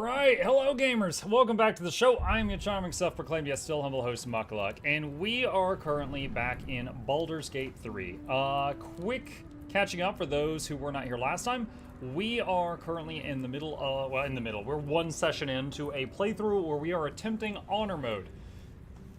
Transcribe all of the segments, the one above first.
Right, hello gamers, welcome back to the show. I'm your charming self-proclaimed yet still humble host Mukluk, and we are currently back in Baldur's Gate 3. Quick catching up for those who were not here last time. We are currently in the middle of, we're one session into a playthrough where we are attempting honor mode.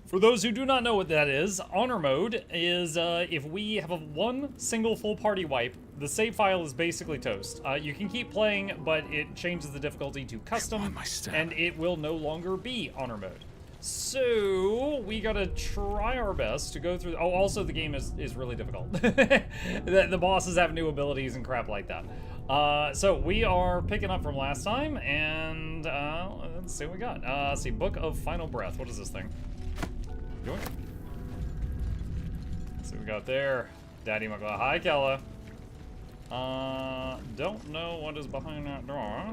For those who do not know what that is, honor mode is if we have one single full party wipe, the save file is basically toast. You can keep playing, but it changes the difficulty to custom, and it will no longer be honor mode. So, we gotta try our best to go through. Oh, also the game is really difficult. The bosses have new abilities and crap like that. So, we are picking up from last time, and let's see what we got. Let's see, Book of Final Breath. What is this thing? Doing? Let's see what we got there. Daddy Mugla. Hi, Kella. Don't know what is behind that door.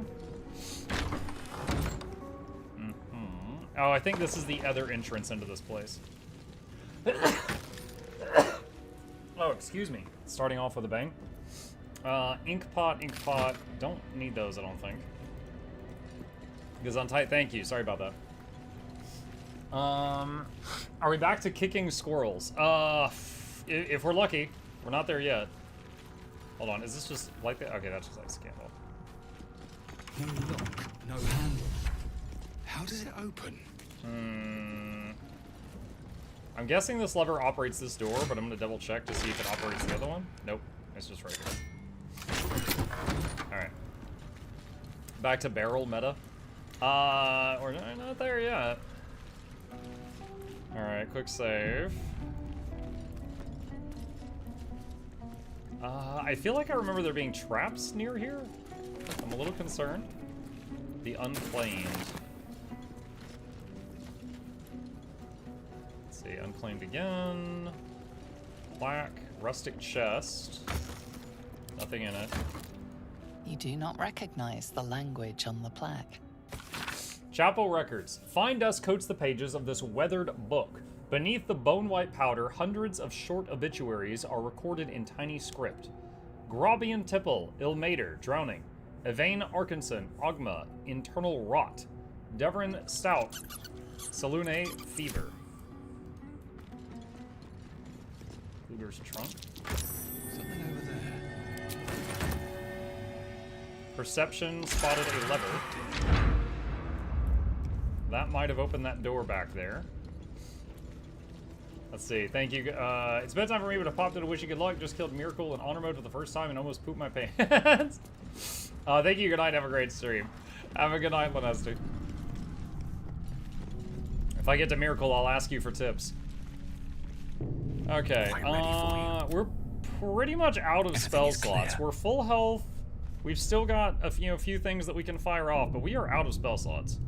Oh, I think this is the other entrance into this place. Oh, excuse me. Starting off with a bang. Ink pot. Don't need those, I don't think. Gesundheit, thank you. Sorry about that. Are we back to kicking squirrels? If we're lucky. We're not there yet. Hold on, is this just like that? Okay, that's just like a scandal. No lock, no handle. How does it open? I'm guessing this lever operates this door, but I'm gonna double check to see if it operates the other one. Nope, it's just right here. Alright. Back to barrel meta. We're not there yet. Alright, quick save. I feel like I remember there being traps near here. I'm a little concerned. The unclaimed. Let's see, unclaimed again. Plaque, rustic chest. Nothing in it. You do not recognize the language on the plaque. Chapel records. Fine dust coats the pages of this weathered book. Beneath the bone-white powder, hundreds of short obituaries are recorded in tiny script. Grobian Tipple, Ilmater, drowning. Evane Arkinson, Ogma, internal rot. Devrin Stout, Salune, fever. Luger's trunk. Something over there. Perception spotted a lever. That might have opened that door back there. Let's see, thank you. It's bedtime for me, but I popped in to wish you good luck. Just killed Miracle in honor mode for the first time and almost pooped my pants. Thank you, good night, have a great stream. Have a good night, Lanesti. If I get to Miracle, I'll ask you for tips. Okay, we're pretty much out of spell slots. We're full health. We've still got a few things that we can fire off, but we are out of spell slots.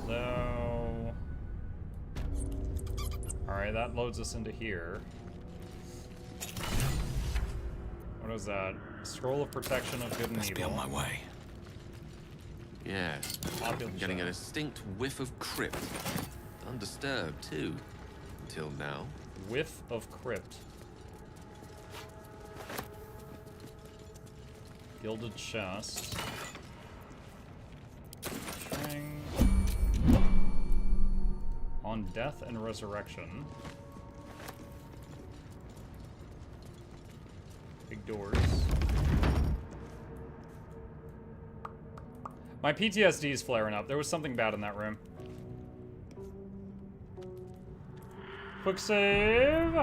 So... Alright, that loads us into here. What is that? Scroll of Protection of Good and Must Evil. be on my way. Yes, I'm getting a distinct whiff of Crypt. Undisturbed, too. Until now. Whiff of Crypt. Gilded Chest. String. On Death and Resurrection. Big doors. My PTSD is flaring up. There was something bad in that room. Quick save.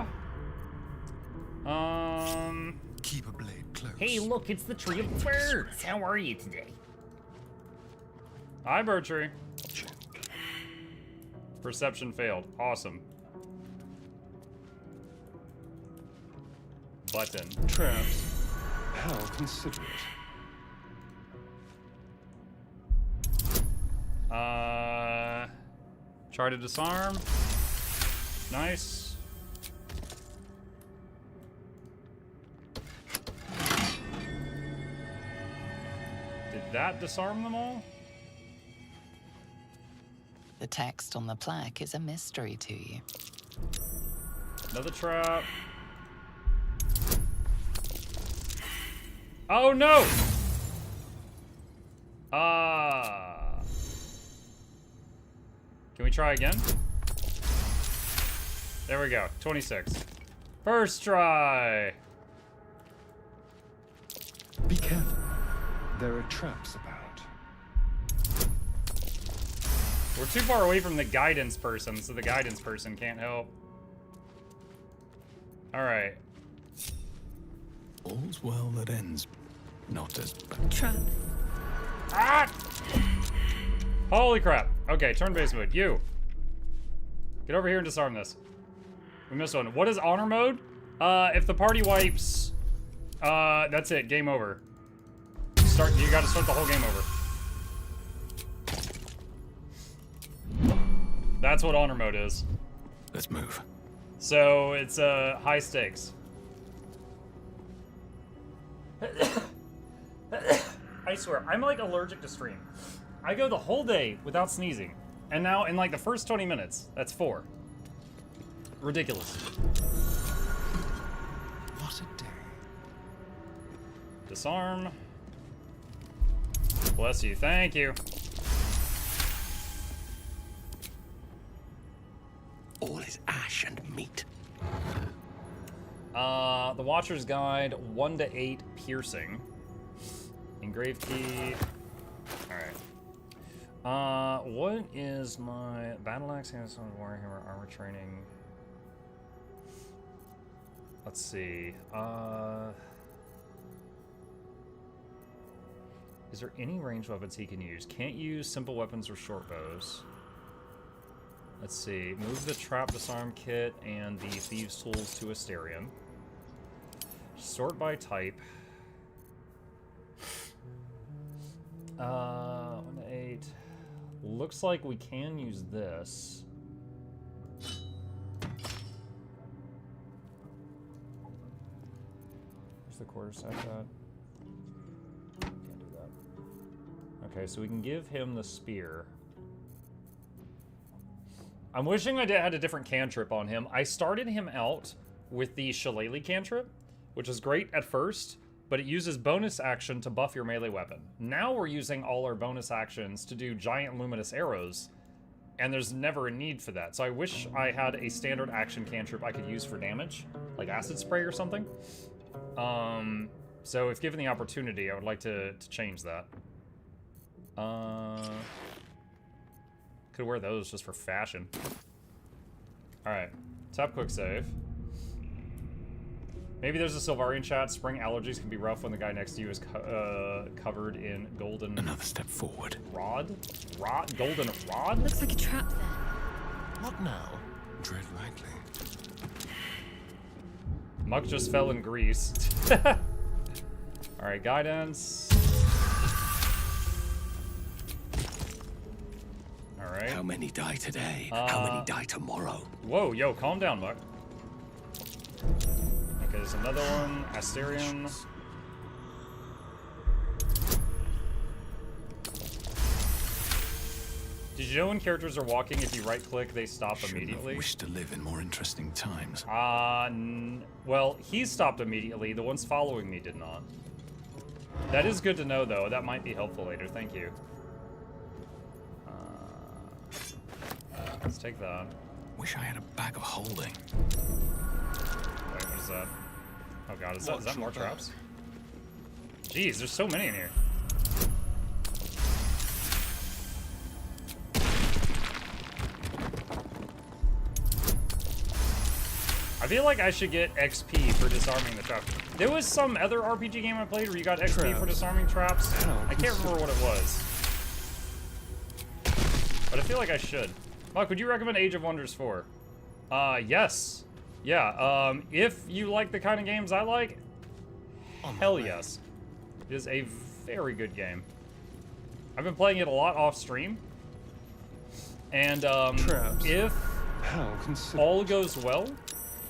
Keep a blade close. Hey, look, it's the Tree of Birds. How are you today? Hi, Bertree. Perception failed. Awesome. Button. Traps. How considerate. Try to disarm. Nice. Did that disarm them all? The text on the plaque is a mystery to you. Another trap. Oh no! Can we try again? There we go, 26. First try. Be careful. There are traps about. We're too far away from the guidance person, so the guidance person can't help. All right. All's well that ends not as Trap. Ah! Holy crap. Okay, turn-based mode. You. Get over here and disarm this. We missed one. What is honor mode? If the party wipes, that's it. Game over. You gotta start the whole game over. That's what honor mode is. Let's move. So it's high stakes. I swear, I'm like allergic to stream. I go the whole day without sneezing. And now in like the first 20 minutes, that's 4. Ridiculous. What a day. Disarm. Bless you, thank you. All is ash and meat. The Watcher's Guide, 1 to 8 piercing. Engraved key. Alright. What is my battle axe, hand sword, warhammer, armor training? Let's see. Is there any ranged weapons he can use? Can't use simple weapons or short bows. Let's see. Move the trap disarm kit and the thieves tools to Asterion. Sort by type. 1 to 8. Looks like we can use this. Where's the quarterstaff at? Can't do that. Okay, so we can give him the spear. I'm wishing I had a different cantrip on him. I started him out with the Shillelagh cantrip, which is great at first, but it uses bonus action to buff your melee weapon. Now we're using all our bonus actions to do giant luminous arrows, and there's never a need for that. So I wish I had a standard action cantrip I could use for damage, like acid spray or something. So if given the opportunity, I would like to change that. Could wear those just for fashion. Alright, tap quick save. Maybe there's a Silvarian chat. Spring allergies can be rough when the guy next to you is covered in golden... Another step forward. Rod? Golden rod? Looks like a trap there. What now? Tread lightly. Muck just fell in grease. Alright, guidance. Alright. How many die today? How many die tomorrow? Whoa, yo, calm down, Muck. Okay, there's another one. Asterion. Did you know when characters are walking, if you right-click, they stop immediately? I wish to live in more interesting times. Well, he stopped immediately. The ones following me did not. That is good to know, though. That might be helpful later. Thank you. Let's take that. Wish I had a bag of holding. Wait, what is that? Oh god, is that more traps? Jeez, there's so many in here. I feel like I should get XP for disarming the trap. There was some other RPG game I played where you got XP for disarming traps. I can't remember what it was. But I feel like I should. Mark, would you recommend Age of Wonders 4? Yes. Yeah, if you like the kind of games I like, hell yes. It is a very good game. I've been playing it a lot off stream. And if all goes well,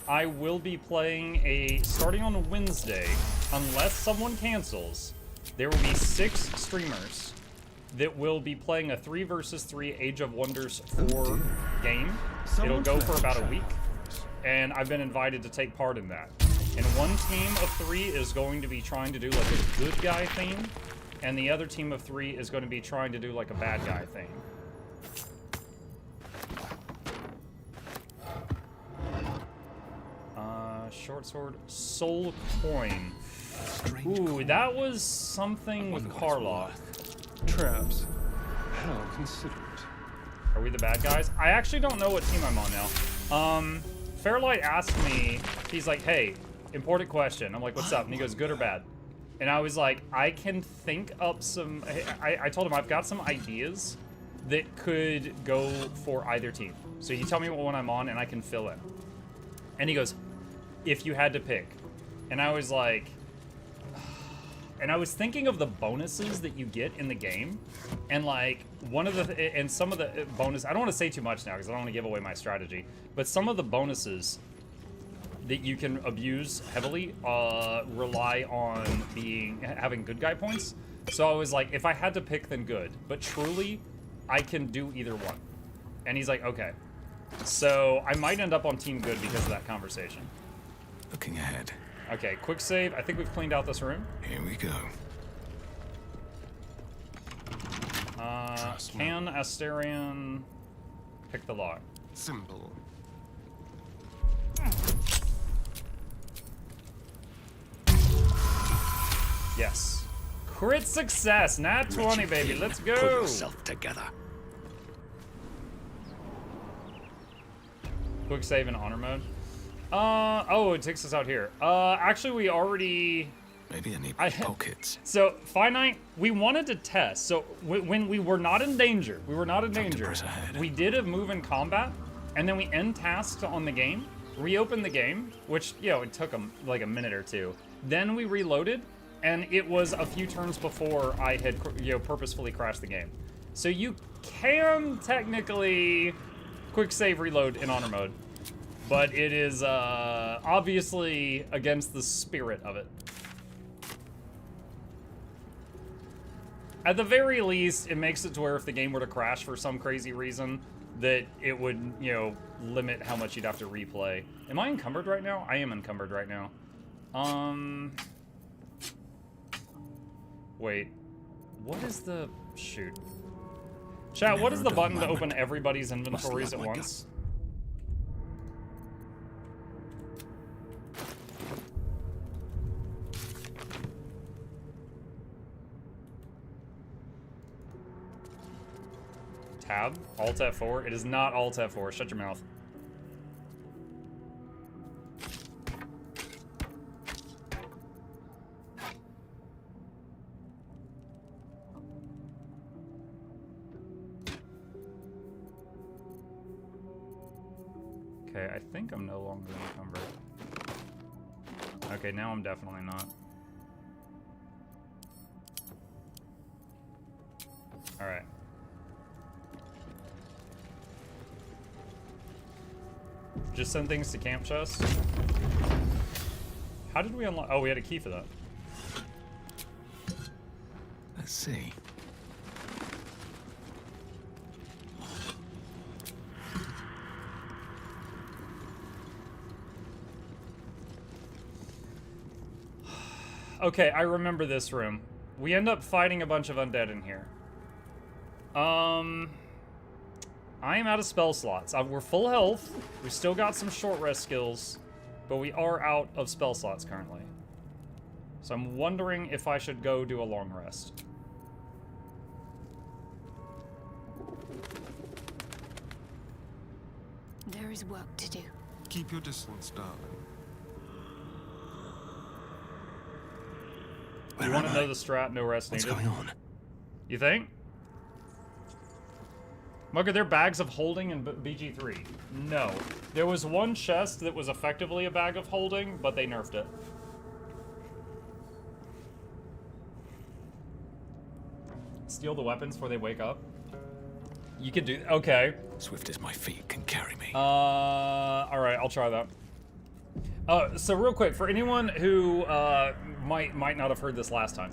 I will be playing starting on Wednesday, unless someone cancels, there will be 6 streamers that will be playing a 3 versus 3 Age of Wonders 4 game. It'll go for about a week, and I've been invited to take part in that. And one team of 3 is going to be trying to do like a good guy theme, and the other team of 3 is going to be trying to do like a bad guy thing. Short sword, soul coin. Ooh, that was something with Karlach. Traps. How considerate. Are we the bad guys? I actually don't know what team I'm on now. Fairlight asked me, he's like, hey, important question. I'm like, what's up? And he goes, good or bad? And I was like, I can think up some, I told him I've got some ideas that could go for either team. So you tell me what one I'm on and I can fill in. And he goes, if you had to pick. And I was like, and I was thinking of the bonuses that you get in the game, and like one of the, and some of the bonus, I don't want to say too much now because I don't want to give away my strategy, but some of the bonuses that you can abuse heavily rely on having good guy points. So I was like, if I had to pick, then good. But truly, I can do either one. And he's like, okay. So I might end up on team good because of that conversation. Looking ahead. Okay, quick save. I think we've cleaned out this room. Here we go. Can Asterion pick the lock? Simple. Yes. Crit success. Nat 20, baby. Let's go. Pull yourself together. Quick save in honor mode. Oh, it takes us out here. Actually, we already... Maybe I need pockets. So, finite, we wanted to test. So, when we were not in danger, we did a move in combat, and then we end tasked on the game, reopened the game, which, you know, it took like a minute or two. Then we reloaded, and it was a few turns before I had, you know, purposefully crashed the game. So you can technically quick save reload in honor mode, but it is obviously against the spirit of it. At the very least, it makes it to where if the game were to crash for some crazy reason, that it would, you know, limit how much you'd have to replay. Am I encumbered right now? I am encumbered right now. Wait. What is the... Shoot. Chat, what is the button to open everybody's inventories at once? Tab? Alt F4? It is not Alt F4. Shut your mouth. Okay, I think I'm no longer encumbered. Okay, now I'm definitely not. Alright. Just send things to camp chest. How did we unlock? Oh, we had a key for that. Let's see. Okay, I remember this room. We end up fighting a bunch of undead in here. I am out of spell slots. We're full health. We still got some short rest skills, but we are out of spell slots currently. So I'm wondering if I should go do a long rest. There is work to do. Keep your distance, darling. You want to know the strat, no rest What's needed? going on? You think? Mugger, they're bags of holding in BG3. No. There was one chest that was effectively a bag of holding, but they nerfed it. Steal the weapons before they wake up? You could do... Okay. Swift as my feet can carry me. Alright, I'll try that. So real quick, for anyone who might not have heard this last time,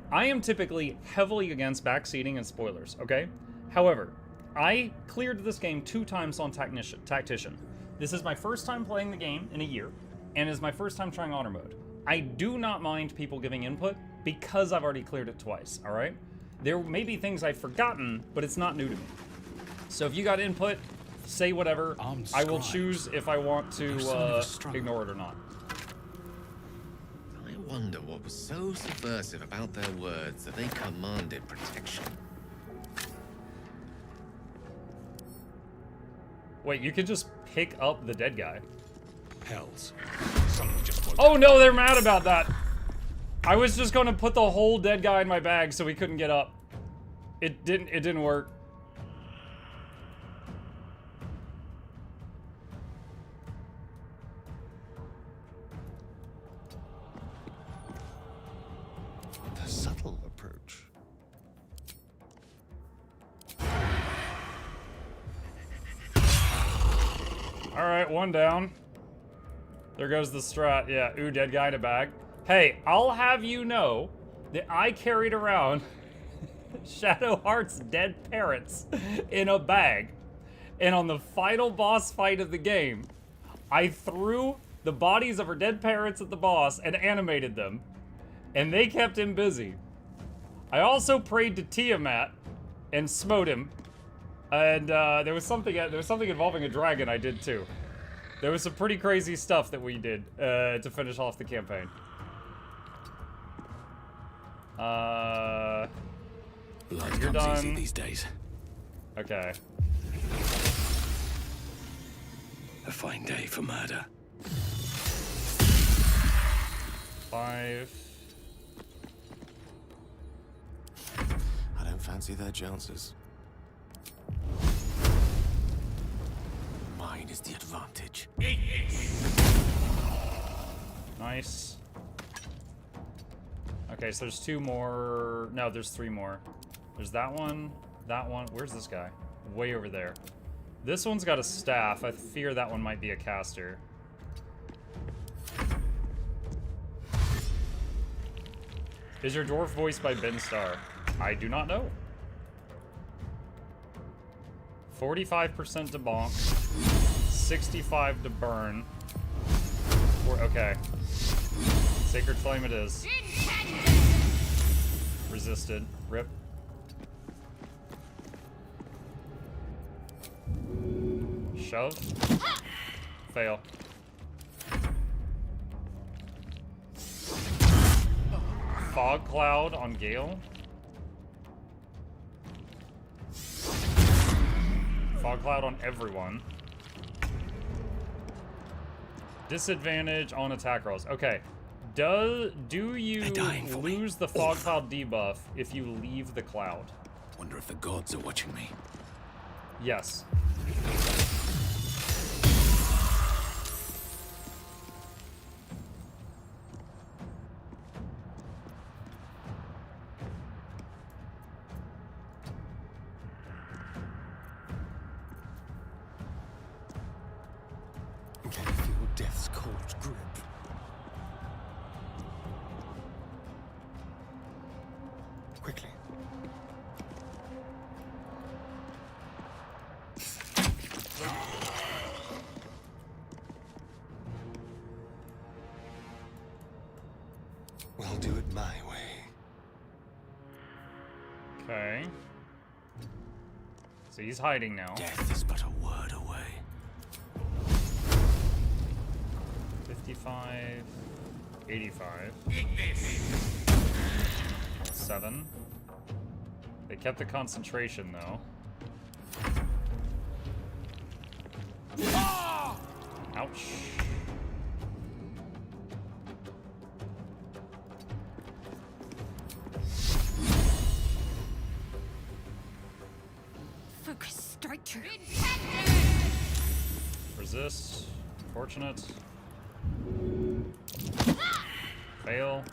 I am typically heavily against backseating and spoilers, okay? However, I cleared this game 2 times on Tactician. This is my first time playing the game in a year, and is my first time trying honor mode. I do not mind people giving input, because I've already cleared it twice, all right? There may be things I've forgotten, but it's not new to me. So if you got input, say whatever. I will choose if I want to ignore it or not. I wonder what was so subversive about their words that they commanded protection. Wait, you can just pick up the dead guy. Hells. Something just woke Oh no, they're mad about that. I was just gonna put the whole dead guy in my bag so he couldn't get up. It didn't work. The subtle approach. All right, one down. There goes the strat. Yeah, ooh, dead guy in a bag. Hey, I'll have you know that I carried around Shadowheart's dead parents in a bag. And on the final boss fight of the game, I threw the bodies of her dead parents at the boss and animated them. And they kept him busy. I also prayed to Tiamat and smote him. And there was something involving a dragon I did too. There was some pretty crazy stuff that we did to finish off the campaign. Blood You're comes easy done. these days. Okay. A fine day for murder. 5. I don't fancy their chances. Mine is the advantage. Nice. Okay, so there's 2 more. No, there's 3 more. There's that one. That one. Where's this guy? Way over there. This one's got a staff. I fear that one might be a caster. Is your dwarf voiced by Ben Starr? I do not know. 45% to bonk. 65 to burn. Okay. Sacred Flame it is. Resisted. Rip. Shove. Fail. Fog Cloud on Gale. Fog Cloud on everyone. Disadvantage on attack rolls. Okay. Do you lose the Fog Cloud debuff if you leave the cloud? Wonder if the gods are watching me. Yes. Can you feel death's cold grip? Quickly. We'll do it my way. Okay. So he's hiding now. Death is but a word away. 55, 85, 7. They kept the concentration though. Ouch. Focus, strike true. Resist. Fortunate. Fail.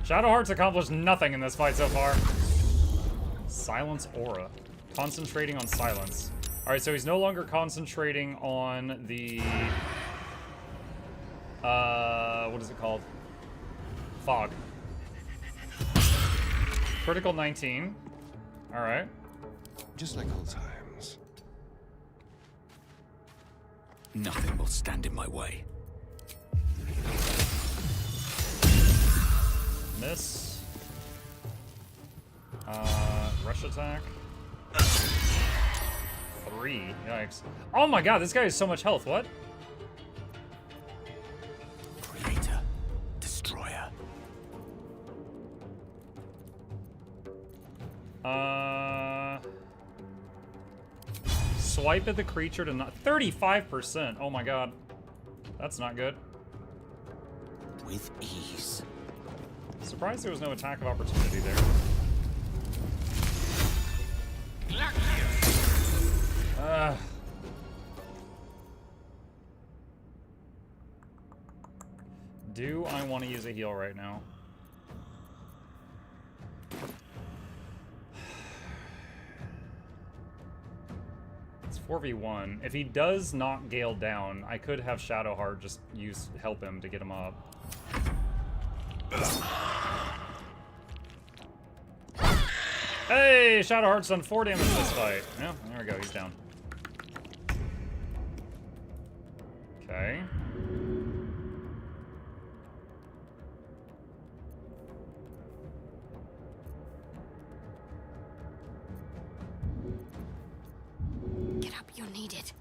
Shadowheart's accomplished nothing in this fight so far. Silence aura. Concentrating on silence. Alright, so he's no longer concentrating on the... what is it called? Fog. Critical 19. Alright. Just like old times. Nothing will stand in my way. Miss. Rush attack. 3. Yikes. Oh my god, this guy has so much health. What? Creator. Destroyer. Swipe at the creature to not 35%. Oh my god. That's not good. With ease. Surprised there was no attack of opportunity there. Do I want to use a heal right now? It's 4v1. If he does knock Gale down, I could have Shadowheart just help him to get him up. Hey, Shadowheart's done 4 damage this fight. Yeah, there we go, he's down. Okay. Get up, you'll need it.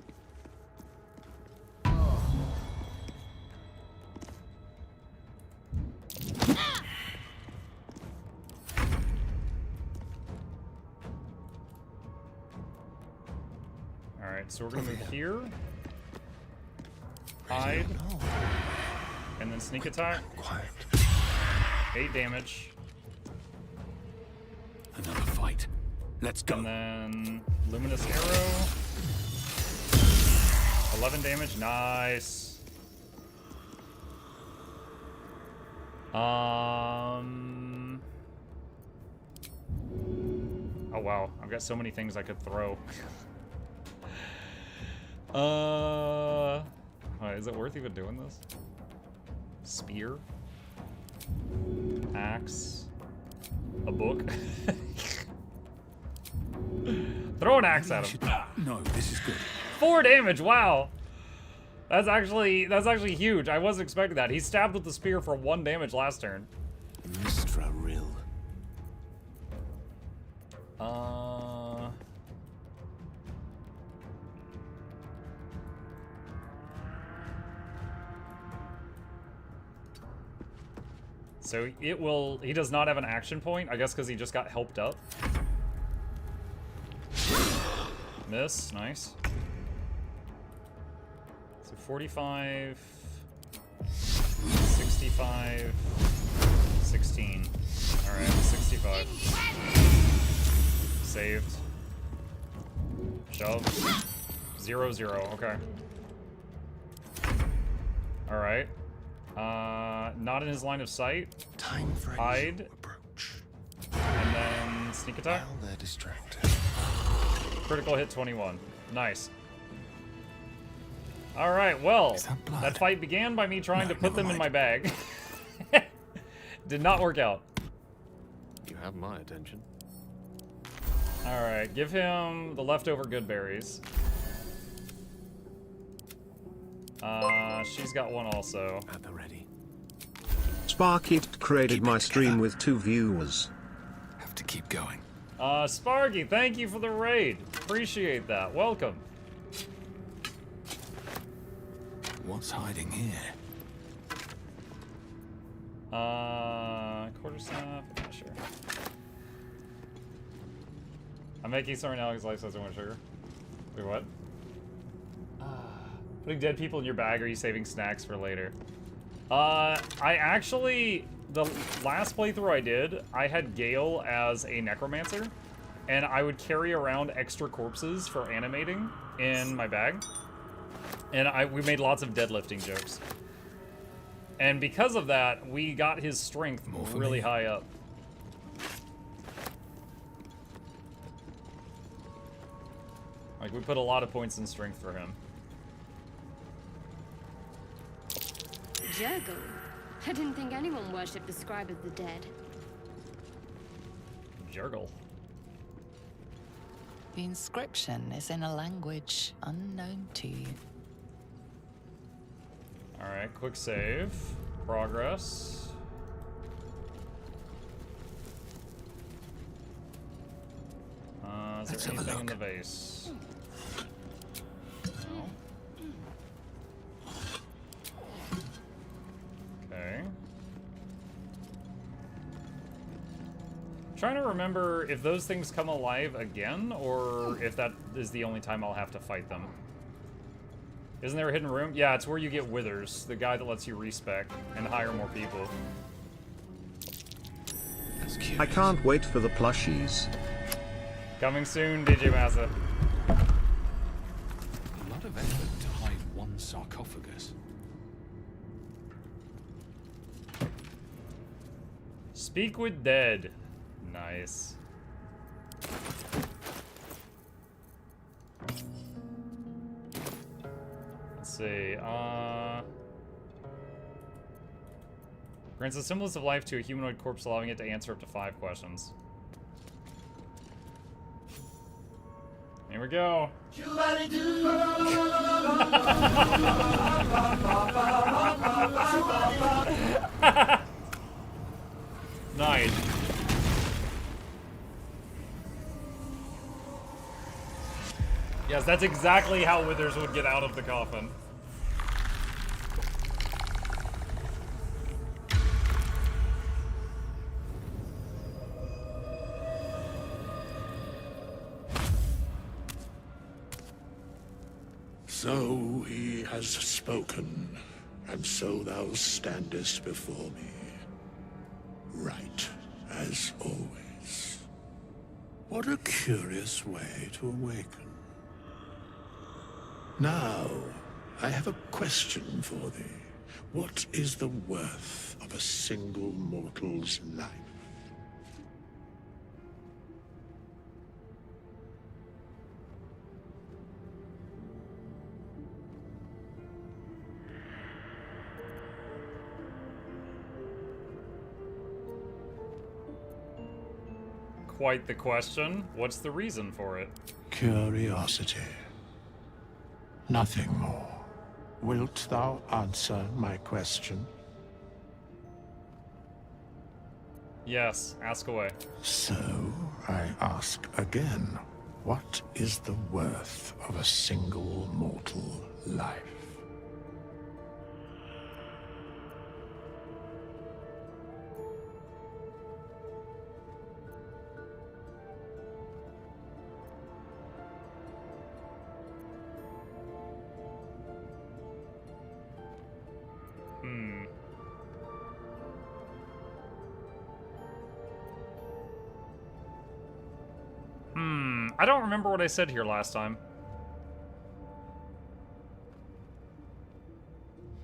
Alright, so we're gonna move here. Hide. And then sneak attack. Quiet. 8 damage. Another fight. Let's go. And then Luminous Arrow. 11 damage. Nice. Oh wow, I've got so many things I could throw. Is it worth even doing this? Spear. Axe. A book. Throw an axe at him. No, this is good. 4 damage, wow. That's actually huge. I wasn't expecting that. He stabbed with the spear for 1 damage last turn. Mistra Rill. So he does not have an action point, I guess because he just got helped up. Miss, nice. So 45, 65, 16. All right, 65. Saved. Shove. 0, 0, okay. All right. Not in his line of sight. Time for Hide. approach. And then sneak attack. While they're distracted. Critical hit 21. Nice. All right, well, that fight began by me trying to put them in my bag. Did not work out. You have my attention. All right, give him the leftover good berries. She's got one also. At the ready. Sparky created my stream with 2 viewers. Have to keep going. Sparky, thank you for the raid. Appreciate that. Welcome. What's hiding here? Quarterstaff? Yeah, sure. I'm making some right now because life says I want sugar. Wait, what? Putting dead people in your bag, or are you saving snacks for later? I actually, the last playthrough I did, I had Gale as a necromancer, and I would carry around extra corpses for animating in my bag. And we made lots of deadlifting jokes. And because of that, we got his strength really high up. Like, we put a lot of points in strength for him. Juggle? I didn't think anyone worshipped the scribe of the dead. Jurgle. The inscription is in a language unknown to you. Alright, quick save. Progress. Is there anything in the vase? No. Okay. Trying to remember if those things come alive again, or if that is the only time I'll have to fight them. Isn't there a hidden room? Yeah, it's where you get withers, the guy that lets you respec and hire more people. I can't wait for the plushies. Coming soon, DJ Massa. A lot of effort to hide one sarcophagus. Speak with dead. Nice. Let's see, grants a semblance of life to a humanoid corpse, allowing it to answer up to 5 questions. Here we go. Nice. Yes, that's exactly how withers would get out of the coffin. So he has spoken, and so thou standest before me, right as always. What a curious way to awaken. Now, I have a question for thee. What is the worth of a single mortal's life? Quite the question. What's the reason for it? Curiosity. Nothing more. Wilt thou answer my question? Yes, ask away. So, I ask again, what is the worth of a single mortal life? I don't remember what I said here last time.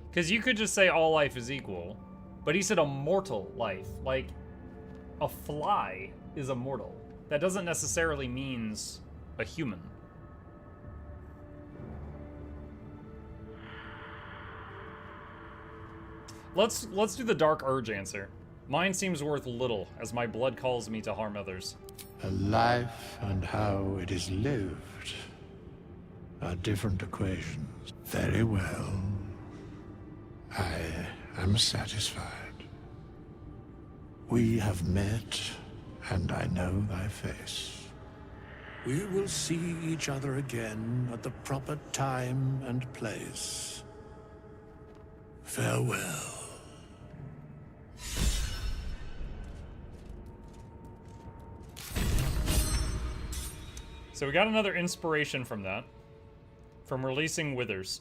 Because you could just say all life is equal, but he said a mortal life. Like, a fly is immortal. That doesn't necessarily means a human. Let's do the dark urge answer. Mine seems worth little, as my blood calls me to harm others. A life and how it is lived are different equations. Very well. I am satisfied. We have met, and I know thy face. We will see each other again at the proper time and place. Farewell. So we got another inspiration from that. From releasing withers.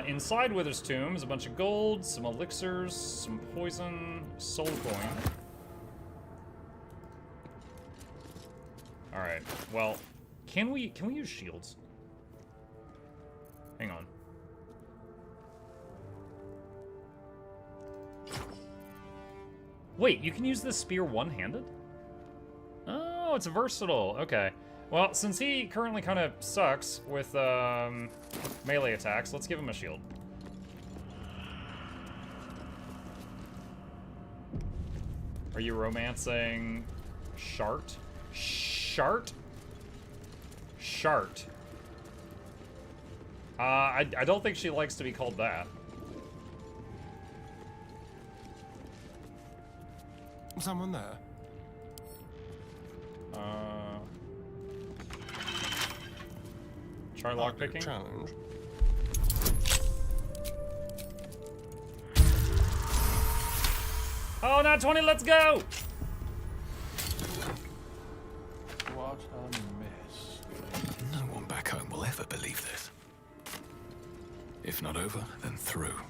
Inside Wither's tomb is a bunch of gold, some elixirs, some poison, soul coin. Alright, well, can we use shields? Hang on. Wait, you can use this spear one-handed? Oh, it's versatile. Okay. Well, since he currently kind of sucks with melee attacks, let's give him a shield. Are you romancing Shart? Shart? Shart. I don't think she likes to be called that. Someone there? Try lockpicking. Challenge. Oh, not 20. Let's go. What a mess. No one back home will ever believe this. If not over, then through.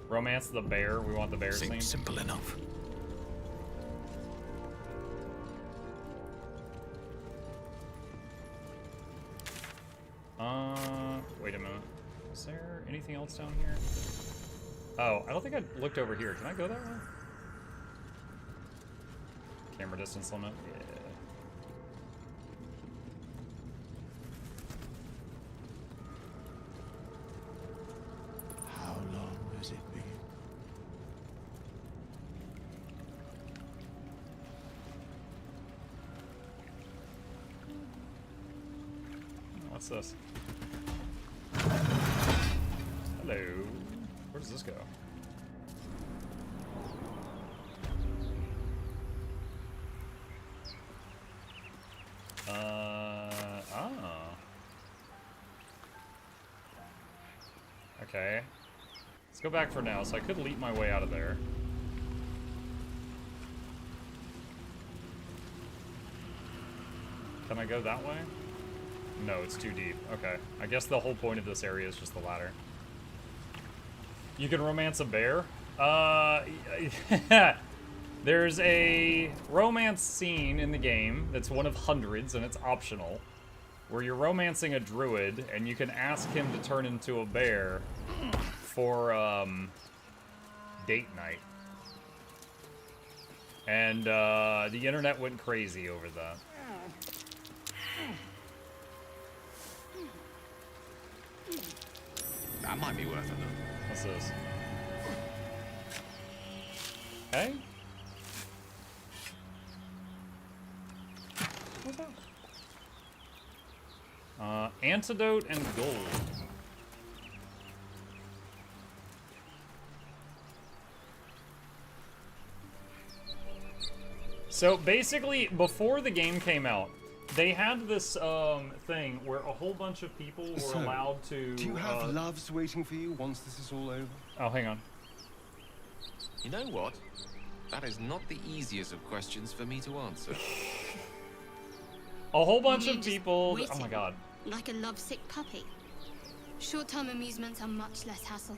Romance the bear. We want the bear scene. Seems simple enough. Wait a minute. Is there anything else down here? Oh, I don't think I looked over here. Can I go that way? Camera distance limit? Yeah. How long has it been? What's this? Hello. Where does this go? Okay. Let's go back for now, so I could leap my way out of there. Can I go that way? No, it's too deep. Okay. I guess the whole point of this area is just the ladder. You can romance a bear? There's a romance scene in the game that's one of hundreds, and it's optional, where you're romancing a druid, and you can ask him to turn into a bear for, date night. And, the internet went crazy over that. That might be worth it, though. What's this? Hey? What's that? Antidote and gold. So basically, before the game came out, they had this thing where a whole bunch of people were allowed to. Do you have loves waiting for you once this is all over? Oh, hang on. You know what? That is not the easiest of questions for me to answer. A whole bunch of people. Oh my god. Like a lovesick puppy. Short-term amusements are much less hassle.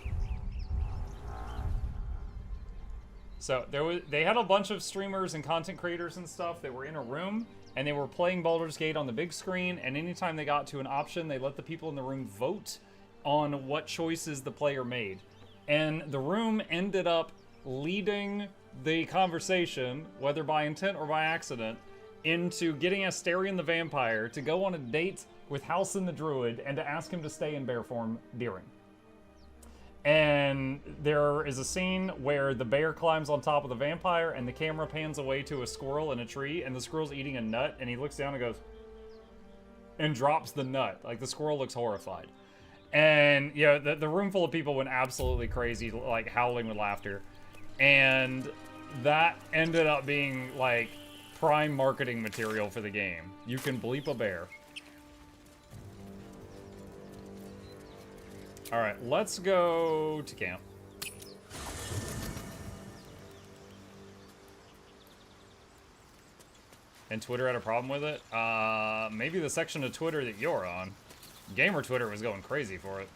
So they had a bunch of streamers and content creators and stuff that were in a room, and they were playing Baldur's Gate on the big screen, and anytime they got to an option, they let the people in the room vote on what choices the player made. And the room ended up leading the conversation, whether by intent or by accident, into getting Astarion the vampire to go on a date with Halsin the druid and to ask him to stay in bear form during. And there is a scene where the bear climbs on top of the vampire and the camera pans away to a squirrel in a tree, and the squirrel's eating a nut, and he looks down and goes, and drops the nut. Like, the squirrel looks horrified. And, you know, the room full of people went absolutely crazy, like, howling with laughter. And that ended up being, like, prime marketing material for the game. You can bleep a bear. Alright, let's go to camp. And Twitter had a problem with it? Maybe the section of Twitter that you're on. Gamer Twitter was going crazy for it.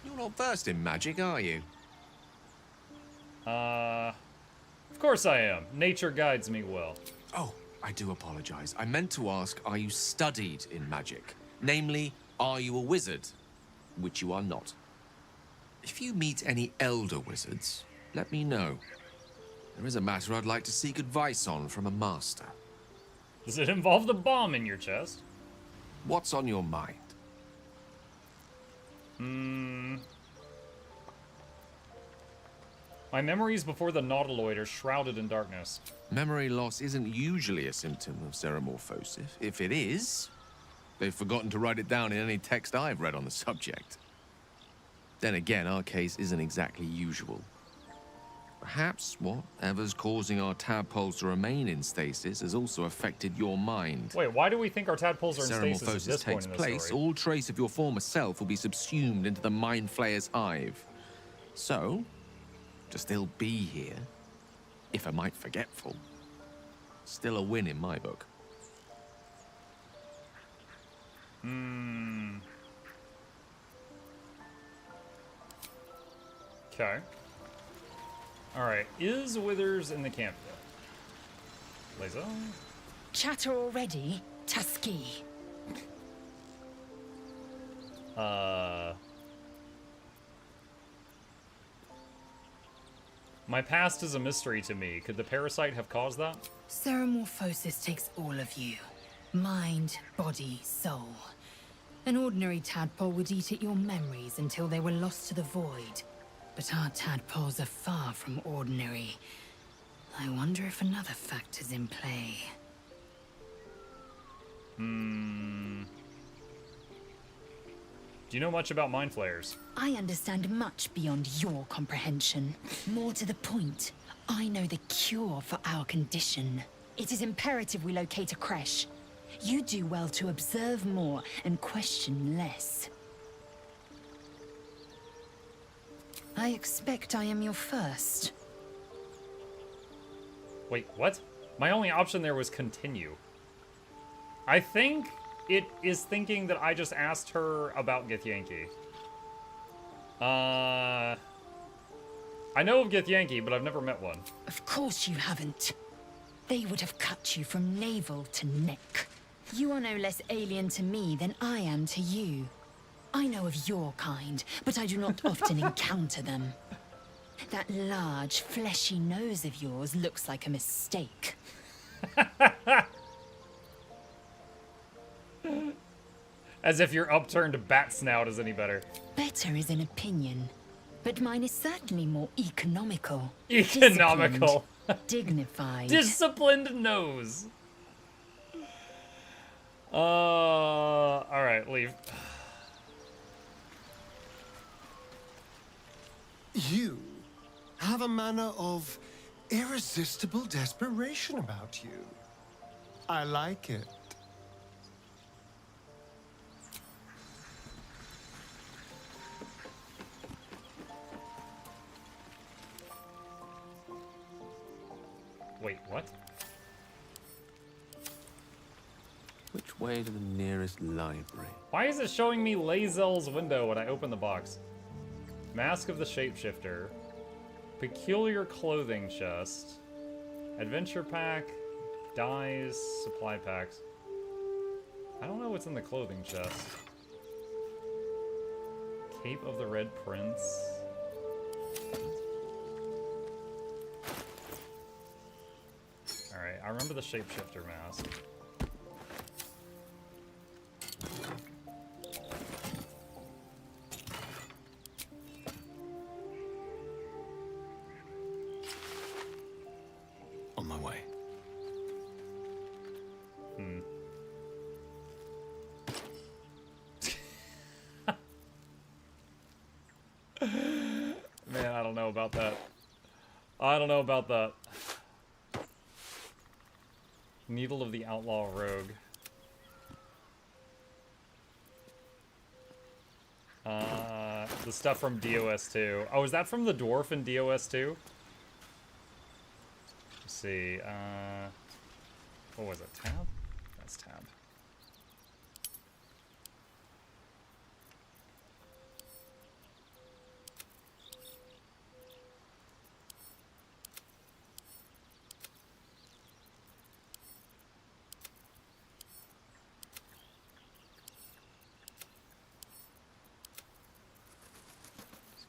You're not versed in magic, are you? Of course I am. Nature guides me well. Oh, I do apologize. I meant to ask, are you studied in magic? Namely, are you a wizard? Which you are not. If you meet any elder wizards, let me know. There is a matter I'd like to seek advice on from a master. Does it involve the bomb in your chest? What's on your mind? My memories before the Nautiloid are shrouded in darkness. Memory loss isn't usually a symptom of xeromorphosis. If it is, they've forgotten to write it down in any text I've read on the subject. Then again, our case isn't exactly usual. Perhaps whatever's causing our tadpoles to remain in stasis has also affected your mind. Wait, why do we think our tadpoles are in stasis at Ceremorphosis this point takes in the place, story? all trace of your former self will be subsumed into the Mind Flayer's hive. So, to still be here, if a mite forgetful, still a win in my book. Okay. Alright, is Withers in the camp yet? Lazo? Chatter already? Tusky. My past is a mystery to me. Could the parasite have caused that? Ceremorphosis takes all of you. Mind, body, soul. An ordinary tadpole would eat at your memories until they were lost to the void. But our tadpoles are far from ordinary. I wonder if another factor's in play. Do you know much about mind flayers? I understand much beyond your comprehension. More to the point, I know the cure for our condition. It is imperative we locate a creche. You do well to observe more and question less. I expect I am your first. Wait, what? My only option there was continue. I think it is thinking that I just asked her about Githyanki. I know of Githyanki, but I've never met one. Of course you haven't. They would have cut you from navel to neck. You are no less alien to me than I am to you. I know of your kind, but I do not often encounter them. That large, fleshy nose of yours looks like a mistake. As if your upturned bat snout is any better. Better is an opinion, but mine is certainly more economical. Economical. Disciplined, dignified. Disciplined nose. Alright, leave. You have a manner of irresistible desperation about you. I like it. Wait, what? Which way to the nearest library? Why is it showing me Lazel's window when I open the box? Mask of the Shapeshifter. Peculiar clothing chest. Adventure pack. Dyes. Supply packs. I don't know what's in the clothing chest. Cape of the Red Prince. Alright, I remember the Shapeshifter mask. On my way. Man, I don't know about that. I don't know about that. Needle of the Outlaw Rogue. The stuff from DOS 2. Oh, is that from the dwarf in DOS 2? Let's see. What was it? Tab? That's tab.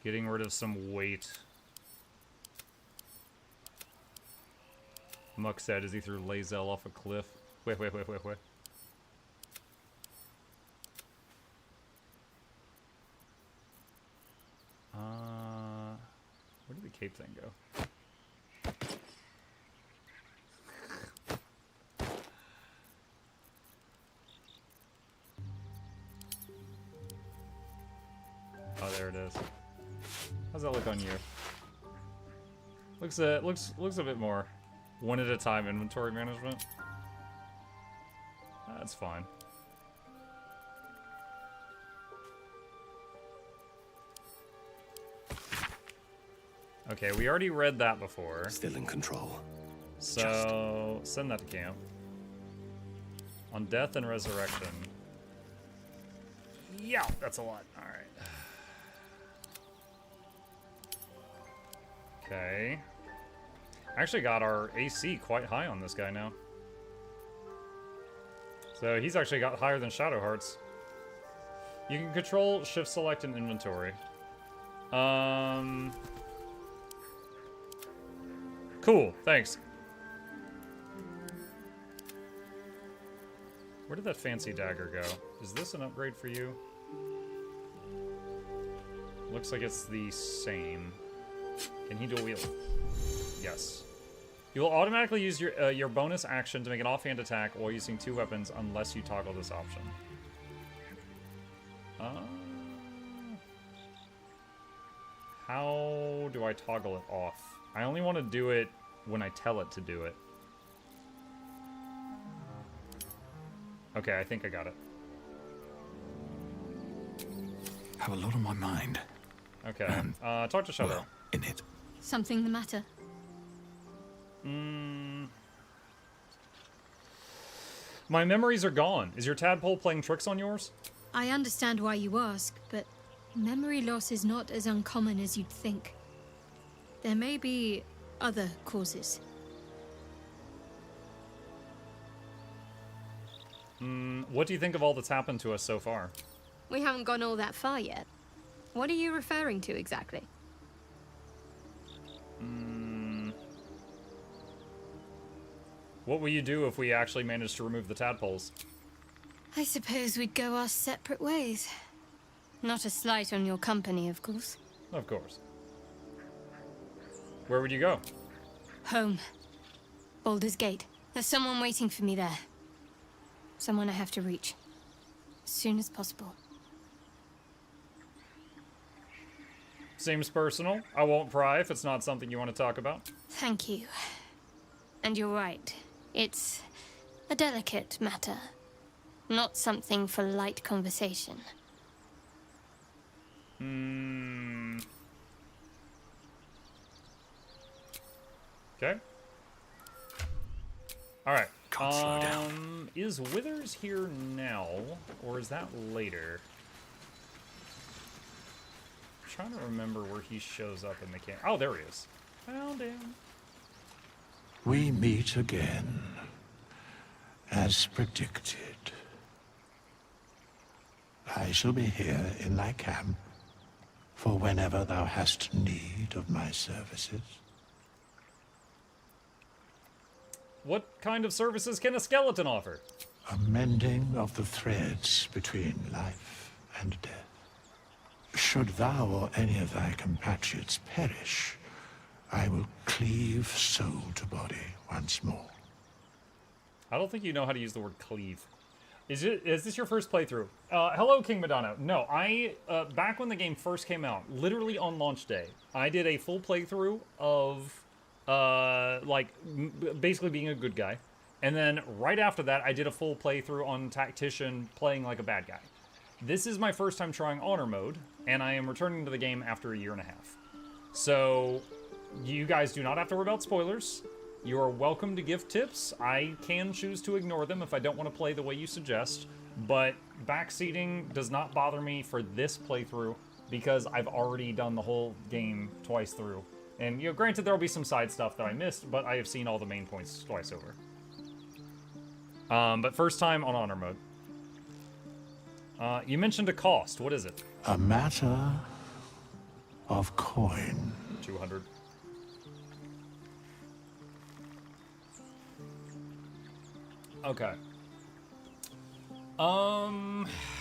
Getting rid of some weight. Muck said as he threw Lazel off a cliff. Wait. Where did the cape thing go? Oh, there it is. How's that look on you? Looks a bit more one at a time inventory management. That's fine. Okay, we already read that before. Still in control. So, send that to camp. On death and resurrection. Yeah, that's a lot. Alright. Okay. Actually got our AC quite high on this guy now. So he's actually got higher than Shadow Hearts. You can control, shift select, and inventory. Cool, thanks. Where did that fancy dagger go? Is this an upgrade for you? Looks like it's the same. Can he dual wield? Yes. You will automatically use your bonus action to make an offhand attack while using 2 weapons unless you toggle this option. How do I toggle it off? I only want to do it when I tell it to do it. Okay, I think I got it. Have a lot on my mind. Okay, talk to Shadow. Well, in it. Something the matter? My memories are gone. Is your tadpole playing tricks on yours? I understand why you ask, but memory loss is not as uncommon as you'd think. There may be other causes. What do you think of all that's happened to us so far? We haven't gone all that far yet. What are you referring to exactly? What will you do if we actually manage to remove the tadpoles? I suppose we'd go our separate ways. Not a slight on your company, of course. Of course. Where would you go? Home. Baldur's Gate. There's someone waiting for me there. Someone I have to reach. As soon as possible. Seems personal. I won't pry if it's not something you want to talk about. Thank you. And you're right. It's a delicate matter. Not something for light conversation. Okay. Alright. Can't slow down. Is Withers here now, or is that later? I'm trying to remember where he shows up in the camp. Oh, there he is. Found him. We meet again, as predicted. I shall be here in thy camp for whenever thou hast need of my services. What kind of services can a skeleton offer? A mending of the threads between life and death. Should thou or any of thy compatriots perish, I will cleave soul to body once more. I don't think you know how to use the word cleave. Is this your first playthrough? Hello, King Madonna. No, back when the game first came out, literally on launch day, I did a full playthrough of, basically being a good guy. And then right after that, I did a full playthrough on Tactician playing like a bad guy. This is my first time trying Honor Mode, and I am returning to the game after a year and a half. So, you guys do not have to worry about spoilers. You are welcome to give tips. I can choose to ignore them if I don't want to play the way you suggest, but backseating does not bother me for this playthrough because I've already done the whole game twice through. And, you know, granted there will be some side stuff that I missed, but I have seen all the main points twice over. But first time on Honor Mode. You mentioned a cost. What is it? A matter of coin. 200. Okay.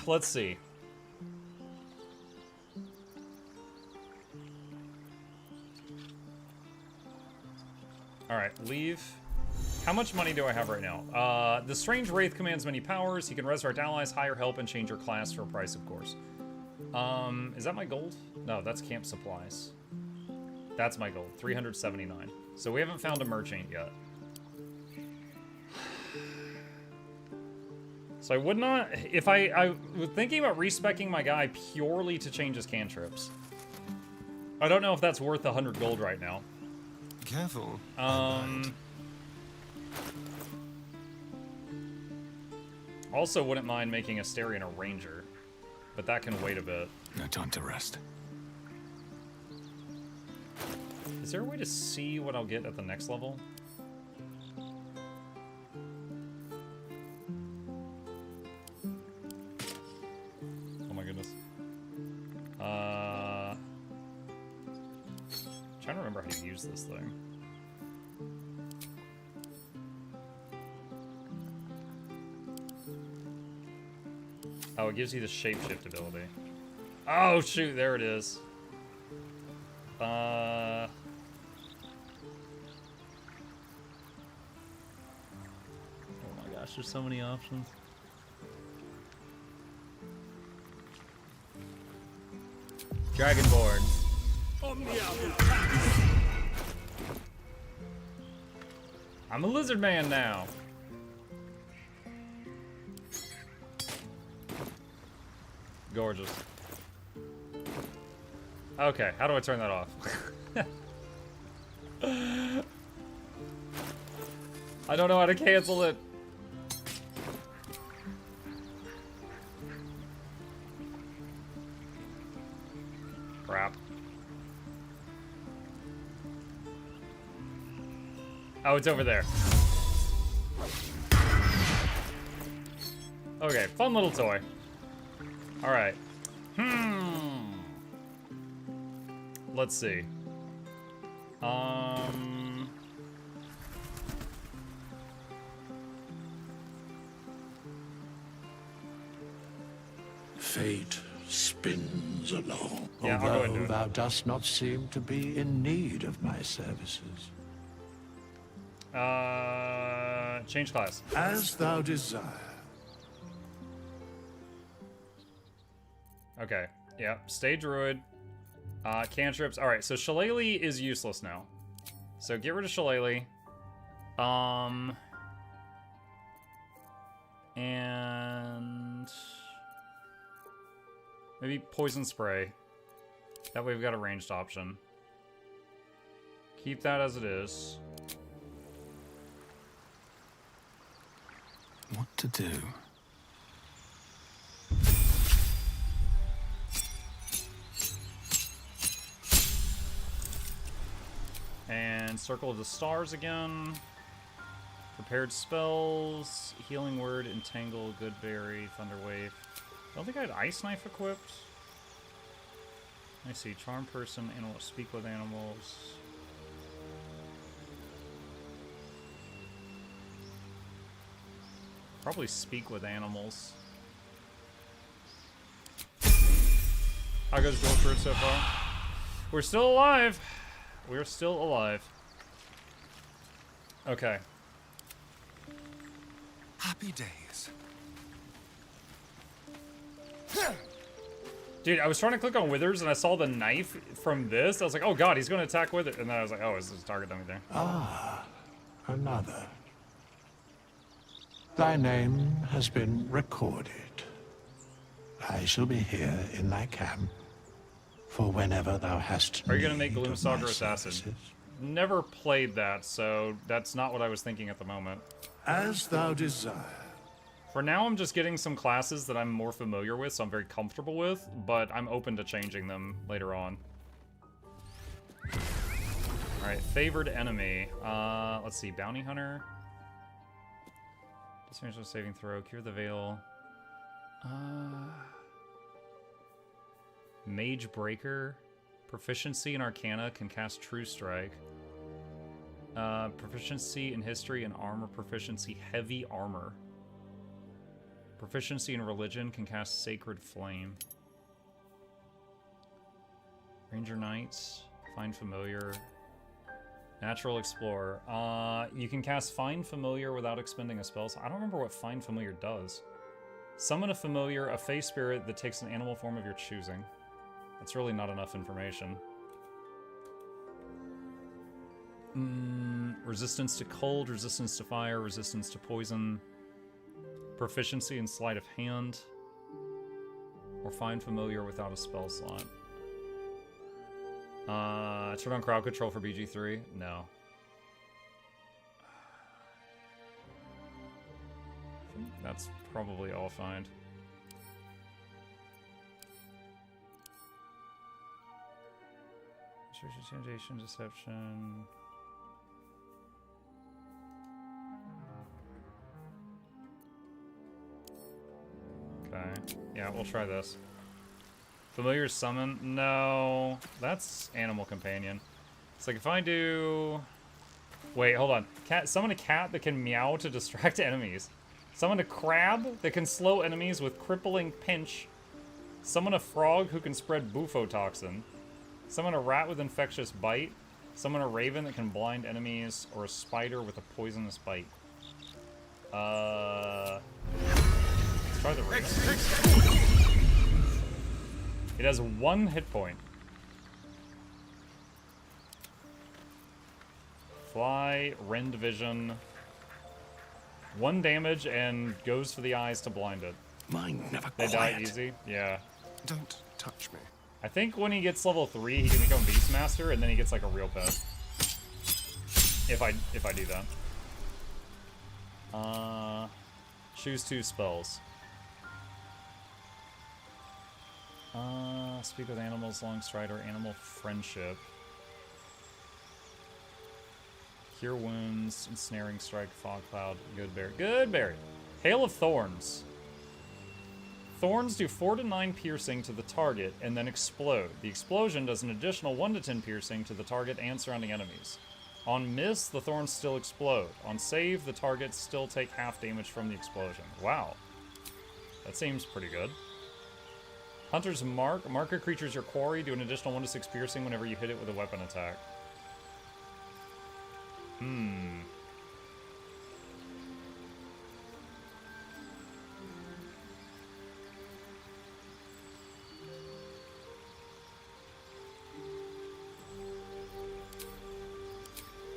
Let's see. All right, leave. How much money do I have right now? The Strange Wraith commands many powers. He can resurrect allies, hire help, and change your class for a price, of course. Is that my gold? No, that's camp supplies. That's my goal, 379. So we haven't found a merchant yet. So I would not, if I was thinking about respecking my guy purely to change his cantrips. I don't know if that's worth 100 gold right now. Careful. Also wouldn't mind making Asterion a ranger, but that can wait a bit. No time to rest. Is there a way to see what I'll get at the next level? Oh my goodness. Trying to remember how to use this thing. Oh, it gives you the shapeshift ability. Oh shoot, there it is. Oh my gosh, there's so many options. Dragonborn. I'm a lizard man now. Gorgeous. Okay, how do I turn that off? I don't know how to cancel it. Crap. Oh, it's over there. Okay, fun little toy. All right. Let's see. Fate spins along, Yeah, I'll go ahead and do although it. thou dost not seem to be in need of my services. Change class. As thou desire. Okay, yeah, stay druid. Cantrips. All right, so Shillelagh is useless now. So get rid of Shillelagh. And maybe poison spray. That way we've got a ranged option. Keep that as it is. What to do? And Circle of the Stars again. Prepared spells. Healing Word, Entangle, Goodberry, Thunderwave. I don't think I had Ice Knife equipped. I see. Charm Person, Animal, Speak with Animals. Probably Speak with Animals. How goes Goldfruit so far? We're still alive! We're still alive. Okay. Happy days. Dude, I was trying to click on Withers and I saw the knife from this. I was like, oh god, he's going to attack with it. And then I was like, oh, is this target dummy there? Ah, another. Thy name has been recorded. I shall be here in thy camp for whenever thou hast. Are you going to make need of Gloomstalker my Assassin? services. Never played that, so that's not what I was thinking at the moment. As thou desire. For now, I'm just getting some classes that I'm more familiar with, so I'm very comfortable with, but I'm open to changing them later on. Alright, favored enemy. Let's see, Bounty Hunter. Disadvantage on saving throw, Cure the Veil. Mage Breaker. Proficiency in Arcana, can cast True Strike. Proficiency in History and Armor Proficiency, Heavy Armor. Proficiency in Religion, can cast Sacred Flame. Ranger Knights, Find Familiar. Natural Explorer. You can cast Find Familiar without expending a spell. So I don't remember what Find Familiar does. Summon a familiar, a fey spirit that takes an animal form of your choosing. That's really not enough information. Resistance to cold, resistance to fire, resistance to poison, proficiency in sleight of hand, or find familiar without a spell slot. Turn on crowd control for BG3? No. I think that's probably all fine. Intimidation, deception. Okay. Yeah, we'll try this. Familiar summon? No. That's animal companion. It's like if I do... Wait, hold on. Summon a cat that can meow to distract enemies. Summon a crab that can slow enemies with crippling pinch. Summon a frog who can spread bufotoxin. Summon a rat with infectious bite. Summon a raven that can blind enemies, or a spider with a poisonous bite. Let's try the raven. It has 1 hit point. Fly, rend vision. 1 damage and goes for the eyes to blind it. Mine never They die easy? Yeah. Don't touch me. I think when he gets level 3, he can become Beastmaster, and then he gets like a real pet. If I do that. Choose 2 spells. Speak with animals, long strider, animal friendship. Cure wounds, ensnaring strike, fog cloud, good berry. Good berry. Hail of thorns. Thorns do 4 to 9 piercing to the target and then explode. The explosion does an additional 1 to 10 piercing to the target and surrounding enemies. On miss, the thorns still explode. On save, the targets still take half damage from the explosion. Wow. That seems pretty good. Hunter's Mark. Mark a creature's your quarry. Do an additional 1 to 6 piercing whenever you hit it with a weapon attack.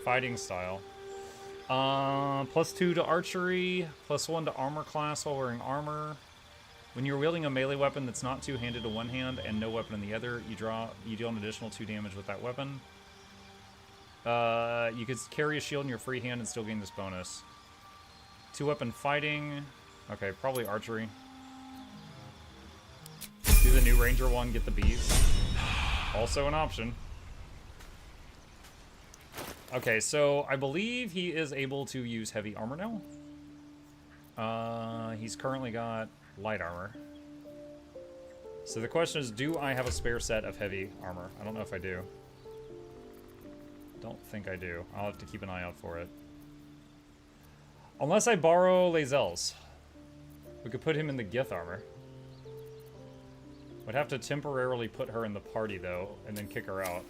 Fighting style. +2 to archery, +1 to armor class while wearing armor. When you're wielding a melee weapon that's not two-handed to one hand and no weapon in the other, you deal an additional 2 damage with that weapon. You could carry a shield in your free hand and still gain this bonus. 2-weapon fighting. Okay, probably archery. Do the new ranger one, get the bees. Also an option. Okay, so I believe he is able to use heavy armor now. He's currently got light armor. So the question is, do I have a spare set of heavy armor? I don't know if I do. Don't think I do. I'll have to keep an eye out for it. Unless I borrow Lae'zel's. We could put him in the Gith armor. Would have to temporarily put her in the party, though, and then kick her out.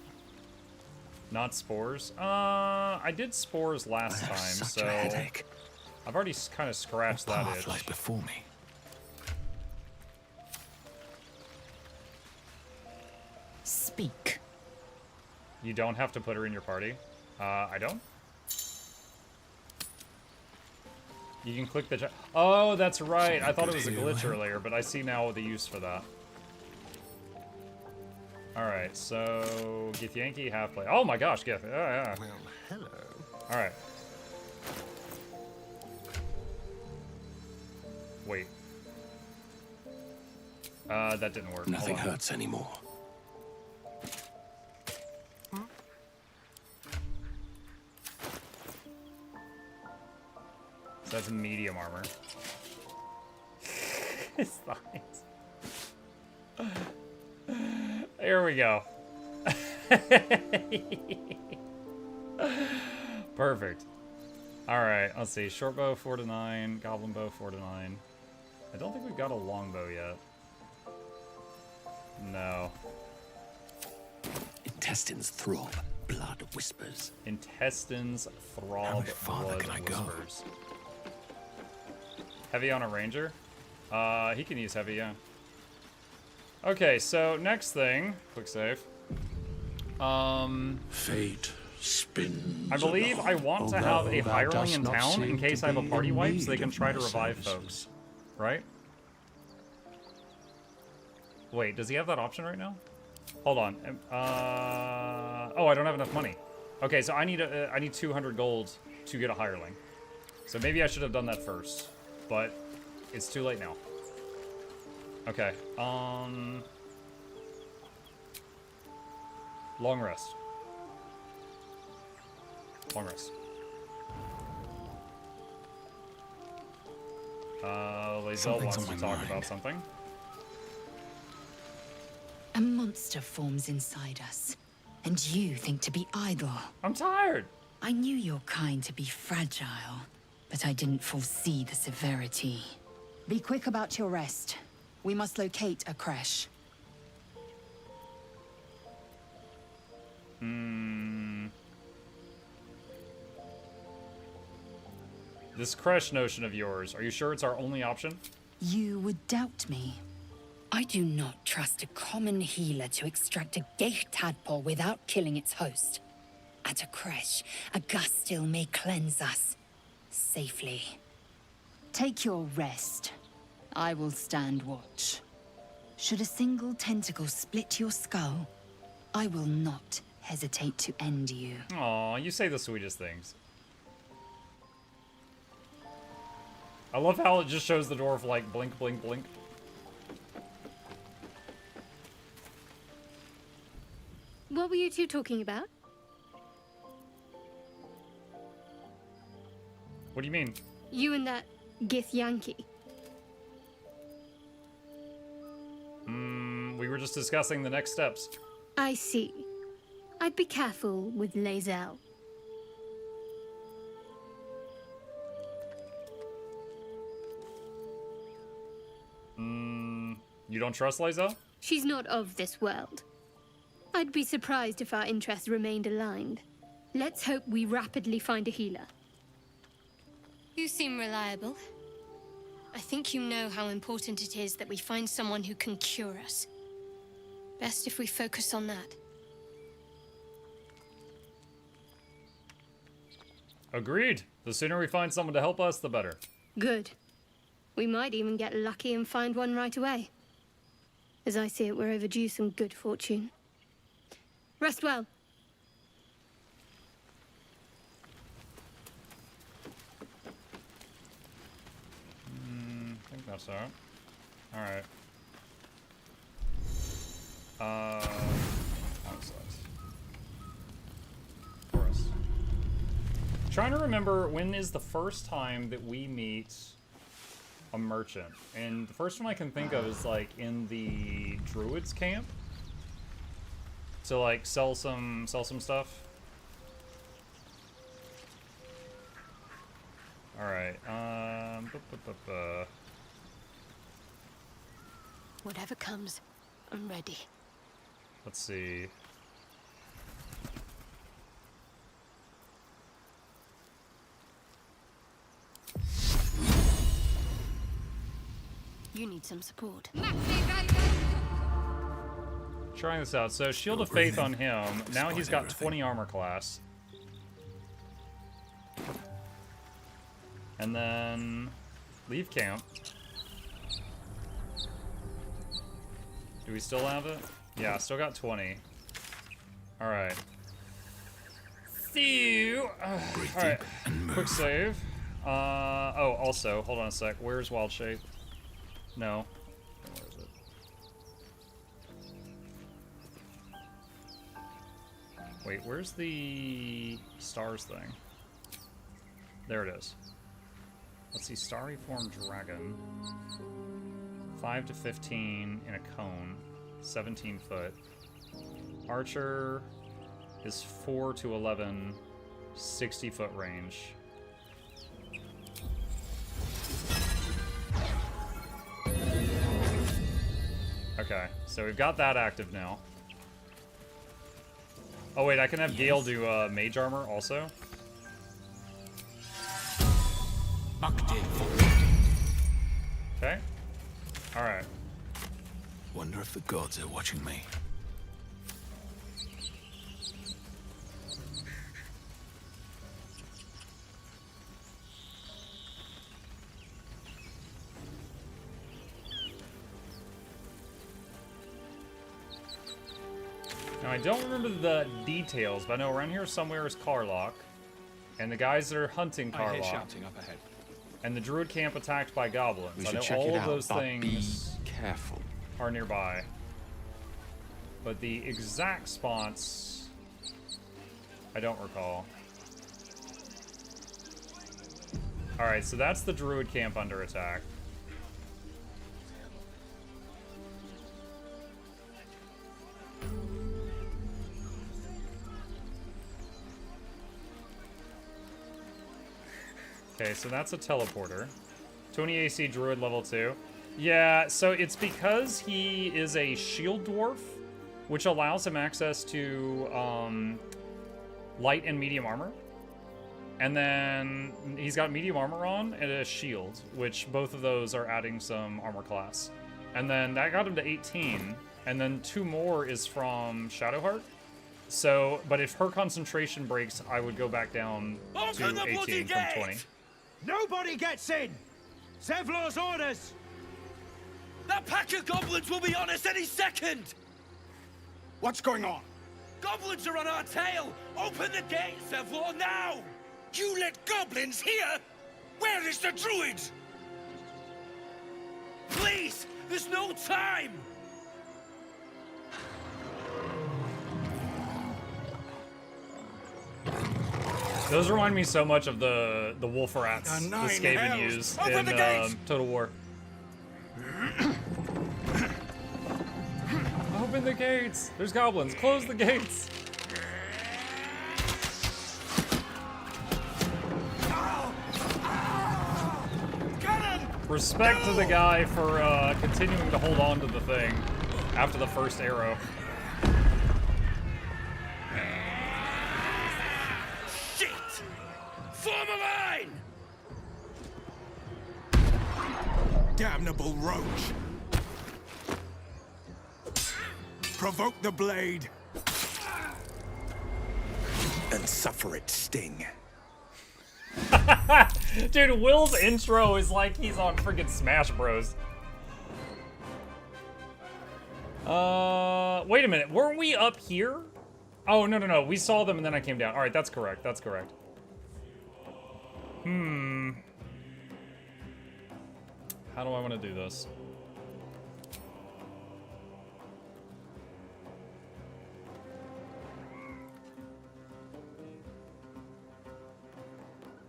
Not spores? I did spores last time, so... headache. I've already kind of scratched that itch. Lies before me. Speak. You don't have to put her in your party. I don't? You can click the... Oh, that's right. I thought it was a glitch earlier, but I see now the use for that. Alright, so... Githyanki, half-play. Oh my gosh, Gith. Oh, yeah. Well, hello. Alright. Wait. That didn't work. Nothing hurts anymore. So that's medium armor. His thighs. There we go. Perfect. Alright, let's see. Short bow 4 to 9, goblin bow 4 to 9. I don't think we've got a longbow yet. No. Intestines throb, blood whispers. Intestines throb, blood whispers. Heavy on a ranger? He can use heavy, yeah. Okay, so next thing, quick save. Fate spins. I believe I want to have a hireling in town in case I have a party wipe so they can try to revive folks. Right? Wait, does he have that option right now? Hold on. Oh, I don't have enough money. Okay, so I need 200 gold to get a hireling. So maybe I should have done that first, but it's too late now. Okay. Long rest. Long rest. Wyll wants to talk about something. A monster forms inside us, and you think to be idle. I'm tired. I knew your kind to be fragile, but I didn't foresee the severity. Be quick about your rest. We must locate a creche. This creche notion of yours, are you sure it's our only option? You would doubt me. I do not trust a common healer to extract a gate tadpole without killing its host. At a creche, a gust still may cleanse us safely. Take your rest. I will stand watch. Should a single tentacle split your skull, I will not hesitate to end you. Aw, you say the sweetest things. I love how it just shows the dwarf like blink, blink, blink. What were you two talking about? What do you mean? You and that Githyanki. We were just discussing the next steps. I see. I'd be careful with Lae'zel. You don't trust Lae'zel? She's not of this world. I'd be surprised if our interests remained aligned. Let's hope we rapidly find a healer. You seem reliable. I think you know how important it is that we find someone who can cure us. Best if we focus on that. Agreed. The sooner we find someone to help us, the better. Good. We might even get lucky and find one right away. As I see it, we're overdue some good fortune. Rest well. I think that's alright. Alright. Forest. Trying to remember when is the first time that we meet a merchant, and the first one I can think of is like in the druids camp to like sell some stuff. All right. Whatever comes, I'm ready. Let's see. You need some support. Trying this out. So Shield of Faith on him. Now he's got 20 armor class. And then leave camp. Do we still have it? Yeah, still got 20. All right. See you. All right. Quick save. Oh, also, hold on a sec. Where's Wild Shape? No. Where is it? Wait, where's the stars thing? There it is. Let's see, Starry Form Dragon. 5 to 15 in a cone. 17 foot. Archer is 4 to 11. 60 foot range. Okay, so we've got that active now. Oh wait, I can have Gale do mage armor also. Okay. Alright. Wonder if the gods are watching me. Now, I don't remember the details, but I know around here somewhere is Karlach. And the guys that are hunting I hear Karlach. shouting up ahead. And the druid camp attacked by goblins. We I should know check all it of out, those but things be careful. are nearby. But the exact spots, I don't recall. Alright, so that's the druid camp under attack. Okay, so that's a teleporter. 20 AC druid level 2. Yeah, so it's because he is a shield dwarf, which allows him access to light and medium armor. And then he's got medium armor on and a shield, which both of those are adding some armor class. And then that got him to 18. And then 2 more is from Shadowheart. So, but if her concentration breaks, I would go back down to 18 from 20. Nobody gets in! Zevlor's orders! That pack of goblins will be on us any second! What's going on? Goblins are on our tail! Open the gate, Zevlor, now! You let goblins here? Where is the druid? Please! There's no time! Those remind me so much of the wolf rats the Skaven use in Total War. Open the gates! There's goblins. Close the gates! Respect to the guy for continuing to hold on to the thing after the first arrow. Shit! Form a line! Damnable roach! Provoke the blade and suffer its sting. Dude, Wyll's intro is like he's on freaking Smash Bros. Wait a minute. Weren't we up here? Oh, no. We saw them and then I came down. All right, that's correct. That's correct. How do I want to do this?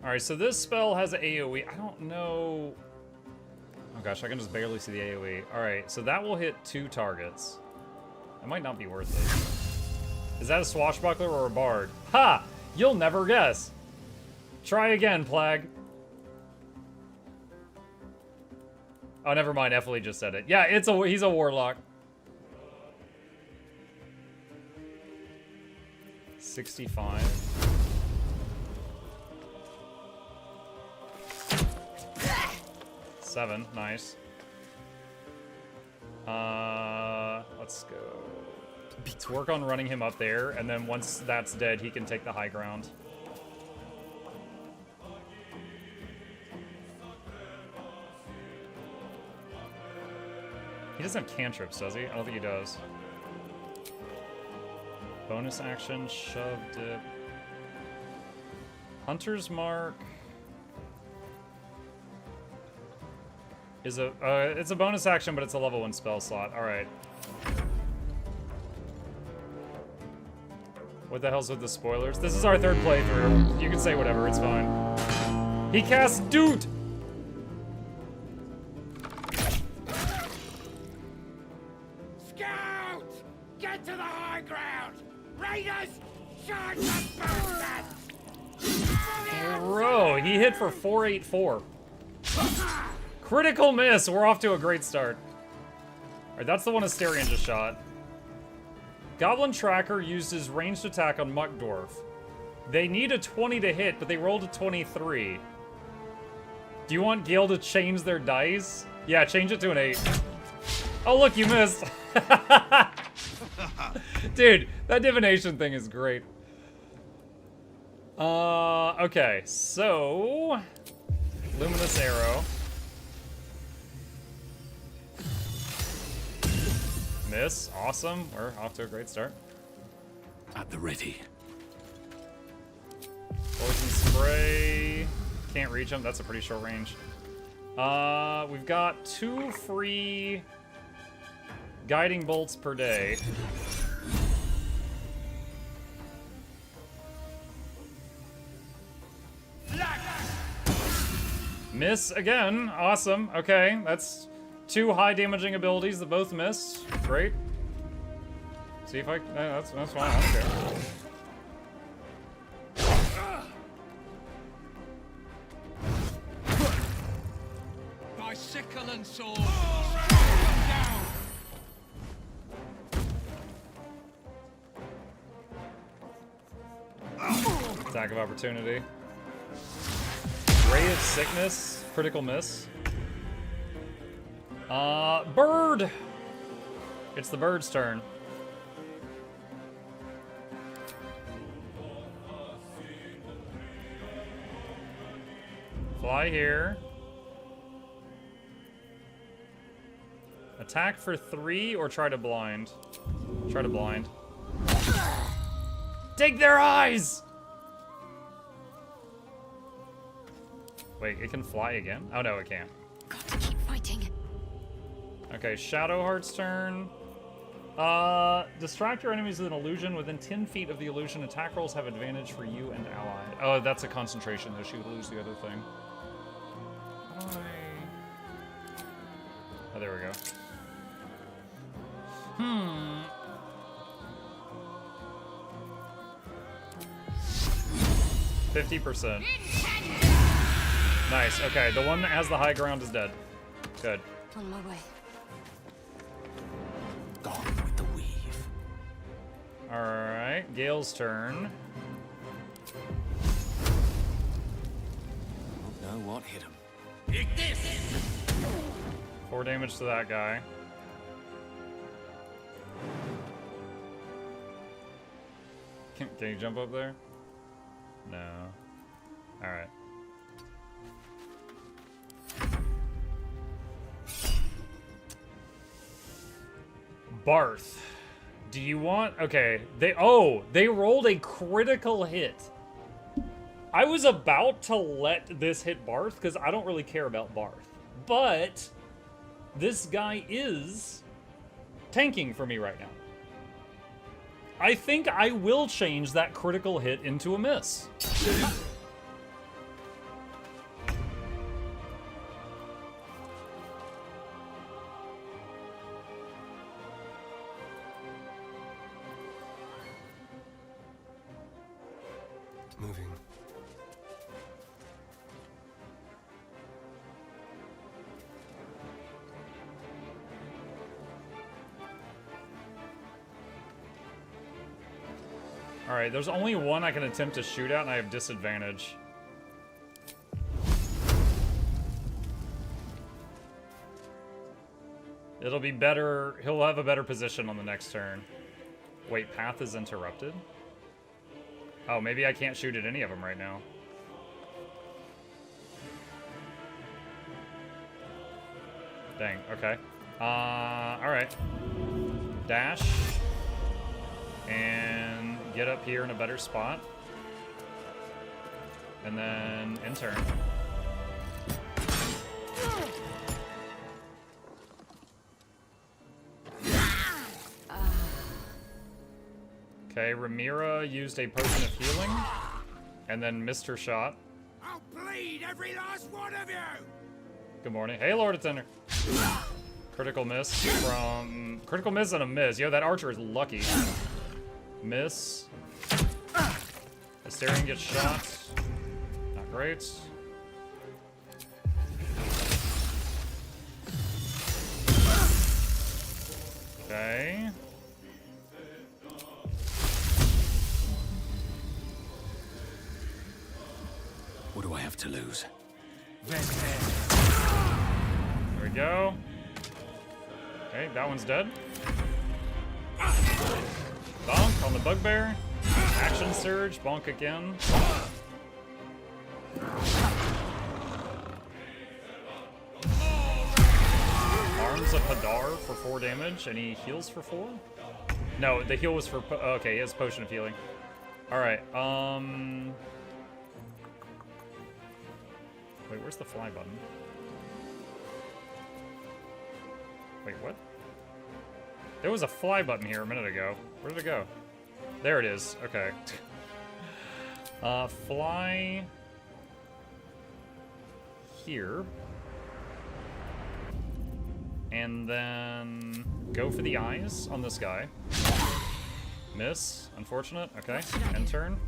Alright, so this spell has AoE. I don't know... Oh gosh, I can just barely see the AoE. Alright, so that will hit 2 targets. That might not be worth it. Is that a swashbuckler or a bard? Ha! You'll never guess! Try again, Plague. Oh, never mind. Effley just said it. Yeah, he's a warlock. 65. Seven, nice. Let's go. Let's work on running him up there, and then once that's dead, he can take the high ground. He doesn't have cantrips, does he? I don't think he does. Bonus action, shove, dip. Hunter's Mark. It's a bonus action, but it's a level 1 spell slot. All right. What the hell's with the spoilers? This is our 3rd playthrough. You can say whatever, it's fine. He casts Doot! Scout! Get to the high ground! Raiders! Charge the bastards! Bro, he hit for 484. Critical miss! We're off to a great start. Alright, that's the one Asterion just shot. Goblin Tracker used his ranged attack on Muckdwarf. They need a 20 to hit, but they rolled a 23. Do you want Gale to change their dice? Yeah, change it to an 8. Oh, look, you missed. Dude, that divination thing is great. Okay, so... Luminous Arrow. Miss, awesome. We're off to a great start. At the ready. Poison spray. Can't reach him. That's a pretty short range. We've got 2 free guiding bolts per day. Miss again. Awesome. Okay, that's 2 high damaging abilities that both miss. Great. See if I... that's fine. I don't care. By sickle and sword. Attack of opportunity. Ray of sickness. Critical miss. Bird! It's the bird's turn. Fly here. Attack for 3 or try to blind? Try to blind. Take their eyes! Wait, it can fly again? Oh no, it can't. Got to keep fighting. Okay, Shadowheart's turn. Distract your enemies with an illusion. Within 10 feet of the illusion, attack rolls have advantage for you and allied. Oh, that's a concentration, though. She would lose the other thing. Oh, there we go. 50%. Nice. Okay, the one that has the high ground is dead. Good. On my way. Gone with the weave. Alright, Gale's turn. Don't know what hit him. 4 damage to that guy. Can you jump up there? No. Alright. Barth. Do you want... Okay, they rolled a critical hit. I was about to let this hit Barth, because I don't really care about Barth. But this guy is tanking for me right now. I think I will change that critical hit into a miss. Moving. Alright, there's only one I can attempt to shoot at, and I have disadvantage. It'll be better. He'll have a better position on the next turn. Wait, path is interrupted? Oh, maybe I can't shoot at any of them right now. Dang, okay. Alright. Dash. And get up here in a better spot. And then in turn. Okay, Ramira used a potion of healing, and then missed her shot. I'll bleed every last one of you! Good morning. Hey, Lord Attender. Critical miss from... Critical miss and a miss. Yo, that archer is lucky. Miss. Asterion gets shot. Not great. Okay. What do I have to lose? There we go. Okay, that one's dead. Bonk on the bugbear. Action surge, bonk again. Arms of Hadar for 4 damage, and he heals for 4. No, the heal was for... okay, he has potion of healing. Alright, wait, where's the fly button? Wait, what? There was a fly button here a minute ago. Where did it go? There it is. Okay. Fly... here. And then go for the eyes on this guy. Miss. Unfortunate. Okay. End turn.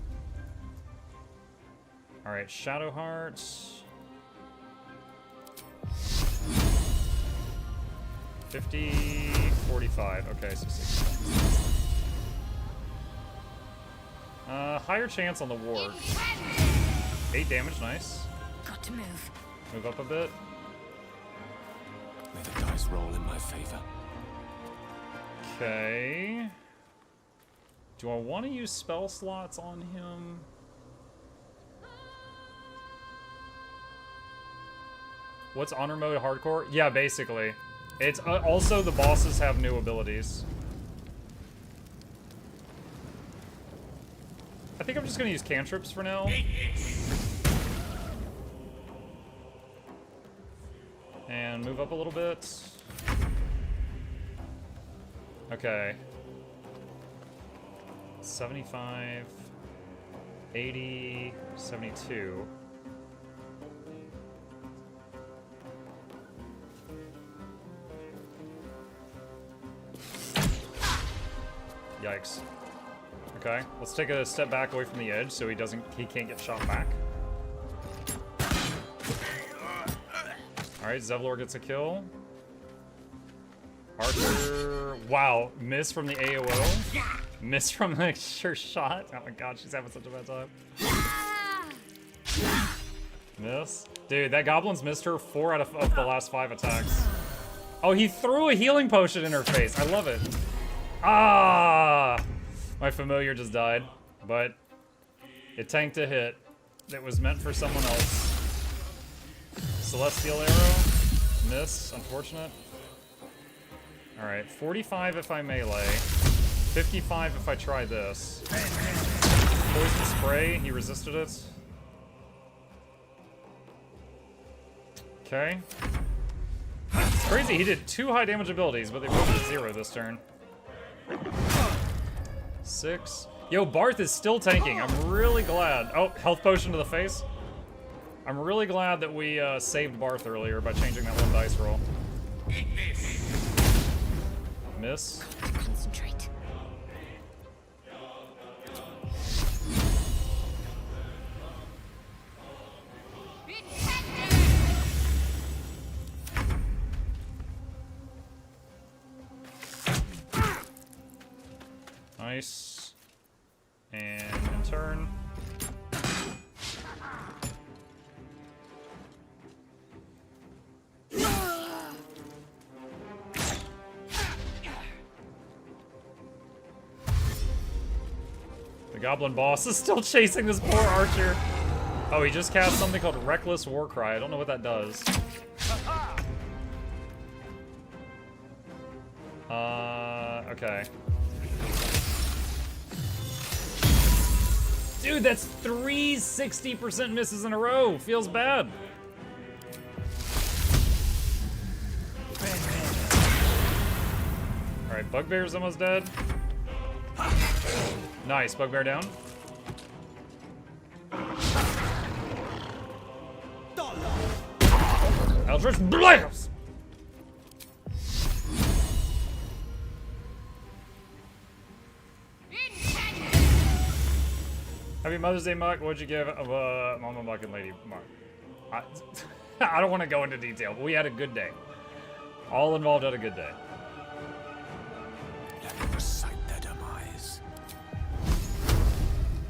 Alright, Shadow Heart. 50, 45. Okay, so 60. Higher chance on the ward. 8 damage, nice. Got to move. Move up a bit. May the dice roll in my favor. Okay. Do I want to use spell slots on him? What's honor mode hardcore? Yeah, basically. It's also the bosses have new abilities. I think I'm just gonna use cantrips for now. And move up a little bit. Okay. 75, 80, 72. Yikes. Okay, let's take a step back away from the edge so he can't get shot back. Alright, Zevlor gets a kill. Archer, wow, miss from the AOO. Miss from the sure shot. Oh my god, she's having such a bad time. Miss. Dude, that goblin's missed her 4 out of the last 5 attacks. Oh, he threw a healing potion in her face. I love it. Ah! My familiar just died, but it tanked a hit that was meant for someone else. Celestial arrow. Miss. Unfortunate. Alright, 45 if I melee. 55 if I try this. Poison spray. He resisted it. Okay. It's crazy. He did 2 high damage abilities, but they both did 0 this turn. 6. Yo, Barth is still tanking. I'm really glad. Oh, health potion to the face. I'm really glad that we saved Barth earlier by changing that 1 dice roll. Miss. Concentrate. Nice. And in turn. The goblin boss is still chasing this poor archer. Oh, he just cast something called Reckless Warcry. I don't know what that does. Okay. Dude, that's 3 60% misses in a row. Feels bad. Alright, Bugbear's almost dead. Nice, Bugbear down. Eldritch Blast! Happy Mother's Day, Muck. What'd you give Mama Muck and Lady Muck? I don't want to go into detail, but we had a good day. All involved had a good day. Let me recite their demise.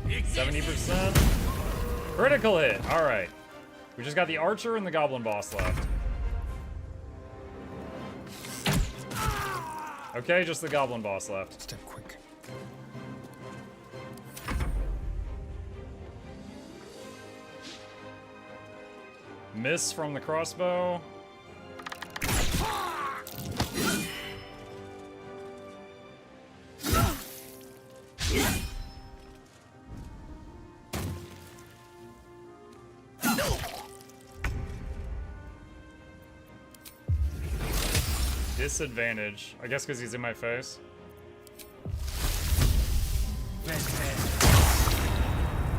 70%. Critical hit. All right. We just got the archer and the goblin boss left. Okay, just the goblin boss left. Step quick. Miss from the crossbow. Disadvantage. I guess because he's in my face.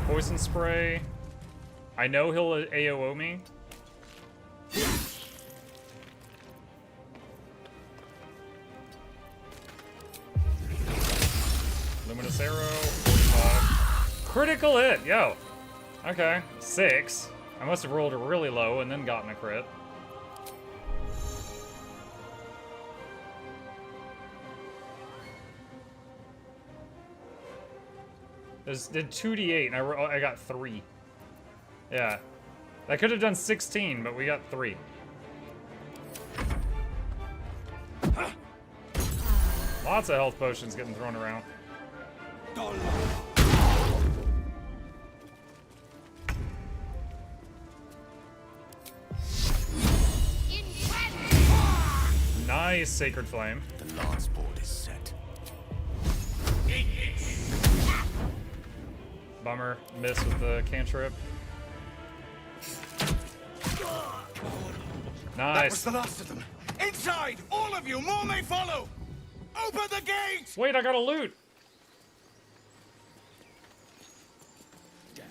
Poison spray. I know he'll AOO me. Luminous arrow. 45. Critical hit. Yo. Okay. 6. I must have rolled really low and then gotten a crit. Did 2d8 and I got 3. Yeah. I could have done 16, but we got 3. Lots of health potions getting thrown around. Nice, Sacred Flame. The lance board is set. Bummer. Miss with the cantrip. Nice. That was the last of them. Inside! All of you! More may follow! Open the gate! Wait, I got a loot! Damn.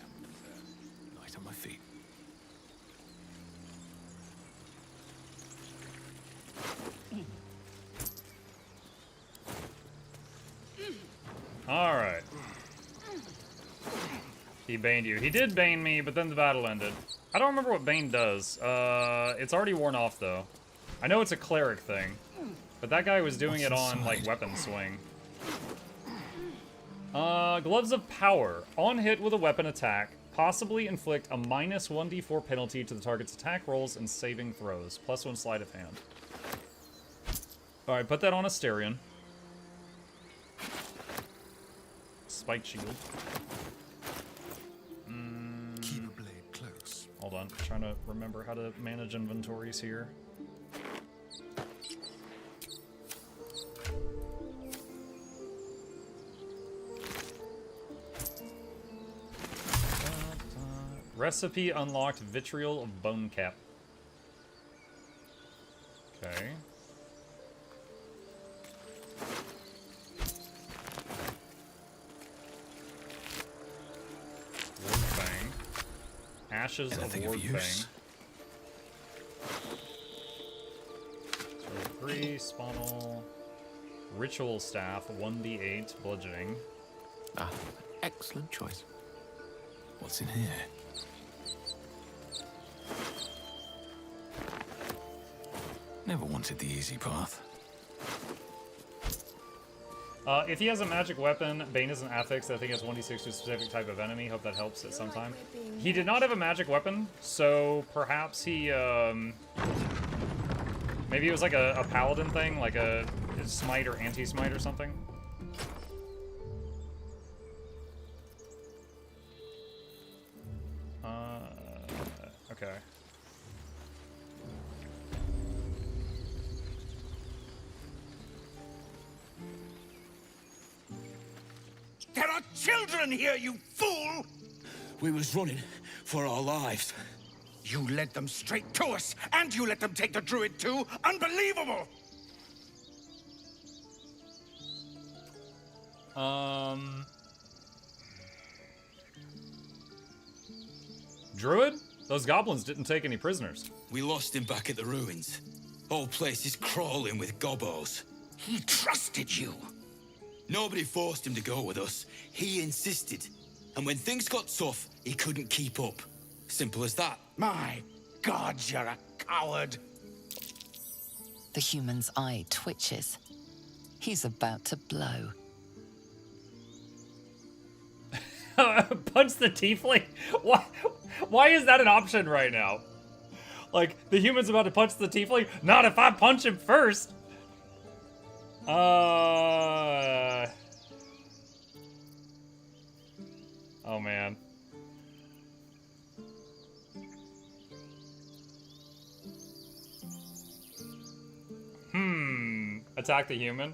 Light on my feet. Alright. He baned you. He did bane me, but then the battle ended. I don't remember what bane does. It's already worn off, though. I know it's a cleric thing. But that guy was doing it on, like, weapon swing. Gloves of Power. On hit with a weapon attack, possibly inflict a minus 1d4 penalty to the target's attack rolls and saving throws. +1 sleight of hand. Alright, put that on Asterion. Spike shield. Keep a blade close. Hold on, trying to remember how to manage inventories here. Recipe unlocked, Vitriol of Bone Cap. Okay. Wardfang. Ashes of Wardfang. 3, Spawnal. Ritual Staff, 1d8, bludgeoning. Ah, excellent choice. What's in here? Never wanted the easy path. If he has a magic weapon, Bane is an affix that I think has 1d6 to a specific type of enemy. Hope that helps at some time. He did not have a magic weapon, so perhaps he, maybe it was like a paladin thing, like a smite or anti-smite or something. Okay. There are children here, you fool! We was running for our lives. You led them straight to us, and you let them take the druid too? Unbelievable! Druid? Those goblins didn't take any prisoners. We lost him back at the ruins. Whole place is crawling with gobbos. He trusted you. Nobody forced him to go with us. He insisted. And when things got tough, he couldn't keep up. Simple as that. My God, you're a coward. The human's eye twitches. He's about to blow. Punch the tiefling? Why is that an option right now? Like, the human's about to punch the tiefling? Not if I punch him first! Oh, man. Attack the human?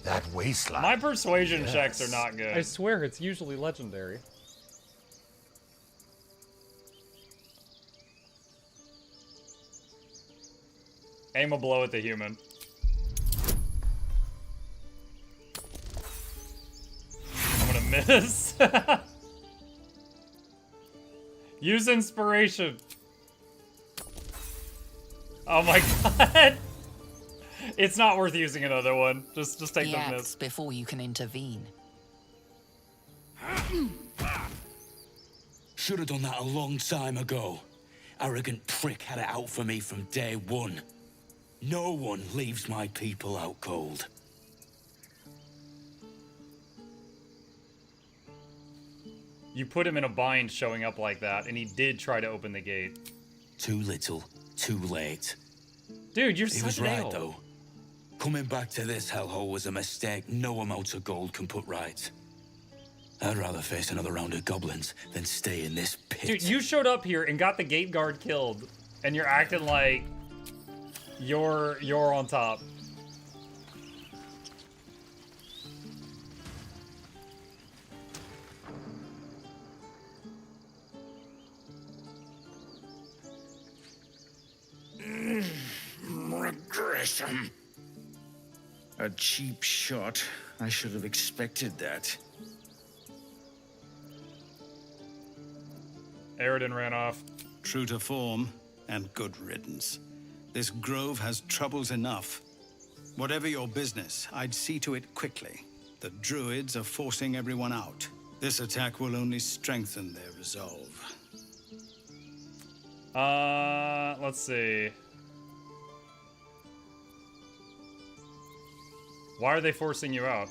That wasteland. My persuasion checks are not good. I swear it's usually legendary. Aim a blow at the human. I'm gonna miss. Use inspiration. Oh my god. It's not worth using another one. Just take the miss. Act before you can intervene. Should have done that a long time ago. Arrogant prick had it out for me from day one. No one leaves my people out cold. You put him in a bind showing up like that, and he did try to open the gate. Too little, too late. Dude, you're He such was an right, ale. though. Coming back to this hellhole was a mistake no amount of gold can put right. I'd rather face another round of goblins than stay in this pit. Dude, you showed up here and got the gate guard killed, and you're acting like you're on top. Regression. A cheap shot. I should have expected that. Aridin ran off. True to form, and good riddance. This grove has troubles enough. Whatever your business, I'd see to it quickly. The druids are forcing everyone out. This attack will only strengthen their resolve. Let's see. Why are they forcing you out?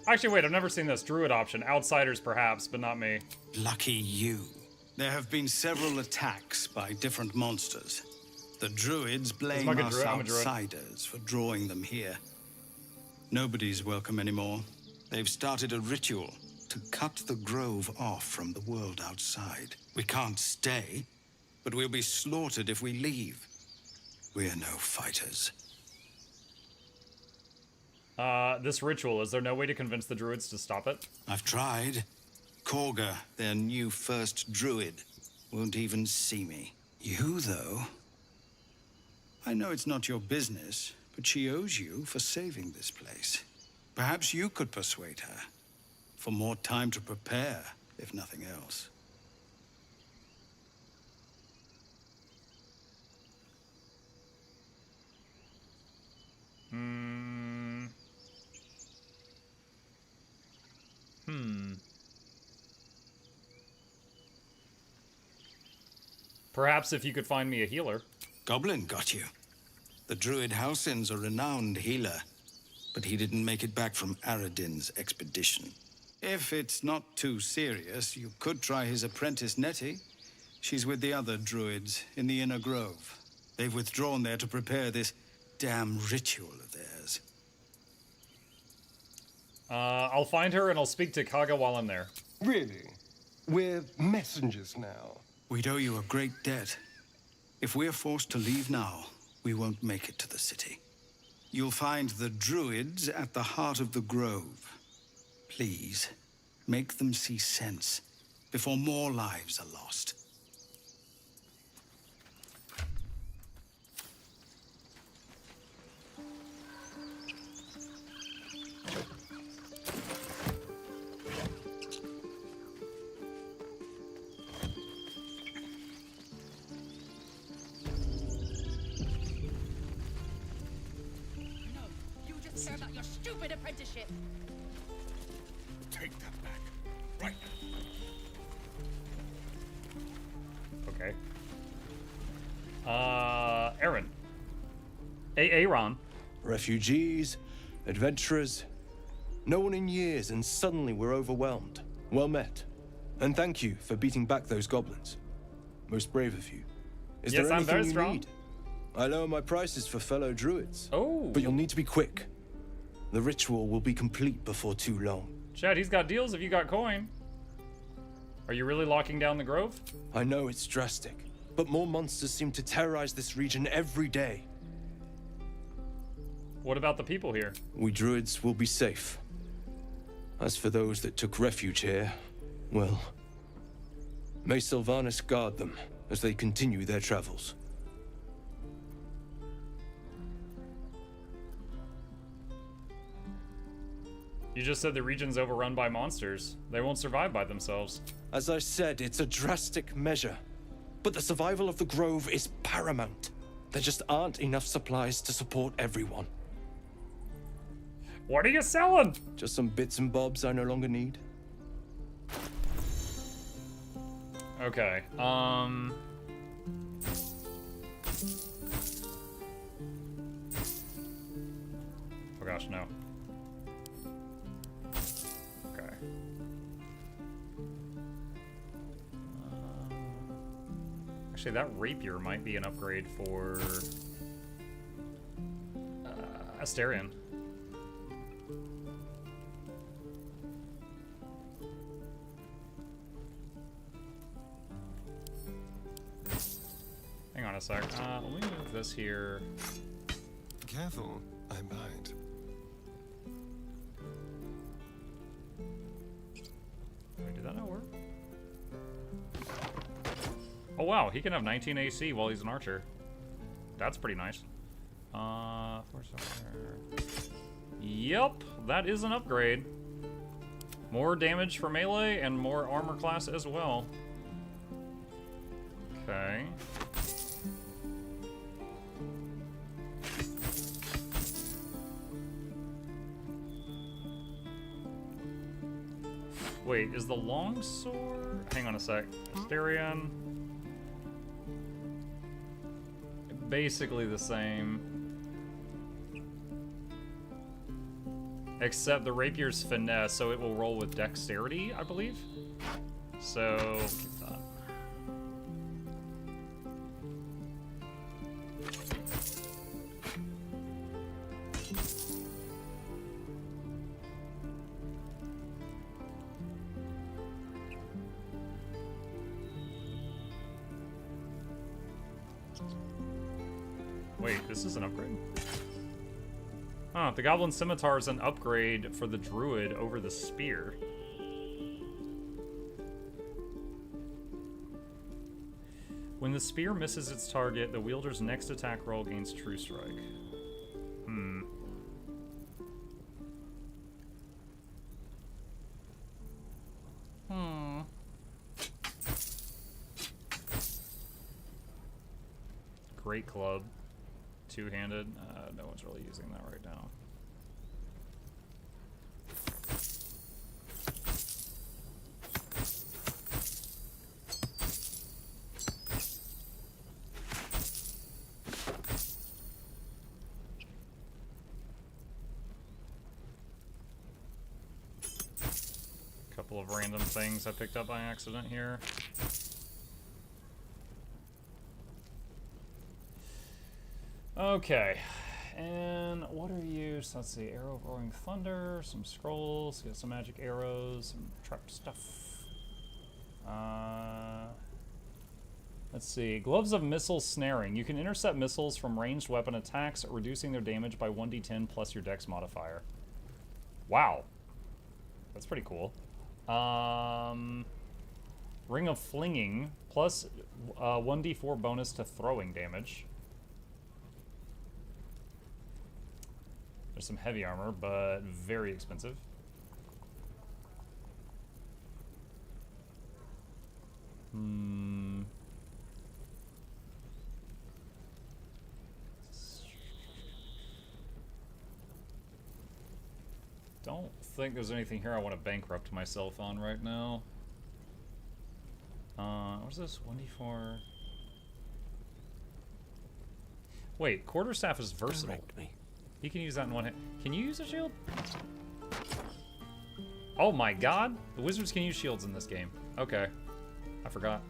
Actually, wait, I've never seen this druid option. Outsiders, perhaps, but not me. Lucky you. There have been several attacks by different monsters. The druids blame I'm a us druid. outsiders for drawing them here. Nobody's welcome anymore. They've started a ritual to cut the grove off from the world outside. We can't stay, but we'll be slaughtered if we leave. We're no fighters. This ritual, is there no way to convince the druids to stop it? I've tried. Kagha, their new first druid, won't even see me. You, though? I know it's not your business, but she owes you for saving this place. Perhaps you could persuade her. For more time to prepare, if nothing else. Perhaps if you could find me a healer. Goblin got you. The druid Halsin's a renowned healer, but he didn't make it back from Aradin's expedition. If it's not too serious, you could try his apprentice Nettie. She's with the other druids in the inner grove. They've withdrawn there to prepare this damn ritual of theirs. I'll find her and I'll speak to Kagha while I'm there. Really? We're messengers now. We'd owe you a great debt. If we're forced to leave now, we won't make it to the city. You'll find the druids at the heart of the grove. Please, make them see sense before more lives are lost. Care about your stupid apprenticeship. Take that back. Right now. Okay. Aaron. Aaron. Refugees, adventurers. No one in years, and suddenly we're overwhelmed. Well met. And thank you for beating back those goblins. Most brave of you. Is Yes, there I'm anything very you strong. need? I lower my prices for fellow druids. Oh. But you'll need to be quick. The ritual will be complete before too long. Chad, he's got deals if you got coin. Are you really locking down the grove? I know it's drastic, but more monsters seem to terrorize this region every day. What about the people here? We druids will be safe. As for those that took refuge here, well, may Sylvanas guard them as they continue their travels. You just said the region's overrun by monsters. They won't survive by themselves. As I said, it's a drastic measure. But the survival of the Grove is paramount. There just aren't enough supplies to support everyone. What are you selling? Just some bits and bobs I no longer need. Okay, oh gosh, no. Okay. Actually, that rapier might be an upgrade for Asterion. Hang on a sec. Let me move this here. Careful, I bite. Wait, did that not work? Oh wow, he can have 19 AC while he's an archer. That's pretty nice. Yep, that is an upgrade. More damage for melee and more armor class as well. Okay. Wait, is the longsword? Hang on a sec. Asterion. Basically the same. Except the rapier's finesse, so it will roll with dexterity, I believe. So, keep that. Wait, this is an upgrade? Huh, the Goblin Scimitar is an upgrade for the druid over the spear. When the spear misses its target, the wielder's next attack roll gains True Strike. Hmm. Hmm. Great club. Two-handed. No one's really using that right now. Couple of random things I picked up by accident here. Okay, and what are you? So let's see, Arrow of Roaring Thunder, some scrolls, get some magic arrows, some trapped stuff. Let's see, Gloves of Missile Snaring. You can intercept missiles from ranged weapon attacks, reducing their damage by 1d10 plus your dex modifier. Wow, that's pretty cool. Ring of Flinging, plus 1d4 bonus to throwing damage. There's some heavy armor, but very expensive. Hmm. Don't think there's anything here I want to bankrupt myself on right now. What's this? 1d4. Wait, Quarterstaff is versatile. You can use that in one hand. Can you use a shield? Oh my god! The wizards can use shields in this game. Okay. I forgot.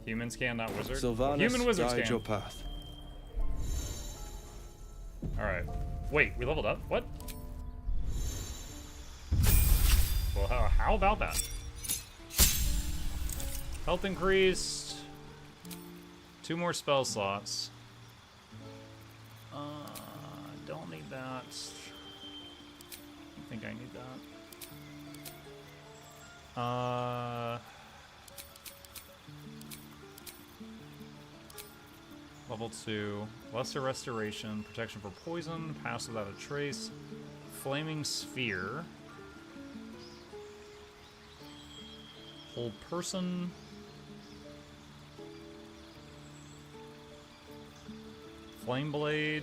Humans can, not wizards. Sylvanas, Human wizards guide can. your path. Alright. Wait, we leveled up? What? Well, how about that? Health increased. 2 more spell slots. Don't need that. think I need that. Level 2. Lesser Restoration. Protection for poison. Pass without a trace. Flaming Sphere. Hold person. Flame Blade.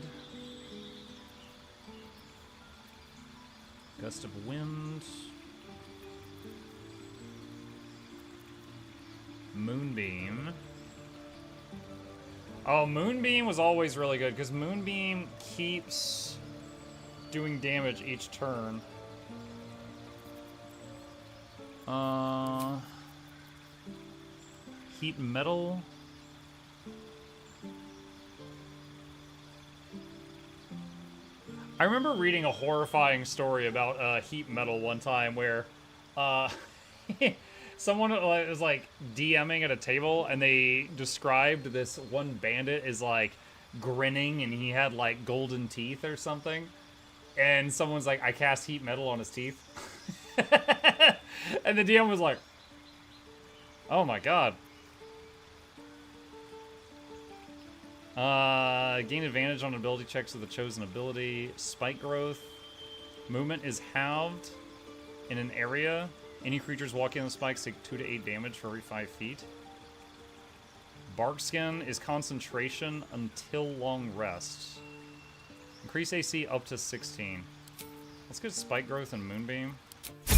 Gust of Wind. Moonbeam. Oh, Moonbeam was always really good, because Moonbeam keeps doing damage each turn. Heat Metal. I remember reading a horrifying story about heat metal one time where someone was like DMing at a table and they described this one bandit as like grinning and he had like golden teeth or something. And someone's like, I cast heat metal on his teeth. And the DM was like, oh my god. Gain advantage on ability checks with the chosen ability. Spike growth. Movement is halved in an area. Any creatures walking on the spikes take 2 to 8 damage for every 5 feet. Bark skin is concentration until long rest. Increase AC up to 16. Let's get spike growth and moonbeam. Okay.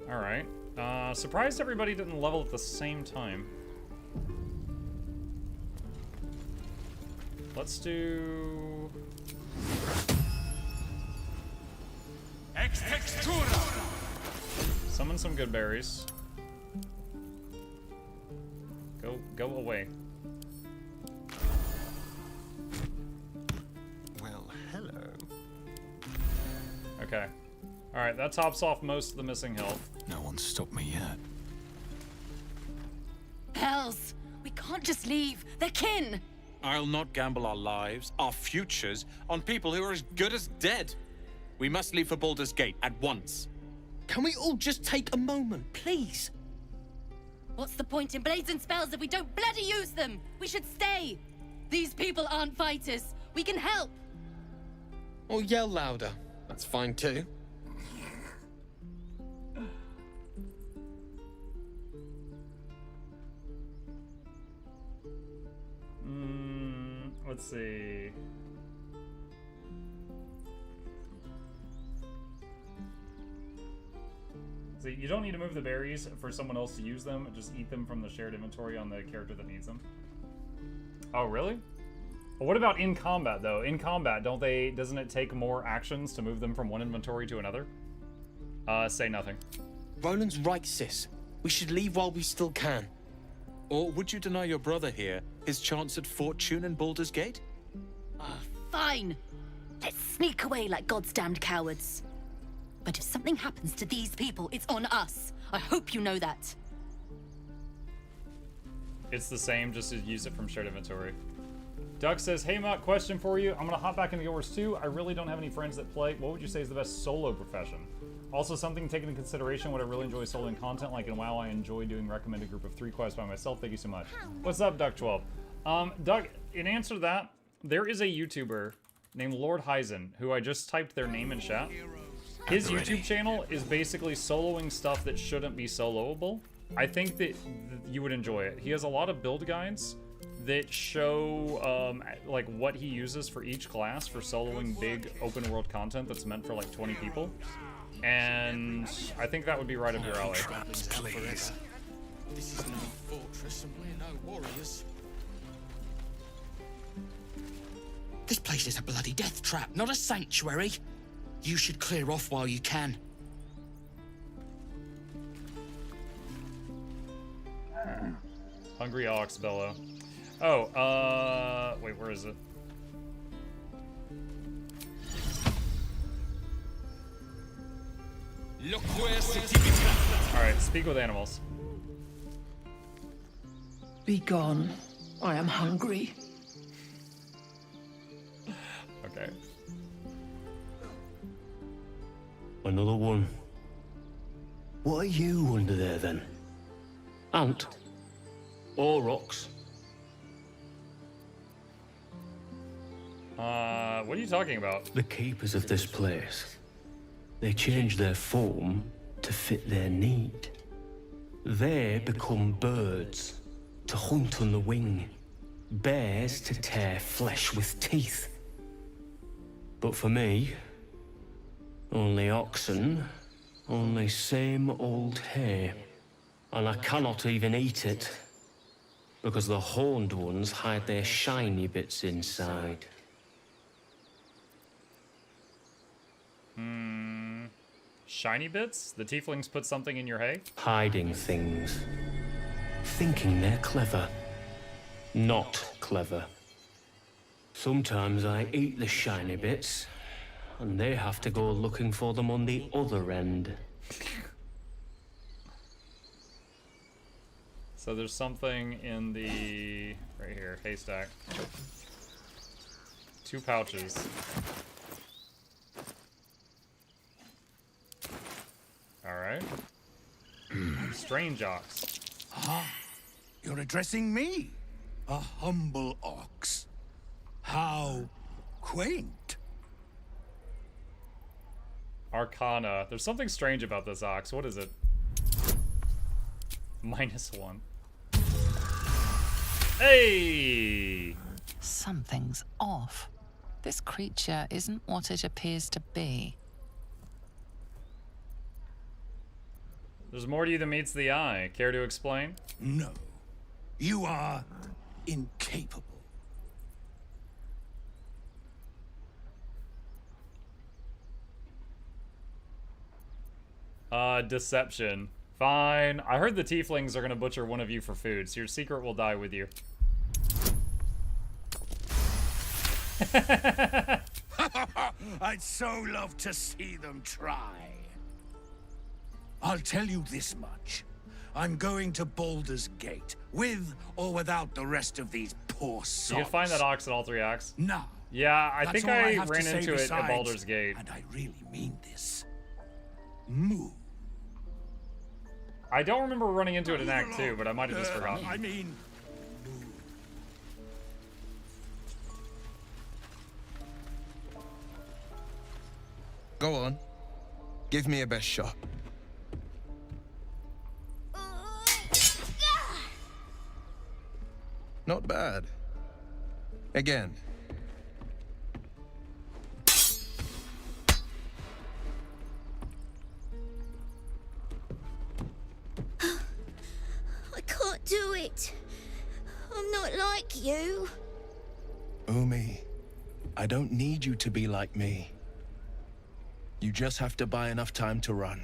Alright. Surprised everybody didn't level at the same time. Let's do... Summon some good berries. Go away. Well, hello. Okay. Alright, that tops off most of the missing health. No one's stopped me yet. Hells! We can't just leave. They're kin! I'll not gamble our lives, our futures, on people who are as good as dead. We must leave for Baldur's Gate at once. Can we all just take a moment, please? What's the point in blades and spells if we don't bloody use them? We should stay. These people aren't fighters. We can help. Or yell louder. That's fine too. Let's see. So you don't need to move the berries for someone else to use them. Just eat them from the shared inventory on the character that needs them. Oh, really? Well, what about in combat, though? In combat, doesn't it take more actions to move them from one inventory to another? Say nothing. Roland's right, sis. We should leave while we still can. Or would you deny your brother here his chance at fortune in Baldur's Gate? Fine. Let's sneak away like God's damned cowards. But if something happens to these people, it's on us. I hope you know that. It's the same, just to use it from shared inventory. Duck says, hey Muck, question for you. I'm gonna hop back into Guild Wars 2. I really don't have any friends that play. What would you say is the best solo profession? Also, something taken into consideration, what I really enjoy soloing content, like in WoW, I enjoy doing recommended group of 3 quests by myself. Thank you so much. What's up, Duck12? Duck, in answer to that, there is a YouTuber named Lord Heisen, who I just typed their name in chat. His YouTube channel is basically soloing stuff that shouldn't be soloable. I think that you would enjoy it. He has a lot of build guides that show like what he uses for each class for soloing big open world content that's meant for like 20 people. And I think that would be right up your alley. Traps, please. This is no fortress and we're no warriors. This place is a bloody death trap, not a sanctuary. You should clear off while you can. Hungry Ox Bellow. Oh, wait, where is it? Alright, speak with animals. Be gone. I am hungry. Okay. Another one. What are you under there then? Ant? Or rocks? What are you talking about? The keepers of this place. They change their form to fit their need. They become birds to hunt on the wing, bears to tear flesh with teeth. But for me, only oxen, only same old hay. And I cannot even eat it, because the horned ones hide their shiny bits inside. Shiny bits? The tieflings put something in your hay? Hiding things. Thinking they're clever. Not clever. Sometimes I eat the shiny bits, and they have to go looking for them on the other end. So there's something in the... right here, haystack. 2 pouches. Alright. Strange ox. Ah, you're addressing me, a humble ox. How quaint. Arcana. There's something strange about this ox. What is it? -1. Hey! Something's off. This creature isn't what it appears to be. There's more to you than meets the eye. Care to explain? No. You are incapable. Deception. Fine. I heard the tieflings are gonna butcher one of you for food, so your secret will die with you. I'd so love to see them try. I'll tell you this much. I'm going to Baldur's Gate, with or without the rest of these poor sods. You can find that ox at all 3 acts. No. Yeah, I think I have to ran say into it at besides, Baldur's Gate. And I really mean this. Move. I don't remember running into it in Act 2, but I might have just forgotten. I mean... Go on. Give me a best shot. Not bad. Again. I can't do it. I'm not like you. Umi, I don't need you to be like me. You just have to buy enough time to run.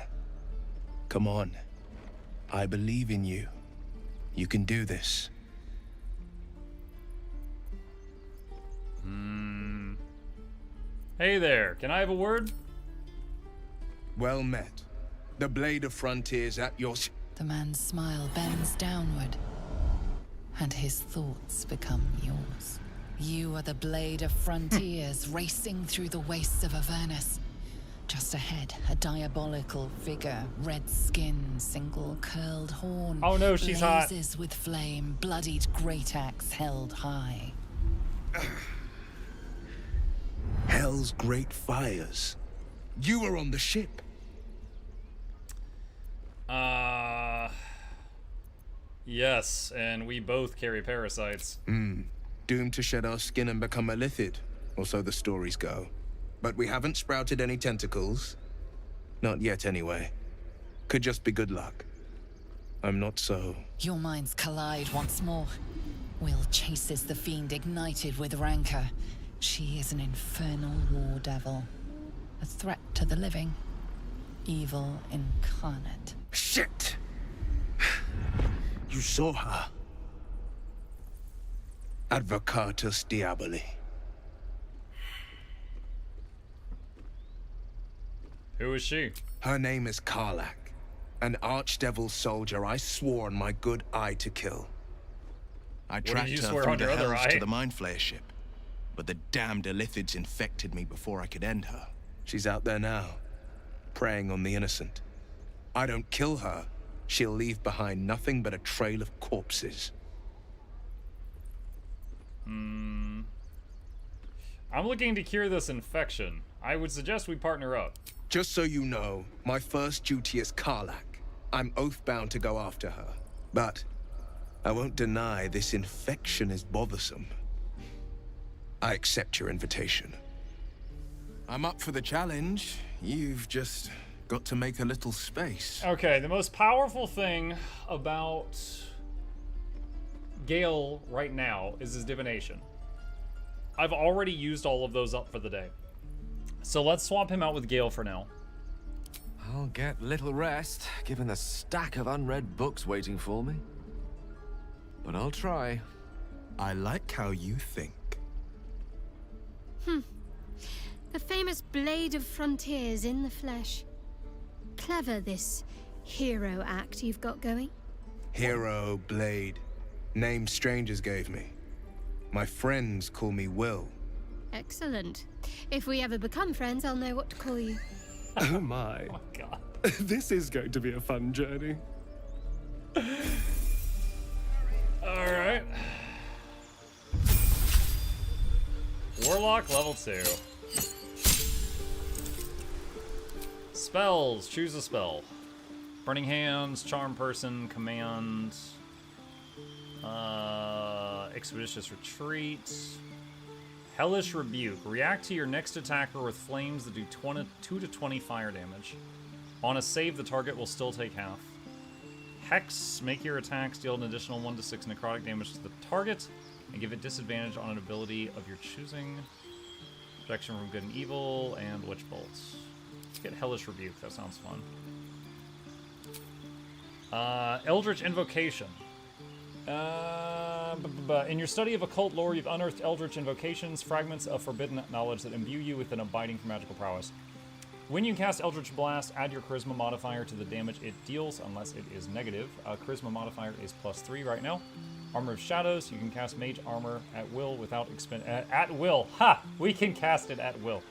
Come on. I believe in you. You can do this. Hey there, can I have a word? Well met. The blade of frontiers at your... The man's smile bends downward, and his thoughts become yours. You are the blade of frontiers racing through the wastes of Avernus. Just ahead, a diabolical figure, red skin, single curled horn. Oh no, she's hot. Blazes with flame, bloodied great axe held high. Hell's great fires. You were on the ship. Yes, and we both carry parasites. Doomed to shed our skin and become a lithid, or so the stories go. But we haven't sprouted any tentacles. Not yet, anyway. Could just be good luck. I'm not so... Your minds collide once more. Wyll chases the fiend ignited with rancor. She is an infernal war devil. A threat to the living. Evil incarnate. Shit! You saw her. Advocatus Diaboli. Who is she? Her name is Karlach. An archdevil soldier I swore on my good eye to kill. I What did tracked you her swear through on the your other hells eye? to the Mind Flayer ship. but the damned Illithids infected me before I could end her. She's out there now, preying on the innocent. I don't kill her, she'll leave behind nothing but a trail of corpses. I'm looking to cure this infection. I would suggest we partner up. Just so you know, my first duty is Karlach. I'm oath-bound to go after her. But I won't deny this infection is bothersome. I accept your invitation. I'm up for the challenge. You've just got to make a little space. Okay, the most powerful thing about Gale right now is his divination. I've already used all of those up for the day. So let's swap him out with Gale for now. I'll get little rest, given the stack of unread books waiting for me. But I'll try. I like how you think. The famous Blade of Frontiers in the flesh. Clever, this hero act you've got going. Hero, Blade. Name strangers gave me. My friends call me Wyll. Excellent. If we ever become friends, I'll know what to call you. Oh my. Oh my god. This is going to be a fun journey. Alright. Warlock level 2. Spells. Choose a spell. Burning Hands, Charm Person, Command, Expeditious Retreat, Hellish Rebuke. React to your next attacker with flames that do 2 to 20 fire damage. On a save, the target will still take half. Hex. Make your attacks deal an additional 1 to 6 necrotic damage to the target, and give it disadvantage on an ability of your choosing. Protection from good and evil, and Witch Bolts. Let's get Hellish Rebuke, that sounds fun. Eldritch Invocation. In your study of occult lore, you've unearthed Eldritch Invocations, fragments of forbidden knowledge that imbue you with an abiding for magical prowess. When you cast Eldritch Blast, add your Charisma modifier to the damage it deals, unless it is negative. Charisma modifier is +3 right now. Armor of Shadows, you can cast Mage Armor at will without at will. Ha! We can cast it at will.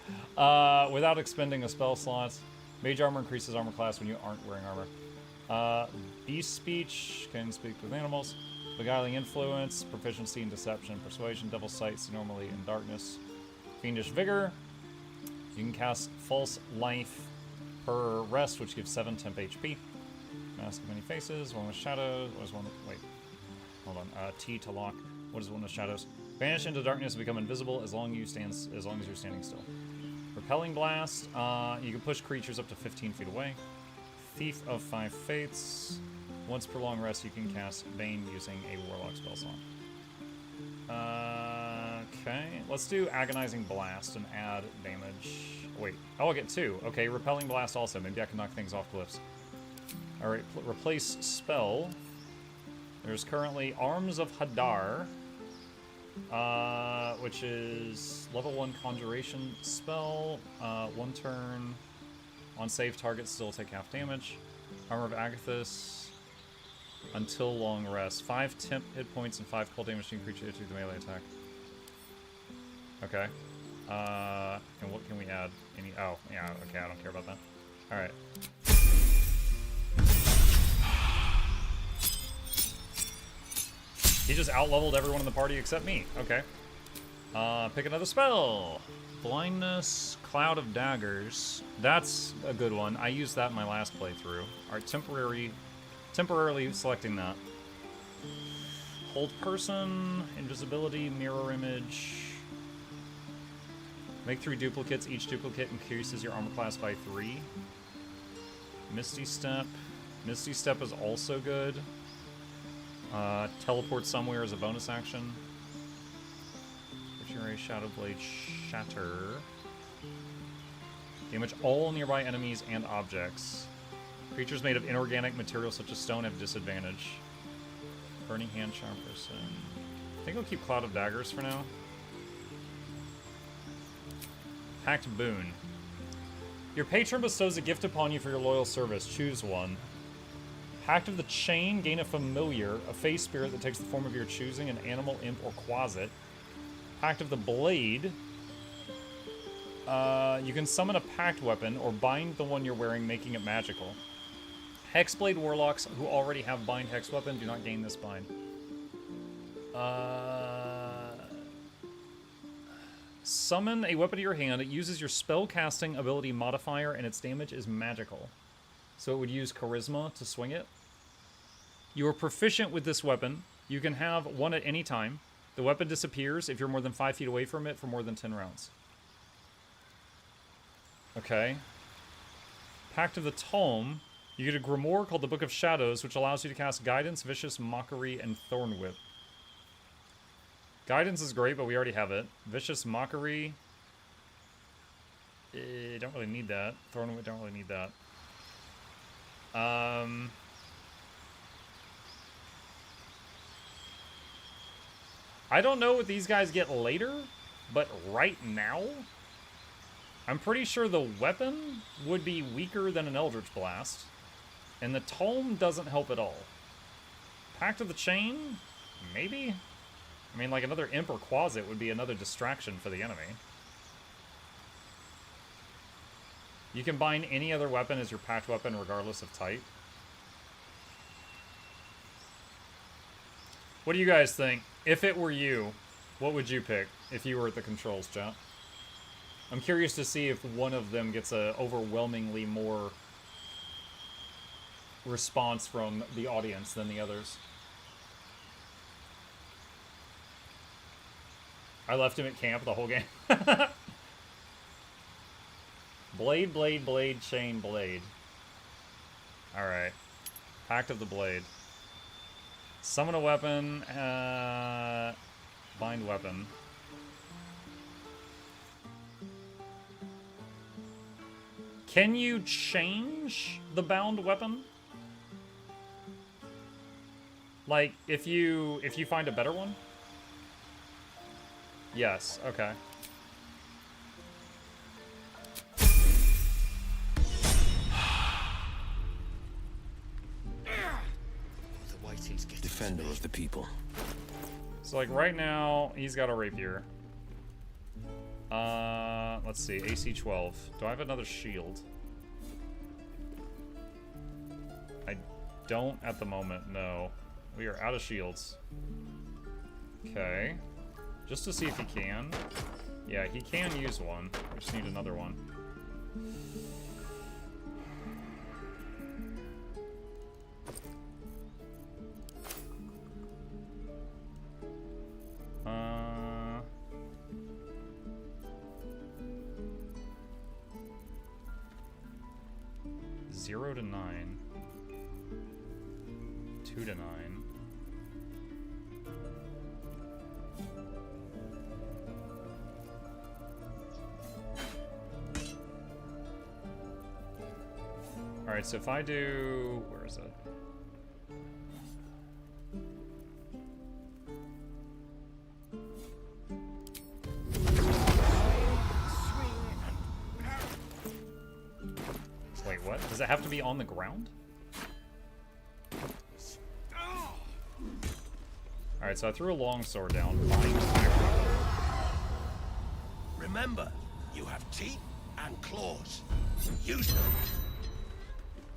Without expending a spell slot. Mage Armor increases armor class when you aren't wearing armor. Beast Speech, can speak with animals. Beguiling Influence, Proficiency in Deception, Persuasion, Devil's Sight, see normally in Darkness. Fiendish Vigor, you can cast False Life per rest, which gives 7 temp HP. Mask of Many Faces, one with Shadows, what is one, wait, hold on, T to lock, what is one with Shadows? Vanish into darkness and become invisible as long as you're standing still. Repelling Blast, you can push creatures up to 15 feet away. Thief of 5 Fates. Once per long rest, you can cast Bane using a Warlock spell slot. Okay, let's do Agonizing Blast and add damage. Wait, oh, I'll get 2. Okay, Repelling Blast also. Maybe I can knock things off cliffs. Alright, replace spell. There's currently Arms of Hadar, which is level 1 conjuration spell. 1 turn. On save, targets still take half damage. Armor of Agathis. Until long rest. 5 temp hit points and 5 cold damage to creature through the melee attack. Okay. And what can we add? Any? Oh, yeah. Okay, I don't care about that. All right. He just out-leveled everyone in the party except me. Okay. Pick another spell. Blindness, Cloud of Daggers. That's a good one. I used that in my last playthrough. All right, temporarily selecting that. Hold Person, Invisibility, Mirror Image. Make 3 duplicates. Each duplicate increases your armor class by 3. Misty Step. Misty Step is also good. Teleport somewhere as a bonus action. Visionary Shadow Blade Shatter. Damage all nearby enemies and objects. Creatures made of inorganic materials such as stone have disadvantage. Burning Hand, Charm Person. I think I'll keep Cloud of Daggers for now. Pact Boon. Your patron bestows a gift upon you for your loyal service. Choose one. Pact of the Chain. Gain a familiar, a face spirit that takes the form of your choosing, an animal, imp, or quasit. Pact of the Blade. You can summon a pact weapon or bind the one you're wearing, making it magical. Hexblade warlocks who already have bind hex weapon do not gain this bind. Summon a weapon to your hand. It uses your spell casting ability modifier and its damage is magical. So it would use charisma to swing it. You are proficient with this weapon. You can have one at any time. The weapon disappears if you're more than 5 feet away from it for more than 10 rounds. Okay. Pact of the Tome. You get a grimoire called the Book of Shadows, which allows you to cast Guidance, Vicious Mockery, and Thorn Whip. Guidance is great, but we already have it. Vicious Mockery. Don't really need that. Thorn Whip, don't really need that. I don't know what these guys get later, but right now, I'm pretty sure the weapon would be weaker than an Eldritch Blast, and the Tome doesn't help at all. Pact of the Chain? Maybe? I mean, like another Imp or Quasit would be another distraction for the enemy. You can bind any other weapon as your pact weapon regardless of type. What do you guys think? If it were you, what would you pick if you were at the controls, chat? I'm curious to see if one of them gets a overwhelmingly more response from the audience than the others. I left him at camp the whole game. Blade, blade, blade, chain, blade. Alright. Pact of the Blade. Summon a weapon, bind weapon. Can you change the bound weapon? Like, if you find a better one? Yes, okay. Defender of the people. So like right now, he's got a rapier. Let's see, AC 12. Do I have another shield? I don't at the moment, no. We are out of shields. Okay. Just to see if he can. Yeah, he can use one. We just need another one. Zero to 9. 2 to 9. Alright, so if I do... Where is it? Wait, what? Does it have to be on the ground? Alright, so I threw a longsword down. Remember, you have teeth and claws. Use them.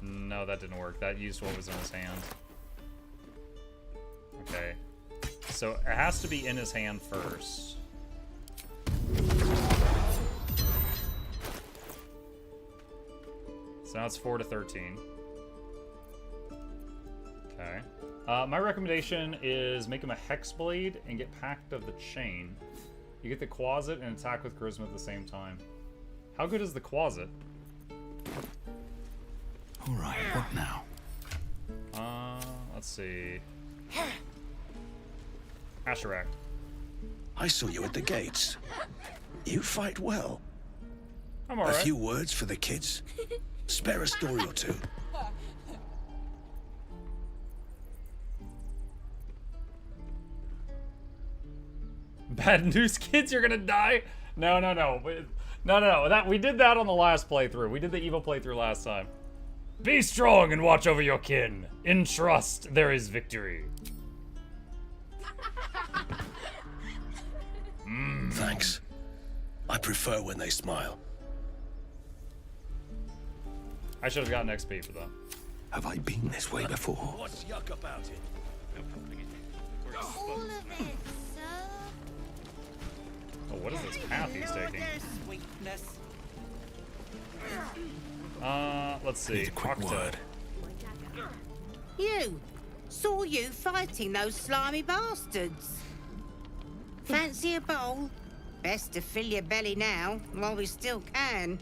No, that didn't work. That used what was in his hand. Okay. So it has to be in his hand first. So now it's 4 to 13. Okay. My recommendation is make him a Hexblade and get Pact of the Chain. You get the Quasit and attack with Charisma at the same time. How good is the Quasit? Alright, what now? Let's see. Asheract. I saw you at the gates. You fight well. I'm alright. A few words for the kids. Spare a story or two. Bad news, kids, you're gonna die. No. That we did that on the last playthrough. We did the evil playthrough last time. Be strong and watch over your kin. In trust, there is victory. Thanks. I prefer when they smile. I should have gotten XP for that. Have I been this way before? What's yuck about it? All of it, sir. Oh, what is this path he's taking? Sweetness. Let's see. Need a quick word. You! Saw you fighting those slimy bastards. Fancy a bowl? Best to fill your belly now, while we still can.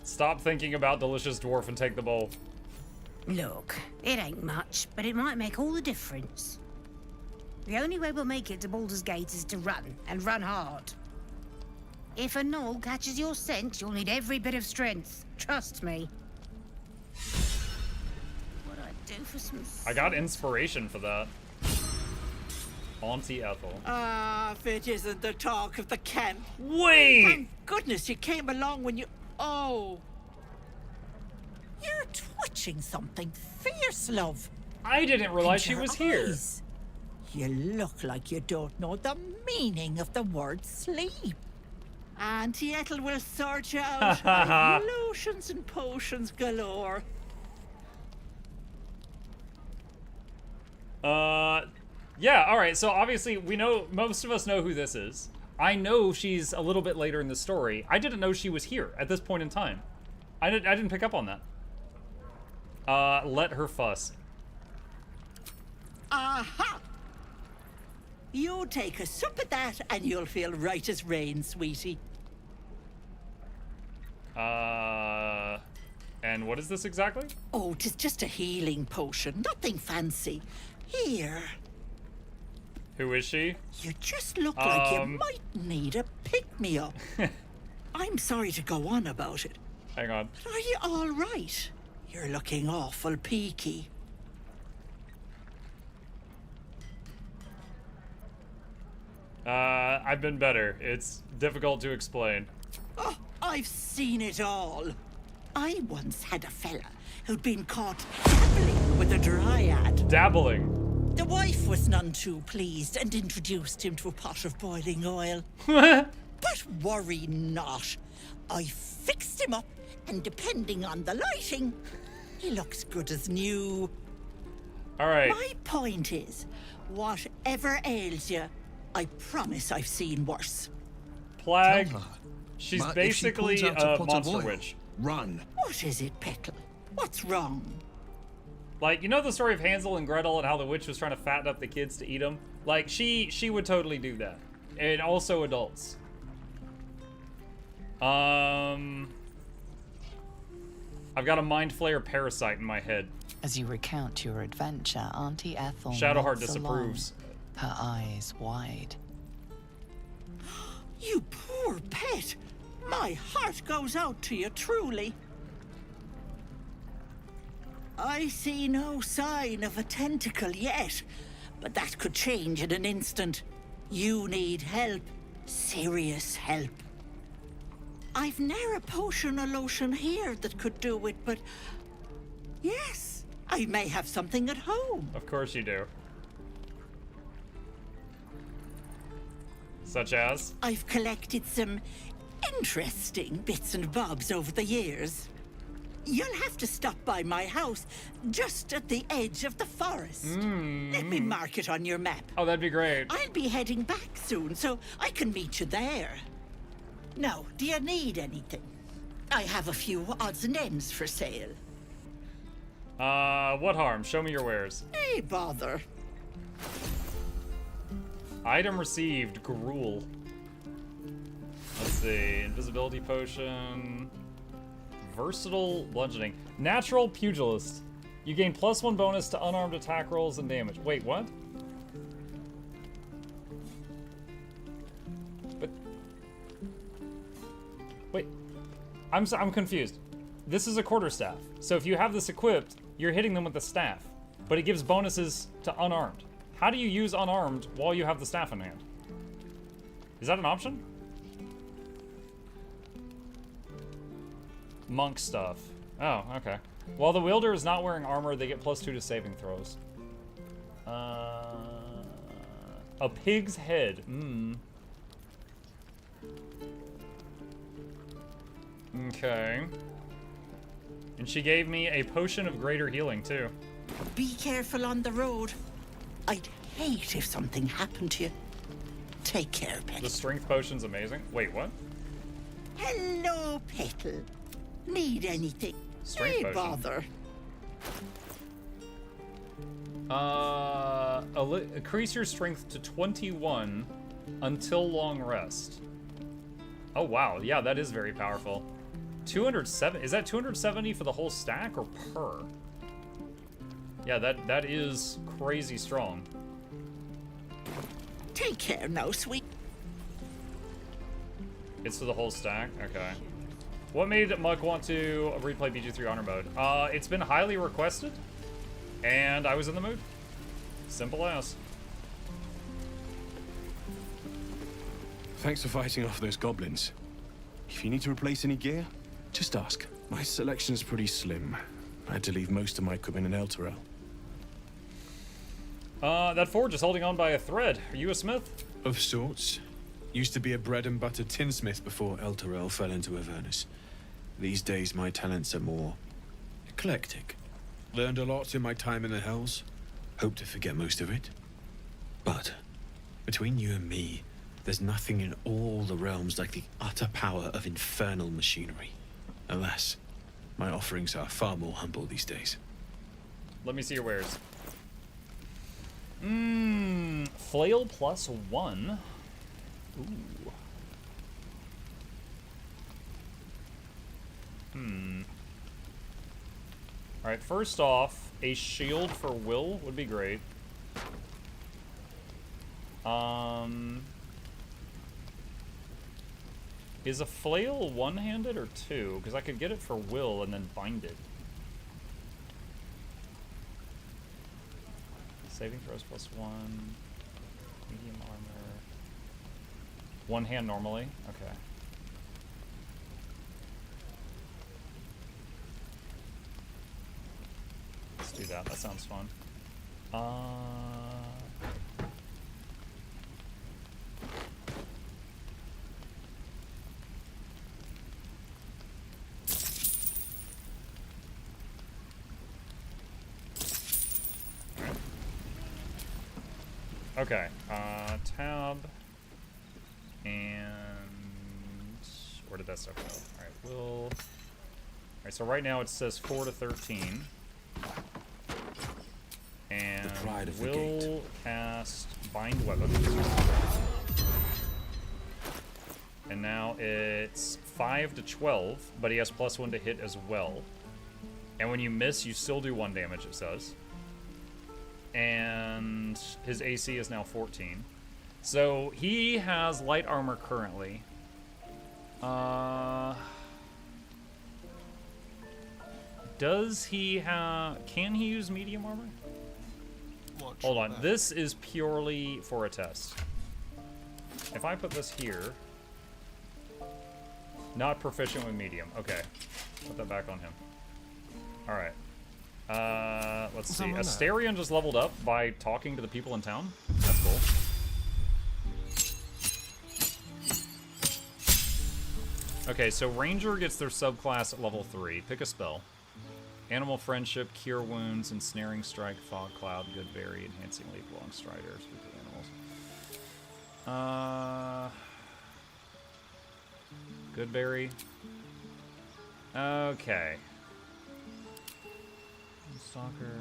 Stop thinking about delicious dwarf and take the bowl. Look, it ain't much, but it might make all the difference. The only way we'll make it to Baldur's Gate is to run, and run hard. If a gnoll catches your scent, you'll need every bit of strength. Trust me. What I'd do for some... I got inspiration for that. Auntie Ethel. Ah, if it isn't the talk of the camp. Wait! Thank goodness you came along when you... Oh. You're twitching something fierce, love. I didn't realize she was here. Eyes. You look like you don't know the meaning of the word sleep. Auntie Ethel will sort you out. I've lotions and potions galore. Yeah, alright, so obviously we know, most of us know who this is. I know she's a little bit later in the story. I didn't know she was here at this point in time. I didn't pick up on that. Let her fuss. Aha! You take a sup at that and you'll feel right as rain, sweetie. And what is this exactly? Oh, 'tis just a healing potion, nothing fancy. Here. Who is she? You just look like you might need a pick-me-up. I'm sorry to go on about it. Hang on. But are you all right? You're looking awful peaky. I've been better. It's difficult to explain. Oh, I've seen it all. I once had a fella who'd been caught dabbling with a dryad. Dabbling? The wife was none too pleased and introduced him to a pot of boiling oil. But worry not. I fixed him up, and depending on the lighting, he looks good as new. All right. My point is, whatever ails you, I promise I've seen worse. Plague. Tell her. She's But if she basically pulls out a a pot of monster oil, witch. Run. What is it, Peckle? What's wrong? Like, you know the story of Hansel and Gretel and how the witch was trying to fatten up the kids to eat them? Like, she would totally do that. And also adults. I've got a Mind Flayer parasite in my head. As you recount your adventure, Auntie Ethel Shadowheart nods disapproves. along, her eyes wide. You poor pet! My heart goes out to you, truly. I see no sign of a tentacle yet, but that could change in an instant. You need help. Serious help. I've ne'er a potion or lotion here that could do it, but... yes, I may have something at home. Of course you do. Such as? I've collected some interesting bits and bobs over the years. You'll have to stop by my house, just at the edge of the forest. Let me mark it on your map. Oh, that'd be great. I'll be heading back soon, so I can meet you there. Now, do you need anything? I have a few odds and ends for sale. What harm? Show me your wares. Hey, bother. Item received, gruel. Let's see, invisibility potion. Versatile bludgeoning. Natural pugilist. You gain +1 bonus to unarmed attack rolls and damage. Wait, what? But wait, I'm confused. This is a quarterstaff. So if you have this equipped, you're hitting them with the staff, but it gives bonuses to unarmed. How do you use unarmed while you have the staff in hand? Is that an option? Monk stuff. Oh, okay. While the wielder is not wearing armor, they get +2 to saving throws. A pig's head. Okay. And she gave me a potion of greater healing, too. Be careful on the road. I'd hate if something happened to you. Take care, Petal. The strength potion's amazing. Wait, what? Hello, Petal. Need anything? Strength Hey, potion. bother. Increase your strength to 21 until long rest. Oh, wow. Yeah, that is very powerful. 207. Is that 270 for the whole stack or per? Yeah, that is crazy strong. Take care now, sweet. It's for the whole stack? Okay. What made Muck want to replay BG3 Honor Mode? It's been highly requested, and I was in the mood. Simple as. Thanks for fighting off those goblins. If you need to replace any gear, just ask. My selection's pretty slim. I had to leave most of my equipment in Elturel. That forge is holding on by a thread. Are you a smith? Of sorts. Used to be a bread and butter tinsmith before Elturel fell into Avernus. These days my talents are more eclectic. Learned a lot in my time in the Hells. Hope to forget most of it. But between you and me, there's nothing in all the realms like the utter power of infernal machinery. Alas, my offerings are far more humble these days. Let me see your wares. Flail +1. Ooh. Alright, first off, a shield for Wyll would be great. Is a flail one-handed or two? Because I could get it for Wyll and then bind it. Saving throws +1. Medium armor. One hand normally? Okay. Let's do that. That sounds fun. Okay, tab, and where did that stuff go? Alright, Wyll. Alright, so right now it says 4 to 13. And Wyll cast Bind Weapon. And now it's 5 to 12, but he has +1 to hit as well. And when you miss, you still do 1 damage, it says. And his AC is now 14. So he has light armor currently. Does he have... Can he use medium armor? Hold on. This is purely for a test. If I put this here... Not proficient with medium. Okay. Put that back on him. Alright. Let's see. Asterion just leveled up by talking to the people in town. That's cool. Okay, so Ranger gets their subclass at level 3. Pick a spell. Animal Friendship, Cure Wounds, Ensnaring Strike, Fog Cloud, Good Berry, Enhancing Leap, Long Strider, Spooky Animals. Good Berry. Okay. Stalker.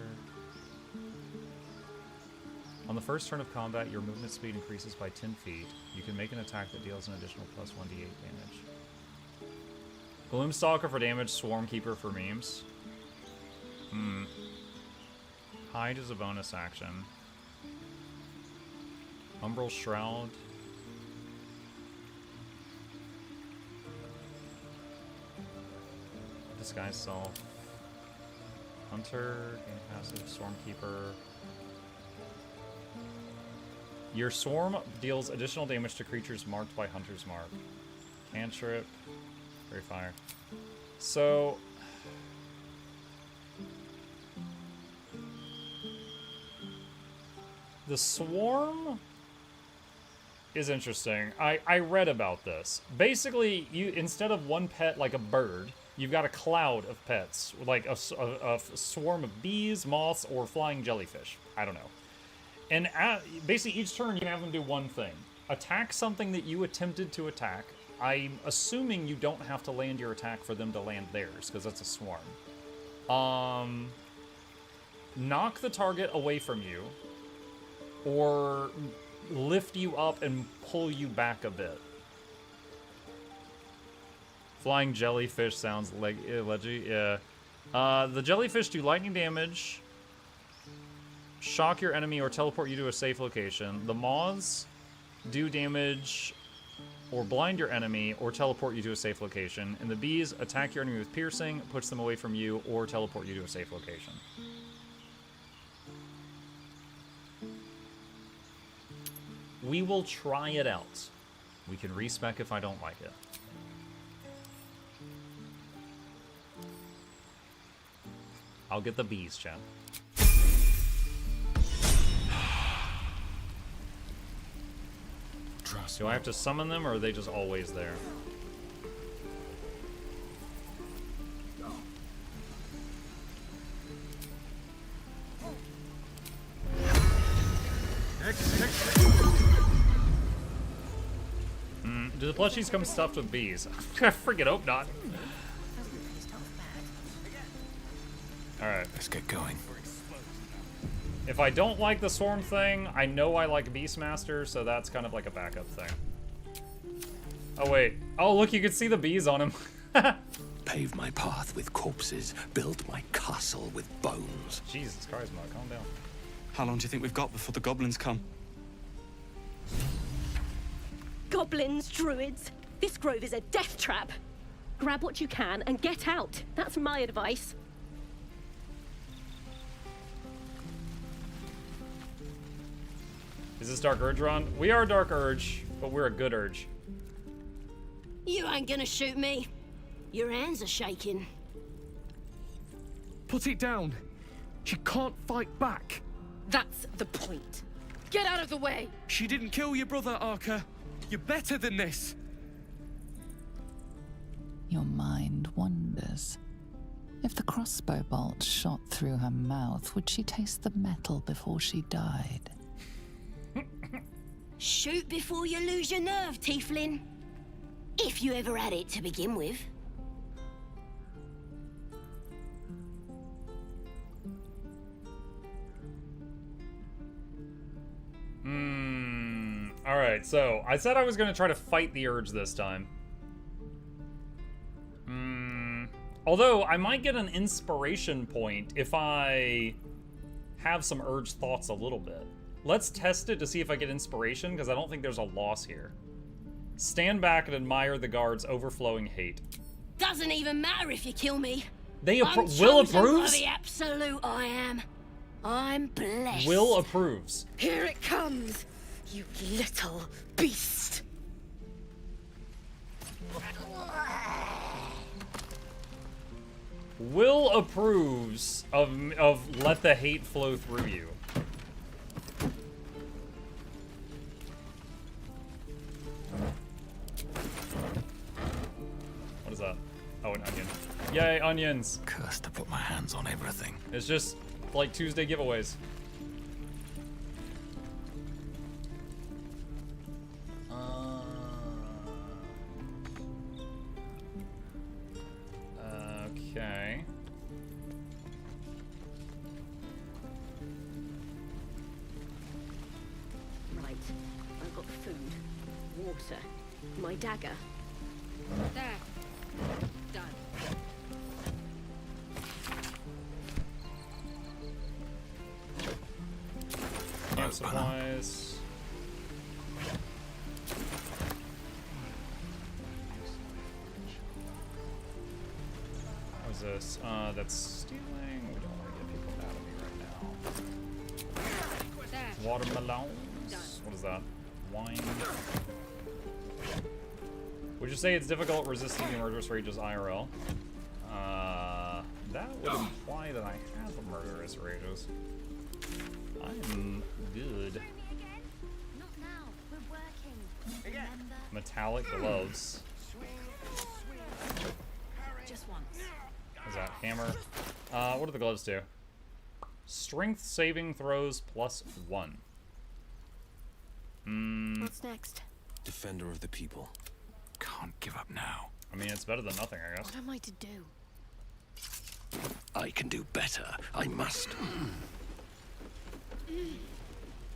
On the first turn of combat, your movement speed increases by 10 feet. You can make an attack that deals an additional +1d8 damage. Gloomstalker for damage, Swarmkeeper for memes. Hide is a bonus action. Umbral Shroud. Disguise Self. Hunter, gain passive, Swarmkeeper. Your swarm deals additional damage to creatures marked by Hunter's Mark. Cantrip, Fairy Fire. So, The swarm is interesting. I read about this. Basically, you instead of one pet like a bird, you've got a cloud of pets, like a swarm of bees, moths, or flying jellyfish. I don't know. And basically, each turn you can have them do one thing. Attack something that you attempted to attack. I'm assuming you don't have to land your attack for them to land theirs, because that's a swarm. Knock the target away from you, or lift you up and pull you back a bit. Flying jellyfish sounds like leggy, yeah. The jellyfish do lightning damage, shock your enemy, or teleport you to a safe location. The moths do damage or blind your enemy or teleport you to a safe location. And the bees attack your enemy with piercing, puts them away from you, or teleport you to a safe location. We will try it out. We can respec if I don't like it. I'll get the bees, chat. Do I have to summon them, or are they just always there? Do the plushies come stuffed with bees? I freaking hope not. Alright. Let's get going. If I don't like the swarm thing, I know I like Beastmaster, so that's kind of like a backup thing. Oh, wait. Oh, look, you can see the bees on him. Pave my path with corpses, build my castle with bones. Jesus Christ, Mark, calm down. How long do you think we've got before the goblins come? Goblins, druids. This grove is a death trap. Grab what you can and get out. That's my advice. Is this Dark Urge run? We are Dark Urge, but we're a good Urge. You ain't gonna shoot me. Your hands are shaking. Put it down. She can't fight back. That's the point. Get out of the way. She didn't kill your brother, Arca. You're better than this. Your mind wanders. If the crossbow bolt shot through her mouth, would she taste the metal before she died? Shoot before you lose your nerve, Tiefling. If you ever had it to begin with. Alright, so I said I was going to try to fight the urge this time. Although, I might get an inspiration point if I have some urge thoughts a little bit. Let's test it to see if I get inspiration, because I don't think there's a loss here. Stand back and admire the guards' overflowing hate. Doesn't even matter if you kill me. Wyll approves? For the absolute I am. I'm blessed. Wyll approves. Here it comes, you little beast. Wyll approves of let the hate flow through you. What is that? Oh, an onion. Yay, onions. Cursed to put my hands on everything. It's just like Tuesday giveaways. Okay. Right. I've got food, water, my dagger. There. Done. Camp supplies. What is this? That's stealing. We don't want to get people mad at me right now. Watermelons. What is that? Wine. Would you say it's difficult resisting the murderous rages IRL? That would imply that I have a murderous rages. I'm good. Metallic gloves. Just once. Is that hammer? What do the gloves do? Strength saving throws +1. What's next? Defender of the people. Can't give up now. I mean, it's better than nothing, I guess. What am I to do? I can do better. I must.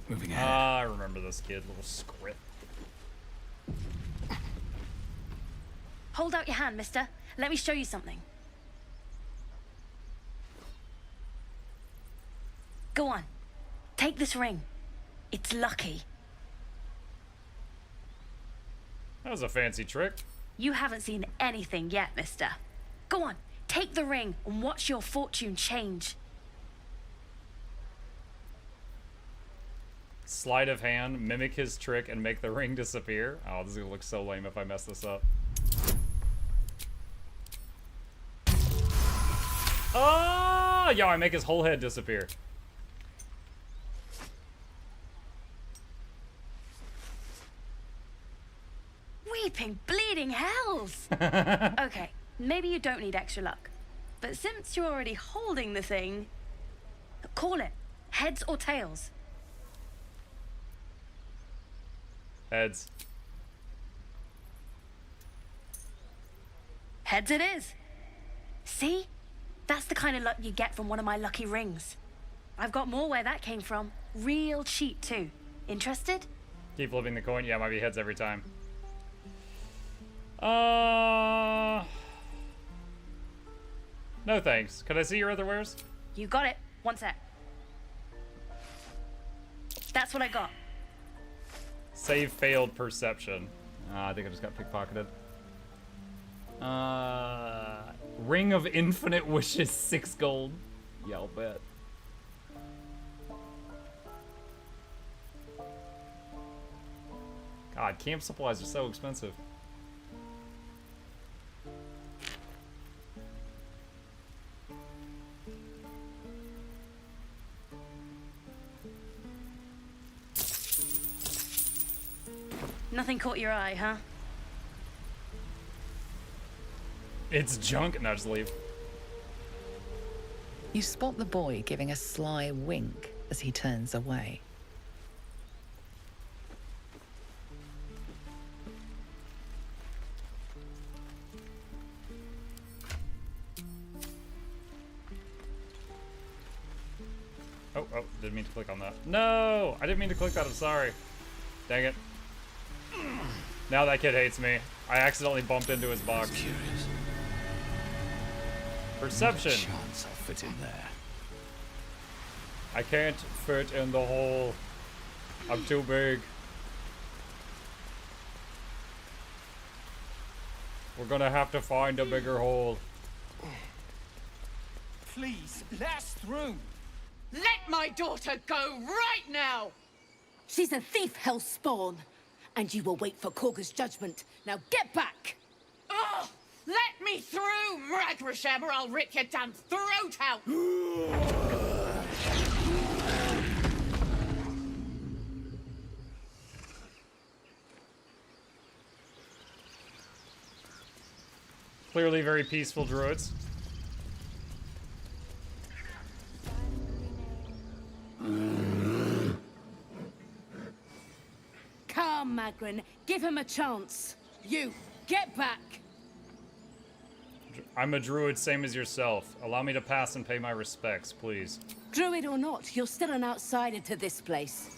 Moving ahead. I remember this kid, little script. Hold out your hand, mister. Let me show you something. Go on. Take this ring. It's lucky. That was a fancy trick. You haven't seen anything yet, mister. Go on. Take the ring and watch your fortune change. Sleight of hand, mimic his trick, and make the ring disappear. Oh, this is gonna look so lame if I mess this up. Oh, yeah, I make his whole head disappear. Weeping, bleeding hells! Okay, maybe you don't need extra luck. But since you're already holding the thing, call it. Heads or tails? Heads. Heads it is. See? That's the kind of luck you get from one of my lucky rings. I've got more where that came from. Real cheap, too. Interested? Keep flipping the coin. Yeah, it might be heads every time. No thanks. Could I see your other wares? You got it. One sec. That's what I got. Save failed perception. I think I just got pickpocketed. Ring of Infinite Wishes, 6 gold. Yeah, I'll bet. God, camp supplies are so expensive. Nothing caught your eye, huh? It's junk. No, just leave. You spot the boy giving a sly wink as he turns away. Oh, didn't mean to click on that. No, I didn't mean to click that. I'm sorry. Dang it. Now that kid hates me. I accidentally bumped into his box. Perception. Chance I'll fit in there. I can't fit in the hole. I'm too big. We're gonna have to find a bigger hole. Please, let us through. Let my daughter go right now! She's a thief, hellspawn. And you will wait for Kagha's judgment. Now get back! Oh, let me through, Mragrasham, or I'll rip your damn throat out! Clearly very peaceful druids. Come, Magrin. Give him a chance. You, get back! I'm a druid, same as yourself. Allow me to pass and pay my respects, please. Druid or not, you're still an outsider to this place.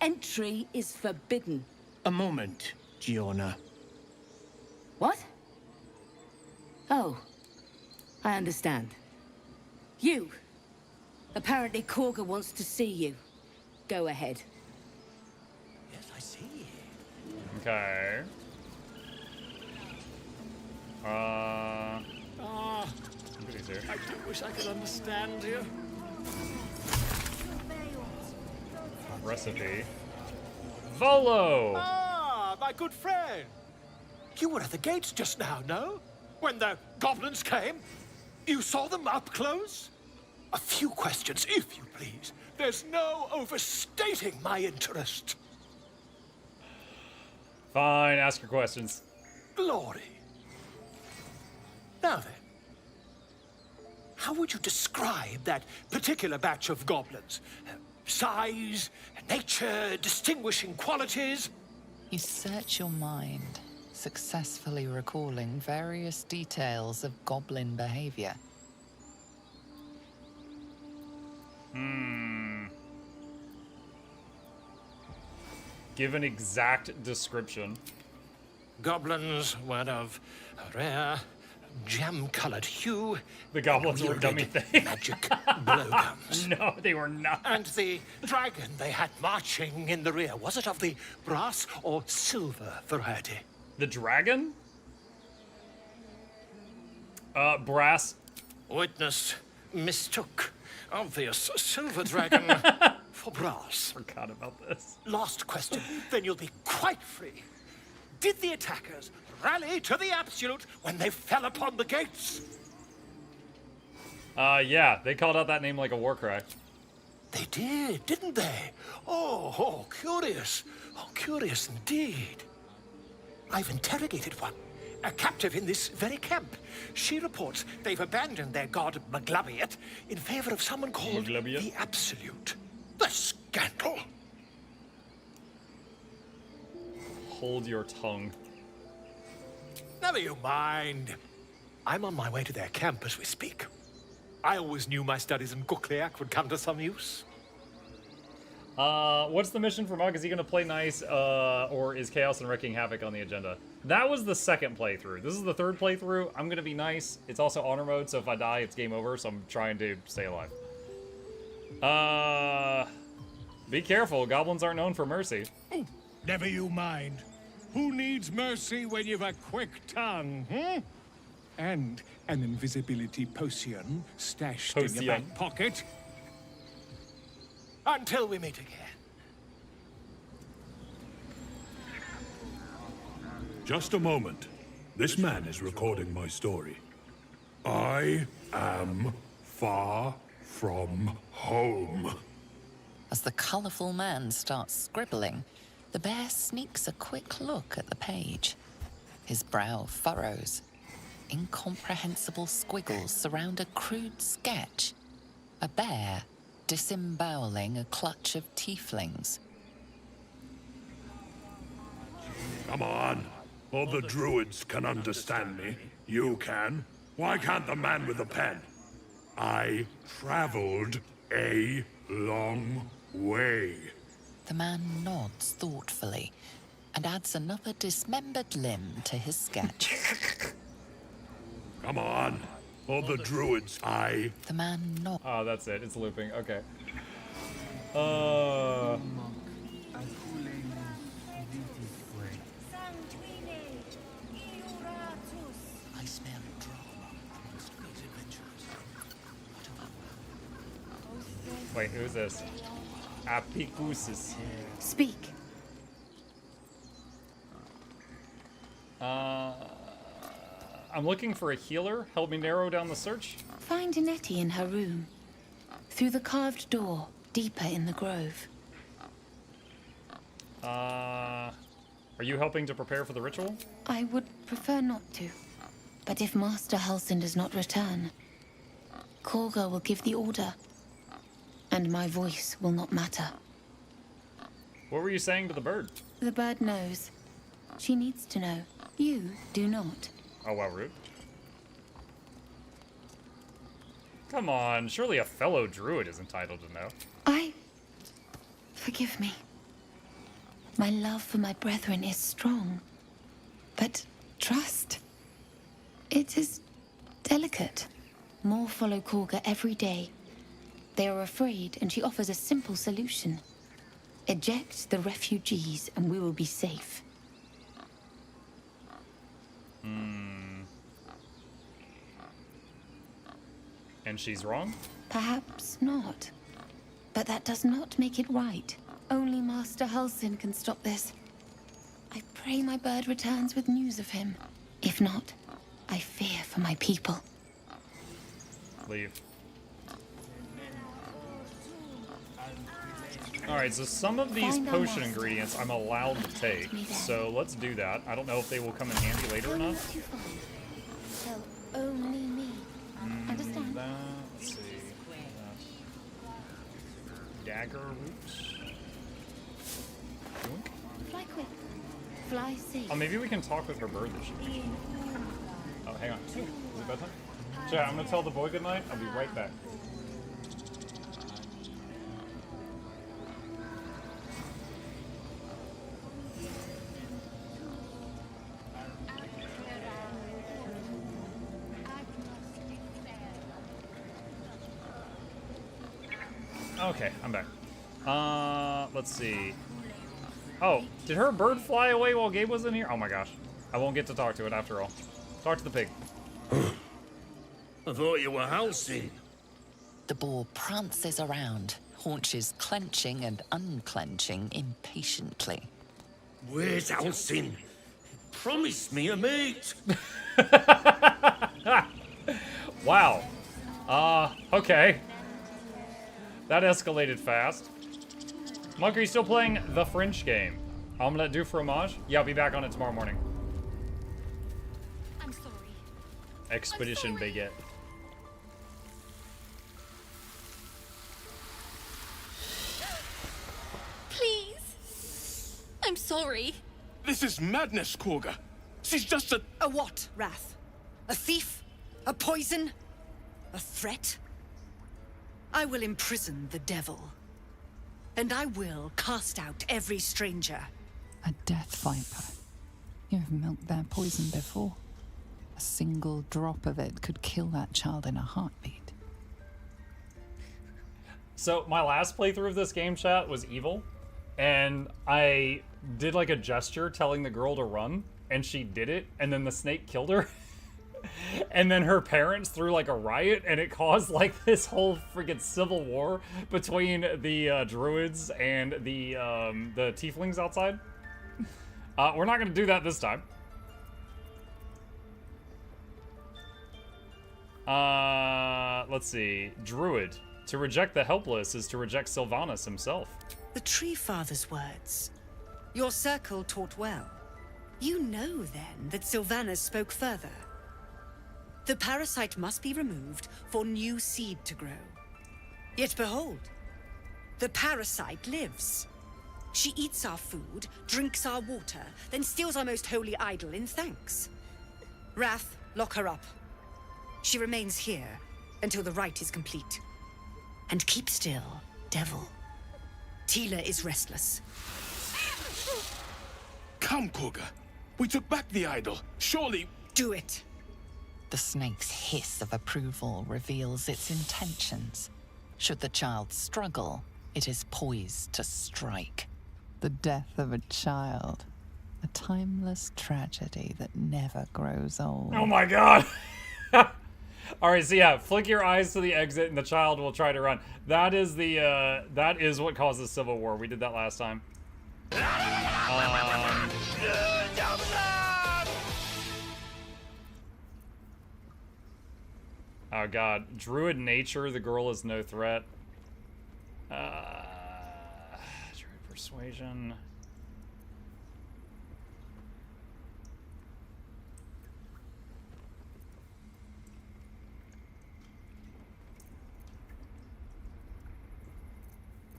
Entry is forbidden. A moment, Giona. What? Oh, I understand. You. Apparently Kagha wants to see you. Go ahead. Yes, I see. Okay. Look at these here. I do wish I could understand you. Recipe. Volo! Ah, my good friend. You were at the gates just now, no? When the goblins came? You saw them up close? A few questions, if you please. There's no overstating my interest. Fine, ask your questions. Glory. Now then, how would you describe that particular batch of goblins? Size, nature, distinguishing qualities? You search your mind, successfully recalling various details of goblin behavior. Give an exact description. Goblins were of a rare, jam-colored hue. The goblins were dummy things. Magic blowguns. No, they were not. And the dragon they had marching in the rear, was it of the brass or silver variety? The dragon? Brass. Witness mistook obvious silver dragon for brass. Forgot about this. Last question, then you'll be quite free. Did the attackers rally to the absolute when they fell upon the gates? Yeah, they called out that name like a war cry. They did, didn't they? Oh, curious. Oh, curious indeed. I've interrogated one, a captive in this very camp. She reports they've abandoned their god Maglabiat in favor of someone called the Absolute. The scandal! Hold your tongue. Never you mind. I'm on my way to their camp as we speak. I always knew my studies in MuklukYoutube would come to some use. What's the mission for Mug? Is he gonna play nice, or is Chaos and Wreaking Havoc on the agenda? That was the second playthrough. This is the third playthrough. I'm gonna be nice. It's also honor mode, so if I die, it's game over, so I'm trying to stay alive. Be careful. Goblins aren't known for mercy. Never you mind. Who needs mercy when you've a quick tongue, hmm? And an invisibility potion stashed in your back pocket. Until we meet again. Just a moment. This man is recording my story. I am far from home. As the colourful man starts scribbling, the bear sneaks a quick look at the page. His brow furrows. Incomprehensible squiggles surround a crude sketch. A bear disemboweling a clutch of tieflings. Come on. All the druids can understand me. You can. Why can't the man with the pen? I traveled a long way. The man nods thoughtfully and adds another dismembered limb to his sketch. Come on. All the druids, The man nods. Oh, that's it. It's looping. Okay. I smell drama amongst these adventurers. Wait, who's this? Apikusis. Speak. I'm looking for a healer. Help me narrow down the search. Find Nettie in her room. Through the carved door, deeper in the grove. Are you helping to prepare for the ritual? I would prefer not to. But if Master Halsin does not return, Kagha will give the order. And my voice will not matter. What were you saying to the bird? The bird knows. She needs to know. You do not. Oh, wow, rude. Come on, surely a fellow druid is entitled to know. Forgive me. My love for my brethren is strong. But trust, it is delicate. More follow Kagha every day. They are afraid, and she offers a simple solution. Eject the refugees, and we will be safe. And she's wrong? Perhaps not. But that does not make it right. Only Master Halsin can stop this. I pray my bird returns with news of him. If not, I fear for my people. Leave. Alright, so some of these Find our potion master. ingredients I'm allowed to take, so let's do that. I don't know if they will come in handy later or not. Tell only me. Understand? Let's see. Dagger roots. Fly quick. Fly safe. Oh, maybe we can talk with her bird that she. Oh, hang on. Is it bedtime? Chat, I'm gonna tell the boy goodnight. I'll be right back. Okay, I'm back. Let's see. Oh, did her bird fly away while Gabe was in here? Oh my gosh. I won't get to talk to it after all. Talk to the pig. I thought you were housing. The boar prances around, haunches clenching and unclenching impatiently. Where's Halsin? Promise me a mate. Wow. Okay. That escalated fast. Monk, are you still playing the French game? Omelette du fromage? Yeah, I'll be back on it tomorrow morning. I'm sorry. Expedition Baguette. Please. I'm sorry. This is madness, Kagha. She's just a... A what, Wrath? A thief? A poison? A threat? I will imprison the devil. And I will cast out every stranger. A death viper. You have milked their poison before. A single drop of it could kill that child in a heartbeat. So my last playthrough of this game, chat, was evil. And I did like a gesture telling the girl to run. And she did it. And then the snake killed her. And then her parents threw like a riot, and it caused like this whole freaking civil war between the druids and the tieflings outside. We're not gonna do that this time. Let's see. Druid. To reject the helpless is to reject Sylvanas himself. The Tree Father's words. Your circle taught well. You know, then, that Sylvanas spoke further. The parasite must be removed for new seed to grow. Yet behold, the parasite lives. She eats our food, drinks our water, then steals our most holy idol in thanks. Wrath, lock her up. She remains here until the rite is complete. And keep still, devil. Tila is restless. Come, Kagha. We took back the idol. Surely... Do it. The snake's hiss of approval reveals its intentions. Should the child struggle, it is poised to strike. The death of a child. A timeless tragedy that never grows old. Oh my god! Alright, so yeah, flick your eyes to the exit and the child will try to run. That is the, that is what causes civil war. We did that last time. Oh god. Druid nature, the girl is no threat. Druid persuasion.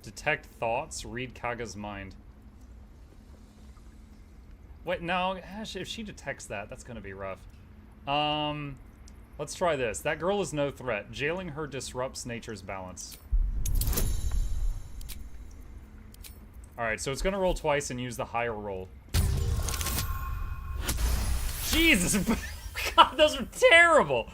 Detect thoughts, read Kagha's mind. Wait, no, gosh, if she detects that, that's gonna be rough. Let's try this. That girl is no threat. Jailing her disrupts nature's balance. Alright, so it's gonna roll twice and use the higher roll. Jesus! God, those are terrible!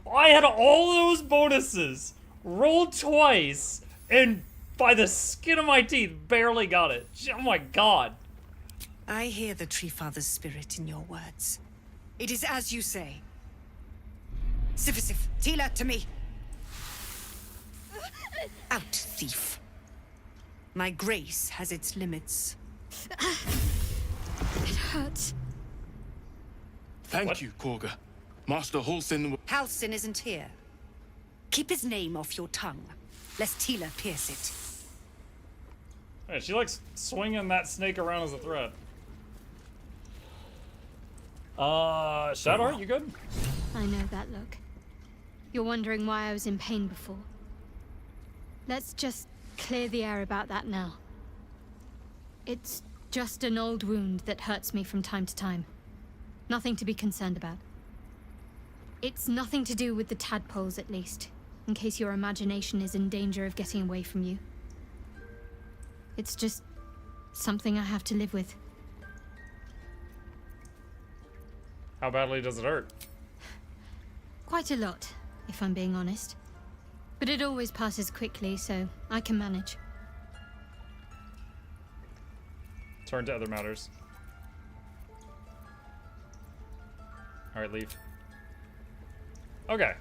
I had all those bonuses, rolled twice, and by the skin of my teeth, barely got it. Oh my god. I hear the Tree Father's spirit in your words. It is as you say. Sif, Tila, to me. Out, thief. My grace has its limits. It hurts. Thank you, Kagha. Master Halsin... Halsin isn't here. Keep his name off your tongue, lest Tila pierce it. Yeah, she likes swinging that snake around as a threat. Shadar, you good? I know that look. You're wondering why I was in pain before. Let's just clear the air about that now. It's just an old wound that hurts me from time to time. Nothing to be concerned about. It's nothing to do with the tadpoles, at least, in case your imagination is in danger of getting away from you. It's just something I have to live with. How badly does it hurt? Quite a lot, if I'm being honest. But it always passes quickly, so I can manage. Turn to other matters. Alright, leave. Okay,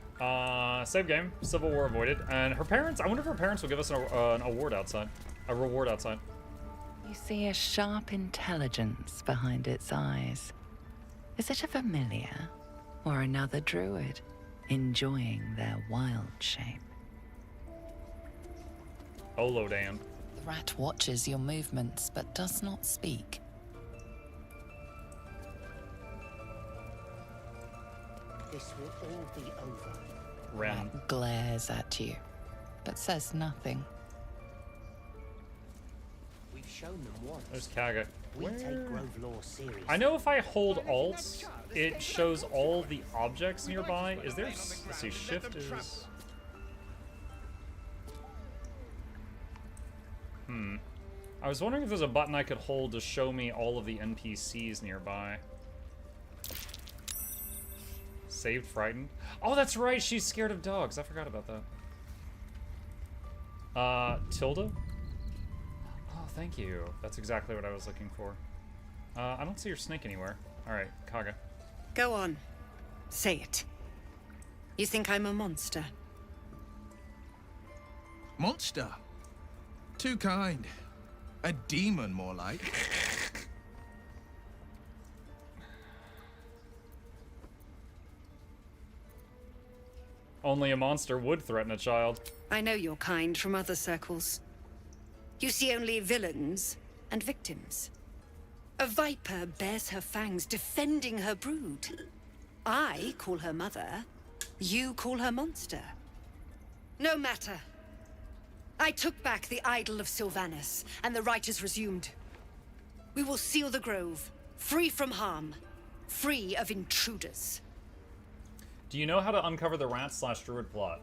save game, Civil War avoided, and her parents, I wonder if her parents will give us an award outside. A reward outside. You see a sharp intelligence behind its eyes. Is it a familiar or another druid enjoying their wild shape? Olo Dan. The rat watches your movements but does not speak. This will all be over. Ren glares at you, but says nothing. We've shown them once. There's Kagha. We take Grove law seriously. I know if I hold Alt, it shows all the objects nearby. Is there... Let's see, shift is... I was wondering if there's a button I could hold to show me all of the NPCs nearby. Saved frightened. Oh, that's right, she's scared of dogs. I forgot about that. Tilda? Oh, thank you. That's exactly what I was looking for. I don't see your snake anywhere. Alright, Kagha. Go on. Say it. You think I'm a monster? Monster? Too kind. A demon, more like. Only a monster would threaten a child. I know your kind from other circles. You see only villains and victims. A viper bears her fangs defending her brood. I call her mother. You call her monster. No matter. I took back the idol of Sylvanas, and the rite is resumed. We will seal the grove, free from harm, free of intruders. Do you know how to uncover the rat/druid plot?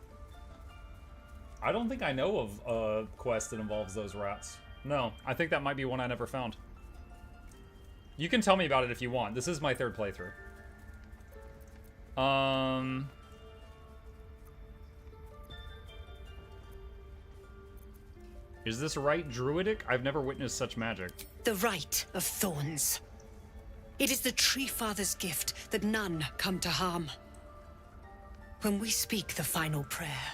I don't think I know of a quest that involves those rats. No, I think that might be one I never found. You can tell me about it if you want. This is my third playthrough. Is this rite druidic? I've never witnessed such magic. The rite of thorns. It is the Tree Father's gift that none come to harm. When we speak the final prayer,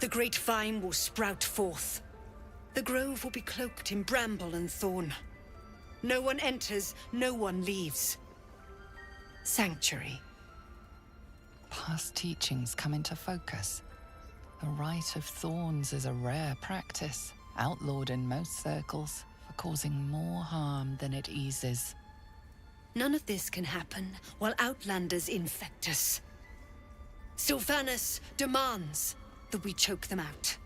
the great vine will sprout forth. The grove will be cloaked in bramble and thorn. No one enters, no one leaves. Sanctuary. Past teachings come into focus. The rite of thorns is a rare practice, outlawed in most circles for causing more harm than it eases. None of this can happen while Outlanders infect us. Sylvanas demands that we choke them out.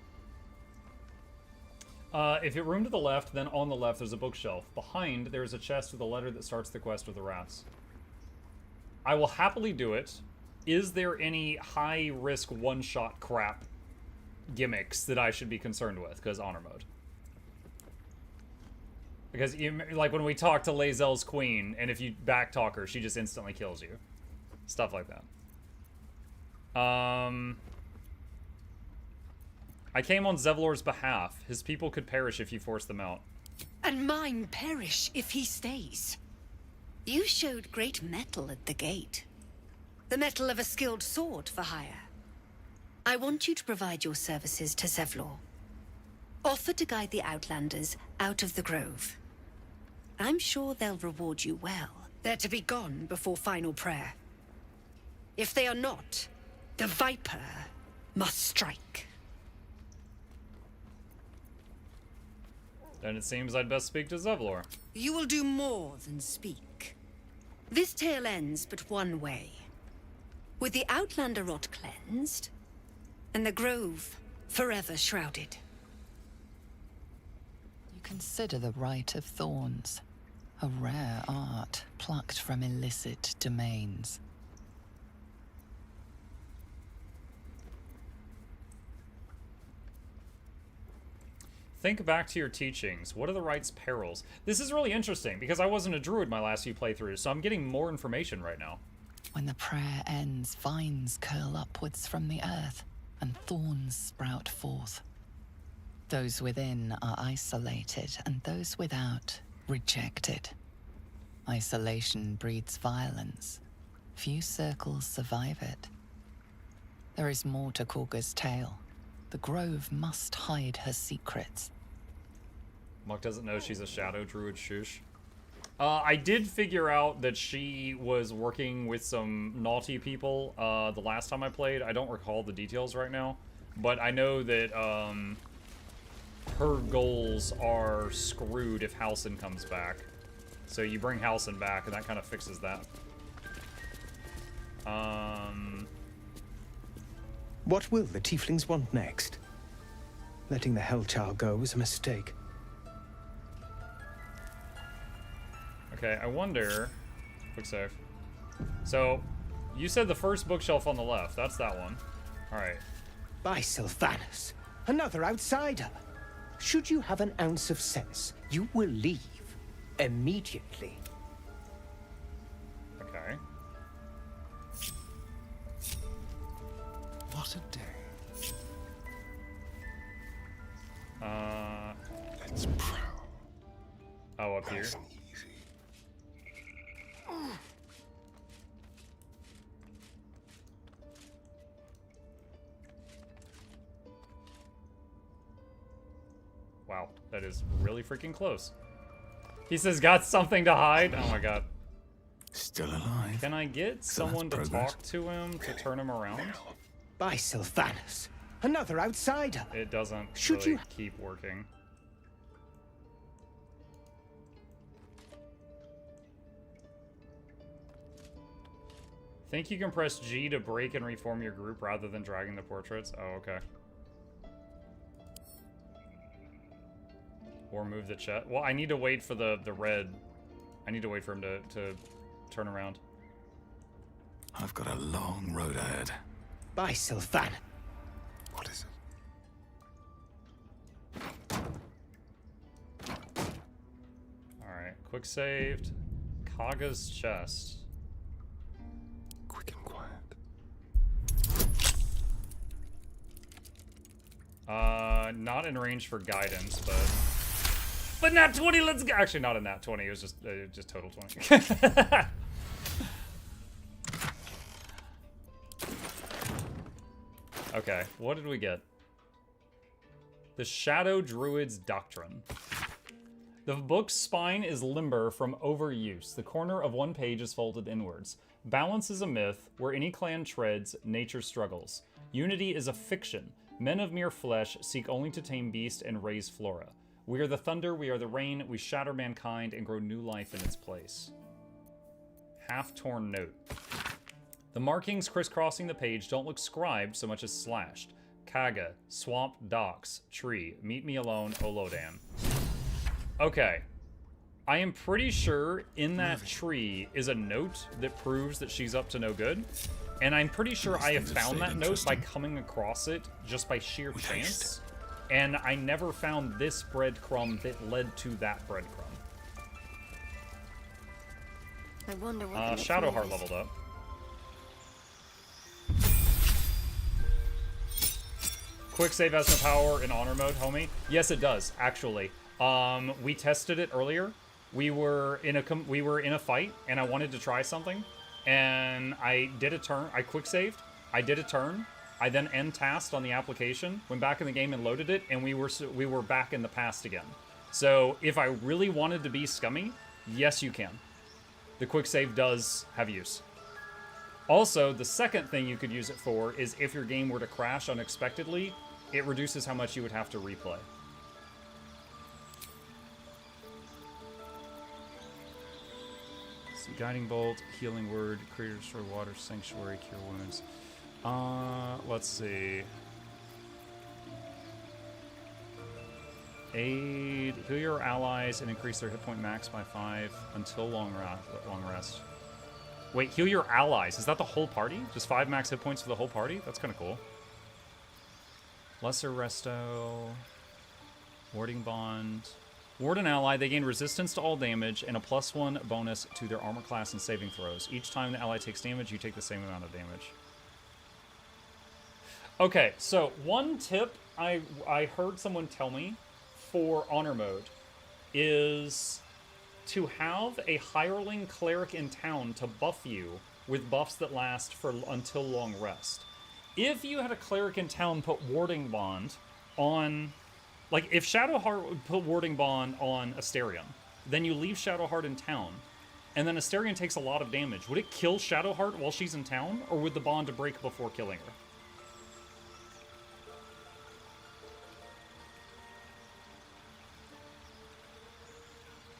If you room to the left, then on the left there's a bookshelf. Behind, there's a chest with a letter that starts the quest with the rats. I will happily do it. Is there any high-risk one-shot crap gimmicks that I should be concerned with? Because honor mode. Because, like, when we talk to Lae'zel's queen, and if you backtalk her, she just instantly kills you. Stuff like that. I came on Zevlor's behalf. His people could perish if you force them out. And mine perish if he stays. You showed great mettle at the gate. The mettle of a skilled sword for hire. I want you to provide your services to Zevlor. Offer to guide the Outlanders out of the grove. I'm sure they'll reward you well. They're to be gone before final prayer. If they are not, the Viper must strike. Then it seems I'd best speak to Zevlor. You will do more than speak. This tale ends but one way. With the Outlander rot cleansed, and the grove forever shrouded. You consider the Rite of Thorns, a rare art plucked from illicit domains. Think back to your teachings. What are the Rite's perils? This is really interesting because I wasn't a druid my last few playthroughs, so I'm getting more information right now. When the prayer ends, vines curl upwards from the earth, and thorns sprout forth. Those within are isolated, and those without, rejected. Isolation breeds violence. Few circles survive it. There is more to Kagha's tale. The grove must hide her secrets. Muck doesn't know she's a shadow druid, shush. I did figure out that she was working with some naughty people the last time I played. I don't recall the details right now, but I know that her goals are screwed if Halsin comes back. So you bring Halsin back, and that kind of fixes that. What will the tieflings want next? Letting the Hellchild go was a mistake. Okay, I wonder... Quick save. So, you said the first bookshelf on the left. That's that one. Alright. By Sylvanas, another outsider. Should you have an ounce of sense, you will leave immediately. Okay. What a day. Let's prowl. Oh, up here. Wow, that is really freaking close. He says, got something to hide? Oh my god. Still alive. Can I get someone to talk to him to turn him around? By Sylvanas, another outsider. It doesn't Should really you keep working. Think you can press G to break and reform your group rather than dragging the portraits? Oh, okay. Or move the chest. Well, I need to wait for the red. I need to wait for him to turn around. I've got a long road ahead. By Sylvanas. What is it? Alright, quick saved. Kagha's chest. Quick and quiet. Not in range for guidance, but nat 20, let's go. Actually, not a nat 20, it was just total 20. Okay, what did we get? The Shadow Druid's Doctrine. The book's spine is limber from overuse. The corner of one page is folded inwards. Balance is a myth. Where any clan treads, nature struggles. Unity is a fiction. Men of mere flesh seek only to tame beast and raise flora. We are the thunder, we are the rain, we shatter mankind and grow new life in its place. Half-torn note. The markings crisscrossing the page don't look scribed so much as slashed. Kagha, swamp, docks, tree, meet me alone, Olodan. Okay. I am pretty sure in that tree is a note that proves that she's up to no good. And I'm pretty sure I have found that note by coming across it just by sheer chance. And I never found this breadcrumb that led to that breadcrumb. I wonder what Shadowheart leveled up. Quick save has no power in honor mode, homie. Yes, it does, actually. We tested it earlier. We were in a fight, and I wanted to try something, and I did a turn. I quick saved. I did a turn. I then end tasked on the application, went back in the game and loaded it, and we were back in the past again. So if I really wanted to be scummy, yes, you can. The quick save does have use. Also, the second thing you could use it for is if your game were to crash unexpectedly, it reduces how much you would have to replay. Guiding Bolt, Healing Word, Creature Destroy Water, Sanctuary, Cure Wounds. Let's see. Aid, heal your allies and increase their hit point max by 5 until long rest. Wait, heal your allies. Is that the whole party? Just 5 max hit points for the whole party? That's kind of cool. Lesser Resto. Warding Bond. Ward an ally. They gain resistance to all damage and a +1 bonus to their armor class and saving throws. Each time the ally takes damage, you take the same amount of damage. Okay, so one tip I heard someone tell me for honor mode is to have a hireling cleric in town to buff you with buffs that last for until long rest. If you had a cleric in town put Warding Bond on, like if Shadowheart put Warding Bond on Asterion, then you leave Shadowheart in town, and then Asterion takes a lot of damage. Would it kill Shadowheart while she's in town, or would the bond break before killing her?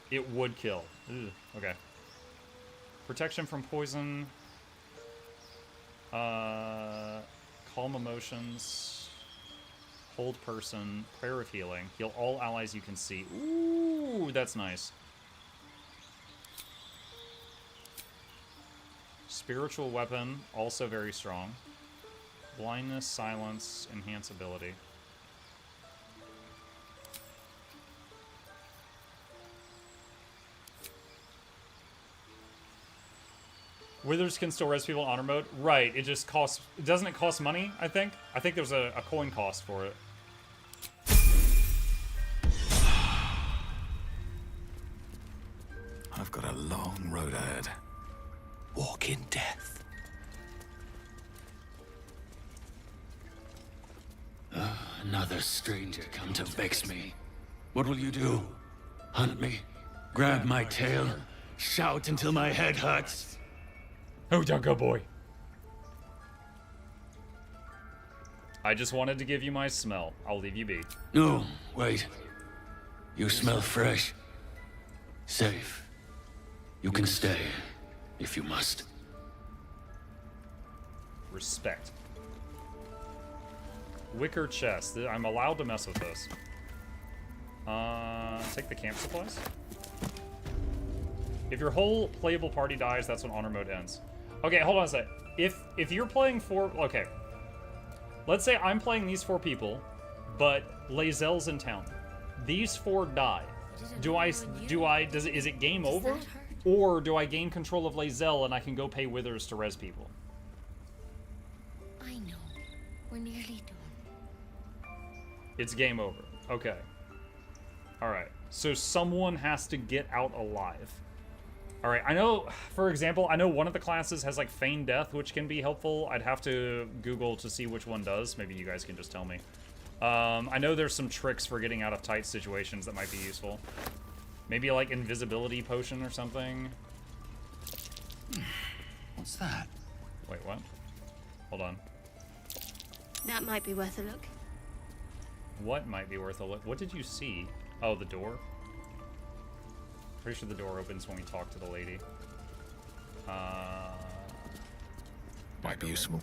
It would kill. Ugh, okay. Protection from poison. Calm emotions. Hold person. Prayer of healing. Heal all allies you can see. Ooh, that's nice. Spiritual weapon, also very strong. Blindness, silence, enhance ability. Withers can still res people in honor mode. Right, it just costs... Doesn't it cost money, I think? I think there's a coin cost for it. I've got a long road ahead. Walk in death. Another stranger come to vex me. What will you do? Hunt me? Grab my tail? Shout until my head hurts? Oh, Dunko boy. I just wanted to give you my smell. I'll leave you be. No, wait. You smell fresh. Safe. You can stay, if you must. Respect. Wicker chest. I'm allowed to mess with this. Take the camp supplies. If your whole playable party dies, that's when honor mode ends. Okay, hold on a sec. If you're playing 4... Okay. Let's say I'm playing these 4 people, but Lae'zel's in town. These 4 die. Is it game over? Or do I gain control of Lae'zel and I can go pay Withers to res people? I know. We're nearly done. It's game over. Okay. Alright. So someone has to get out alive. Alright, I know, for example, I know one of the classes has, like, Feign Death, which can be helpful. I'd have to Google to see which one does. Maybe you guys can just tell me. I know there's some tricks for getting out of tight situations that might be useful. Maybe, like, invisibility potion or something. What's that? Wait, what? Hold on. That might be worth a look. What might be worth a look? What did you see? Oh, the door? Pretty sure the door opens when we talk to the lady. Might be useful.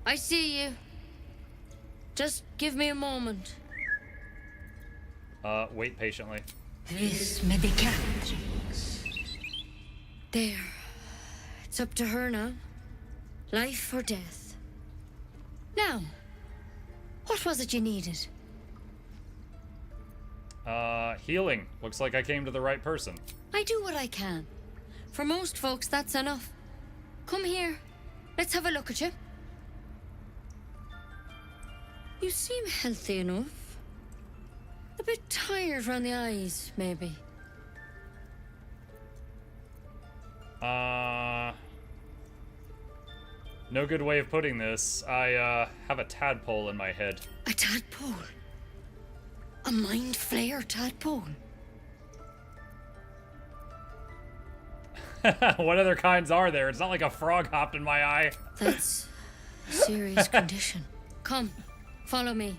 I see you. Just give me a moment. Wait patiently. This medicatrix. There. It's up to her now. Life or death. Now, what was it you needed? Healing. Looks like I came to the right person. I do what I can. For most folks, that's enough. Come here. Let's have a look at you. You seem healthy enough. A bit tired around the eyes, maybe. No good way of putting this. I, have a tadpole in my head. A tadpole? A mind flayer tadpole? What other kinds are there? It's not like a frog hopped in my eye. That's a serious condition. Come, follow me.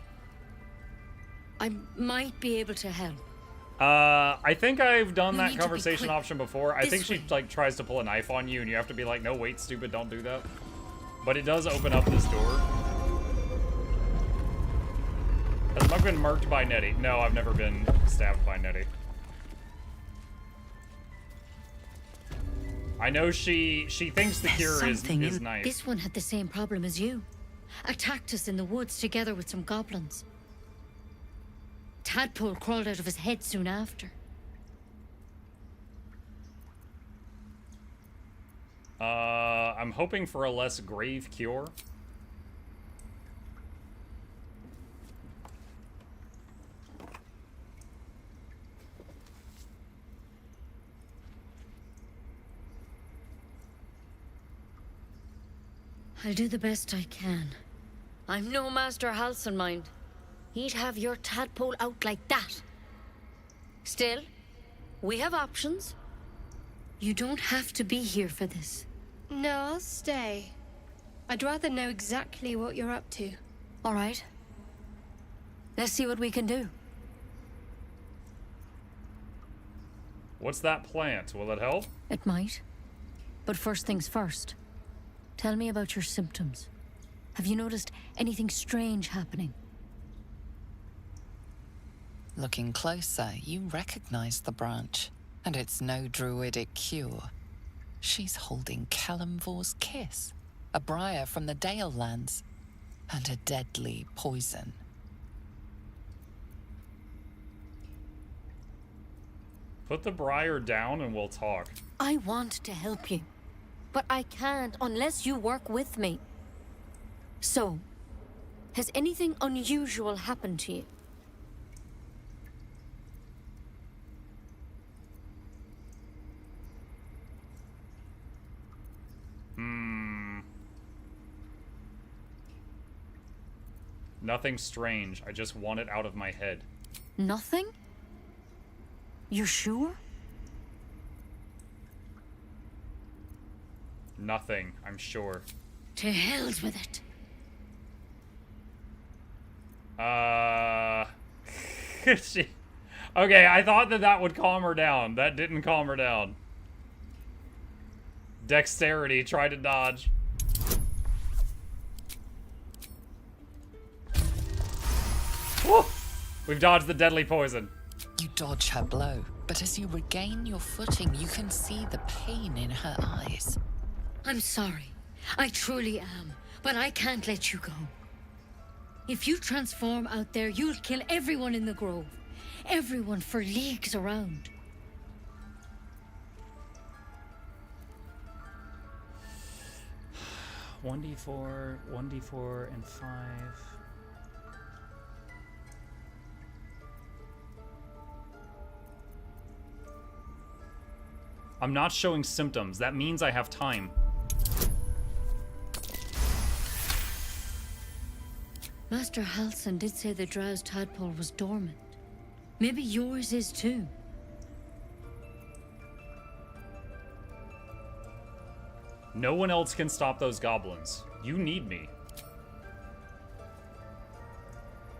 I might be able to help. I think I've done We that need to be conversation quick. option before. I This think she way. like tries to pull a knife on you and you have to be like, no, wait, stupid, don't do that. But it does open up this door. Has Mug been murked by Nettie? No, I've never been stabbed by Nettie. I know she thinks the cure is nice. This one had the same problem as you. Attacked us in the woods together with some goblins. Tadpole crawled out of his head soon after. I'm hoping for a less grave cure. I'll do the best I can. I'm no Master Halson, mind. He'd have your tadpole out like that. Still, we have options. You don't have to be here for this. No, I'll stay. I'd rather know exactly what you're up to. All right. Let's see what we can do. What's that plant? Will it help? It might. But first things first. Tell me about your symptoms. Have you noticed anything strange happening? Looking closer, you recognize the branch, and it's no druidic cure. She's holding Kalimvor's kiss, a briar from the Dale lands, and a deadly poison. Put the briar down and we'll talk. I want to help you, but I can't unless you work with me. So, has anything unusual happened to you? Nothing strange. I just want it out of my head. Nothing? You're sure? Nothing, I'm sure. To hell's with it. Okay, I thought that would calm her down. That didn't calm her down. Dexterity, try to dodge. Woo! We've dodged the deadly poison. You dodge her blow, but as you regain your footing, you can see the pain in her eyes. I'm sorry. I truly am. But I can't let you go. If you transform out there, you'll kill everyone in the grove. Everyone for leagues around. One d4, and 5. I'm not showing symptoms. That means I have time. Master Halson did say the drow's tadpole was dormant. Maybe yours is too. No one else can stop those goblins. You need me.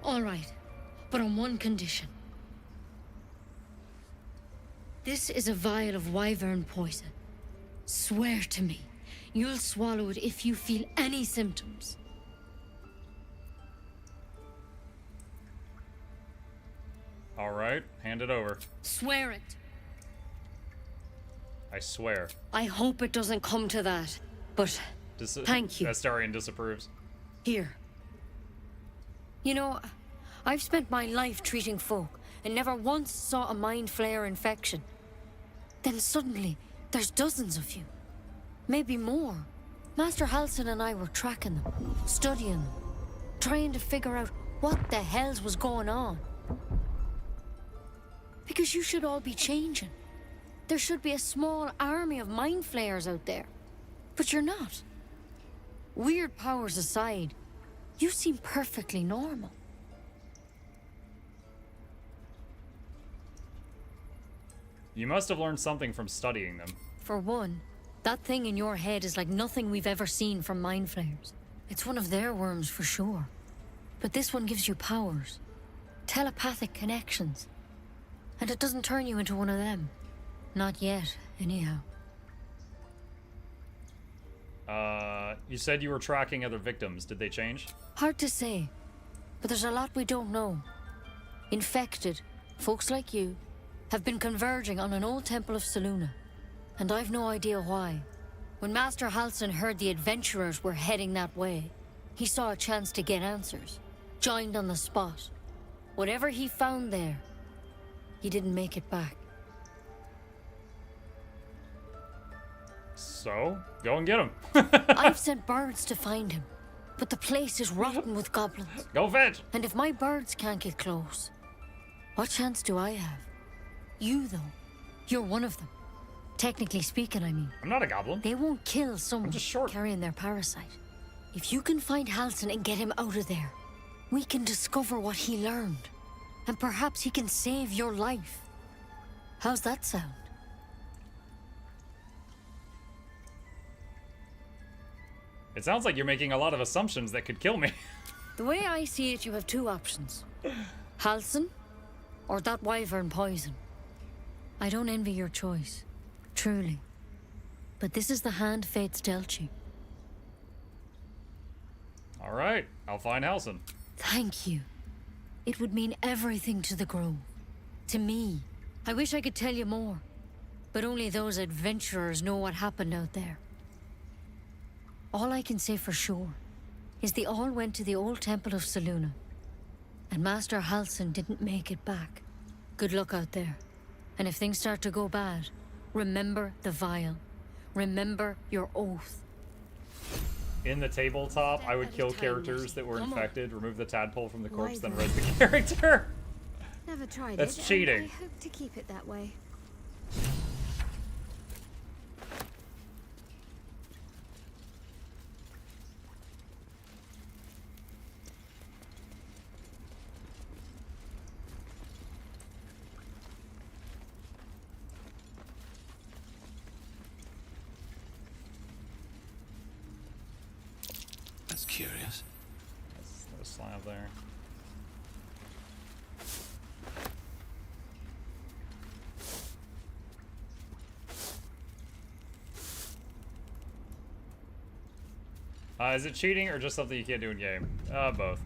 All right, but on one condition. This is a vial of wyvern poison. Swear to me, you'll swallow it if you feel any symptoms. All right, hand it over. Swear it. I swear. I hope it doesn't come to that, but thank you. Astarion disapproves. Here. You know, I've spent my life treating folk and never once saw a mind flayer infection. Then suddenly, there's dozens of you. Maybe more. Master Halson and I were tracking them, studying them, trying to figure out what the hells was going on. Because you should all be changing. There should be a small army of mind flayers out there. But you're not. Weird powers aside, you seem perfectly normal. You must have learned something from studying them. For one, that thing in your head is like nothing we've ever seen from mind flayers. It's one of their worms for sure. But this one gives you powers. telepathic connections. And it doesn't turn you into one of them. Not yet, anyhow. You said you were tracking other victims. Did they change? Hard to say, but there's a lot we don't know. Infected, folks like you, have been converging on an old temple of Selûne, and I've no idea why. When Master Halsin heard the adventurers were heading that way, he saw a chance to get answers, joined on the spot. Whatever he found there, he didn't make it back. So, go and get him. I've sent birds to find him, but the place is rotten with goblins. Go fetch! And if my birds can't get close, what chance do I have? You, though, you're one of them. Technically speaking, I mean. I'm not a goblin. They won't kill someone carrying their parasite. If you can find Halsin and get him out of there, we can discover what he learned. And perhaps he can save your life. How's that sound? It sounds like you're making a lot of assumptions that could kill me. The way I see it, you have two options. Halsin, or that wyvern poison. I don't envy your choice, truly. But this is the hand fate's dealt you. All right, I'll find Halsin. Thank you. It would mean everything to the Grove. To me. I wish I could tell you more, but only those adventurers know what happened out there. All I can say for sure is they all went to the old temple of Selûne, and Master Halsin didn't make it back. Good luck out there. And if things start to go bad, remember the vial. Remember your oath. In the tabletop, I would kill characters that were infected, remove the tadpole from the corpse, then res the character. Never tried That's it. cheating. I hope to keep it that way. That's curious. That's a slab there. Is it cheating or just something you can't do in game? Both.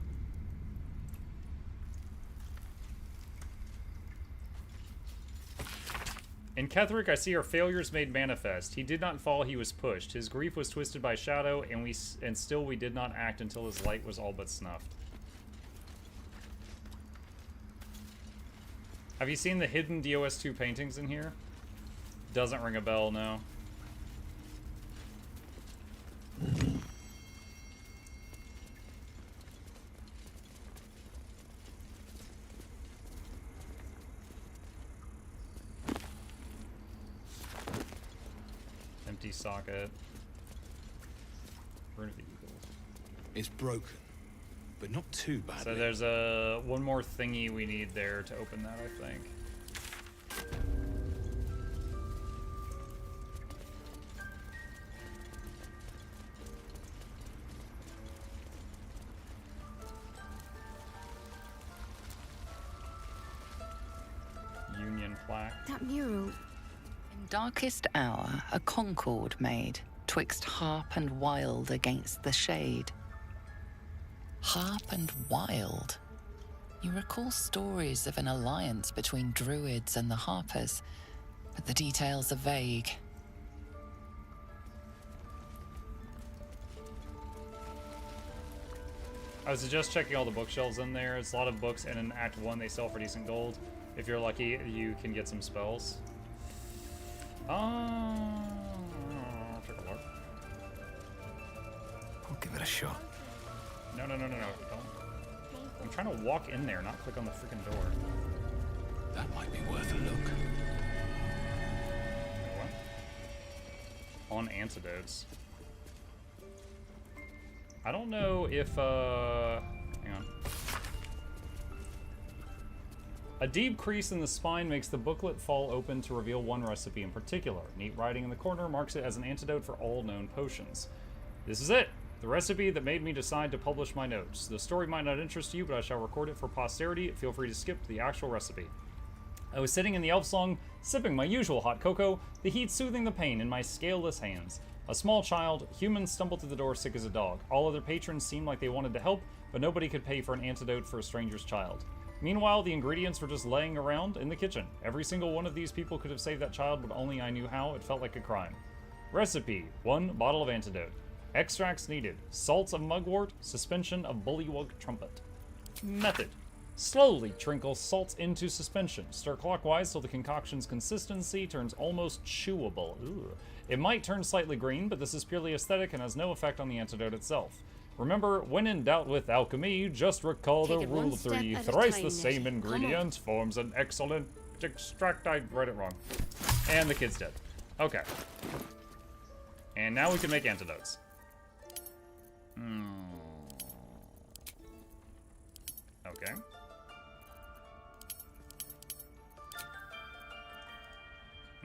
In Ketheric, I see our failures made manifest. He did not fall, he was pushed. His grief was twisted by shadow, and still we did not act until his light was all but snuffed. Have you seen the hidden DOS2 paintings in here? Doesn't ring a bell, no. Empty socket. Rune of the Eagle. It's broken, but not too badly. So there's one more thingy we need there to open that, I think. Union plaque. That mural. In darkest hour, a concord made, twixt harp and wild against the shade. Harp and wild. You recall stories of an alliance between druids and the harpers, but the details are vague. I would suggest checking all the bookshelves in there. It's a lot of books, and in Act 1 they sell for decent gold. If you're lucky, you can get some spells. Take a look. I'll give it a shot. No, don't. I'm trying to walk in there, not click on the freaking door. That might be worth a look. What? On antidotes. I don't know if, hang on. A deep crease in the spine makes the booklet fall open to reveal one recipe in particular. Neat writing in the corner marks it as an antidote for all known potions. This is it. The recipe that made me decide to publish my notes. The story might not interest you, but I shall record it for posterity. Feel free to skip to the actual recipe. I was sitting in the elf salon, sipping my usual hot cocoa, the heat soothing the pain in my scaleless hands. A small child, human, stumbled through the door sick as a dog. All other patrons seemed like they wanted to help, but nobody could pay for an antidote for a stranger's child. Meanwhile, the ingredients were just laying around in the kitchen. Every single one of these people could have saved that child, but only I knew how. It felt like a crime. Recipe: 1 bottle of antidote. Extracts needed: salts of mugwort, suspension of bullywug trumpet. Method: slowly trickle salts into suspension. Stir clockwise till the concoction's consistency turns almost chewable. Ooh. It might turn slightly green, but this is purely aesthetic and has no effect on the antidote itself. Remember, when in doubt with alchemy, just recall the rule of 3. Thrice the same ingredient forms an excellent extract. I read it wrong. And the kid's dead. Okay. And now we can make antidotes. Okay.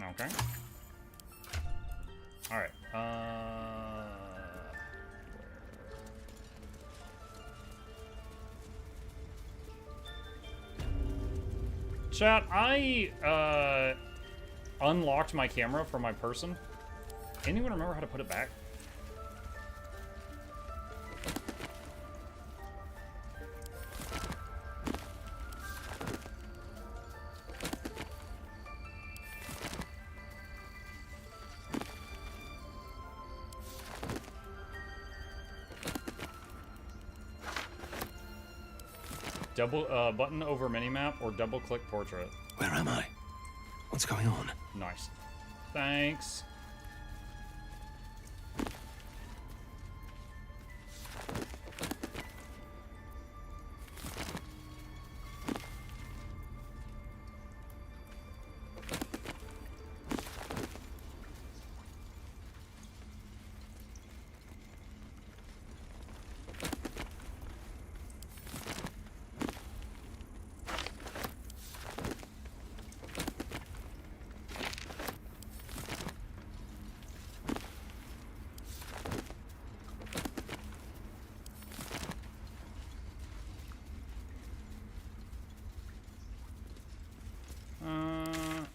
Okay. Alright. Chat, I unlocked my camera from my person. Anyone remember how to put it back? Double button over minimap or double click portrait. Where am I? What's going on? Nice. Thanks.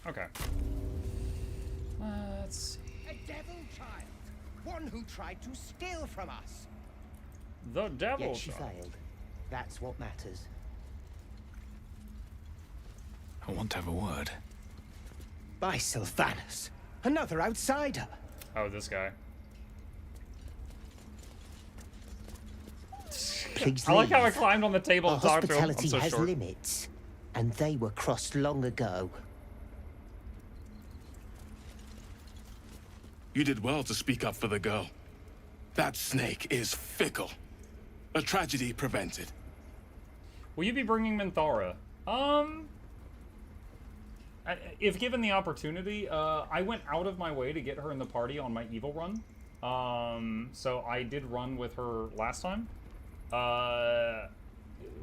Okay. Let's see. A devil child. One who tried to steal from us. The devil Yet she child. failed. That's what matters. I want to have a word. By Sylvanus. Another outsider. Oh, this guy. Please I like how I leave. climbed on the table Our and talked to him. I'm hospitality so has short. limits, and they were crossed long ago. You did well to speak up for the girl. That snake is fickle. A tragedy prevented. Will you be bringing Minthara? If given the opportunity, I went out of my way to get her in the party on my evil run. So I did run with her last time.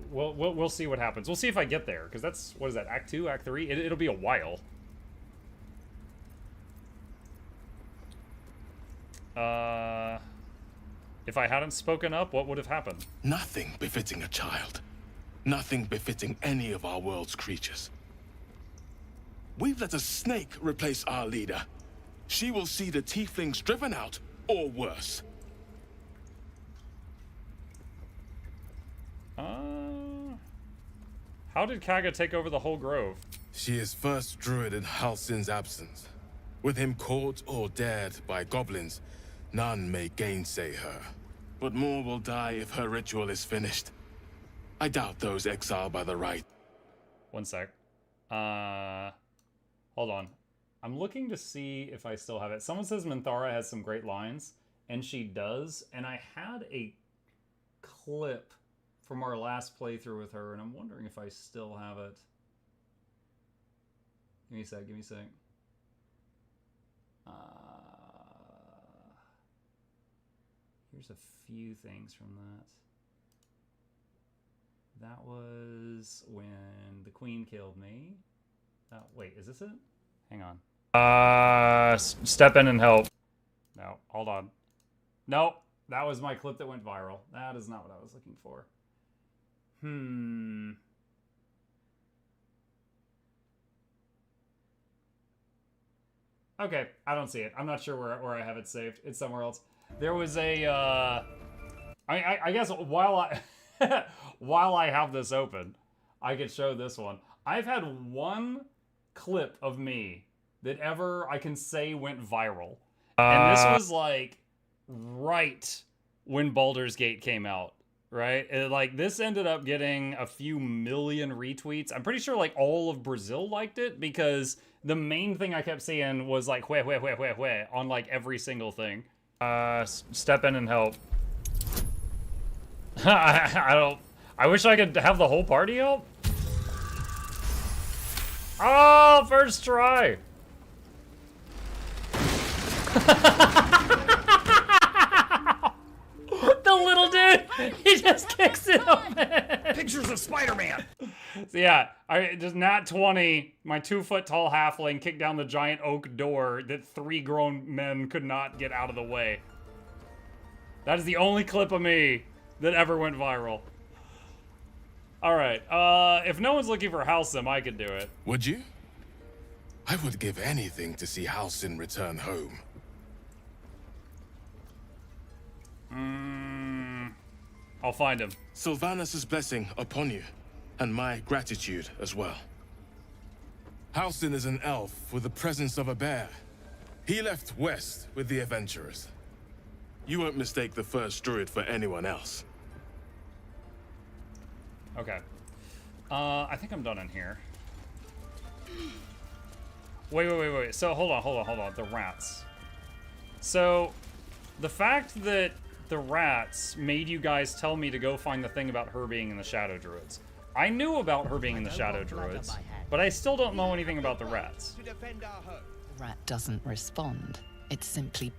We'll see what happens. We'll see if I get there, because that's, what is that, Act 2, Act 3? It'll be a while. If I hadn't spoken up, what would have happened? Nothing befitting a child. Nothing befitting any of our world's creatures. We've let a snake replace our leader. She will see the tieflings driven out, or worse. How did Kagha take over the whole grove? She is first druid in Halsin's absence. With him caught or dared by goblins, none may gainsay her. But more will die if her ritual is finished. I doubt those exiled by the right. One sec. Hold on. I'm looking to see if I still have it. Someone says Minthara has some great lines, and she does. And I had a clip from our last playthrough with her, and I'm wondering if I still have it. Give me a sec, give me a sec. Here's a few things from that. That was when the queen killed me. Wait, is this it? Hang on. Step in and help. No, hold on. No, That was my clip that went viral. That is not what I was looking for. Okay, I don't see it. I'm not sure where I have it saved. It's somewhere else. There was a, I guess while I, while I have this open, I could show this one. I've had one clip of me that ever I can say went viral. And this was like right when Baldur's Gate came out, right? Like this ended up getting a few million retweets. I'm pretty sure like all of Brazil liked it because the main thing I kept seeing was like wheh, wheh, wheh, wheh, wheh on like every single thing. Step in and help. I wish I could have the whole party help. Oh, first try. The little dude, he just kicks it open. Pictures of Spider-Man. So yeah, I just nat 20, my 2-foot tall halfling kicked down the giant oak door that 3 grown men could not get out of the way. That is the only clip of me that ever went viral. All right, if no one's looking for Halcyon, I could do it. Would you? I would give anything to see Halcyon return home. I'll find him. Sylvanus' blessing upon you, and my gratitude as well. Halcyon is an elf with the presence of a bear. He left west with the adventurers. You won't mistake the first druid for anyone else. Okay. I think I'm done in here. Wait. So, hold on. The rats. So, the fact that the rats made you guys tell me to go find the thing about her being in the Shadow Druids. I knew about her being in the Shadow Druids, but I still don't know anything about the rats. The rat doesn't respond. It's simply...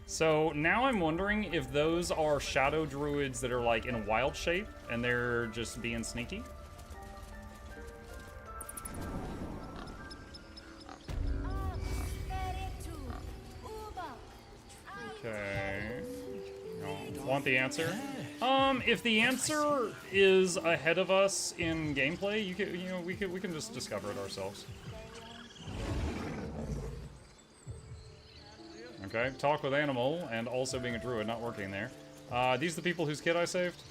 So now I'm wondering if those are Shadow Druids that are like in wild shape and they're just being sneaky. Okay. Want the answer? If the answer is ahead of us in gameplay, we can just discover it ourselves. Okay, talk with animal and also being a druid, not working there. These are the people whose kid I saved?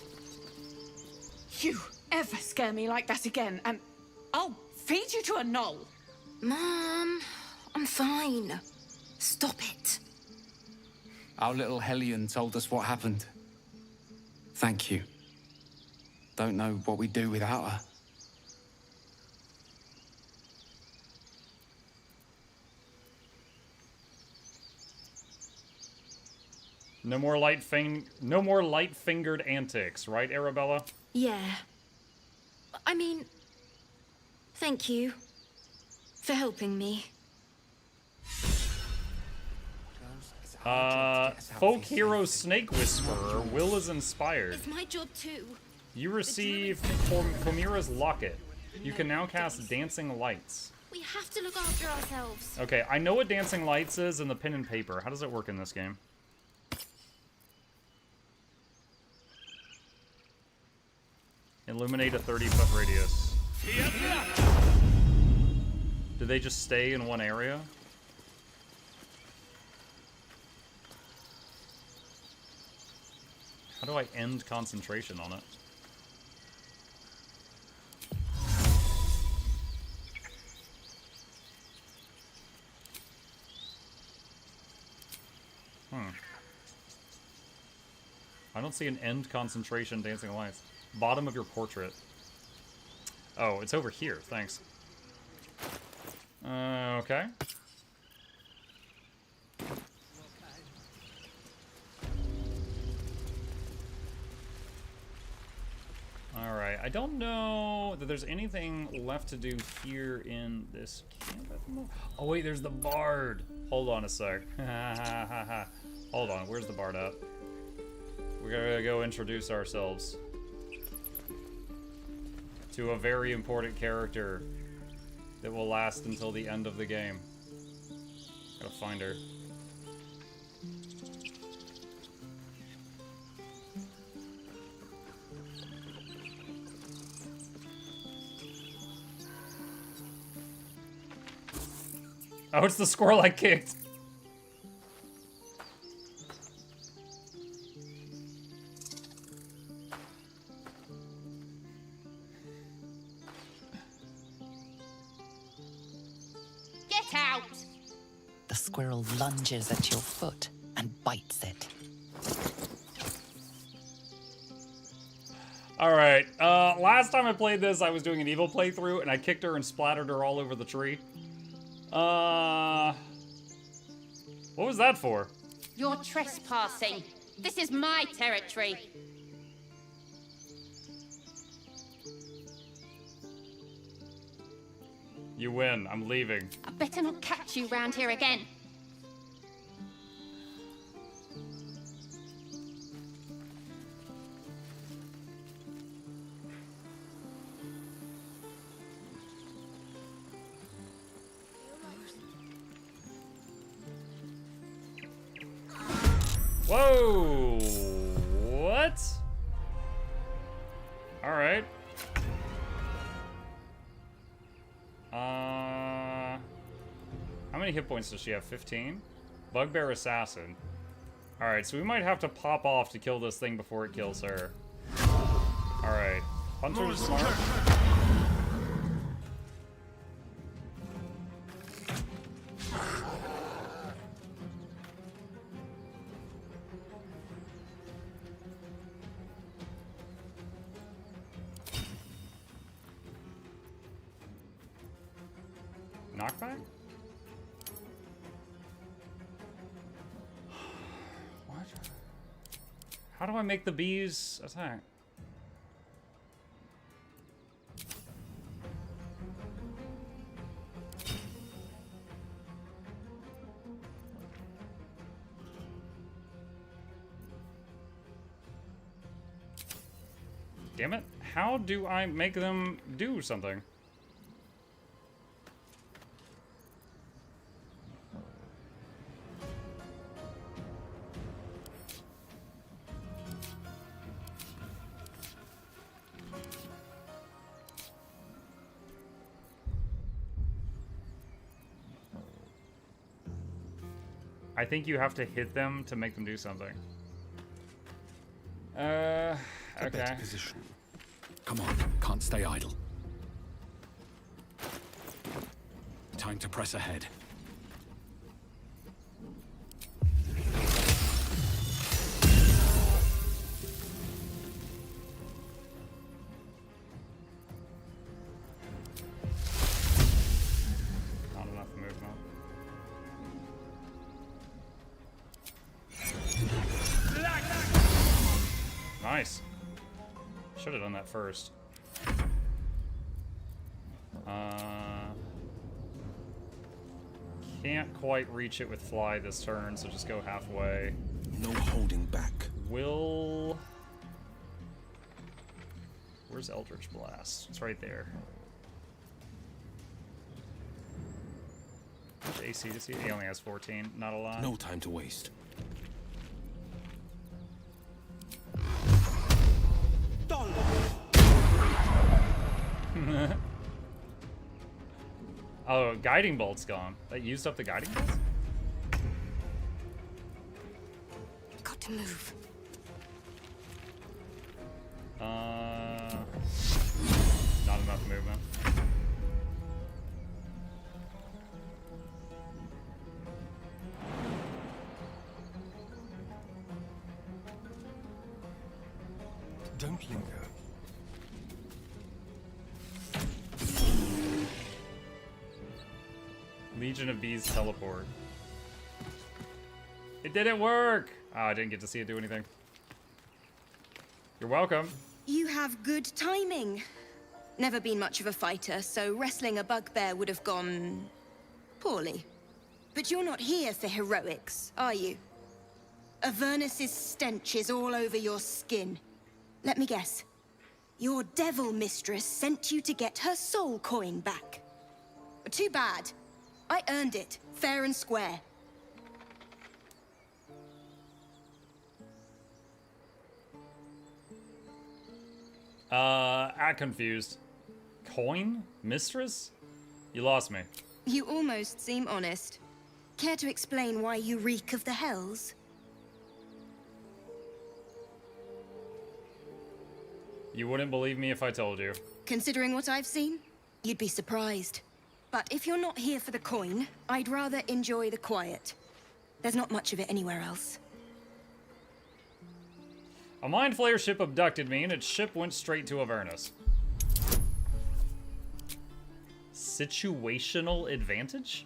You ever scare me like that again, and I'll feed you to a gnoll. Mom, I'm fine. Stop it. Our little Hellion told us what happened. Thank you. Don't know what we'd do without her. No more light-fingered antics, right, Arabella? Yeah. I mean, thank you for helping me. Folk hero Snake Whisperer, Wyll is inspired. It's my job too. You receive Chimera's Locket. You can now cast Dancing Lights. We have to look after ourselves. Okay, I know what Dancing Lights is in the pen and paper. How does it work in this game? Illuminate a 30-foot radius. Do they just stay in one area? How do I end concentration on it? I don't see an end concentration dancing lights. Bottom of your portrait. Oh, it's over here. Thanks. Okay. Alright, I don't know that there's anything left to do here in this camp at the moment. Oh wait, there's the bard. Hold on a sec. Hold on, where's the bard at? We're gonna go introduce ourselves to a very important character that will last until the end of the game. Gotta find her. Oh, it's the squirrel I kicked. Get out! The squirrel lunges at your foot and bites it. Alright, last time I played this, I was doing an evil playthrough, and I kicked her and splattered her all over the tree. What was that for? You're trespassing. This is my territory. You win. I'm leaving. I better not catch you round here again. Whoa! What? Alright. How many hit points does she have? 15? Bugbear Assassin. Alright, so we might have to pop off to kill this thing before it kills her. Alright. Hunter's Mark. Knockback? What? How do I make the bees attack? Damn it. How do I make them do something? I think you have to hit them to make them do something. Okay. Position. Come on, can't stay idle. Time to press ahead. Not enough movement. Nice. Should have done that first. Can't quite reach it with fly this turn, so just go halfway. No holding back. Wyll. Where's Eldritch Blast? It's right there. How much AC does he? He only has 14. Not a lot. No time to waste. Oh, Guiding Bolt's gone. That used up the Guiding Bolts? Got to move. Not enough movement. Don't linger. Legion of Bees teleport. It didn't work! Oh, I didn't get to see it do anything. You're welcome. You have good timing. Never been much of a fighter, so wrestling a bugbear would have gone poorly. But you're not here for heroics, are you? Avernus's stench is all over your skin. Let me guess. Your devil mistress sent you to get her soul coin back. Too bad. I earned it, fair and square. I'm confused. Coin? Mistress? You lost me. You almost seem honest. Care to explain why you reek of the hells? You wouldn't believe me if I told you. Considering what I've seen, you'd be surprised. But if you're not here for the coin, I'd rather enjoy the quiet. There's not much of it anywhere else. A Mind Flayer ship abducted me, and its ship went straight to Avernus. Situational advantage?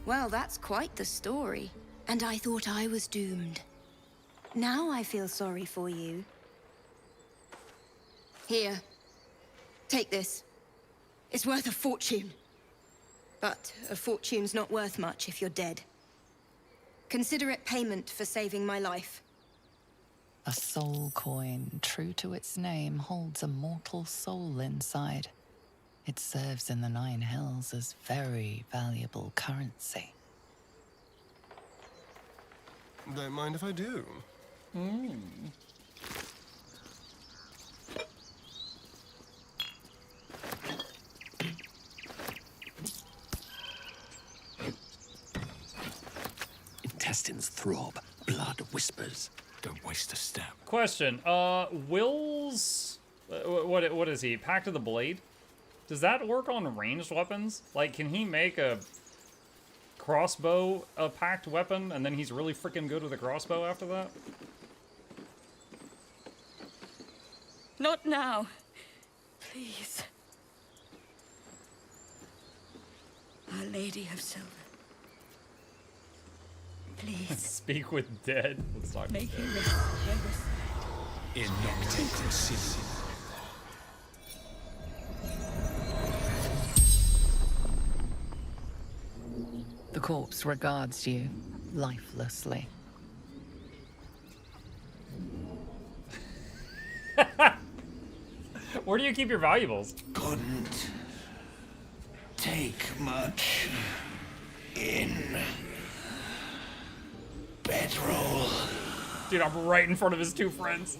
Well, that's quite the story. And I thought I was doomed. Now I feel sorry for you. Here. Take this. It's worth a fortune. But a fortune's not worth much if you're dead. Consider it payment for saving my life. A soul coin, true to its name, holds a mortal soul inside. It serves in the Nine Hells as very valuable currency. Don't mind if I do. Intestines throb, blood whispers. Don't waste a step. Question, Wyll's... what is he? Pact of the Blade? Does that work on ranged weapons? Like, can he make a crossbow a packed weapon, and then he's really freaking good with a crossbow after that? Not now. Please. Our Lady of Silver. Please. Speak with dead. Let's talk to Make dead. him rest when we're In Noxxi City. The corpse regards you lifelessly. Where do you keep your valuables? Couldn't take much in bedroll. Dude, I'm right in front of his two friends.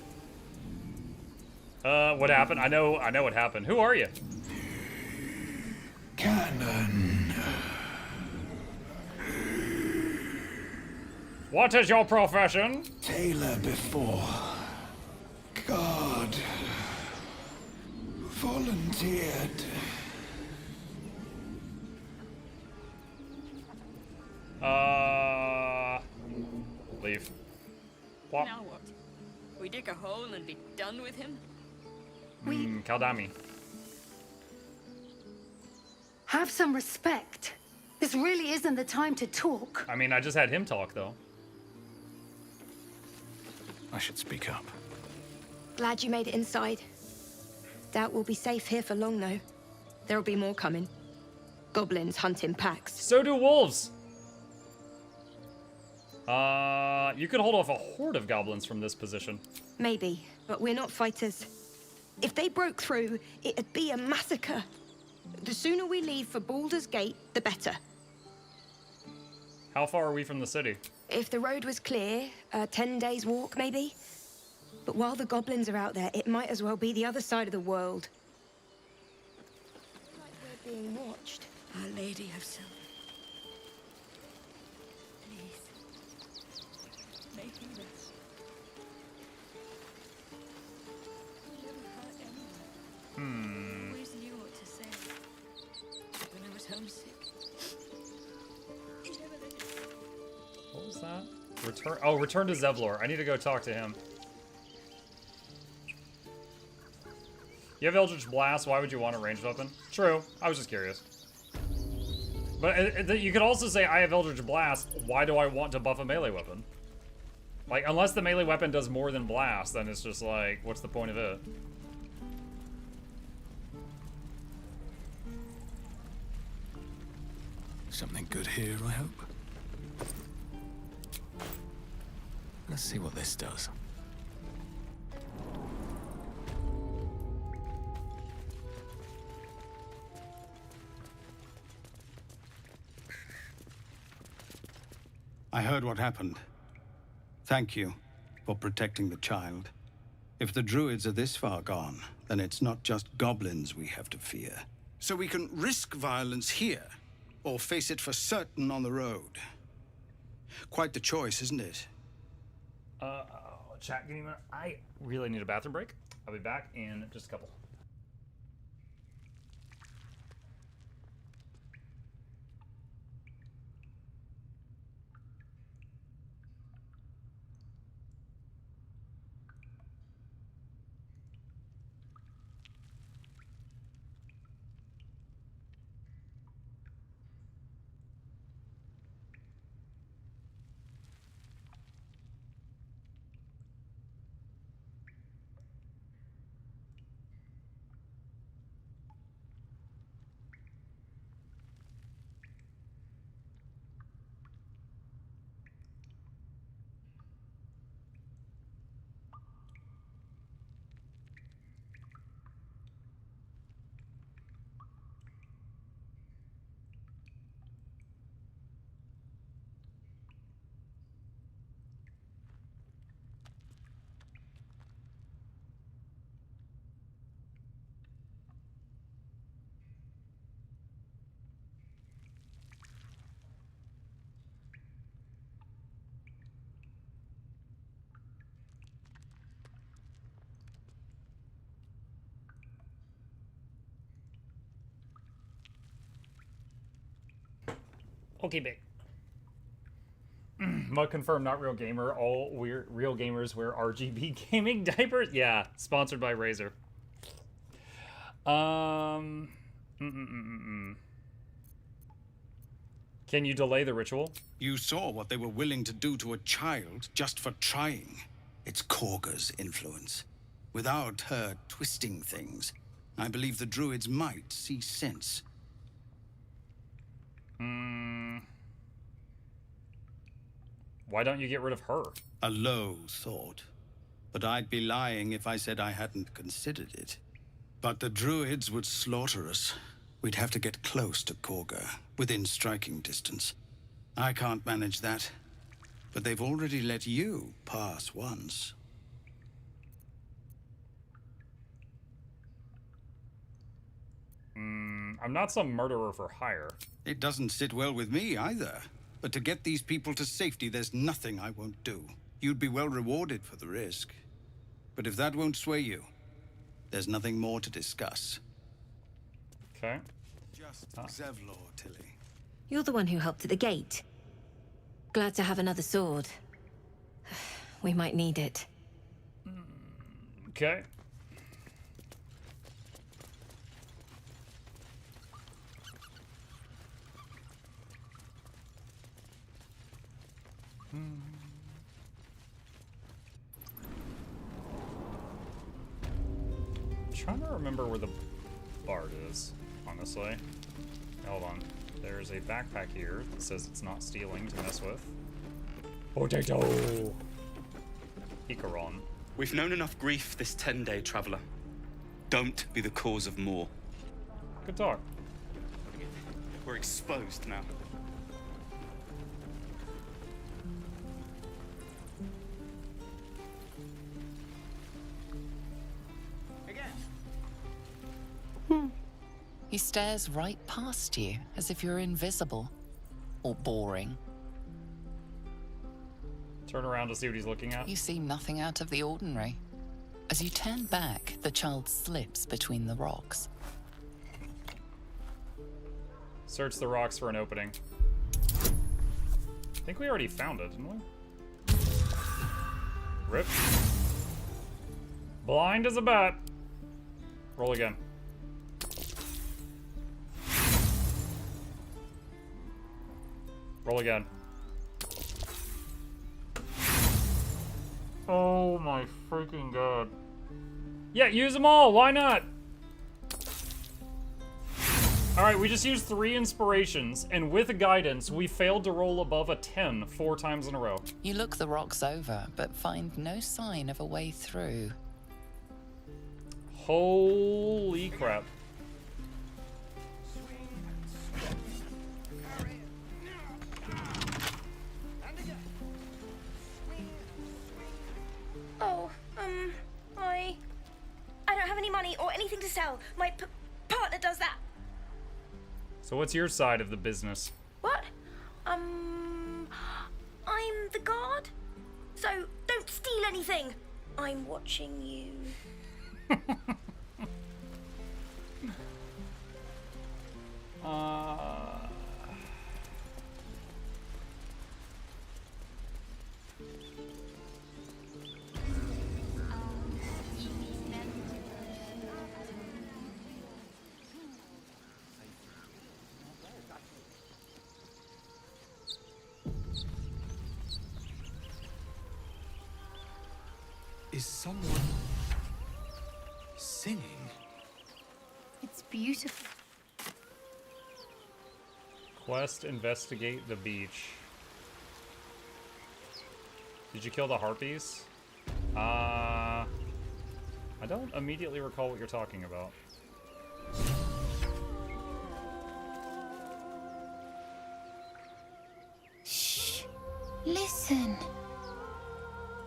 What happened? I know what happened. Who are you? Cannon. What is your profession? Tailor before God volunteered. Leave. What? Now what? We dig a hole and be done with him? Kaldami. Have some respect. This really isn't the time to talk. I mean, I just had him talk, though. I should speak up. Glad you made it inside. Doubt we'll be safe here for long, though. There'll be more coming. Goblins hunt in packs. So do wolves. You could hold off a horde of goblins from this position. Maybe, but we're not fighters. If they broke through, it'd be a massacre. The sooner we leave for Baldur's Gate, the better. How far are we from the city? If the road was clear, 10 days walk, maybe. But while the goblins are out there, it might as well be the other side of the world. Like we're being watched. Our Lady of Silver. Please. Make him rest. You never hurt anyone. Always knew what to say. When I was homesick. What was that? Return to Zevlor. I need to go talk to him. You have Eldritch Blast. Why would you want a ranged weapon? True. I was just curious. But you could also say, I have Eldritch Blast. Why do I want to buff a melee weapon? Like, unless the melee weapon does more than Blast, then it's just like, what's the point of it? Something good here, I hope. Let's see what this does. I heard what happened. Thank you for protecting the child. If the druids are this far gone, then it's not just goblins we have to fear. So we can risk violence here, or face it for certain on the road. Quite the choice, isn't it? Chat, give me a minute. I really need a bathroom break. I'll be back in just a couple. Okay, big. Mug confirmed, not real gamer. All real gamers wear RGB gaming diapers. Yeah, sponsored by Razer. Can you delay the ritual? You saw what they were willing to do to a child just for trying. It's Kagha's influence. Without her twisting things, I believe the druids might see sense. Why don't you get rid of her? A low thought. But I'd be lying if I said I hadn't considered it. But the druids would slaughter us. We'd have to get close to Kagha, within striking distance. I can't manage that. But they've already let you pass once. I'm not some murderer for hire. It doesn't sit well with me either. But to get these people to safety, there's nothing I won't do. You'd be well rewarded for the risk. But if that won't sway you, there's nothing more to discuss. Okay. Just Zevlor, Tilly. You're the one who helped at the gate. Glad to have another sword. We might need it. Okay. Trying to remember where the bard is, honestly. Hold on. There's a backpack here that says it's not stealing to mess with. Potato! Icaron. We've known enough grief this 10-day traveler. Don't be the cause of more. Good talk. We're exposed now. He stares right past you, as if you're invisible. Or boring. Turn around to see what he's looking at. You see nothing out of the ordinary. As you turn back, the child slips between the rocks. Search the rocks for an opening. I think we already found it, didn't we? Rip. Blind as a bat. Roll again. Roll again. Oh my freaking god. Yeah, use them all. Why not? Alright, we just used 3 inspirations, and with guidance, we failed to roll above a 10 4 times in a row. You look the rocks over, but find no sign of a way through. Holy crap. Oh, I don't have any money or So what's your side of the business? What? I'm the guard, so don't steal anything. I'm watching you. Is someone singing? It's beautiful. Quest, investigate the beach. Did you kill the harpies? I don't immediately recall what you're talking about. Shh. Listen.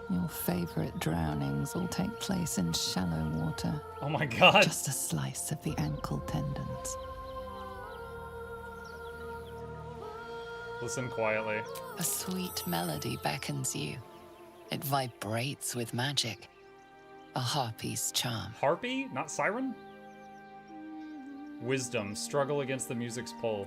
Your favorite drownings all take place in shallow water. Oh my god. Just a slice of the ankle tendons. Listen quietly. A sweet melody beckons you. It vibrates with magic. A harpy's charm. Harpy? Not siren? Wisdom. Struggle against the music's pull.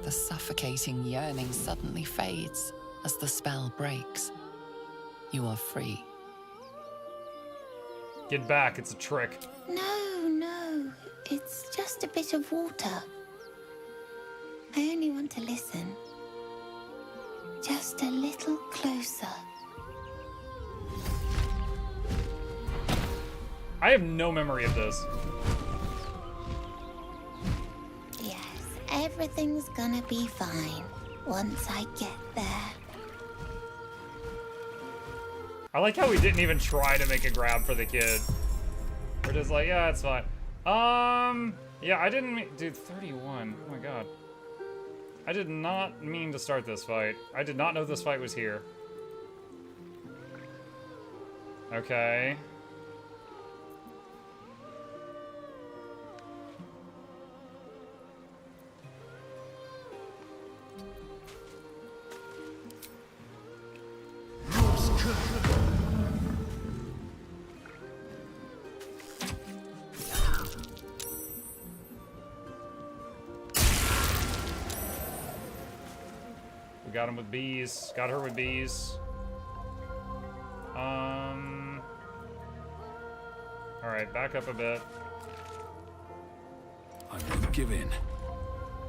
The suffocating yearning suddenly fades as the spell breaks. You are free. Get back, it's a trick. No, it's just a bit of water. I only want to listen. Just a little closer. I have no memory of this. Yes, everything's gonna be fine once I get there. I like how we didn't even try to make a grab for the kid. We're just like, yeah, it's fine. Yeah, I didn't mean, dude, 31, oh my god. I did not mean to start this fight. I did not know this fight was here. Okay. We got him with bees. Got her with bees. Alright, back up a bit. I won't give in.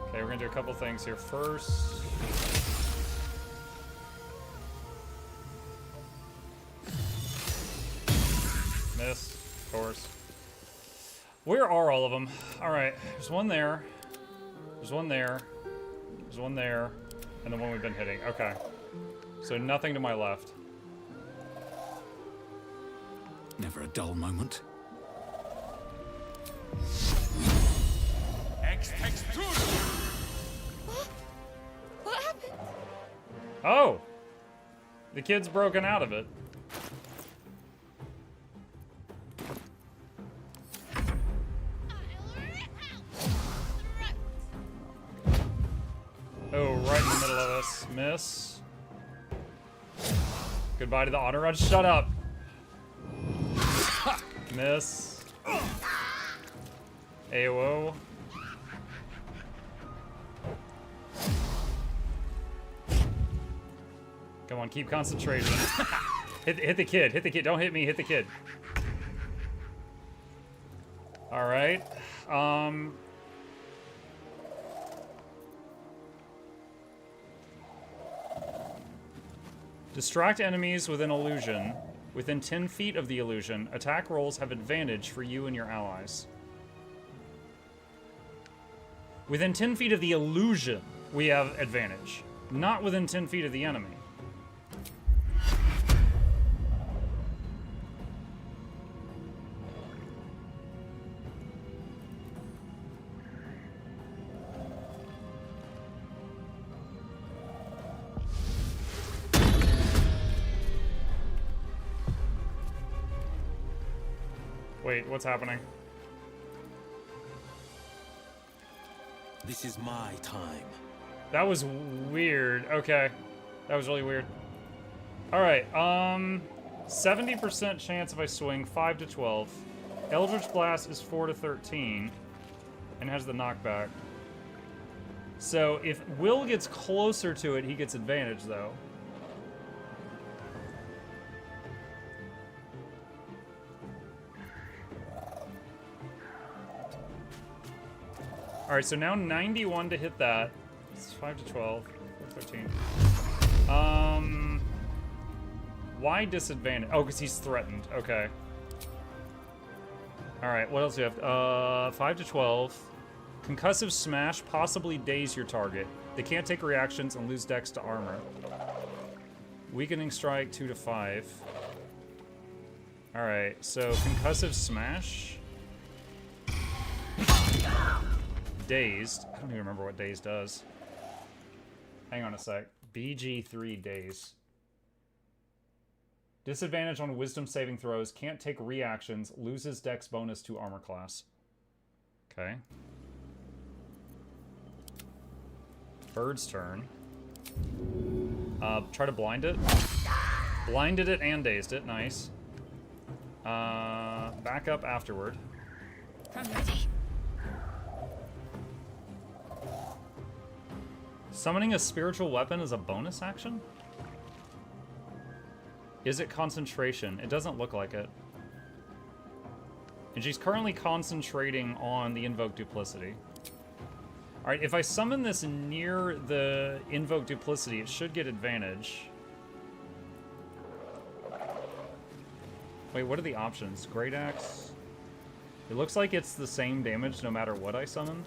Okay, we're gonna do a couple things here. First... Miss, of course. Where are all of them? Alright, there's one there. There's one there. There's one there. And the one we've been hitting. Okay. So nothing to my left. Never a dull moment. What happened? Oh! The kid's broken out of it. Oh, right in the middle of us. Miss. Goodbye to the honor run. Shut up. Miss. AOO. Come on, keep concentration. hit the kid. Hit the kid. Don't hit me. Hit the kid. All right. Distract enemies with an illusion. Within 10 feet of the illusion, attack rolls have advantage for you and your allies. Within 10 feet of the illusion, we have advantage. Not within 10 feet of the enemy. Wait, what's happening? This is my time. That was weird. Okay. That was really weird. Alright, 70% chance if I swing, 5 to 12. Eldritch Blast is 4 to 13. And has the knockback. So if Wyll gets closer to it, he gets advantage, though. Alright, so now 91 to hit that. It's 5 to 12. 13. Why disadvantage? Oh, because he's threatened. Okay. Alright, what else do you have? 5 to 12. Concussive Smash, possibly daze your target. They can't take reactions and lose dex to armor. Weakening Strike, 2 to 5. Alright, so Concussive Smash. Dazed. I don't even remember what Daze does. Hang on a sec. BG3 Daze. Disadvantage on Wisdom saving throws. Can't take reactions. Loses dex bonus to armor class. Okay. Bird's turn. Try to blind it. Blinded it and dazed it. Nice. Back up afterward. I'm ready. Summoning a spiritual weapon is a bonus action? Is it concentration? It doesn't look like it. And she's currently concentrating on the Invoke Duplicity. Alright, if I summon this near the Invoke Duplicity, it should get advantage. Wait, what are the options? Great Axe? It looks like it's the same damage no matter what I summon.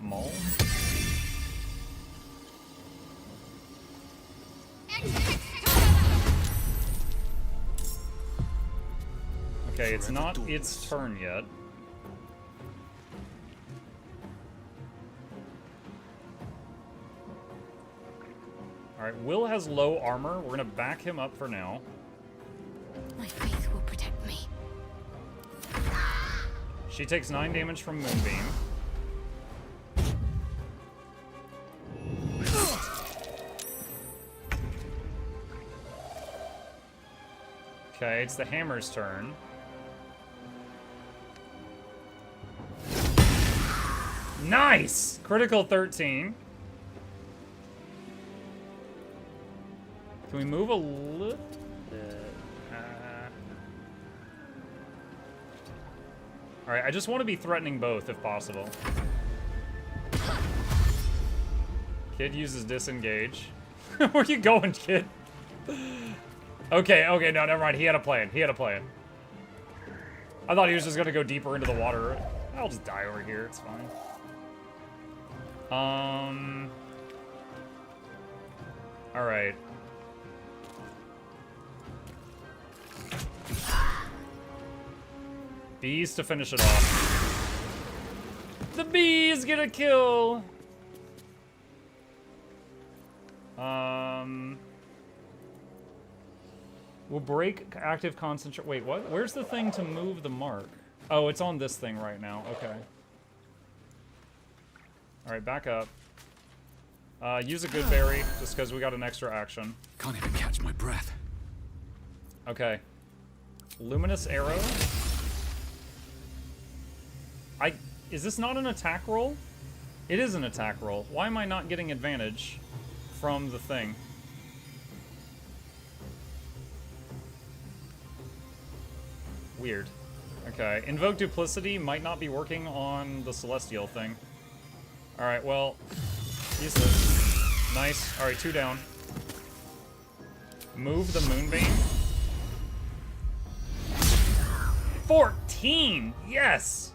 Maul? Okay, it's not its turn yet. Alright, Wyll has low armor. We're gonna back him up for now. My faith will protect me. She takes 9 damage from Moonbeam. Okay, it's the hammer's turn. Nice! Critical 13. Can we move a little bit? Alright, I just want to be threatening both if possible. Kid uses disengage. Where are you going, kid? Okay, okay, no, never mind. He had a plan. He had a plan. I thought he was just gonna go deeper into the water. I'll just die over here. It's fine. Alright. Bees to finish it off. The bees get a kill! We'll break active concentration. Wait, what? Where's the thing to move the mark? Oh, it's on this thing right now. Okay. Alright, back up. Use a good berry, just because we got an extra action. Can't even catch my breath. Okay. Luminous arrow. Is this not an attack roll? It is an attack roll. Why am I not getting advantage from the thing? Weird. Okay. Invoke Duplicity might not be working on the Celestial thing. Alright, well, use this. Nice. Alright, 2 down. Move the Moonbeam. 14! Yes!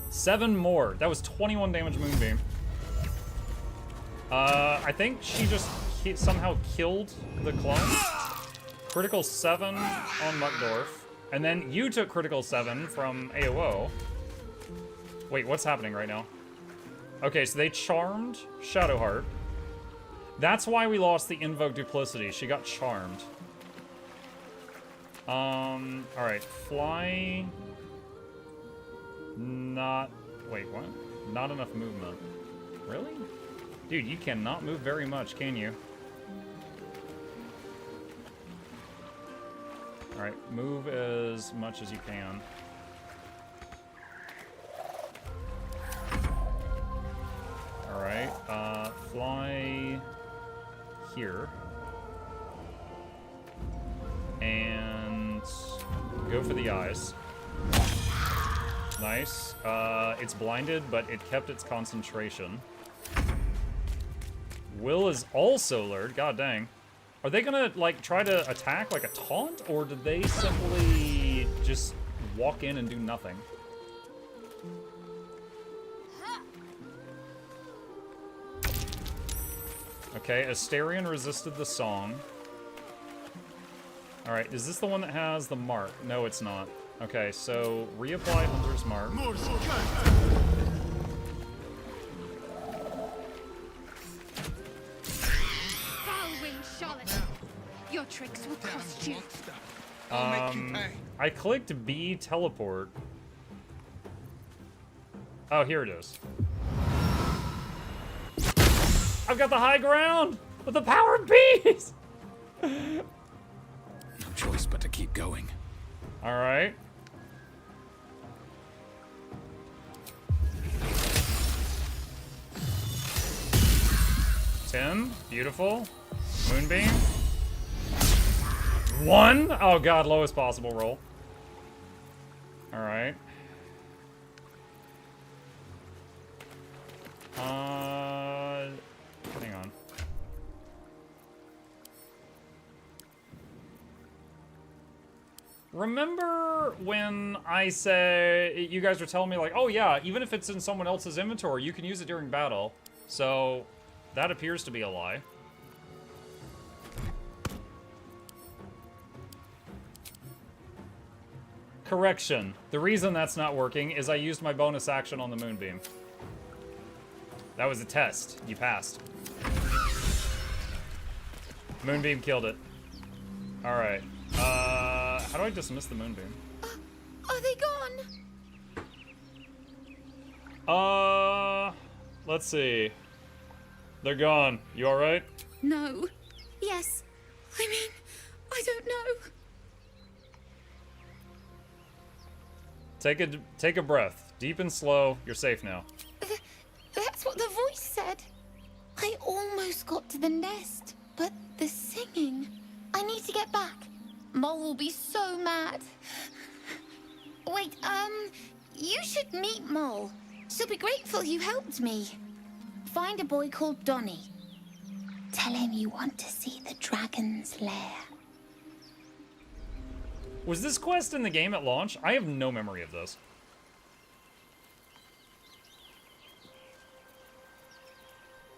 7 more. That was 21 damage Moonbeam. I think she just somehow killed the clone. Critical 7 on Muckdorf. And then you took critical 7 from AOO. Wait, what's happening right now? Okay, so they charmed Shadowheart. That's why we lost the Invoke Duplicity. She got charmed. Alright, fly... Not... Wait, what? Not enough movement. Really? Dude, you cannot move very much, can you? Alright, move as much as you can. Alright, fly here. And go for the eyes. Nice. It's blinded, but it kept its concentration. Wyll is also lured. God dang. Are they gonna, like, try to attack like a taunt? Or did they simply just walk in and do nothing? Okay, Asterion resisted the song. Alright, is this the one that has the mark? No, it's not. Okay, so reapply Hunter's Mark. Foul-winged Charlotte. Your tricks will cost you. I clicked B teleport. Oh, here it is. I've got the high ground with the power of bees! No choice but to keep going. Alright. Tim, beautiful. Moonbeam. 1? Oh god, lowest possible roll. Alright. Hang on. Remember when I said, you guys were telling me like, oh yeah, even if it's in someone else's inventory, you can use it during battle. So, that appears to be a lie. Correction. The reason that's not working is I used my bonus action on the Moonbeam. That was a test. You passed. Moonbeam killed it. Alright. How do I dismiss the Moonbeam? Are they gone? Let's see. They're gone. You alright? No. Yes. I mean, I don't know. Take a breath. Deep and slow. You're safe now. That's what the voice said. I almost got to the nest, but the singing. I need to get back. Mole will be so mad. Wait, you should meet Mole. She'll be grateful you helped me. Find a boy called Donny. Tell him you want to see the dragon's lair. Was this quest in the game at launch? I have no memory of this.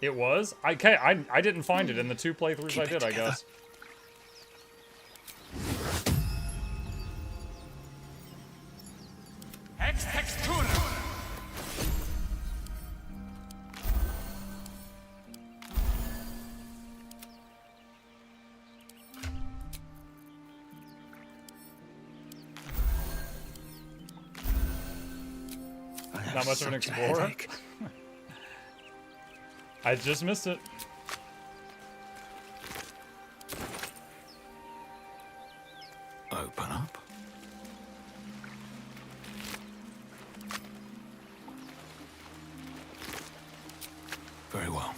It was? I didn't find it in the 2 playthroughs I did, I guess. Not much of an explorer. I just missed it. Open up. Very well.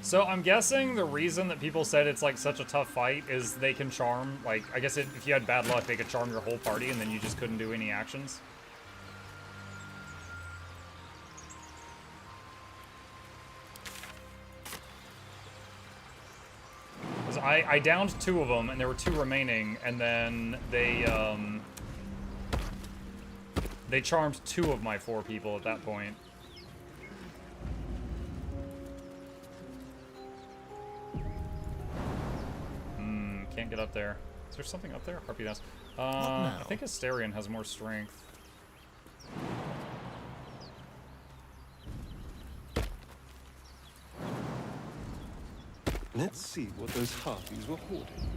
So I'm guessing the reason that people said it's like such a tough fight is they can charm, like, I guess if you had bad luck, they could charm your whole party and then you just couldn't do any actions. I downed 2 of them and there were 2 remaining, and then they charmed 2 of my 4 people at that point. Can't get up there. Is there something up there? Harpy nest. I think Asterion has more strength. Let's see what those harpies were hoarding.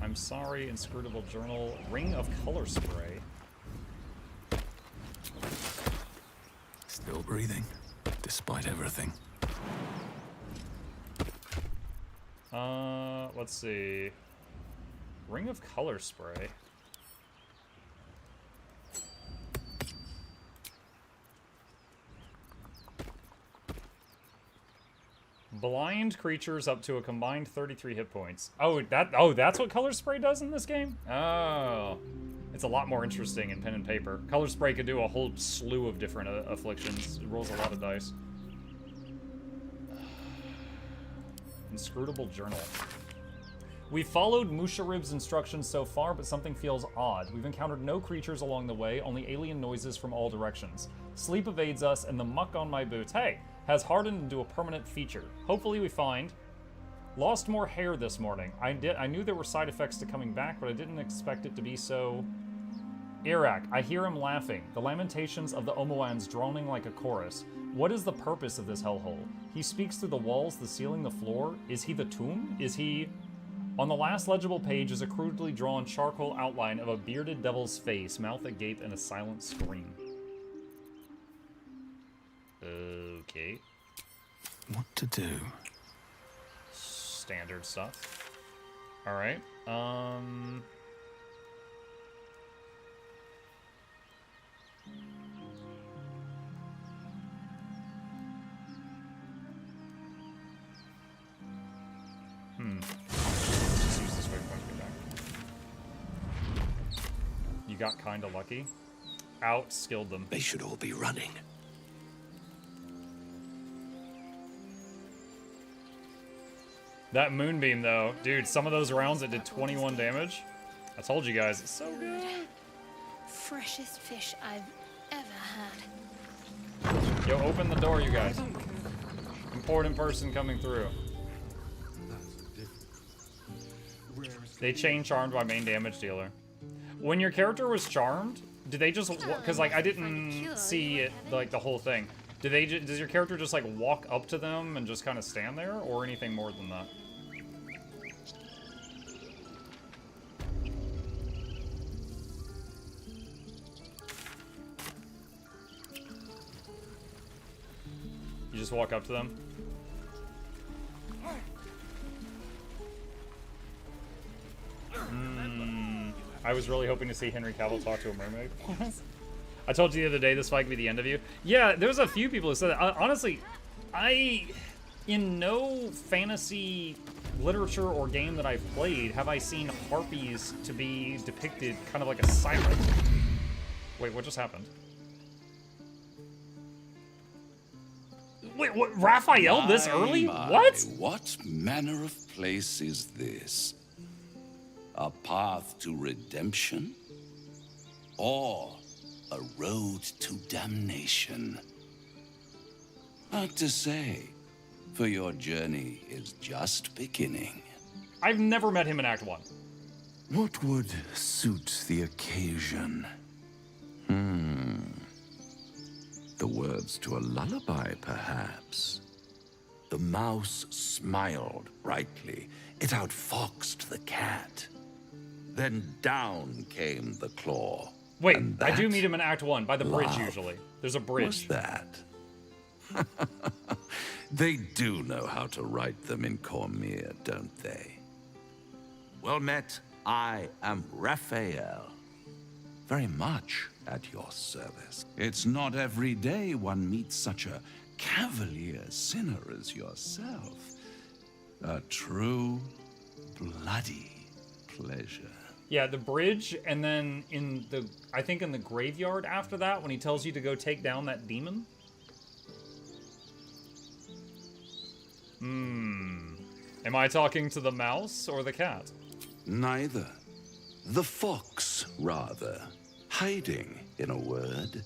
I'm sorry, inscrutable journal. Ring of color spray. Still breathing, despite everything. Let's see. Ring of color spray. Blind creatures up to a combined 33 hit points. Oh, that's what color spray does in this game? Oh. It's a lot more interesting in pen and paper. Color spray could do a whole slew of different afflictions. It rolls a lot of dice. Inscrutable journal. We followed Musharib's instructions so far, but something feels odd. We've encountered no creatures along the way, only alien noises from all directions. Sleep evades us, and the muck on my boots, hey, has hardened into a permanent feature. Hopefully we find... Lost more hair this morning. I knew there were side effects to coming back, but I didn't expect it to be so... Iraq, I hear him laughing. The lamentations of the Omoans droning like a chorus. What is the purpose of this hellhole? He speaks through the walls, the ceiling, the floor. Is he the tomb? Is he... On the last legible page is a crudely drawn charcoal outline of a bearded devil's face, mouth agape, and a silent scream. Okay. What to do? Standard stuff. Alright, Just use this waypoint to get back. You got kinda lucky. Outskilled them. They should all be running. That moonbeam, though, dude, some of those rounds that did 21 damage. I told you guys, it's so good. Freshest fish I've ever had. Yo, open the door, you guys. Important person coming through. They chain charmed by main damage dealer. When your character was charmed, did they just, because like I didn't see it, like the whole thing. Does your character just like walk up to them and just kind of stand there, or anything more than that? You just walk up to them? I was really hoping to see Henry Cavill talk to a mermaid. I told you the other day this fight could be the end of you. Yeah, there's a few people who said that. Honestly, in no fantasy literature or game that I've played have I seen harpies to be depicted kind of like a siren. Wait, what just happened? Wait, what? Raphael this early? What? What manner of place is this? A path to redemption? Or a road to damnation? Hard to say, for your journey is just beginning. I've never met him in Act 1. What would suit the occasion? The words to a lullaby, perhaps. The mouse smiled brightly. It outfoxed the cat. Then down came the claw. Wait, I do meet him in Act 1, by the bridge usually. There's a bridge. What's that? They do know how to write them in Cormier, don't they? Well met, I am Raphael. Very much at your service. It's not every day one meets such a cavalier sinner as yourself. A true, bloody pleasure. Yeah, the bridge, and then I think in the graveyard after that, when he tells you to go take down that demon. Am I talking to the mouse or the cat? Neither. The fox, rather. Hiding, in a word.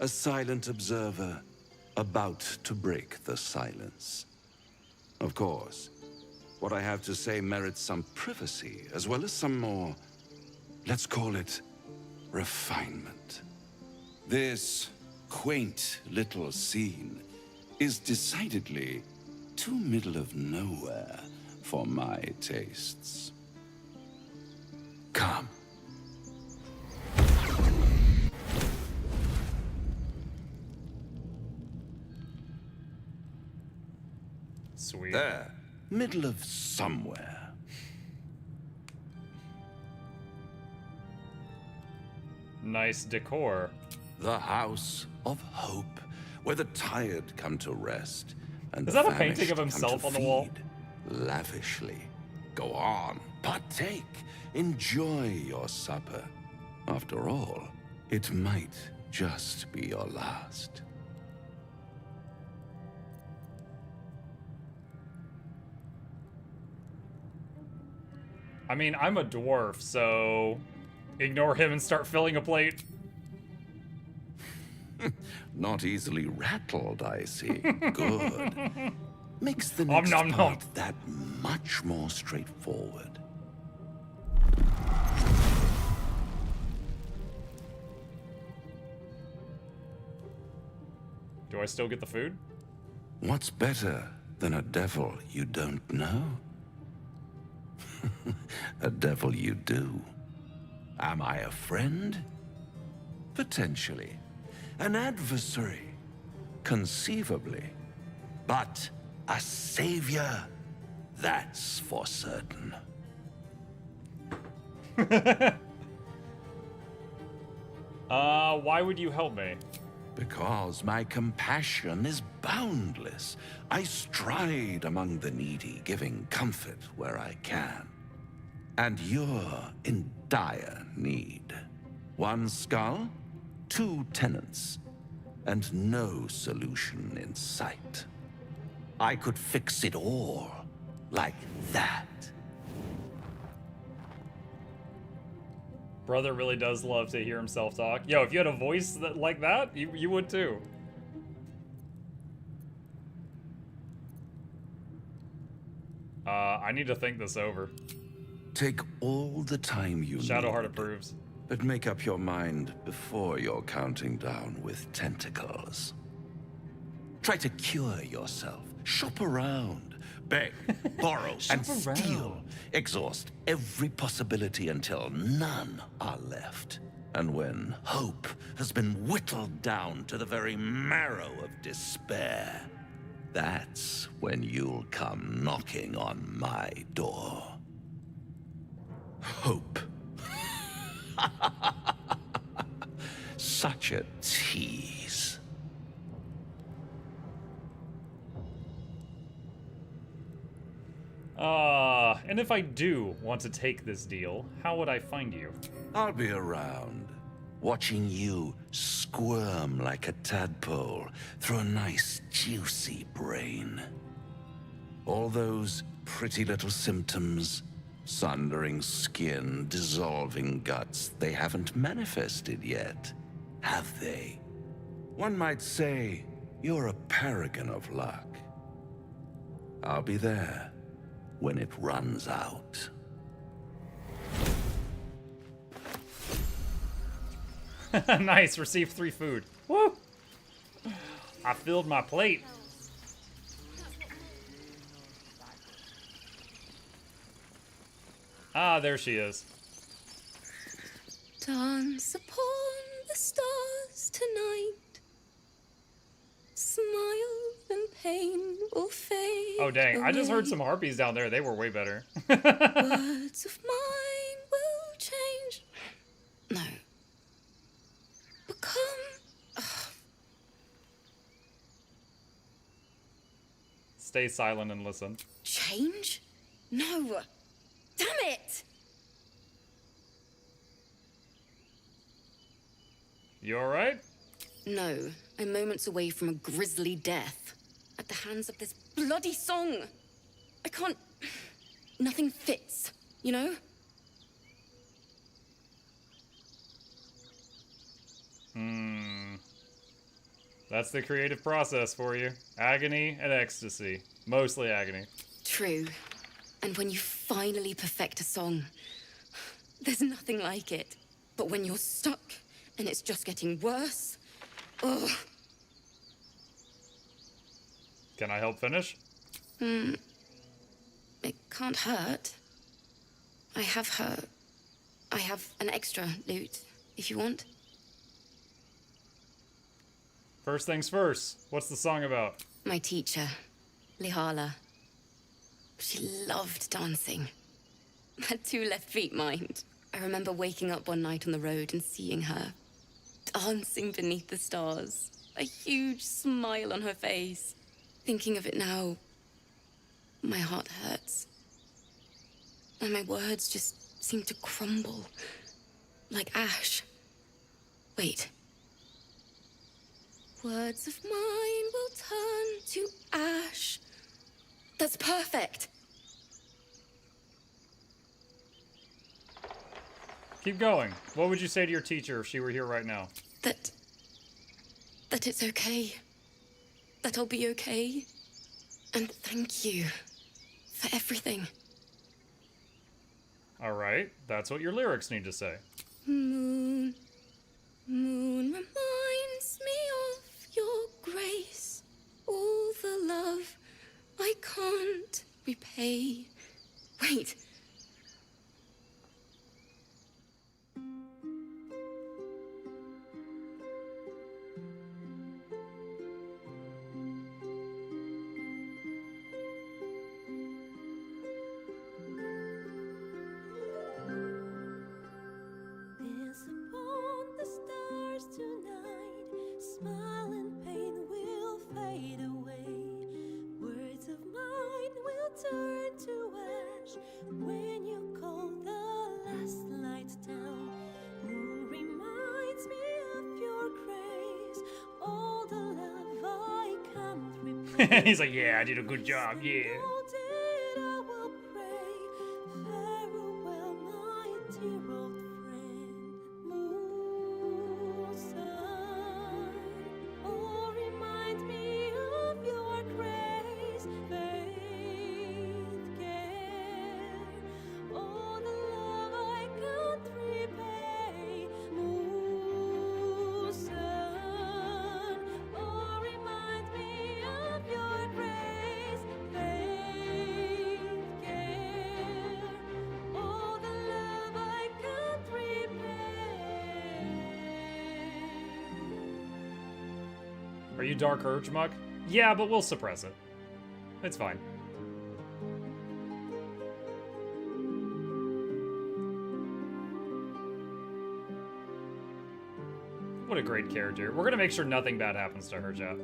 A silent observer, about to break the silence. Of course, what I have to say merits some privacy, as well as some more, let's call it, refinement. This quaint little scene is decidedly too middle of nowhere for my tastes. Come. Sweet. There, middle of somewhere. Nice decor. The House of Hope, where the tired come to rest, and Is the that a painting of famished come himself to on the wall? feed lavishly. Go on, partake, enjoy your supper. After all, it might just be your last. I mean, I'm a dwarf, so ignore him and start filling a plate. Not easily rattled, I see. Good. Makes the Om next nom nom. part that much more straightforward. Do I still get the food? What's better than a devil you don't know? A devil you do. Am I a friend? Potentially. An adversary? Conceivably. But a savior? That's for certain. Why would you help me? Because my compassion is boundless. I stride among the needy, giving comfort where I can. And you're in dire need. One skull, 2 tenants, and no solution in sight. I could fix it all, like that. Brother really does love to hear himself talk. Yo, if you had a voice like that, you would too. I need to think this over. Take all the time you Shadowheart need, approves. but make up your mind before you're counting down with tentacles. Try to cure yourself. Shop around. Beg, borrow, and steal. Exhaust every possibility until none are left. And when hope has been whittled down to the very marrow of despair, that's when you'll come knocking on my door. Hope. Such a tease. And if I do want to take this deal, how would I find you? I'll be around, watching you squirm like a tadpole through a nice, juicy brain. All those pretty little symptoms, sundering skin, dissolving guts, they haven't manifested yet, have they? One might say you're a paragon of luck. I'll be there when it runs out. Nice, received 3 food. Woo! I filled my plate. Ah, there she is. Dance upon the stars tonight. Smile and pain will fade. Oh dang, I just heard away. some harpies down there. They were way better. Words of mine will change. No. Become. Stay silent and listen. Change? No. Damn it! You alright? No, I'm moments away from a grisly death. At the hands of this bloody song. I can't... Nothing fits, you know? That's the creative process for you. Agony and ecstasy. Mostly agony. True. And when you finally perfect a song, there's nothing like it. But when you're stuck and it's just getting worse, oh. Can I help finish? It can't hurt. I have an extra lute, if you want. First things first. What's the song about? My teacher, Lihala. She loved dancing. Had 2 left feet, mind. I remember waking up one night on the road and seeing her dancing beneath the stars. A huge smile on her face. Thinking of it now, my heart hurts. And my words just seem to crumble. Like ash. Wait. Words of mine will turn to ash. That's perfect. Keep going. What would you say to your teacher if she were here right now? That it's okay. That I'll be okay. And thank you for everything. All right, that's what your lyrics need to say. Moon, moon reminds me of your grace. All the love I can't repay. Wait. He's like, yeah, I did a good job, yeah. Are you Dark Urge, Muk? Yeah, but we'll suppress it. It's fine. What a great character. We're gonna make sure nothing bad happens to her, chat.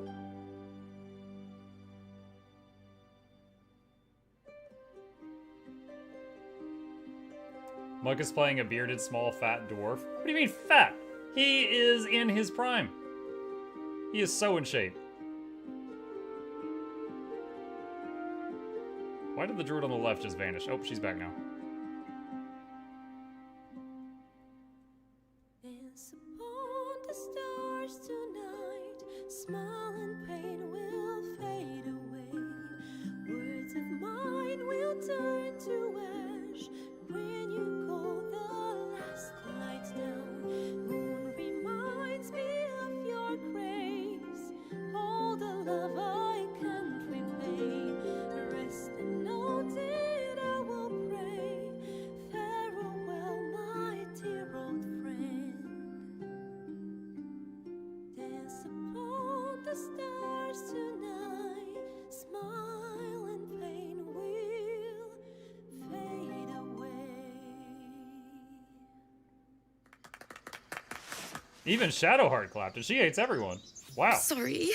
Muk is playing a bearded, small, fat dwarf. What do you mean, fat? He is in his prime. He is so in shape. Why did the druid on the left just vanish? Oh, she's back now. Dance upon the stars tonight. Smile and pain will fade away. Words of mine will turn to ash when you call the last lights down. Moon reminds me of your grace. All the love I can't repay. Rest and note it, I will pray. Farewell, my dear old friend. Dance upon the stars tonight. Smile and pain will fade away. Even Shadowheart clapped, and she hates everyone. Wow. Sorry.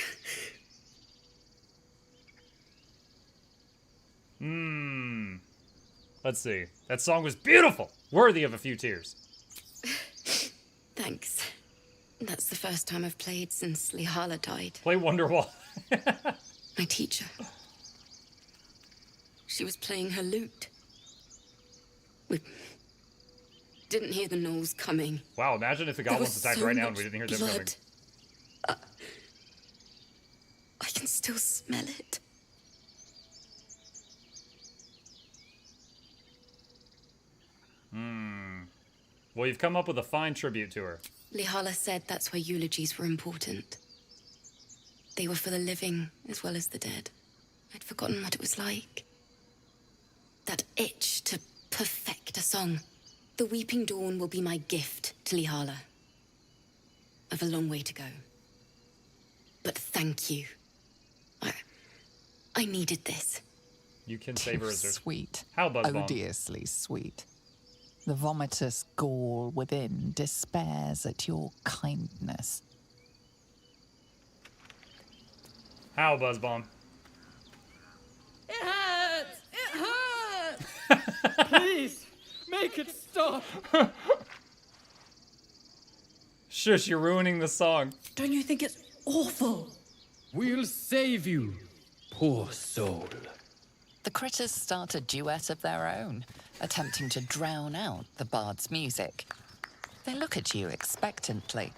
Let's see. That song was beautiful! Worthy of a few tears. Thanks. That's the first time I've played since Lihala died. Play Wonderwall. My teacher. She was playing her lute. We didn't hear the gnolls coming. Wow, imagine if the There goblins was attacked so right now and much we didn't hear them coming. blood. I can still smell it. Well, you've come up with a fine tribute to her. Lihala said that's why eulogies were important. They were for the living as well as the dead. I'd forgotten what it was like. That itch to perfect a song. The Weeping Dawn will be my gift to Lihala. I've a long way to go. But thank you. I needed this. You can savor as sweet. How Buzzbomb? Odiously sweet. The vomitous gall within despairs at your kindness. How, Buzzbomb? It hurts! It hurts! Please, make it stop! Shush, you're ruining the song. Don't you think it's awful? We'll save you, poor soul. The critters start a duet of their own, attempting to drown out the bard's music. They look at you expectantly.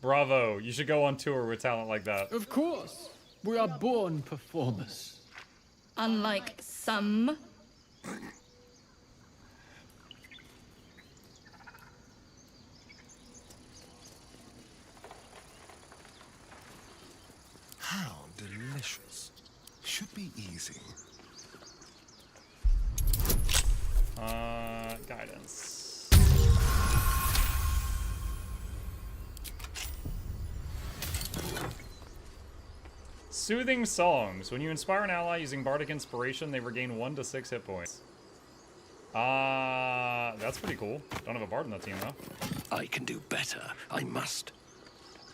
Bravo, you should go on tour with talent like that. Of course, we are born performers. Unlike some. How delicious. Should be easy. Guidance. Soothing songs. When you inspire an ally using Bardic Inspiration, they regain 1 to 6 hit points. That's pretty cool. Don't have a bard in the team, though. I can do better. I must.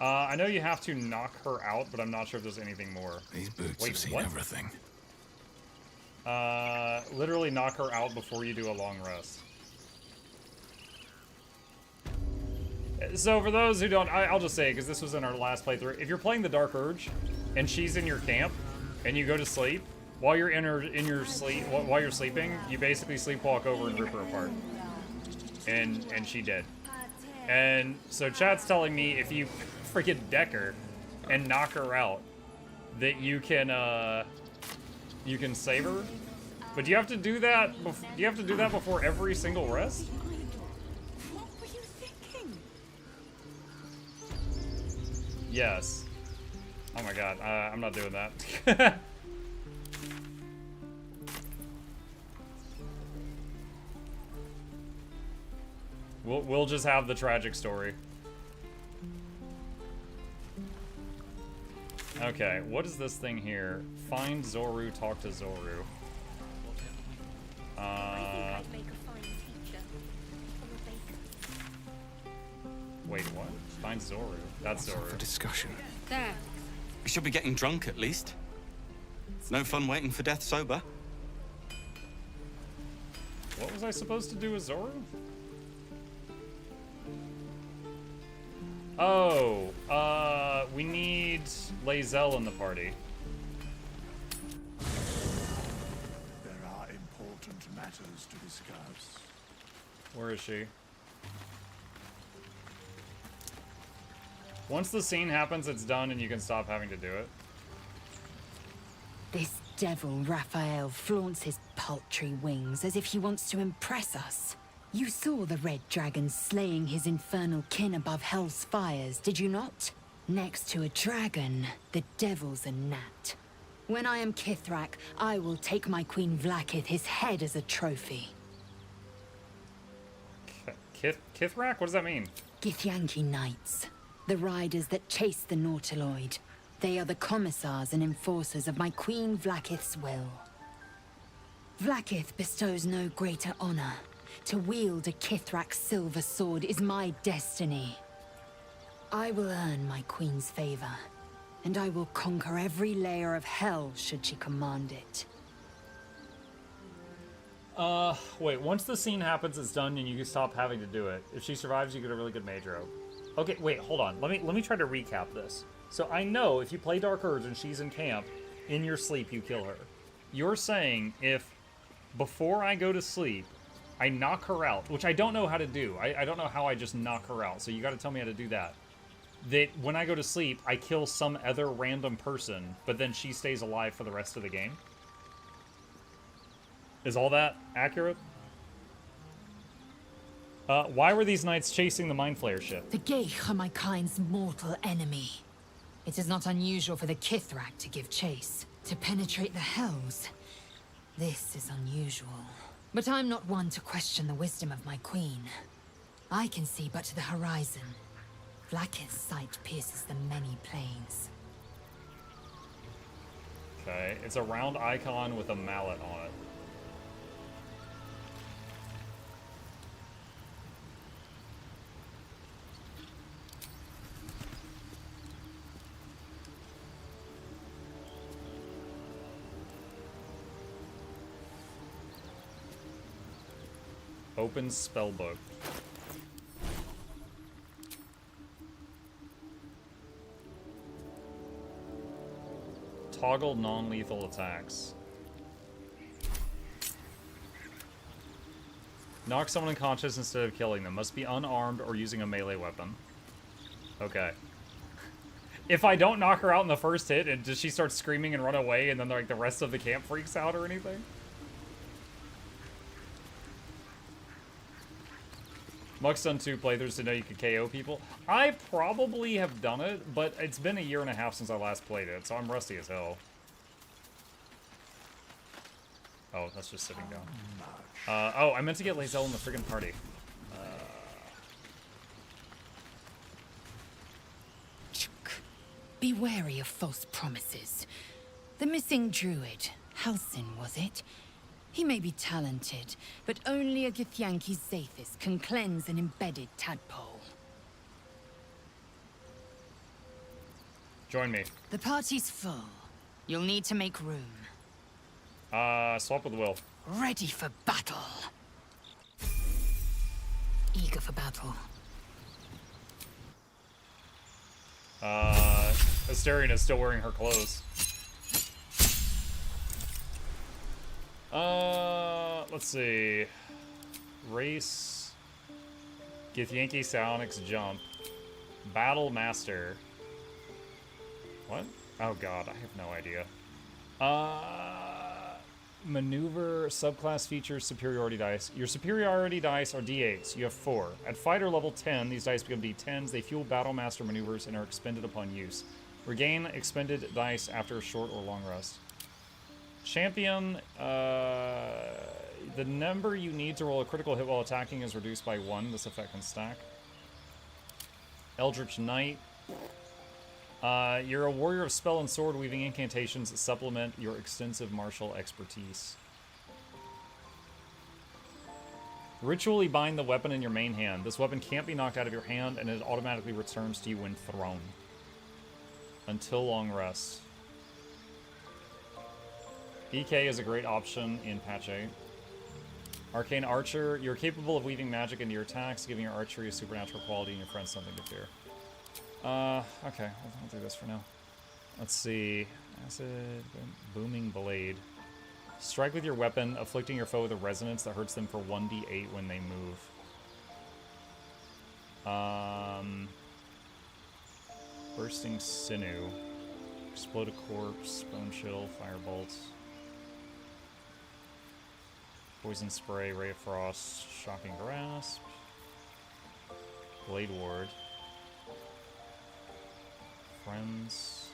I know you have to knock her out, but I'm not sure if there's anything more. These boots Wait, have seen what? everything. Literally knock her out before you do a long rest. So for those who don't, I'll just say, because this was in our last playthrough, if you're playing the Dark Urge, and she's in your camp, and you go to sleep, while you're while you're sleeping, you basically sleepwalk over and rip her apart. And she did. And so chat's telling me if you freaking deck her and knock her out, that you can save her. But do you have to do that? Do you have to do that before every single rest? What were you thinking? Yes. Oh my god, I'm not doing that. We'll just have the tragic story. Okay, what is this thing here? Find Zoru, talk to Zoru. Wait, what? Find Zoru. That's Zoru. For discussion. There. We should be getting drunk at least. It's no fun waiting for death sober. What was I supposed to do with Zoru? Oh, we need Lae'zel in the party. There are important matters to discuss. Where is she? Once the scene happens, it's done and you can stop having to do it. This devil Raphael flaunts his paltry wings as if he wants to impress us. You saw the red dragon slaying his infernal kin above hell's fires, did you not? Next to a dragon, the devil's a gnat. When I am Kithrak, I will take my Queen Vlaakith his head as a trophy. Kithrak? What does that mean? Githyanki knights. The riders that chase the Nautiloid. They are the commissars and enforcers of my Queen Vlaakith's will. Vlaakith bestows no greater honor. To wield a Kithrak silver sword is my destiny. I will earn my queen's favor, and I will conquer every layer of hell should she command it. Wait, once the scene happens, it's done and you can stop having to do it. If she survives, you get a really good mage robe. Okay, wait, hold on. Let me try to recap this. So I know if you play Dark Urge and she's in camp, in your sleep you kill her. You're saying if before I go to sleep, I knock her out, which I don't know how to do. I don't know how I just knock her out, so you gotta tell me how to do that. That when I go to sleep, I kill some other random person, but then she stays alive for the rest of the game? Is all that accurate? Why were these knights chasing the Mind Flayer ship? The Geich are my kind's mortal enemy. It is not unusual for the Kithrak to give chase, to penetrate the Hells. This is unusual. But I'm not one to question the wisdom of my queen. I can see but to the horizon. Vlaakith's sight pierces the many planes. Okay, it's a round icon with a mallet on it. Open spellbook. Toggle non-lethal attacks. Knock someone unconscious instead of killing them. Must be unarmed or using a melee weapon. Okay. If I don't knock her out in the first hit, and does she start screaming and run away, and then like the rest of the camp freaks out or anything? Muck's done 2 playthroughs to know you could KO people. I probably have done it, but it's been a year and a half since I last played it, so I'm rusty as hell. Oh, that's just sitting down. Oh, I meant to get Lae'zel in the friggin' party. Be wary of false promises. The missing druid, Halsin, was it? He may be talented, but only a Githyanki Zathis can cleanse an embedded tadpole. Join me. The party's full. You'll need to make room. Swap with Wyll. Ready for battle. Eager for battle. Asterion is still wearing her clothes. Let's see. Race. Githyanki Psionics Jump. Battle Master. What? Oh god, I have no idea. Maneuver, subclass features, superiority dice. Your superiority dice are d8s. You have 4. At fighter level 10, these dice become d10s. They fuel Battle Master maneuvers and are expended upon use. Regain expended dice after a short or long rest. Champion, the number you need to roll a critical hit while attacking is reduced by 1. This effect can stack. Eldritch Knight. You're a warrior of spell and sword weaving incantations that supplement your extensive martial expertise. Ritually bind the weapon in your main hand. This weapon can't be knocked out of your hand, and it automatically returns to you when thrown. Until long rest. EK is a great option in patch 8. Arcane Archer. You're capable of weaving magic into your attacks, giving your archery a supernatural quality and your friends something to fear. Okay, I'll do this for now. Let's see. Acid, Booming Blade. Strike with your weapon, afflicting your foe with a resonance that hurts them for 1d8 when they move. Bursting Sinew. Explode a corpse, Bone Chill, Firebolt. Poison Spray, Ray of Frost, Shocking Grasp. Blade Ward. Friends.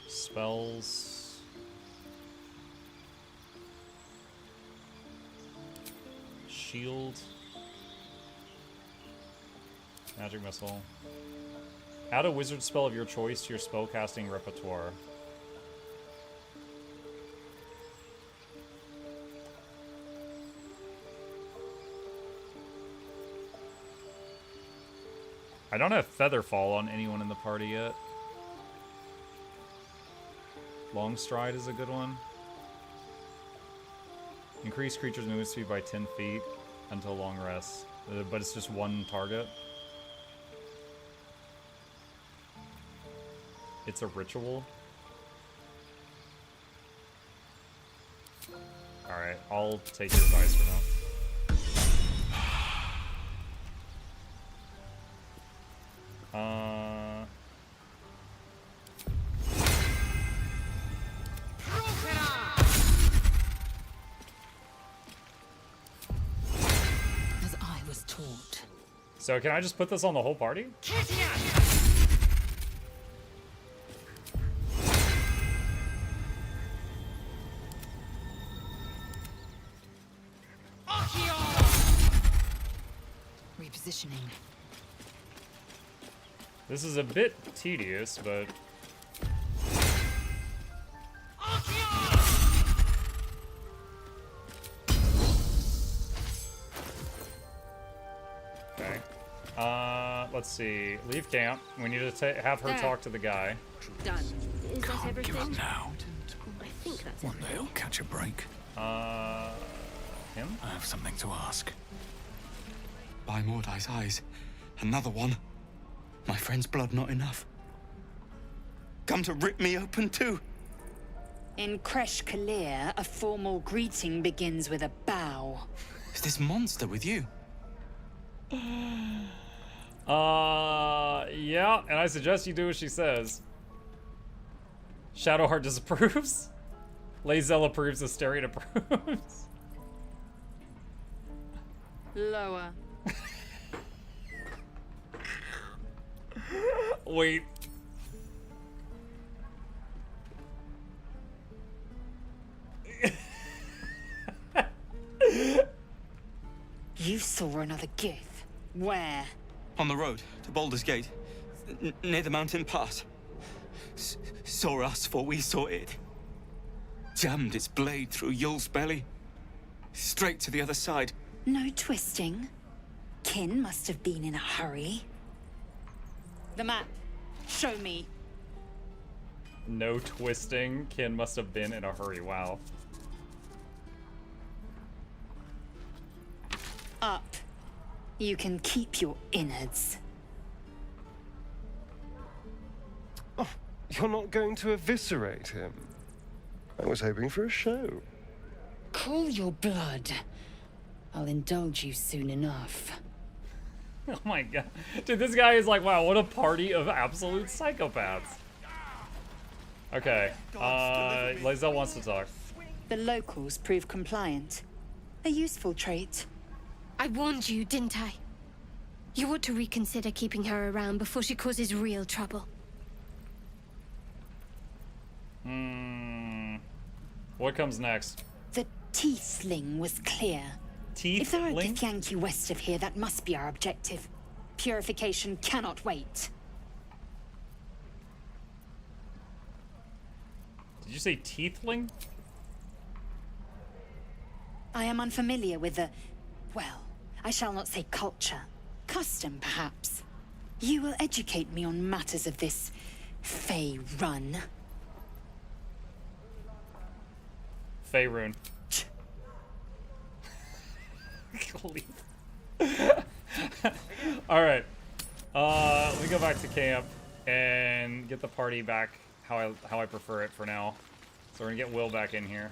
Spells. Shield. Magic Missile. Add a wizard spell of your choice to your spellcasting repertoire. I don't have Featherfall on anyone in the party yet. Long Stride is a good one. Increase creatures' movement speed by 10 feet until long rest. But it's just one target. It's a ritual. I'll take your advice for now. As I was taught. So can I just put this on the whole party? Repositioning. This is a bit tedious, but... Okay. Let's see. Leave camp. We need to have her talk to the guy. Done. Is that Can't everything? give up now. I think that's One day I'll catch a break. Him? I have something to ask. By Mordai's eyes, another one. My friend's blood not enough. Come to rip me open too. In Kresh Kalir, a formal greeting begins with a bow. Is this monster with you? Yeah, and I suggest you do what she says. Shadowheart disapproves. Lae'zel approves. Astarion approves. Lower. Wait. You saw another Gith. Where? On the road to Baldur's Gate, near the mountain pass. Saw us, for we saw it. Jammed its blade through Yul's belly, straight to the other side. No twisting. Kin must have been in a hurry. The map. Show me. No twisting. Kin must have been in a hurry. Wow. Up. You can keep your innards. Oh, you're not going to eviscerate him? I was hoping for a show. Cool your blood. I'll indulge you soon enough. Oh my god. Dude, this guy is like, wow, what a party of absolute psychopaths. Okay. Lae'zel wants to talk. The locals prove compliant. A useful trait. I warned you, didn't I? You ought to reconsider keeping her around before she causes real trouble. What comes next? The Tiefling was clear. If there are Githyanki west of here, that must be our objective. Purification cannot wait. Did you say Tiefling? I am unfamiliar with the... well, I shall not say culture. Custom, perhaps. You will educate me on matters of this Fey run. Faerun. Alright. Let me go back to camp and get the party back how I prefer it for now. So we're gonna get Wyll back in here.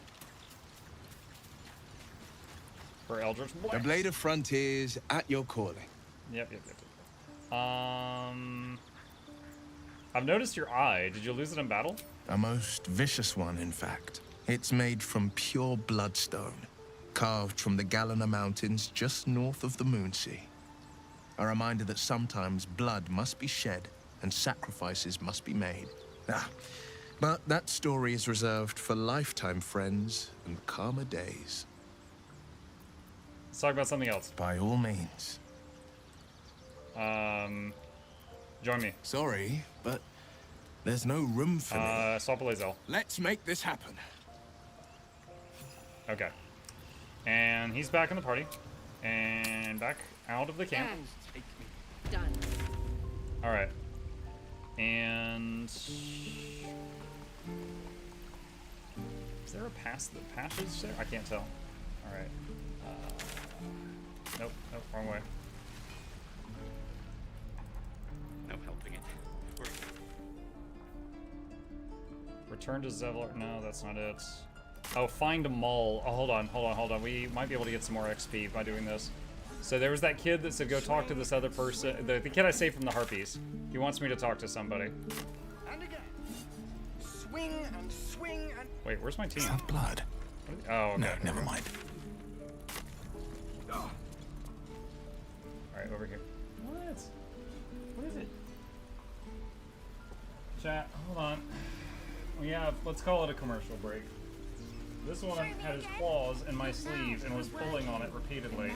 For Eldritch Blast. The Blade of Frontiers at your calling. Yep. I've noticed your eye. Did you lose it in battle? A most vicious one, in fact. It's made from pure bloodstone, carved from the Galena Mountains just north of the Moonsea. A reminder that sometimes blood must be shed and sacrifices must be made. But that story is reserved for lifetime friends and calmer days. Let's talk about something else. By all means. Join me. Sorry, but there's no room for me. Swap a Lae'zel. Let's make this happen. Okay. And he's back in the party. And back out of the camp. Done. Alright. And... is there a passage there? I can't tell. Alright. Nope, wrong way. No helping it. Return to Zevlor. No, that's not it. Oh, find a mole. Oh, hold on. We might be able to get some more XP by doing this. So there was that kid that said go talk to this other person. The kid I saved from the harpies. He wants me to talk to somebody. And again. Swing and swing and... Wait, where's my team? Is that blood? Oh, okay. No, never mind. Alright, over here. What? What is it? Chat, hold on. We have, let's call it a commercial break. This one had his claws in my sleeve and was pulling on it repeatedly.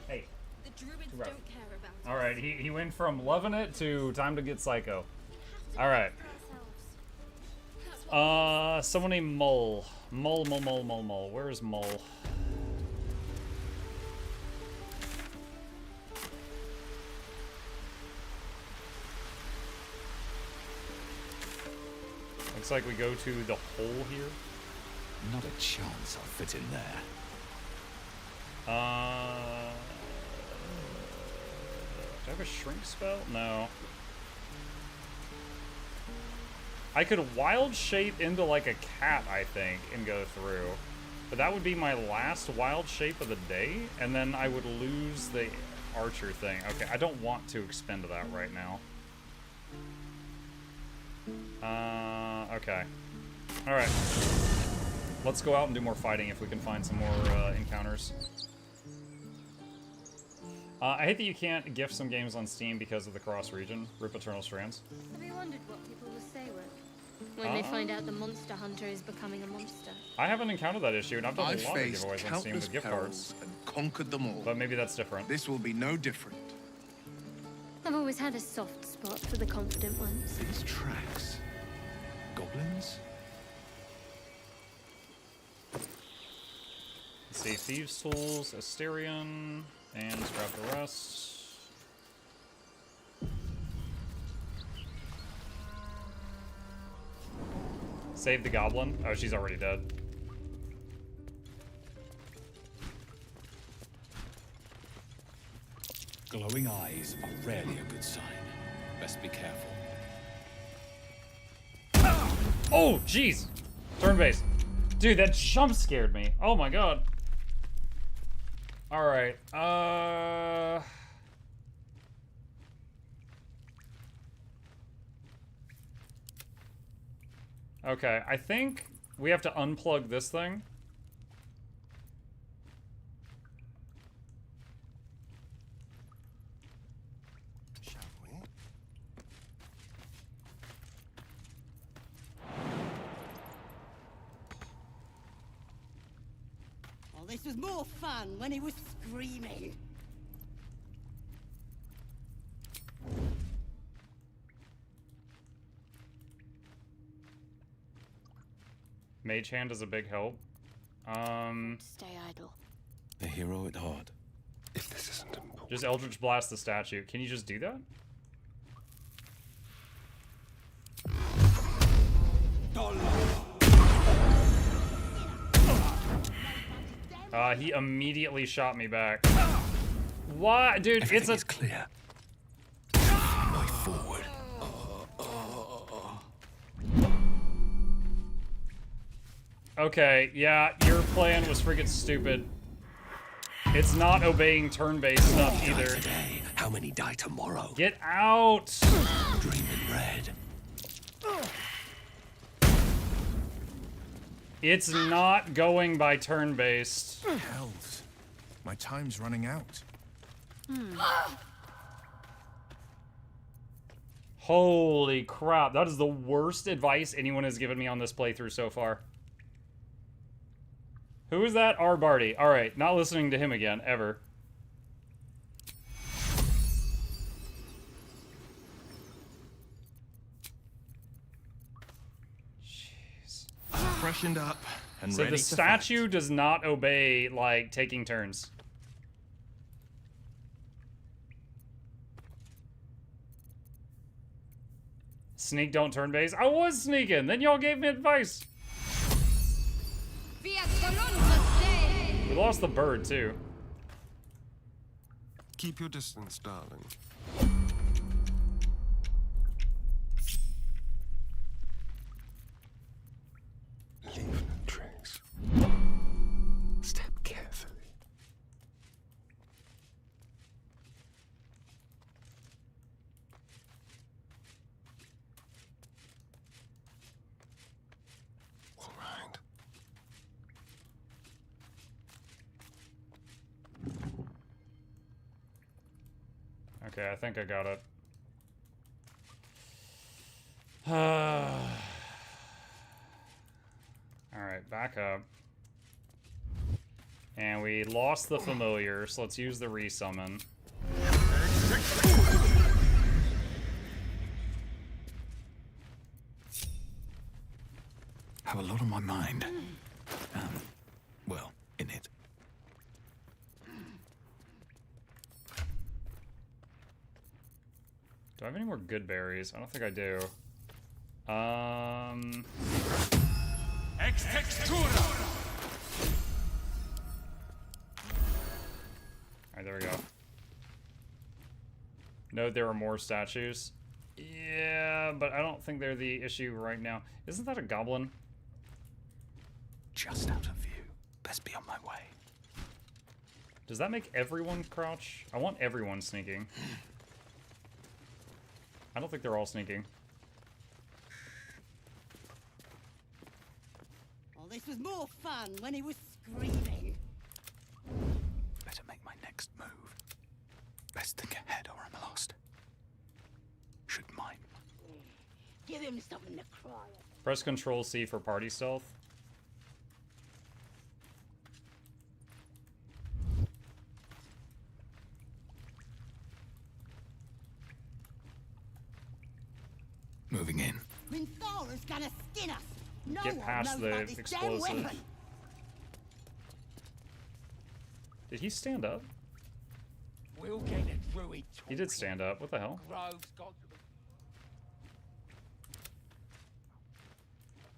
Hey. The druids don't care about Alright, he went from loving it to time to get psycho. Alright. Someone named Mole. Mole. Where's Mole? Looks like we go to the hole here. Not a chance I'll fit in there. Do I have a shrink spell? No. I could wild shape into like a cat, I think, and go through. But that would be my last wild shape of the day, and then I would lose the archer thing. Okay, I don't want to expend that right now. Okay. Alright. Let's go out and do more fighting if we can find some more encounters. I hate that you can't gift some games on Steam because of the cross-region. Rip Eternal Strands. Have you wondered what people will say when they find out the monster hunter is becoming a monster? I haven't encountered that issue, and I've done a lot of faced giveaways on Steam with gift cards. And conquered them all. But maybe that's different. This will be no different. I've always had a soft spot for the confident ones. These tracks. Goblins? Let's see, Thieves' Tools, Asterion, and scrap the rest. Save the goblin. Oh, she's already dead. Glowing eyes are rarely a good sign. Best be careful. Oh, jeez! Turn base. Dude, that jump scared me. Oh my god. Alright, okay, I think we have to unplug this thing. Shall we? Oh, this was more fun when he was screaming. Mage Hand is a big help. Stay idle. A hero at heart. If this isn't important. Just Eldritch Blast the statue. Can you just do that? He immediately shot me back. What? Dude, Everything it's is clear. Way forward. Okay, yeah, your plan was freaking stupid. It's not obeying turn-based stuff either. Today, how many die tomorrow? Get out! Dream in red. It's not going by turn-based. Hells. My time's running out. Holy crap, that is the worst advice anyone has given me on this playthrough so far. Who is that? R. Bardi. Alright, not listening to him again, ever. Jeez. Freshened up, and So ready the to statue does not obey, like, taking turns. Sneak, don't turn base. I was sneaking, then y'all gave me advice. We lost the bird, too. Keep your distance, darling. Leave no trace. Step carefully. All right. Okay, I think I got it. Alright, back up. And we lost the familiar, so let's use the resummon. Have a lot on my mind. Well, in it. Do I have any more good berries? I don't think I do. Ex textura. Alright, there we go. No, there are more statues. Yeah, but I don't think they're the issue right now. Isn't that a goblin? Just out of view. Best be on my way. Does that make everyone crouch? I want everyone sneaking. I don't think they're all sneaking. Oh, this was more fun when he was screaming. Better make my next move. Best think ahead or I'm lost. Should mine. Give him something to cry at. Press Control C for party stealth. Moving in. Minthara's gonna skin us. No Get one past knows the about this damn explosive. weapon. Did he stand up? We'll get a druid. He did stand up. What the hell? Grove's got to be.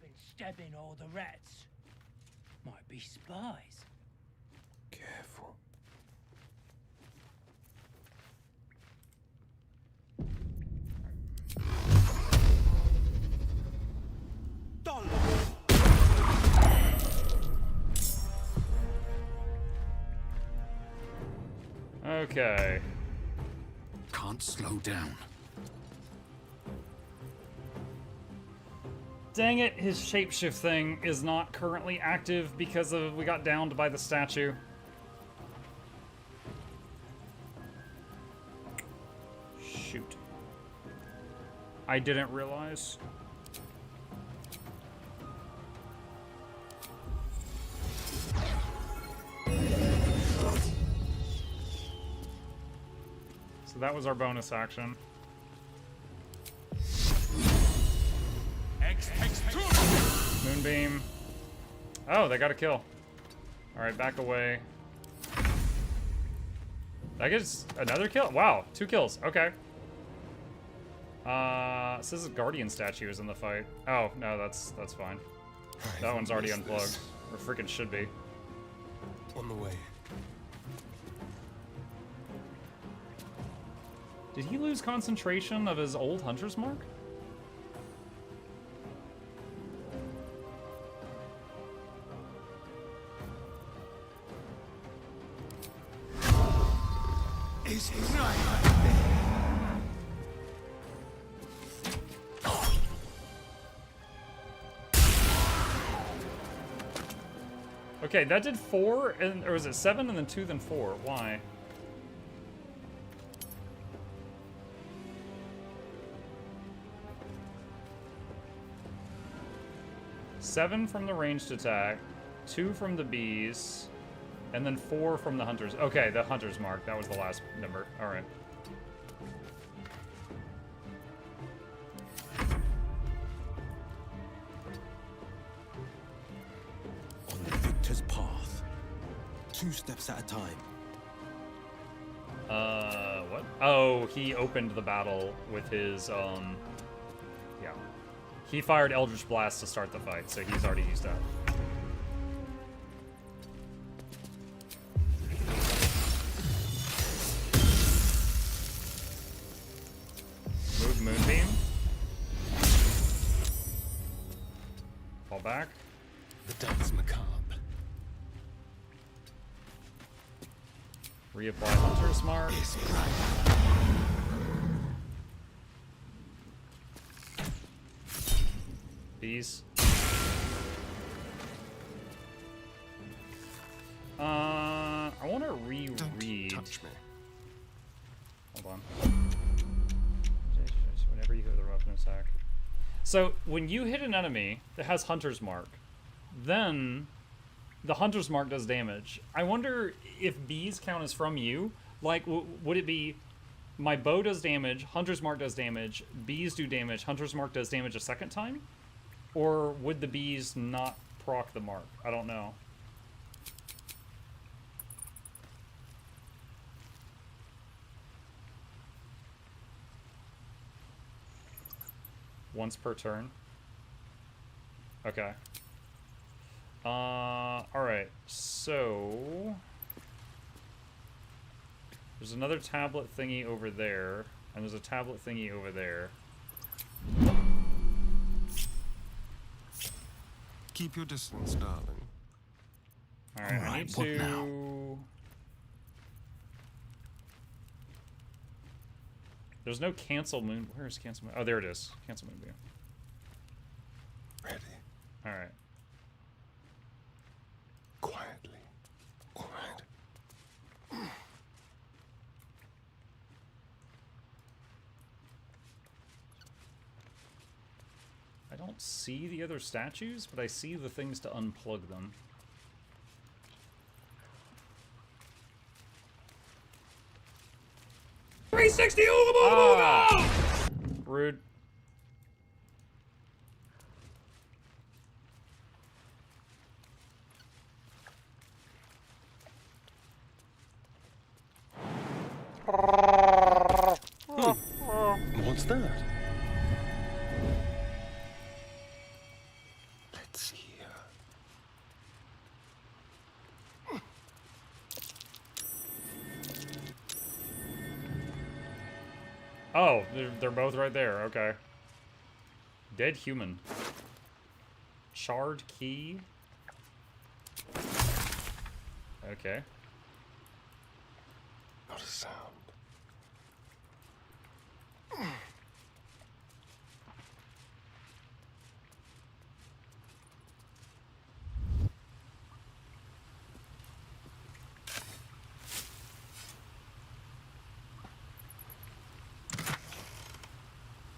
Been stabbing all the rats. Might be spies. Careful. Okay. Can't slow down. Dang it, his shapeshift thing is not currently active because of we got downed by the statue. Shoot. I didn't realize. So that was our bonus action. Moonbeam. Oh, they got a kill. Alright, back away. That gets another kill? Wow, 2 kills. Okay. It says a guardian statue is in the fight. Oh, no, that's fine. That one's already unplugged. Or freaking should be. On the way. Did he lose concentration of his old hunter's mark? Is he right? Okay, that did 4, and or was it 7 and then 2 then 4? Why? Seven from the ranged attack, 2 from the bees, and then 4 from the hunters. Okay, the hunter's mark. That was the last number. All right. steps at a time. What? Oh, he opened the battle with his, yeah. He fired Eldritch Blast to start the fight, so he's already used that. Move Moonbeam. Fall back. The dance macabre. Reapply Hunter's Mark. Bees. I want to reread. Don't touch me. Hold on. Whenever you hit with a weapon attack. So when you hit an enemy that has Hunter's Mark, then the Hunter's Mark does damage. I wonder if bees count as from you. Like, would it be my bow does damage, Hunter's Mark does damage, bees do damage, Hunter's Mark does damage a second time? Or would the bees not proc the mark? I don't know. Once per turn? Okay. Alright, so there's another tablet thingy over there, and there's a tablet thingy over there. Keep your distance, darling. Alright, I need what to... now? There's no cancel moon. Where is cancel moon? Oh, there it is. Cancel moonbeam. Ready. Alright. Quietly. All right. I don't see the other statues, but I see the things to unplug them. Ah! Rude. What's that? Let's see here. Oh, they're both right there. Okay. Dead human. Charred key. Okay. Not a sound.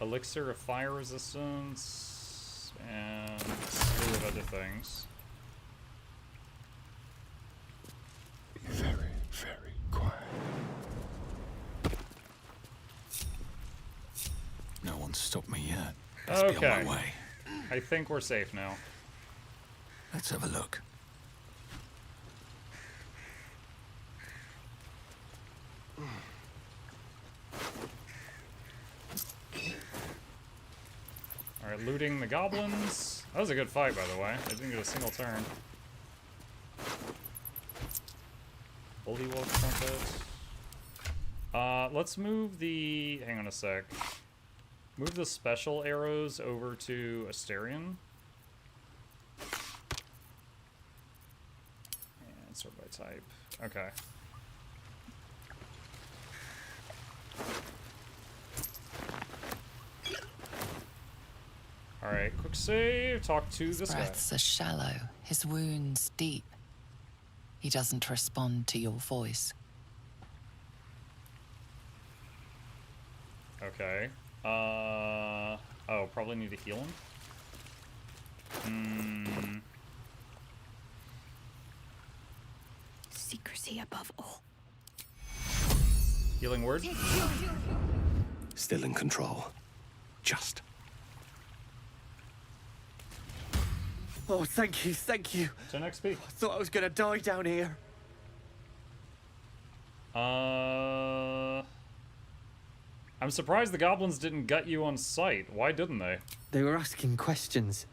Elixir of fire resistance and a slew of other things. Be very, very quiet. No one's stopped me yet. Let's be Okay. on my way. I think we're safe now. Let's have a look. Alright, looting the goblins. That was a good fight, by the way. I didn't get a single turn. Bullywug trumpet. Let's move the... Hang on a sec. Move the special arrows over to Asterion. And sort by type. Okay. Alright, quick save. Talk to this guy. Breaths are shallow, his wounds deep. He doesn't respond to your voice. Okay. Oh, probably need to heal him. Secrecy above all. Healing word? Still in control. Just. Oh, thank you, thank you. 10 XP. I thought I was gonna die down here. I'm surprised the goblins didn't gut you on sight. Why didn't they? They were asking questions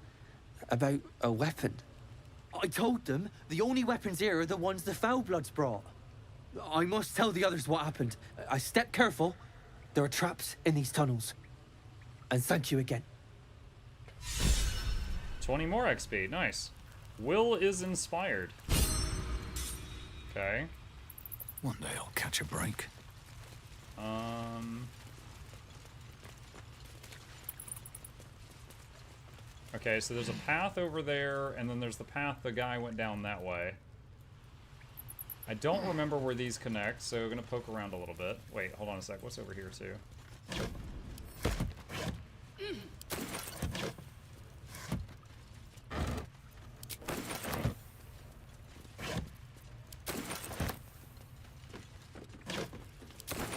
about a weapon. I told them the only weapons here are the ones the Foulbloods brought. I must tell the others what happened. I stepped careful. There are traps in these tunnels. And thank you again. 20 more XP. Nice. Wyll is inspired. Okay. One day I'll catch a break. Okay, so there's a path over there, and then there's the path the guy went down that way. I don't remember where these connect, so I'm gonna poke around a little bit. Wait, hold on a sec. What's over here too?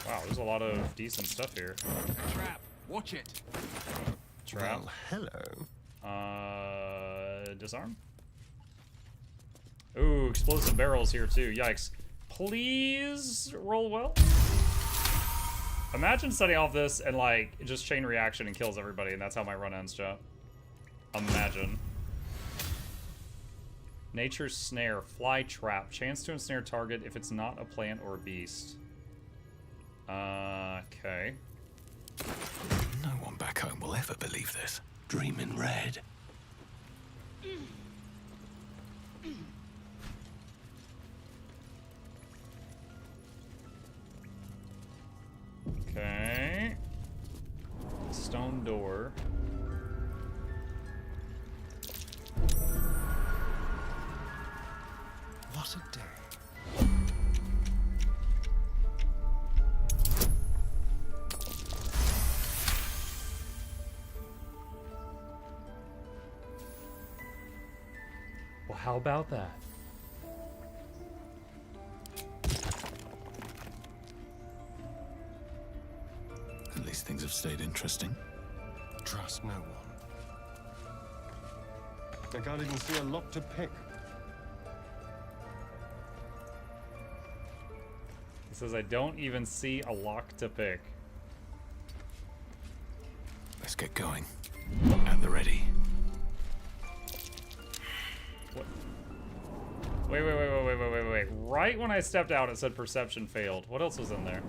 Wow, there's a lot of decent stuff here. Trap. Watch it. Trap. Well, hello. Disarm. Ooh, explosive barrels here too. Yikes. Please roll well. Imagine setting off this and like just chain reaction and kills everybody, and that's how my run ends, chat. Imagine. Nature's snare, fly trap. Chance to ensnare target if it's not a plant or a beast. Okay. No one back home will ever believe this. Dream in red. Okay. Stone door. What a day. Well, how about that? At least things have stayed interesting. Trust no one. I can't even see a lock to pick. It says I don't even see a lock to pick. Let's get going. At the ready. What? Wait. Right when I stepped out, it said perception failed. What else was in there?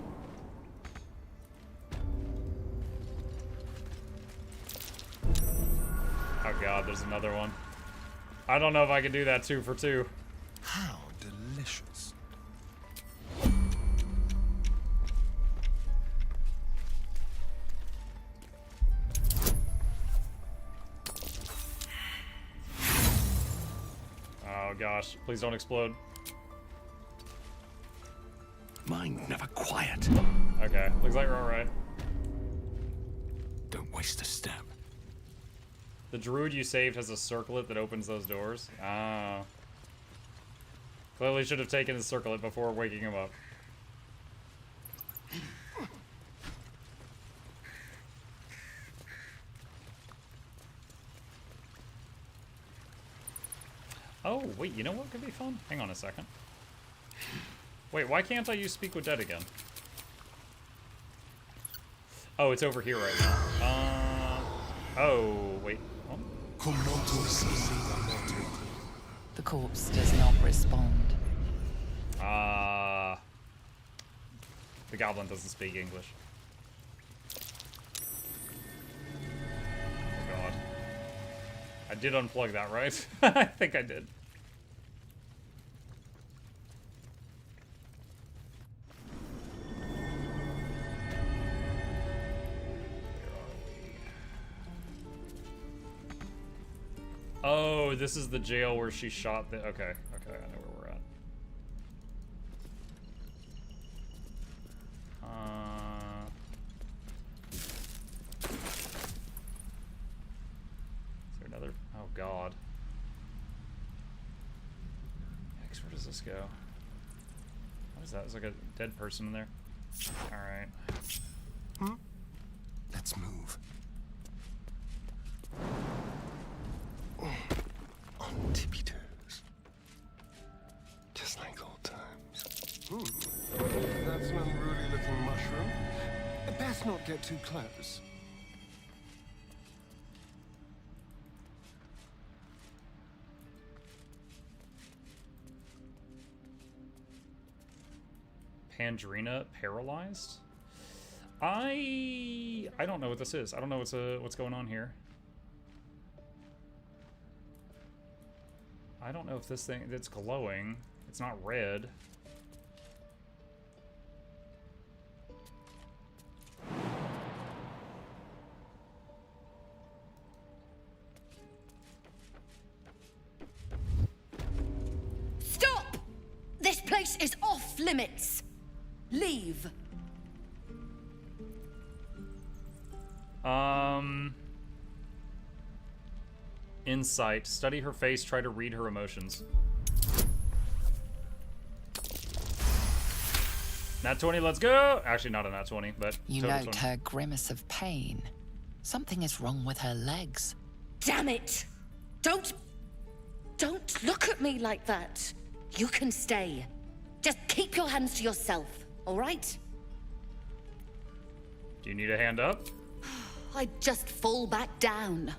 Oh god, there's another one. I don't know if I can do that 2 for 2. How delicious. Oh gosh, please don't explode. Mind never quiet. Okay, looks like we're alright. Don't waste a step. The druid you saved has a circlet that opens those doors. Ah. Clearly should have taken the circlet before waking him up. Oh, wait, you know what could be fun? Hang on a second. Wait, why can't I use Speak with Dead again? Oh, it's over here right now. Oh, wait. The corpse does not respond. The goblin doesn't speak English. Oh god. I did unplug that, right? I think I did. Oh, this is the jail where she shot the... Okay, I know where we're at. Is there another... Oh, God. Yikes, where does this go? What is that? There's like a dead person in there. Alright. Let's move. On tippy toes. Just like old times. That's an unruly little mushroom. Best not get too close. Pandrina paralyzed? I don't know what this is. I don't know what's going on here. I don't know if this thing that's glowing. It's not red. Stop! This place is off limits. Leave. Insight. Study her face, try to read her emotions. Nat 20, let's go! Actually, not a nat 20, but You total note 20. her grimace of pain. Something is wrong with her legs. Damn it! Don't look at me like that. You can stay. Just keep your hands to yourself, all right? Do you need a hand up? I just fall back down.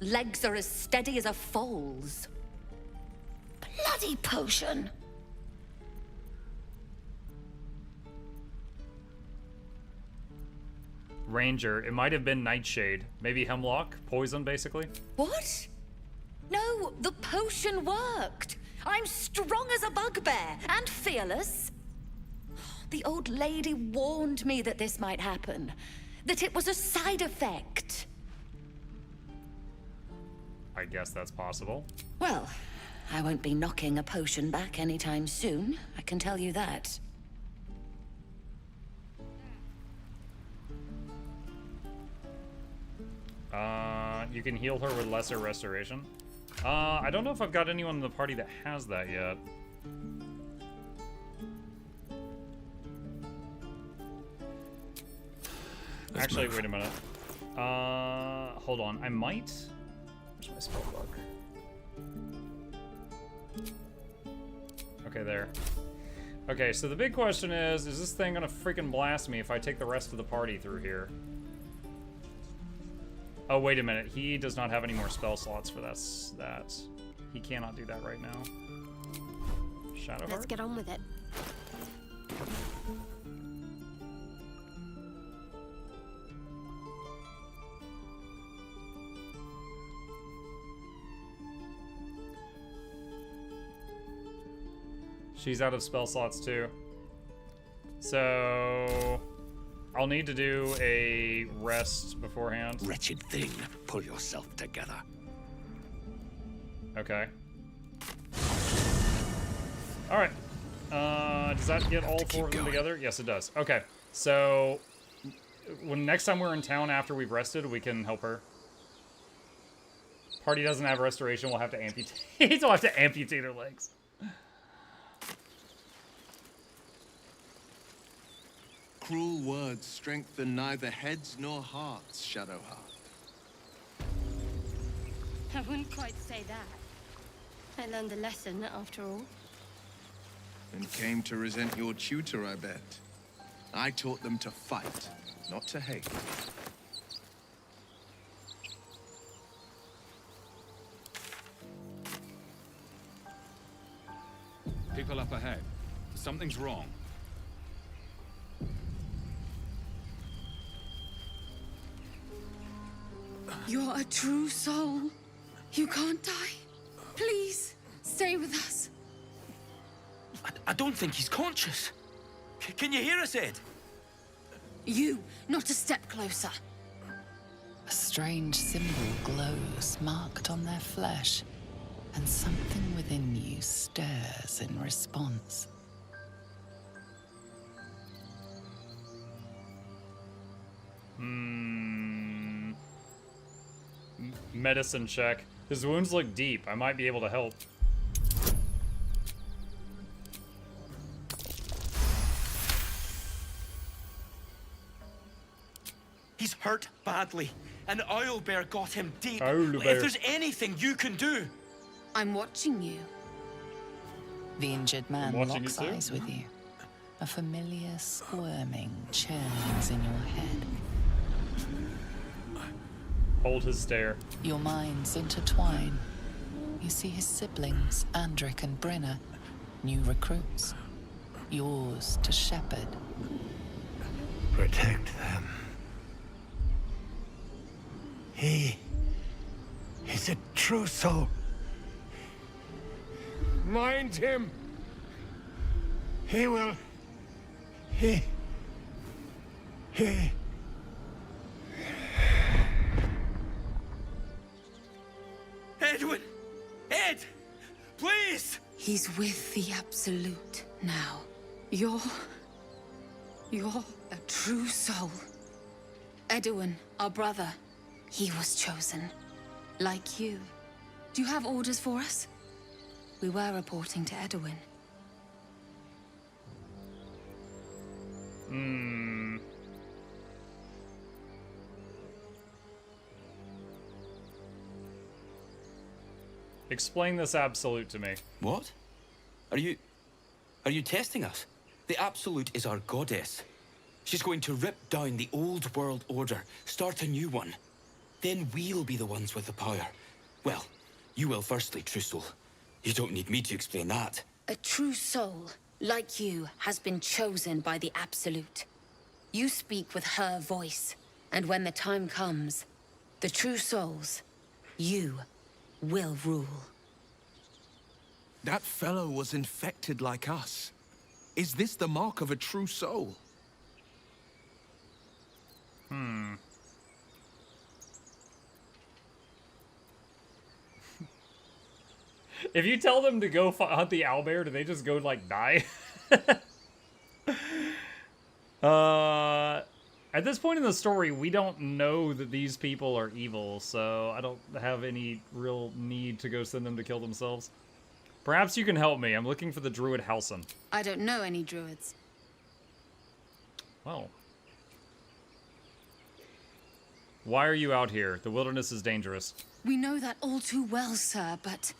Legs are as steady as a foal's. Bloody potion. Ranger. It might have been Nightshade. Maybe Hemlock? Poison, basically? What? No, the potion worked. I'm strong as a bugbear and fearless. The old lady warned me that this might happen, that it was a side effect. I guess that's possible. Well, I won't be knocking a potion back anytime soon, I can tell you that. You can heal her with lesser restoration. I don't know if I've got anyone in the party that has that yet. Actually, wait a minute. Hold on. I might... Where's my spell book? Okay, there. Okay, so the big question is this thing gonna freaking blast me if I take the rest of the party through here? Oh, wait a minute. He does not have any more spell slots for that. He cannot do that right now. Shadowheart? Let's get on with it. She's out of spell slots too. So I'll need to do a rest beforehand. Wretched thing, pull yourself together. Okay. All right. Does that get all four of them together? Yes, it does. Okay. So when next time we're in town after we've rested, we can help her. Party doesn't have restoration. We'll have to amputate. We'll have to amputate her legs. Cruel words strengthen neither heads nor hearts, Shadowheart. I wouldn't quite say that. I learned a lesson, after all. And came to resent your tutor, I bet. I taught them to fight, not to hate. People up ahead. Something's wrong. You're a true soul. You can't die. Please, stay with us. I don't think he's conscious. Can you hear us, Ed? You, not a step closer. A strange symbol glows, marked on their flesh, and something within you stirs in response. Medicine check. His wounds look deep. I might be able to help. He's hurt badly. An owlbear got him deep. Owlbear. If there's anything you can do. I'm watching you. The injured man watching locks you too. eyes with you. A familiar squirming churns in your head. Hold his stare. Your minds intertwine. You see his siblings, Andric and Brenna, new recruits. Yours to shepherd. Protect them. He is a true soul. Mind him. He will. He. Edwin! Ed! Please! He's with the Absolute now. You're a true soul. Edwin, our brother, he was chosen. Like you. Do you have orders for us? We were reporting to Edwin. Explain this absolute to me. What? Are you testing us? The Absolute is our goddess. She's going to rip down the old world order, start a new one. Then we'll be the ones with the power. Well, you will firstly, true soul. You don't need me to explain that. A true soul, like you, has been chosen by the Absolute. You speak with her voice, and when the time comes, the true souls, you will rule. That fellow was infected like us. Is this the mark of a true soul? If you tell them to go hunt the owlbear, do they just go, like, die? At this point in the story, we don't know that these people are evil, so I don't have any real need to go send them to kill themselves. Perhaps you can help me. I'm looking for the druid Halson. I don't know any druids. Well. Why are you out here? The wilderness is dangerous. We know that all too well, sir, but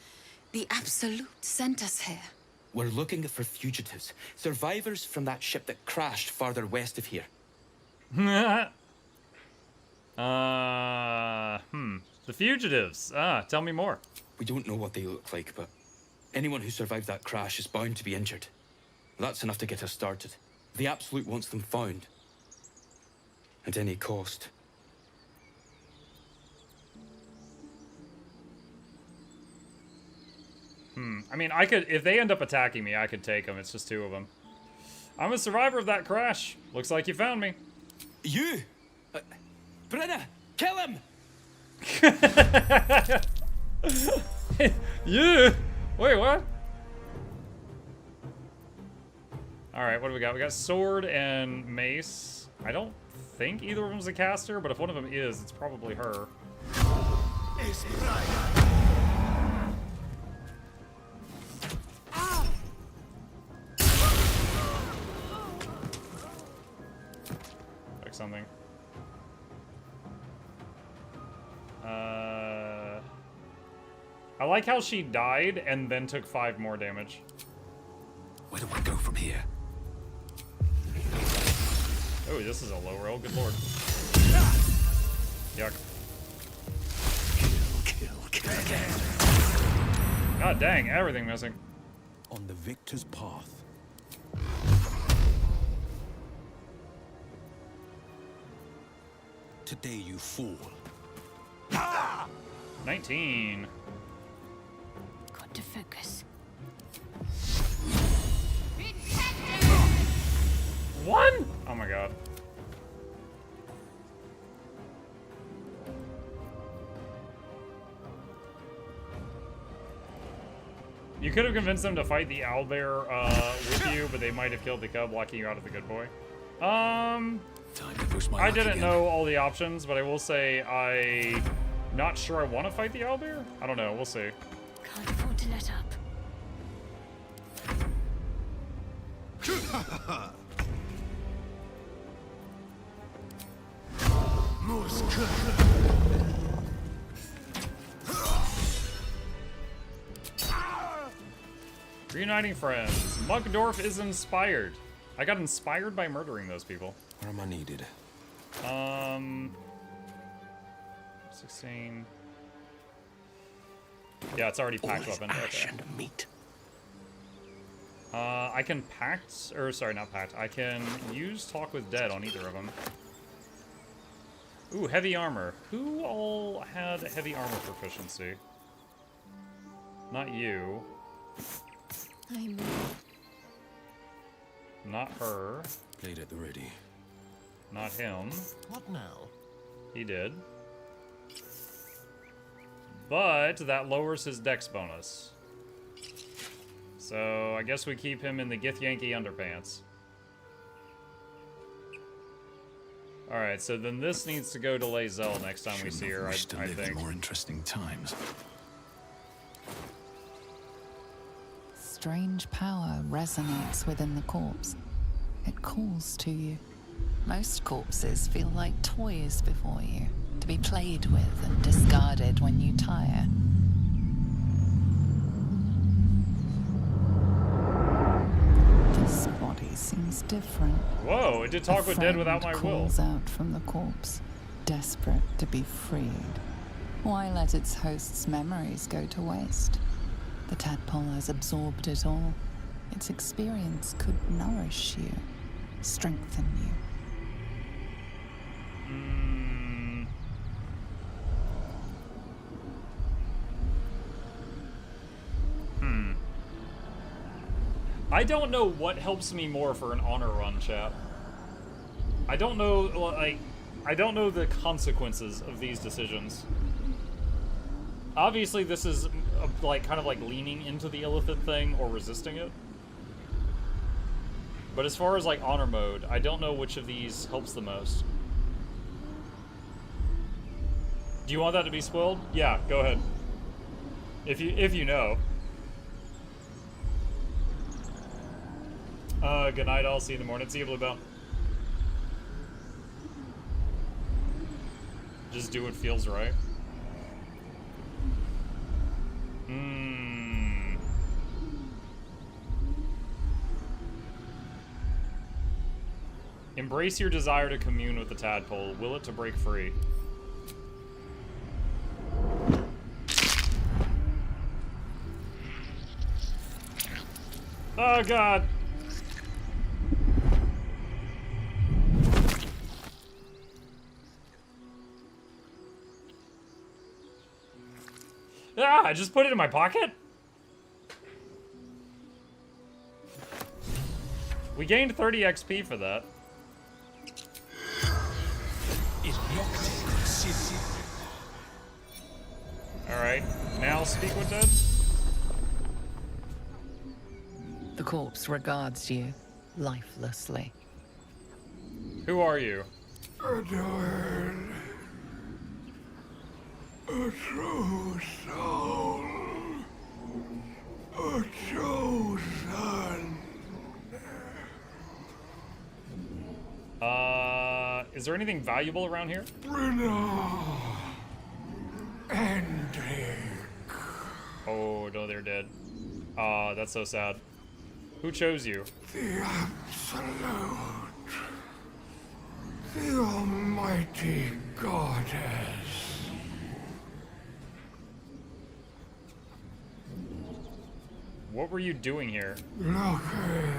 the Absolute sent us here. We're looking for fugitives, survivors from that ship that crashed farther west of here. The fugitives. Tell me more. We don't know what they look like, but anyone who survived that crash is bound to be injured. That's enough to get us started. The Absolute wants them found. At any cost. I mean, I could, if they end up attacking me, I could take them. It's just two of them. I'm a survivor of that crash. Looks like you found me. You? Brenna, kill him! You? Wait, what? Alright, what do we got? We got sword and mace. I think either of them's a caster, but if one of them is, it's probably her. Like something. I like how she died and then took 5 more damage. Where do I go from here? Oh, this is a low roll. Good lord. Yuck. Kill again. God dang, everything missing. On the victor's path. Today you fall. 19. Got to focus. One? Oh my god. You could have convinced them to fight the owlbear with you, but they might have killed the cub, locking you out of the good boy. Time to push my I luck didn't again. know all the options, but I will say I'm not sure I want to fight the owlbear. I don't know. We'll see. Can't afford to let up. Reuniting friends. Muckdorf is inspired. I got inspired by murdering those people. Where am I needed? 16. Yeah, it's already packed weapon. Ash Okay. and meat. I can pact, or sorry, not pact. I can use Talk with Dead on either of them. Ooh, heavy armor. Who all had heavy armor proficiency? Not you. I'm... Not her. Blade at the ready. Not him. What now? He did. But that lowers his dex bonus. So I guess we keep him in the Githyanki underpants. Alright, so then this needs to go to Lazelle next time we see her, I think. More interesting times. Strange power resonates within the corpse. It calls to you. Most corpses feel like toys before you, to be played with and discarded when you tire. This body seems different. Whoa, it did Talk with Dead without my will. Calls out from the corpse, desperate to be freed. Why let its host's memories go to waste? The tadpole has absorbed it all. Its experience could nourish you, strengthen you. I don't know what helps me more for an honor run, chat. I don't know, like, I don't know the consequences of these decisions. Obviously, this is, like, kind of like leaning into the illithid thing or resisting it. But as far as, like, honor mode, I don't know which of these helps the most. Do you want that to be spoiled? Yeah, go ahead. If you know. Good night, I'll see you in the morning. See you, Bluebell. Just do what feels right. Embrace your desire to commune with the tadpole. Will it to break free. Oh, God. Ah, I just put it in my pocket? We gained 30 XP for that. Alright, now speak with Dead. The corpse regards you lifelessly. Who are you? A druid. A true soul. A chosen. Is there anything valuable around here? And oh, no, they're dead. That's so sad. Who chose you? the absolute. The almighty goddess. What were you doing here? Looking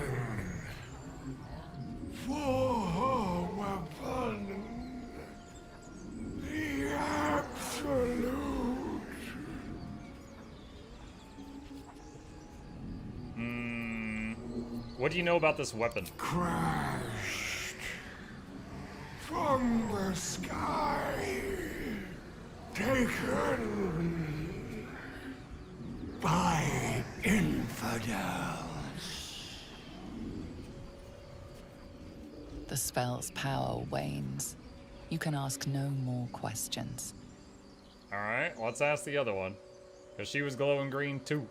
for her weapon. The absolute. What do you know about this weapon? Crashed from the sky. Taken by infidels. The spell's power wanes. You can ask no more questions. Alright, let's ask the other one. Because she was glowing green too.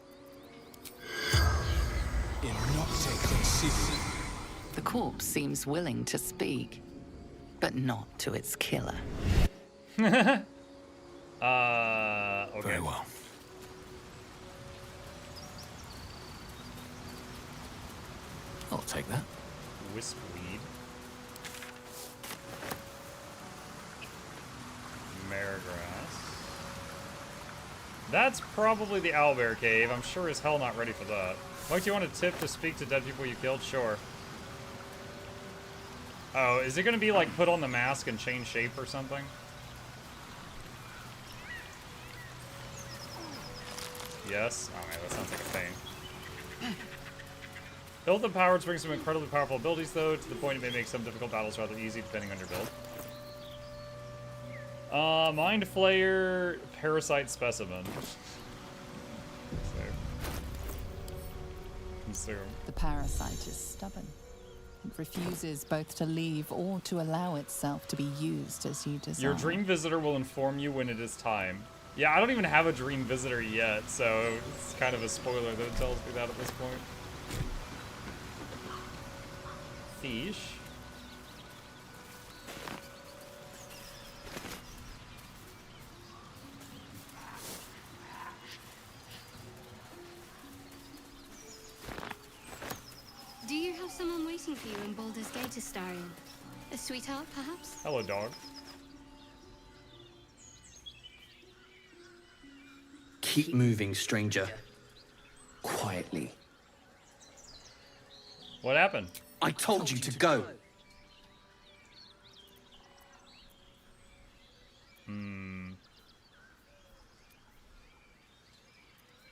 The corpse seems willing to speak, but not to its killer. Okay. Very well. I'll take that. Wispweed. Marigrass. That's probably the owlbear cave. I'm sure as hell not ready for that. Mike, do you want a tip to speak to dead people you killed? Sure. Oh, is it gonna be like put on the mask and change shape or something? Yes? Oh man, that sounds like a pain. Build the power brings some incredibly powerful abilities though, to the point it may make some difficult battles rather easy depending on your build. Mind Flayer, Parasite Specimen. Consume. The parasite is stubborn. It refuses both to leave or to allow itself to be used as you desire. Your dream visitor will inform you when it is time. Yeah, I don't even have a dream visitor yet, so it's kind of a spoiler that it tells me that at this point. Fish. Do you have someone waiting for you in Baldur's Gate, Astarion? A sweetheart, perhaps? Hello, dog. Keep moving, stranger. Quietly. What happened? I told you to go.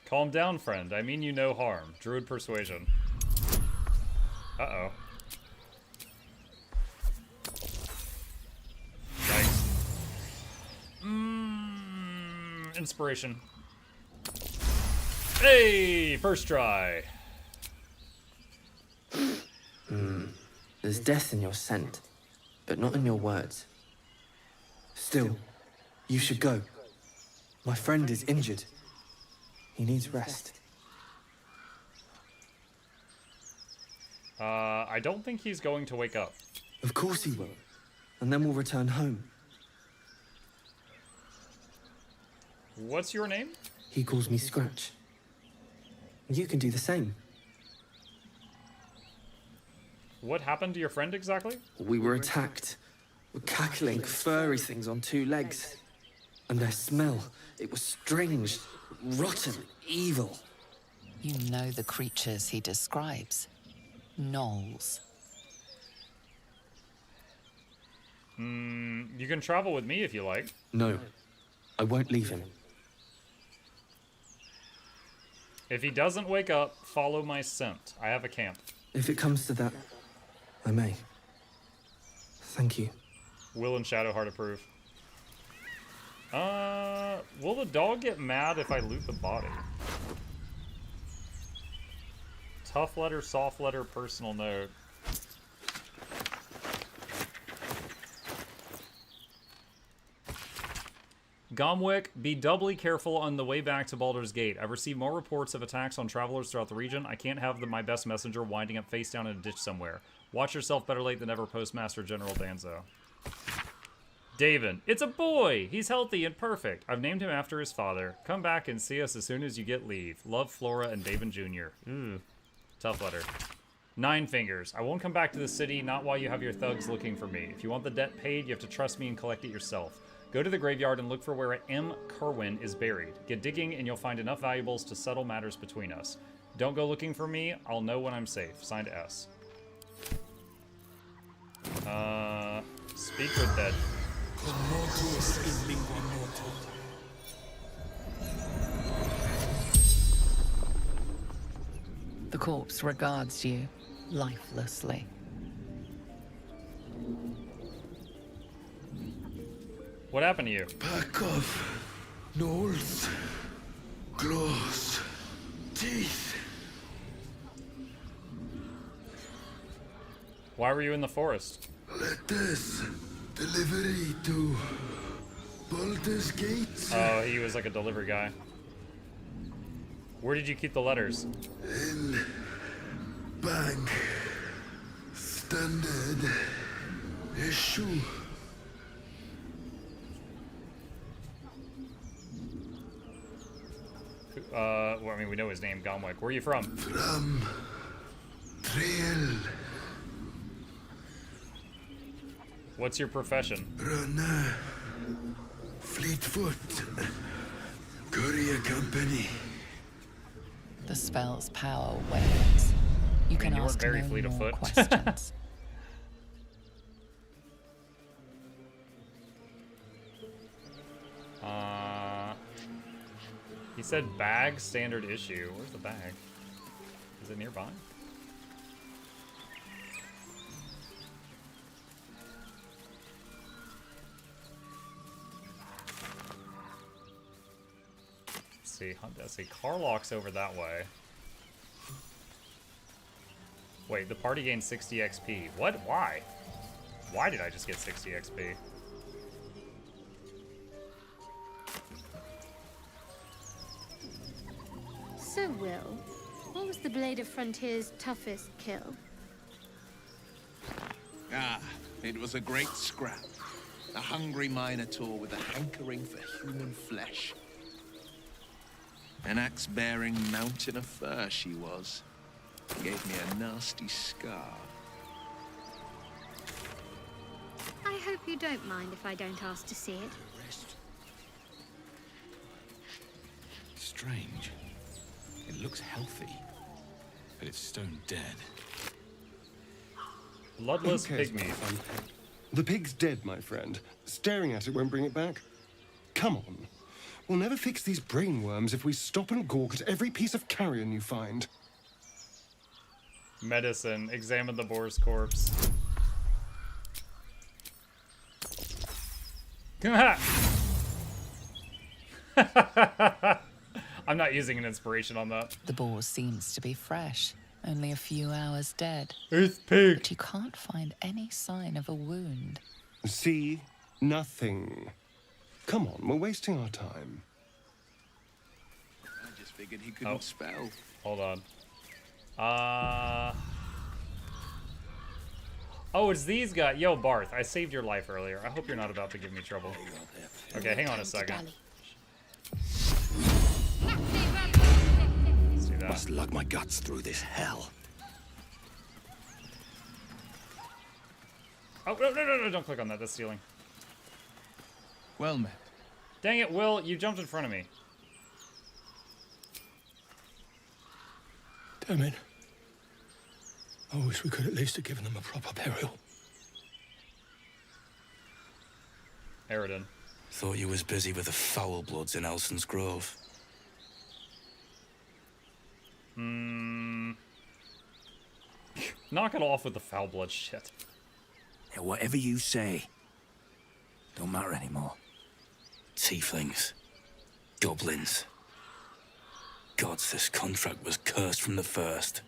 Calm down, friend. I mean you no harm. Druid persuasion. Uh-oh. Yikes. Inspiration. Hey! First try. There's death in your scent, but not in your words. Still, you should go. My friend is injured. He needs rest. I don't think he's going to wake up. Of course he will. And then we'll return home. What's your name? He calls me Scratch. You can do the same. What happened to your friend exactly? We were attacked. With cackling, furry things on two legs. And their smell, it was strange, rotten, evil. You know the creatures he describes. Gnolls. You can travel with me if you like. No, I won't leave him. If he doesn't wake up, follow my scent. I have a camp. If it comes to that, I may. Thank you. Wyll and Shadowheart approve. Will the dog get mad if I loot the body? Tough letter, soft letter, personal note. Gomwick, be doubly careful on the way back to Baldur's Gate. I've received more reports of attacks on travelers throughout the region. I can't have my best messenger winding up face down in a ditch somewhere. Watch yourself, better late than ever, Postmaster General Danzo. Daven, it's a boy! He's healthy and perfect. I've named him after his father. Come back and see us as soon as you get leave. Love, Flora and Daven Jr. Tough letter. 9 fingers. I won't come back to the city, not while you have your thugs looking for me. If you want the debt paid, you have to trust me and collect it yourself. Go to the graveyard and look for where M. Kerwin is buried. Get digging and you'll find enough valuables to settle matters between us. Don't go looking for me. I'll know when I'm safe. Signed S. Speak with dead. The corpse regards you lifelessly. What happened to you? Pack of gnolls, claws, teeth. Why were you in the forest? Letters, delivery to Baldur's Gate. Oh, he was like a delivery guy. Where did you keep the letters? In bank, standard issue. Well, I mean, we know his name, Gomwick. Where are you from? From Trail. What's your profession? Runner. Fleetfoot. Courier company. The spell's power wanes. You can you ask very no fleet of more foot. questions. He said bag standard issue. Where's the bag? Is it nearby? Let's see. Karlach's over that way. Wait, the party gained 60 XP. What? Why? Why did I just get 60 XP? So, Wyll, what was the Blade of Frontier's toughest kill? Ah, it was a great scrap. A hungry minotaur with a hankering for human flesh. An axe-bearing mountain of fur she was. Gave me a nasty scar. I hope you don't mind if I don't ask to see it. Strange. It looks healthy, but it's stone dead. Bloodless Who cares, pig meat. The pig's dead, my friend. Staring at it won't bring it back. Come on. We'll never fix these brainworms if we stop and gawk at every piece of carrion you find. Medicine. Examine the boar's corpse. I'm not using an inspiration on that. The boar seems to be fresh, only a few hours dead. It's pig. But you can't find any sign of a wound. See? Nothing. Come on, we're wasting our time. I just figured he couldn't spell. Hold on. Oh, it's these guys. Yo, Barth, I saved your life earlier. I hope you're not about to give me trouble. Okay, hang on a second. Let's do that. Must lug my guts through this hell. Oh, no, don't click on that. That's stealing. Well met. Dang it, Wyll, you jumped in front of me. Damn it. I wish we could at least have given them a proper burial. Aridin. Thought you was busy with the foul bloods in Elson's Grove. Knock it off with the foul blood shit. Yeah, whatever you say. Don't matter anymore. Tieflings. Goblins. Gods, this contract was cursed from the first.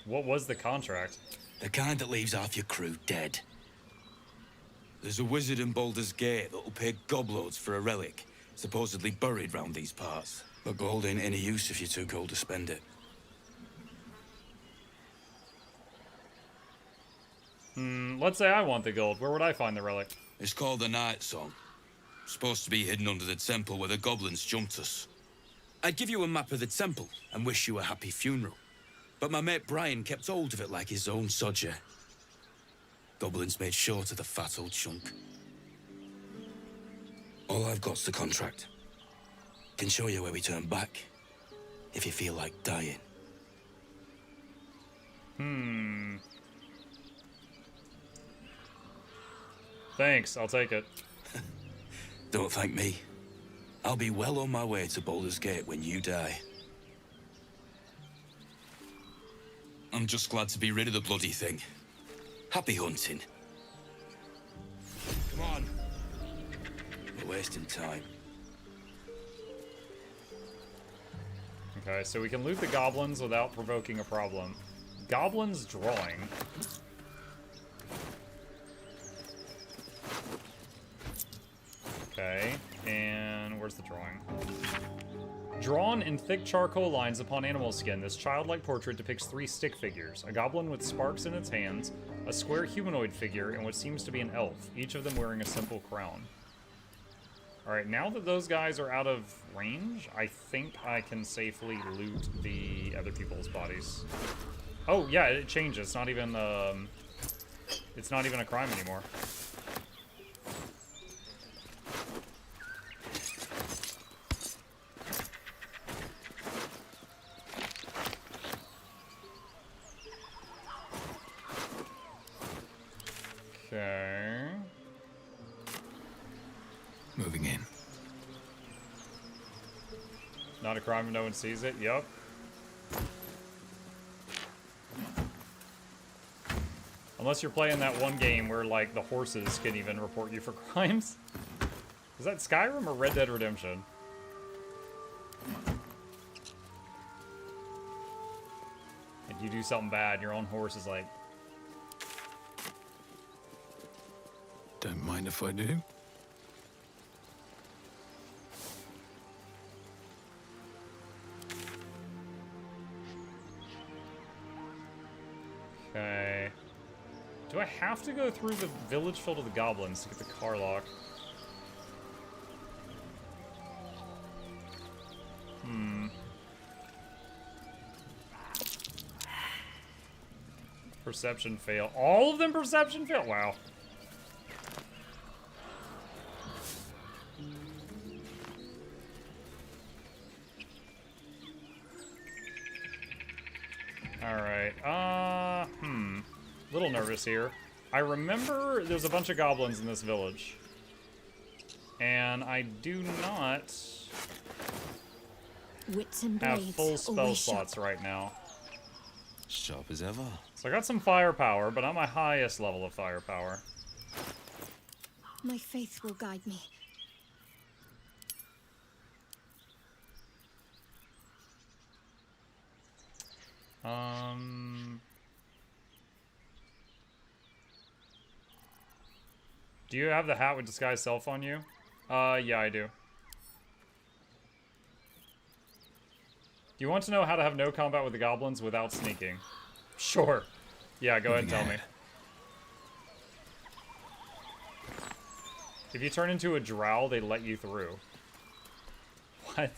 What was the contract? The kind that leaves half your crew dead. There's a wizard in Baldur's Gate that'll pay gobloads for a relic, supposedly buried round these parts. But gold ain't any use if you're too cold to spend it. Let's say I want the gold. Where would I find the relic? It's called the Night Song. Supposed to be hidden under the temple where the goblins jumped us. I'd give you a map of the temple and wish you a happy funeral. But my mate Brian kept hold of it like his own sodger. Goblins made short of the fat old chunk. All I've got's the contract. Can show you where we turn back, if you feel like dying. Thanks, I'll take it. Don't thank me. I'll be well on my way to Baldur's Gate when you die. I'm just glad to be rid of the bloody thing. Happy hunting. Come on. We're wasting time. Okay, so we can loot the goblins without provoking a problem. Goblins drawing. Okay, and where's the drawing? Drawn in thick charcoal lines upon animal skin, this childlike portrait depicts 3 stick figures. A goblin with sparks in its hands, a square humanoid figure, and what seems to be an elf, each of them wearing a simple crown. Alright, now that those guys are out of range, I think I can safely loot the other people's bodies. Oh, yeah, it changes. It's not even, It's not even a crime anymore. Okay. Moving in. Not a crime if no one sees it. Yup. Unless you're playing that one game where, like, the horses can even report you for crimes. Is that Skyrim or Red Dead Redemption? And you do something bad, your own horse is like... Don't mind if I do. Okay. Do I have to go through the village filled with the goblins to get the Karlach? Perception fail. All of them perception fail? Wow. Alright, little nervous here. I remember there's a bunch of goblins in this village. And I do not Wits and have blades, full spell always slots right now. Sharp as ever. So I got some firepower, but not my highest level of firepower. My faith will guide me. Do you have the hat with disguise self on you? Yeah, I do. Do you want to know how to have no combat with the goblins without sneaking? Sure. Yeah, go ahead and tell me. If you turn into a drow, they let you through. What?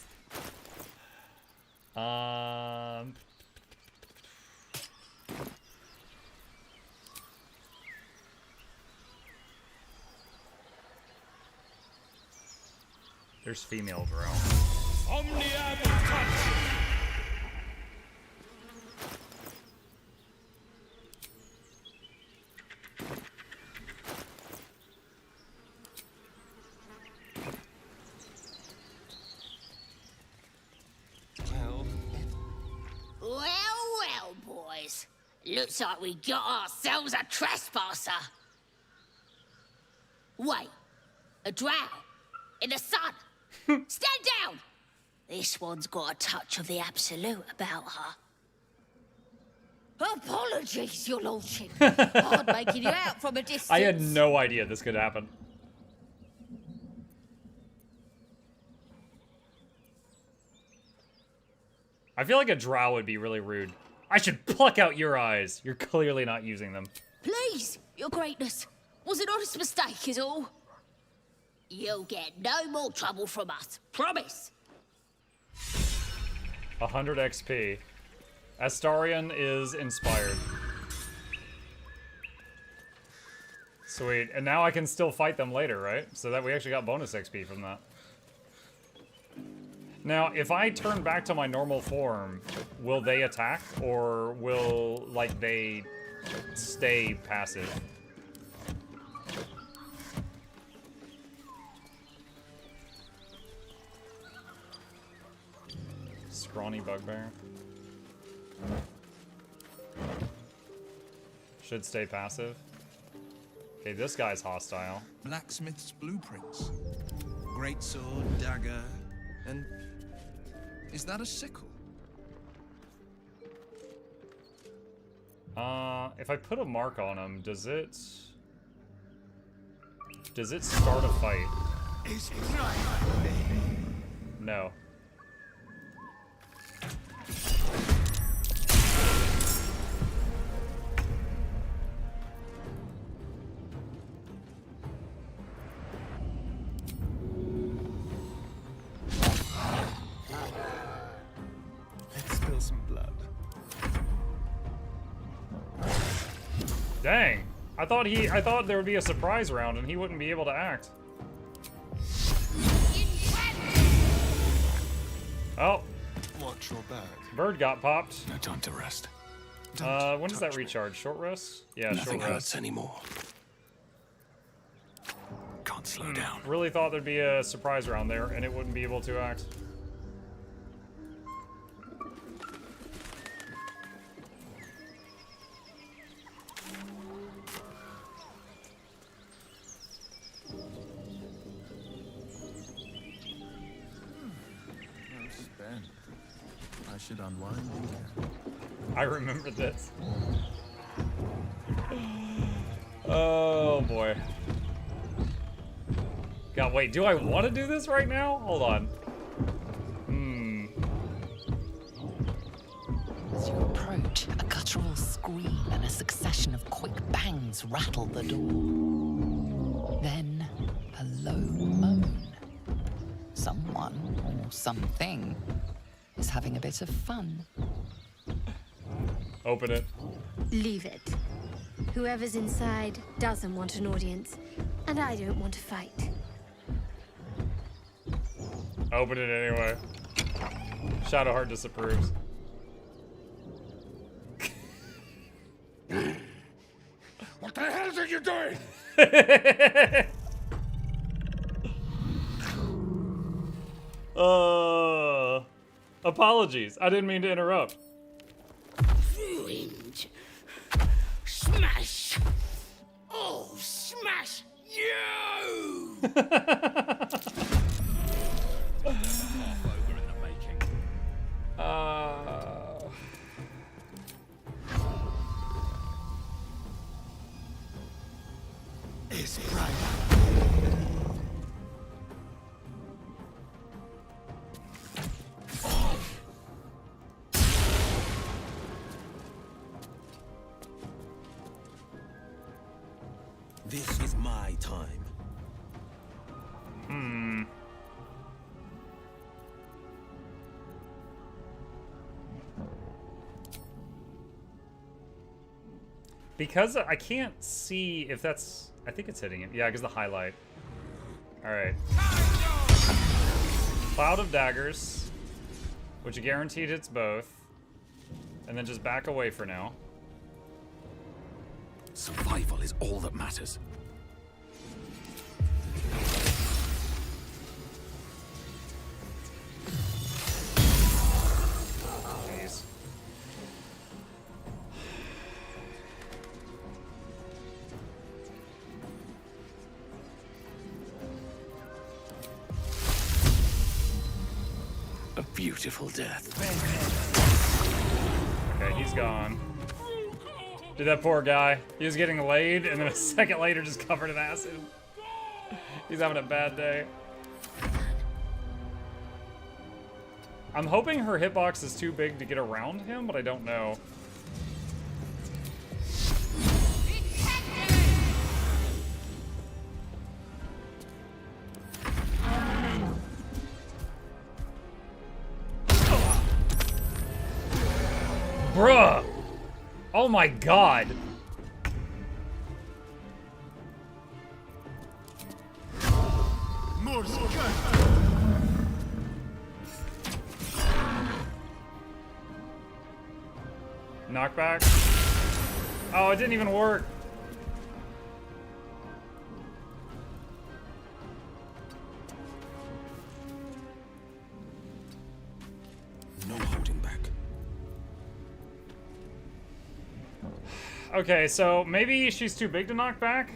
There's female drow. Well, boys. Looks like we got ourselves a trespasser. Wait, a drow? In the sun? Stand down! This one's got a touch of the absolute about her. Apologies, your lordship. Hard making you out from a distance. I had no idea this could happen. I feel like a drow would be really rude. I should pluck out your eyes. You're clearly not using them. Please, your greatness. Was an honest mistake is all. You'll get no more trouble from us. Promise. 100 XP. Astarion is inspired. Sweet. And now I can still fight them later, right? So that we actually got bonus XP from that. Now, if I turn back to my normal form, will they attack? Or will, like, they stay passive? Scrawny bugbear. Should stay passive. Okay, this guy's hostile. Blacksmith's blueprints. Great sword, dagger, and... is that a sickle? If I put a mark on him, does it start a fight? No. Let's spill some blood. Dang. I thought there would be a surprise round and he wouldn't be able to act. Oh. Watch your back. Bird got popped. No time to rest. When does that recharge? Short rest? Yeah, Nothing short hurts rest. anymore. Can't slow down. Really thought there'd be a surprise round there and it wouldn't be able to act. I should unwind again. I remember this. Oh boy. God, wait, do I want to do this right now? Hold on. As you approach, a guttural scream and a succession of quick bangs rattle the door. Then, a low moan. Someone, or something, is having a bit of fun. Open it. Leave it. Whoever's inside doesn't want an audience, and I don't want to fight. Open it anyway. Shadowheart disapproves. What the hell are you doing? Apologies. I didn't mean to interrupt. Ruined. Smash. Oh, smash you! It's bright. This is my time. Because I can't see if that's... I think it's hitting it. Yeah, because the highlight. Alright. Cloud of Daggers, which guaranteed hits both. And then just back away for now. Survival is all that matters. Jeez. A beautiful death. Okay, he's gone. Dude, that poor guy. He was getting laid, and then a second later just covered in acid. He's having a bad day. I'm hoping her hitbox is too big to get around him, but I don't know. Bruh! Oh my god! Knockback? Oh, it didn't even work. No holding back. Okay, so maybe she's too big to knock back?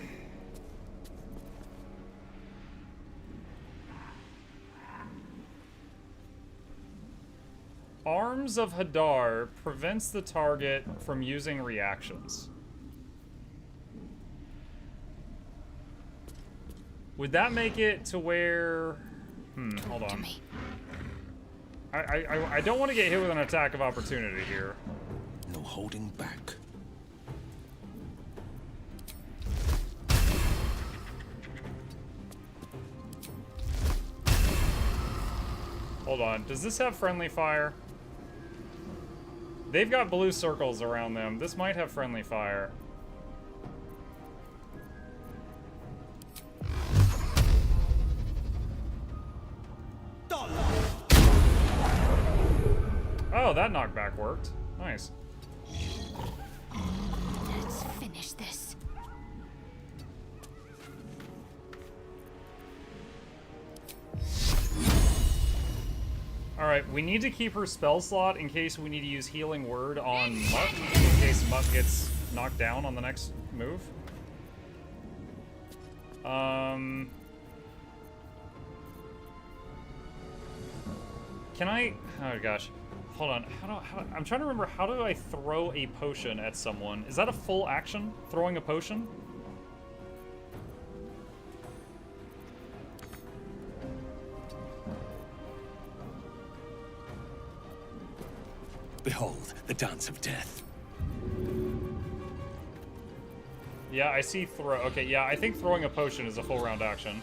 Arms of Hadar prevents the target from using reactions. Would that make it to where... hold on. I don't want to get hit with an attack of opportunity here. No holding back. Hold on. Does this have friendly fire? They've got blue circles around them. This might have friendly fire. Oh, that knockback worked. Nice. Let's finish this. Alright, we need to keep her spell slot in case we need to use Healing Word on Muck, in case Muck gets knocked down on the next move. Can I... Oh gosh. Hold on. I'm trying to remember, how do I throw a potion at someone? Is that a full action? Throwing a potion? Behold, the dance of death. Yeah, I see throw. Okay, yeah, I think throwing a potion is a full round action.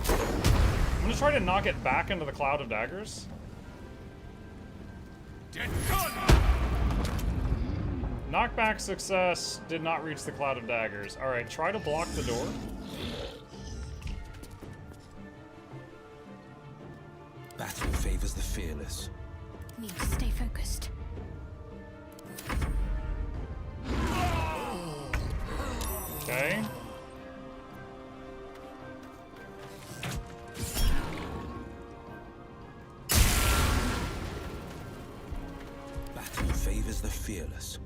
I'm gonna try to knock it back into the cloud of daggers. Knockback success, did not reach the cloud of daggers. Alright, try to block the door. Battle favors the fearless. Need to stay focused. Okay. Battle favors the fearless.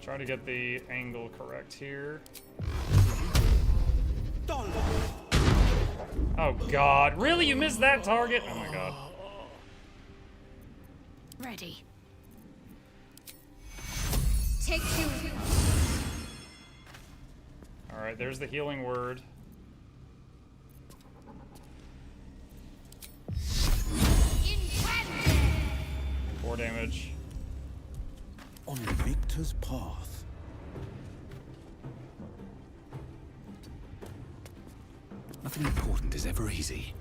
Try to get the angle correct here. Oh god, really? You missed that target? Oh my god. Ready. Take two. Alright, there's the healing word. 4 damage. On the victor's path. Nothing important is ever easy.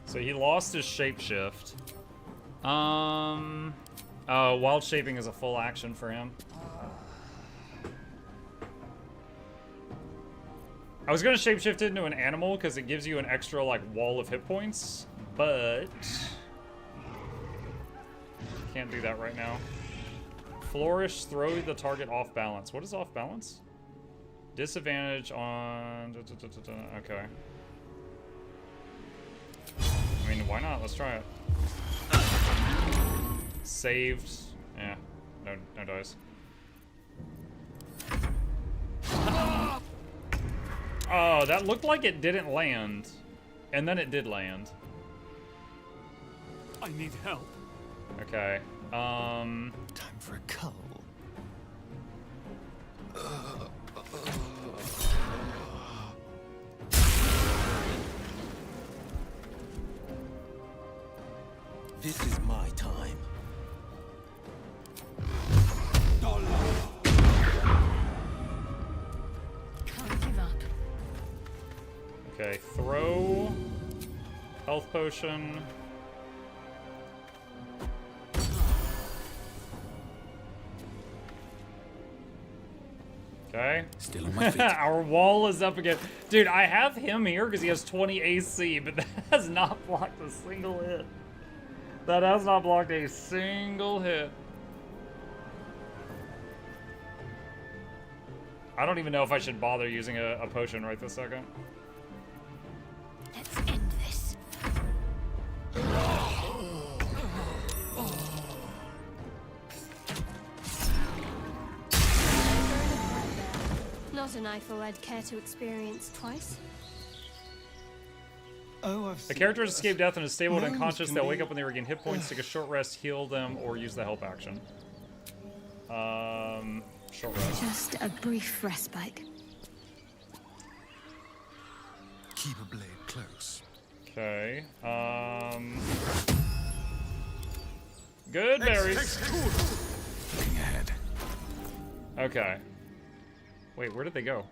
So he lost his shapeshift. Oh, wild shaping is a full action for him. I was gonna shapeshift it into an animal because it gives you an extra like wall of hit points, but can't do that right now. Flourish, throw the target off balance. What is off balance? Disadvantage on... Okay. I mean, why not? Let's try it. Saved. Yeah. No dice. Oh, that looked like it didn't land. And then it did land. I need help. Okay. Time for a cull. This is my time. Can't give up. Okay, throw. Health potion. Okay. Still on my feet. Our wall is up again. Dude, I have him here because he has 20 AC, but that has not blocked a single hit. That has not blocked a single hit. I don't even know if I should bother using a potion right this second. Let's end this. Not a eyeful I'd care to experience twice. Oh, I've The seen characters this. escape death and is stable and Gnomes unconscious. can They'll be- wake up when they regain hit points, take a short rest, heal them, or use the help action. Short rest. Just a brief respite. Keep a blade close. Okay. Good berries. Looking ahead. Okay. Wait, where did they go?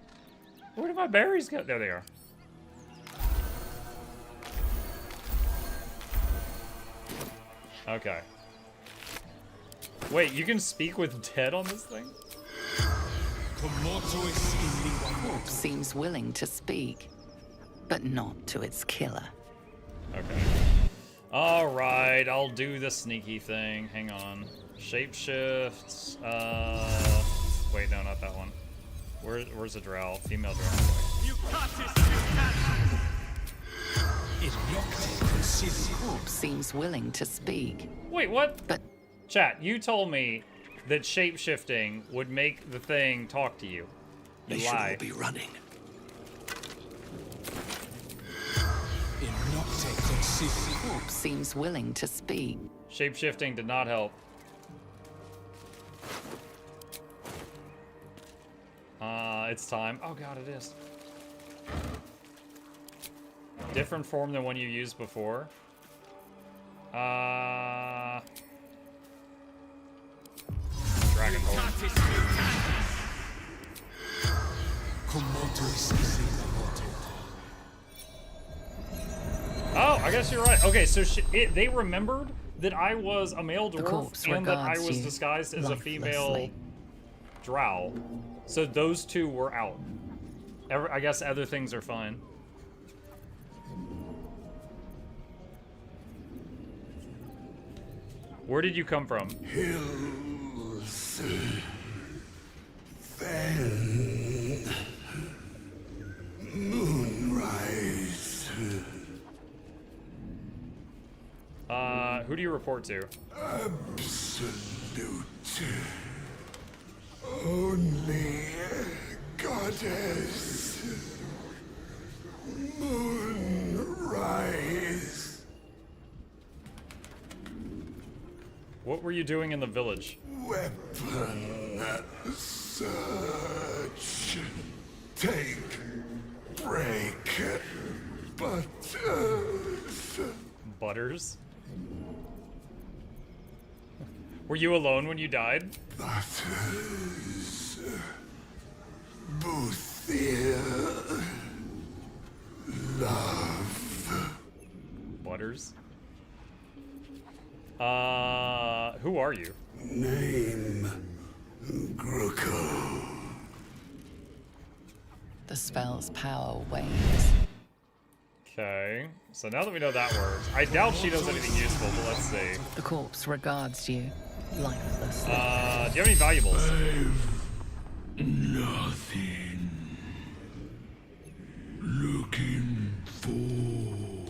Where did my berries go? There they are. Okay. Wait, you can speak with dead on this thing? Corpse seems willing to speak, but not to its killer. Okay. Alright, I'll do the sneaky thing. Hang on. Shapeshifts. Wait, no, not that one. Where's the drow? Female drow. Corpse seems willing to speak. Wait, what? But Chat, you told me that shapeshifting would make the thing talk to you. You They should lie. all be running. Corpse seems willing to speak. Shapeshifting did not help. It's time. Oh god, it is. Different form than one you used before. Dragon Hold. Oh, I guess you're right. Okay, so they remembered that I was a male dwarf and that I was disguised as a female drow. So those two were out. I guess other things are fine. Where did you come from? Hills. Then. Moonrise. Who do you report to? Absolute. Only goddess. Moonrise. What were you doing in the village? Weapon search. Take. Break. Butters. Butters? Were you alone when you died? Butters. Boothia. Love. Butters? Who are you? Name. Gruko. The spell's power wanes. Okay, so now that we know that works, I doubt she does anything useful, but let's see. The corpse regards you, lifeless. Do you have any valuables? Nothing. Looking for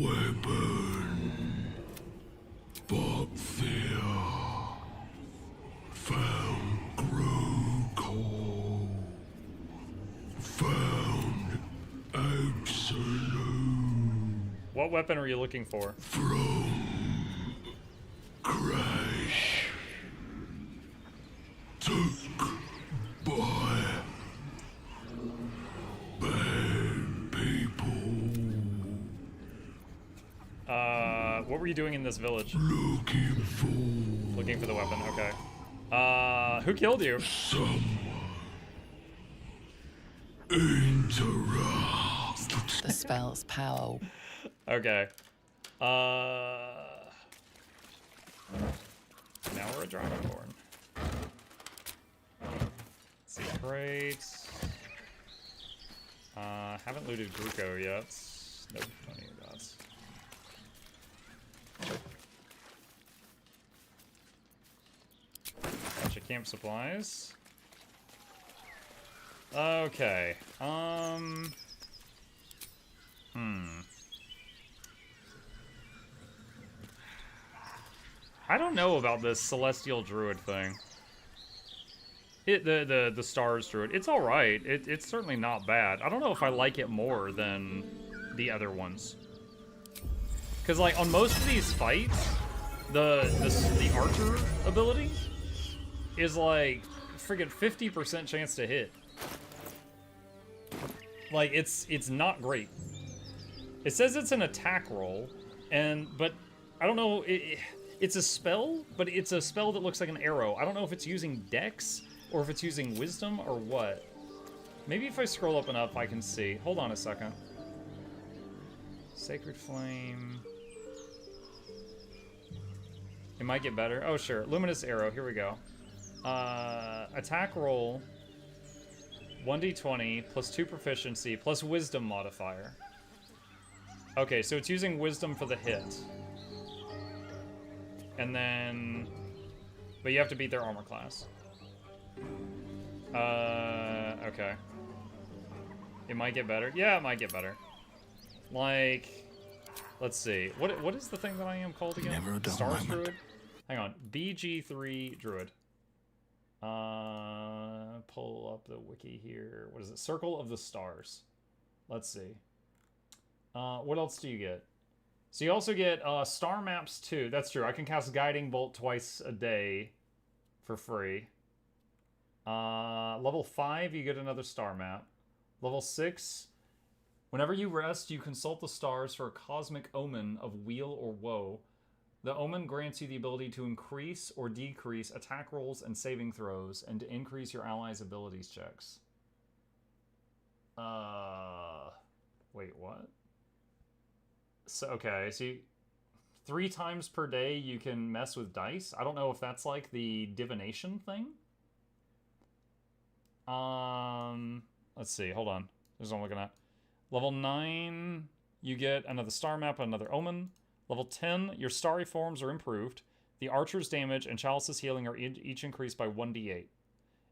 weapon. But fear. Found Gruko. Found Absolute. What weapon are you looking for? From Crash. Took by bad people. What were you doing in this village? Looking for the weapon, okay. Who killed you? Interrupt. The spell's power. Okay. Now we're a Dragonborn. Secret. Haven't looted Gruko yet. Nope, don't need that. Bunch of camp supplies. Okay. I don't know about this celestial druid thing. The stars druid. It's all right. It's certainly not bad. I don't know if I like it more than the other ones. Cause like on most of these fights, the archer ability is like friggin' 50% chance to hit. Like it's not great. It says it's an attack roll, but I don't know. It's a spell, but it's a spell that looks like an arrow. I don't know if it's using Dex or if it's using Wisdom or what. Maybe if I scroll up enough, I can see. Hold on a second. Sacred Flame. It might get better. Oh, sure. Luminous Arrow. Here we go. Attack roll. 1d20 plus 2 proficiency plus wisdom modifier. Okay, so it's using wisdom for the hit. And then... But you have to beat their armor class. Okay. It might get better. Yeah, it might get better. Like... Let's see. What is the thing that I am called again? Never a dull Stars moment. Druid? Hang on. BG3 Druid. Pull up the wiki here. What is it? Circle of the Stars. Let's see. What else do you get? So you also get star maps too. That's true. I can cast Guiding Bolt twice a day for free. Level 5, you get another star map. Level 6, whenever you rest, you consult the stars for a cosmic omen of weal or woe. The omen grants you the ability to increase or decrease attack rolls and saving throws, and to increase your allies' abilities checks. Wait, what? So, okay, so 3 times per day you can mess with dice. I don't know if that's like the divination thing. Let's see, hold on. There's what I'm looking at. Level 9, you get another star map, another omen. Level 10, your starry forms are improved. The archer's damage and chalice's healing are each increased by 1d8.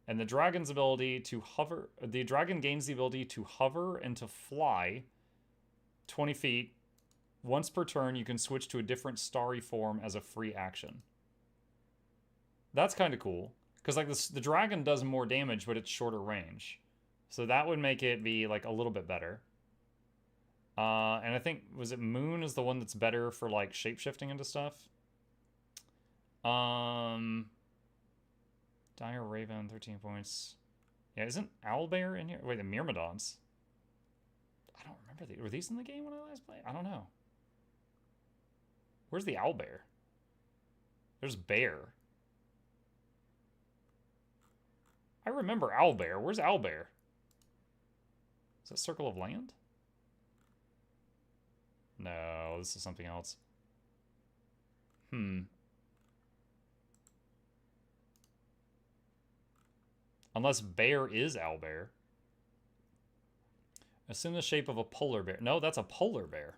And the dragon's ability to hover... The dragon gains the ability to hover and to fly 20 feet. Once per turn, you can switch to a different starry form as a free action. That's kind of cool. Because like the dragon does more damage, but it's shorter range. So that would make it be like a little bit better. And I think, was it Moon is the one that's better for like shape-shifting into stuff? Dire Raven, 13 points. Yeah, isn't Owlbear in here? Wait, the Myrmidons. I don't remember. Were these in the game when I last played? I don't know. Where's the Owlbear? There's Bear. I remember Owlbear. Where's Owlbear? Is that Circle of Land? No, this is something else. Unless Bear is Owlbear. Assume the shape of a polar bear. No, that's a polar bear.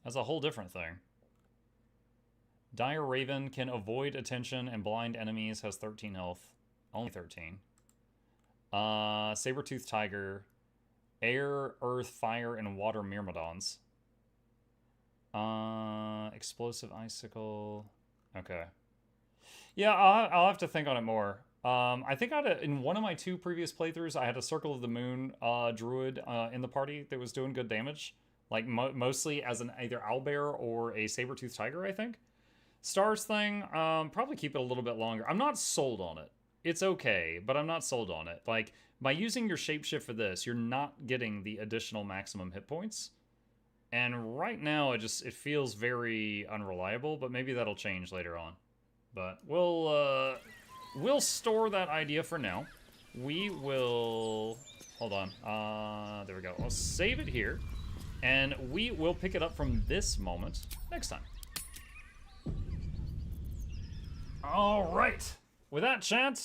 That's a whole different thing. Dire Raven can avoid attention and blind enemies. Has 13 health. Only 13. Saber-toothed tiger. Air, earth, fire, and water myrmidons. Explosive icicle. Okay. Yeah, I'll have to think on it more. I think in one of my 2 previous playthroughs, I had a Circle of the Moon druid in the party that was doing good damage. Like, mostly as an either owlbear or a saber-toothed tiger, I think. Stars thing, probably keep it a little bit longer. I'm not sold on it. It's okay, but I'm not sold on it. Like, by using your shapeshift for this, you're not getting the additional maximum hit points. And right now, it feels very unreliable, but maybe that'll change later on. But we'll store that idea for now. We will... Hold on. There we go. I'll save it here. And we will pick it up from this moment next time. All right. With that, chat,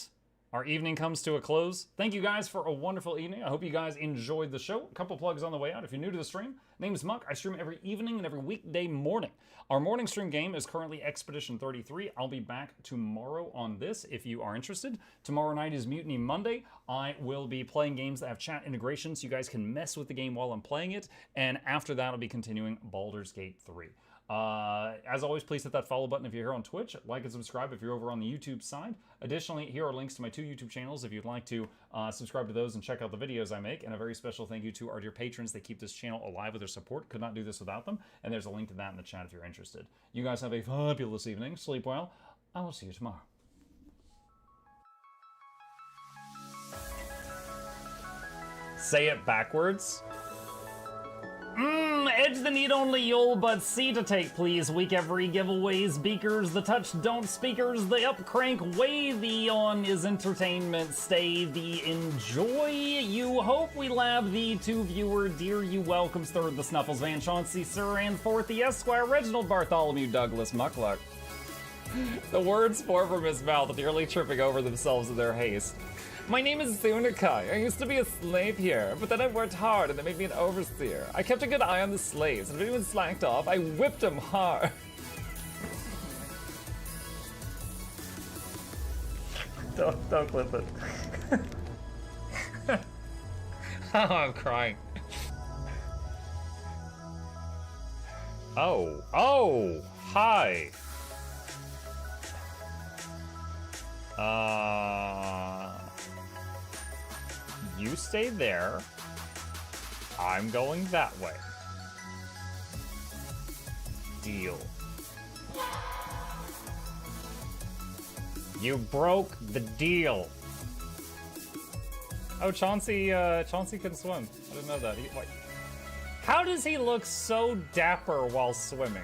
our evening comes to a close. Thank you guys for a wonderful evening. I hope you guys enjoyed the show. A couple plugs on the way out. If you're new to the stream, name is Muck. I stream every evening and every weekday morning. Our morning stream game is currently Expedition 33. I'll be back tomorrow on this if you are interested. Tomorrow night is Mutiny Monday. I will be playing games that have chat integration so you guys can mess with the game while I'm playing it. And after that, I'll be continuing Baldur's Gate 3. As always, please hit that follow button if you're here on Twitch. Like and subscribe if you're over on the YouTube side. Additionally, here are links to my 2 YouTube channels if you'd like to subscribe to those and check out the videos I make. And a very special thank you to our dear patrons that keep this channel alive with their support. Could not do this without them. And there's a link to that in the chat if you're interested. You guys have a fabulous evening. Sleep well. I will see you tomorrow. Say it backwards. Edge the need only you'll but see to take, please. Week every giveaways, beakers, the touch don't speakers, the up crank way, the on is entertainment, stay the enjoy. You hope we lab the 2 viewer, dear you welcomes, third the Snuffles, Van Chauncey, Sir, and fourth the Esquire, Reginald Bartholomew, Douglas, Mukluk. The words pour from his mouth, nearly tripping over themselves in their haste. My name is Zunikai. I used to be a slave here, but then I worked hard and they made me an overseer. I kept a good eye on the slaves, and if anyone slacked off, I whipped them hard. Don't clip it. Oh, I'm crying. Oh, hi. You stay there. I'm going that way. Deal. You broke the deal. Oh, Chauncey can swim. I didn't know that. How does he look so dapper while swimming?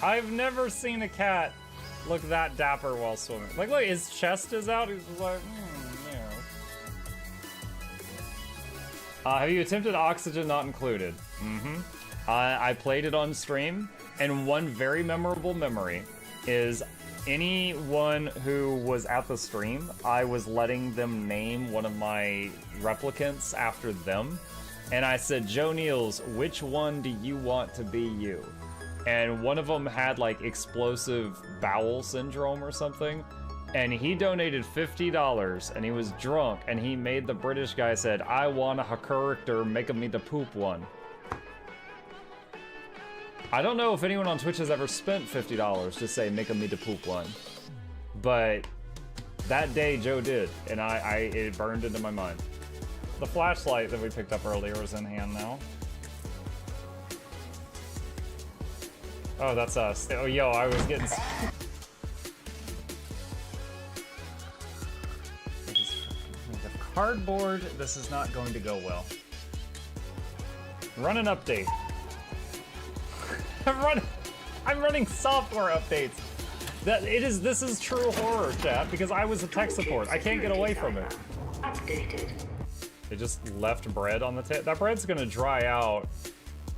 I've never seen a cat look that dapper while swimming. Like, look, his chest is out. He's just like, yeah. Have you attempted Oxygen Not Included? Mm-hmm. I played it on stream, and one very memorable memory is anyone who was at the stream, I was letting them name one of my replicants after them. And I said, Joe Niels, which one do you want to be you? And one of them had like explosive bowel syndrome or something. And he donated $50 and he was drunk and he made the British guy said, I want a character, make me the poop one. I don't know if anyone on Twitch has ever spent $50 to say make me the poop one. But that day Joe did, and it burned into my mind. The flashlight that we picked up earlier is in hand now. Oh, that's us. Oh, yo, I was getting... Cardboard, this is not going to go well. Run an update. I'm running software updates. This is true horror, chat, because I was a tech support. I can't get away from it. Updated. They just left bread on the table. That bread's gonna dry out.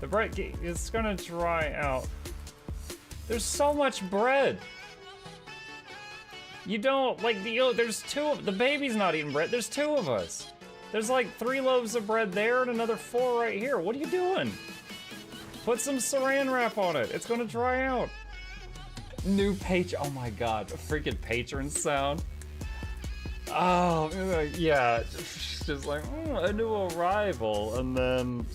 The bread is gonna dry out. There's so much bread. You don't, like, there's the baby's not eating bread. There's 2 of us. There's like 3 loaves of bread there and another 4 right here. What are you doing? Put some saran wrap on it. It's gonna dry out. New oh my god, a freaking patron sound. Oh, yeah. Just like, a new arrival. And then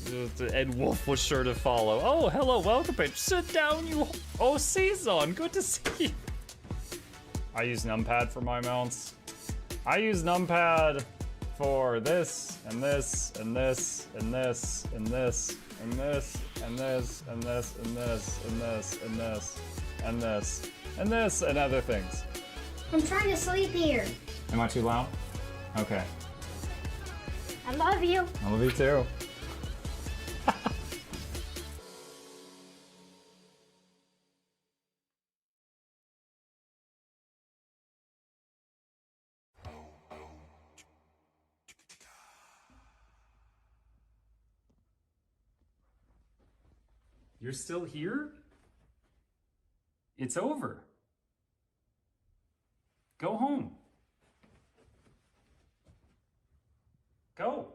Ed Wolf was sure to follow. Oh, hello, welcome, page. Sit down, you. Oh, Season, good to see you. I use numpad for my mounts. I use numpad for this, and this, and this, and this, and this, and this, and this, and this, and this, and this, and this, and this, and this, and other things. I'm trying to sleep here. Am I too loud? Okay. I love you. I love you too. You're still here? It's over. Go home. Go.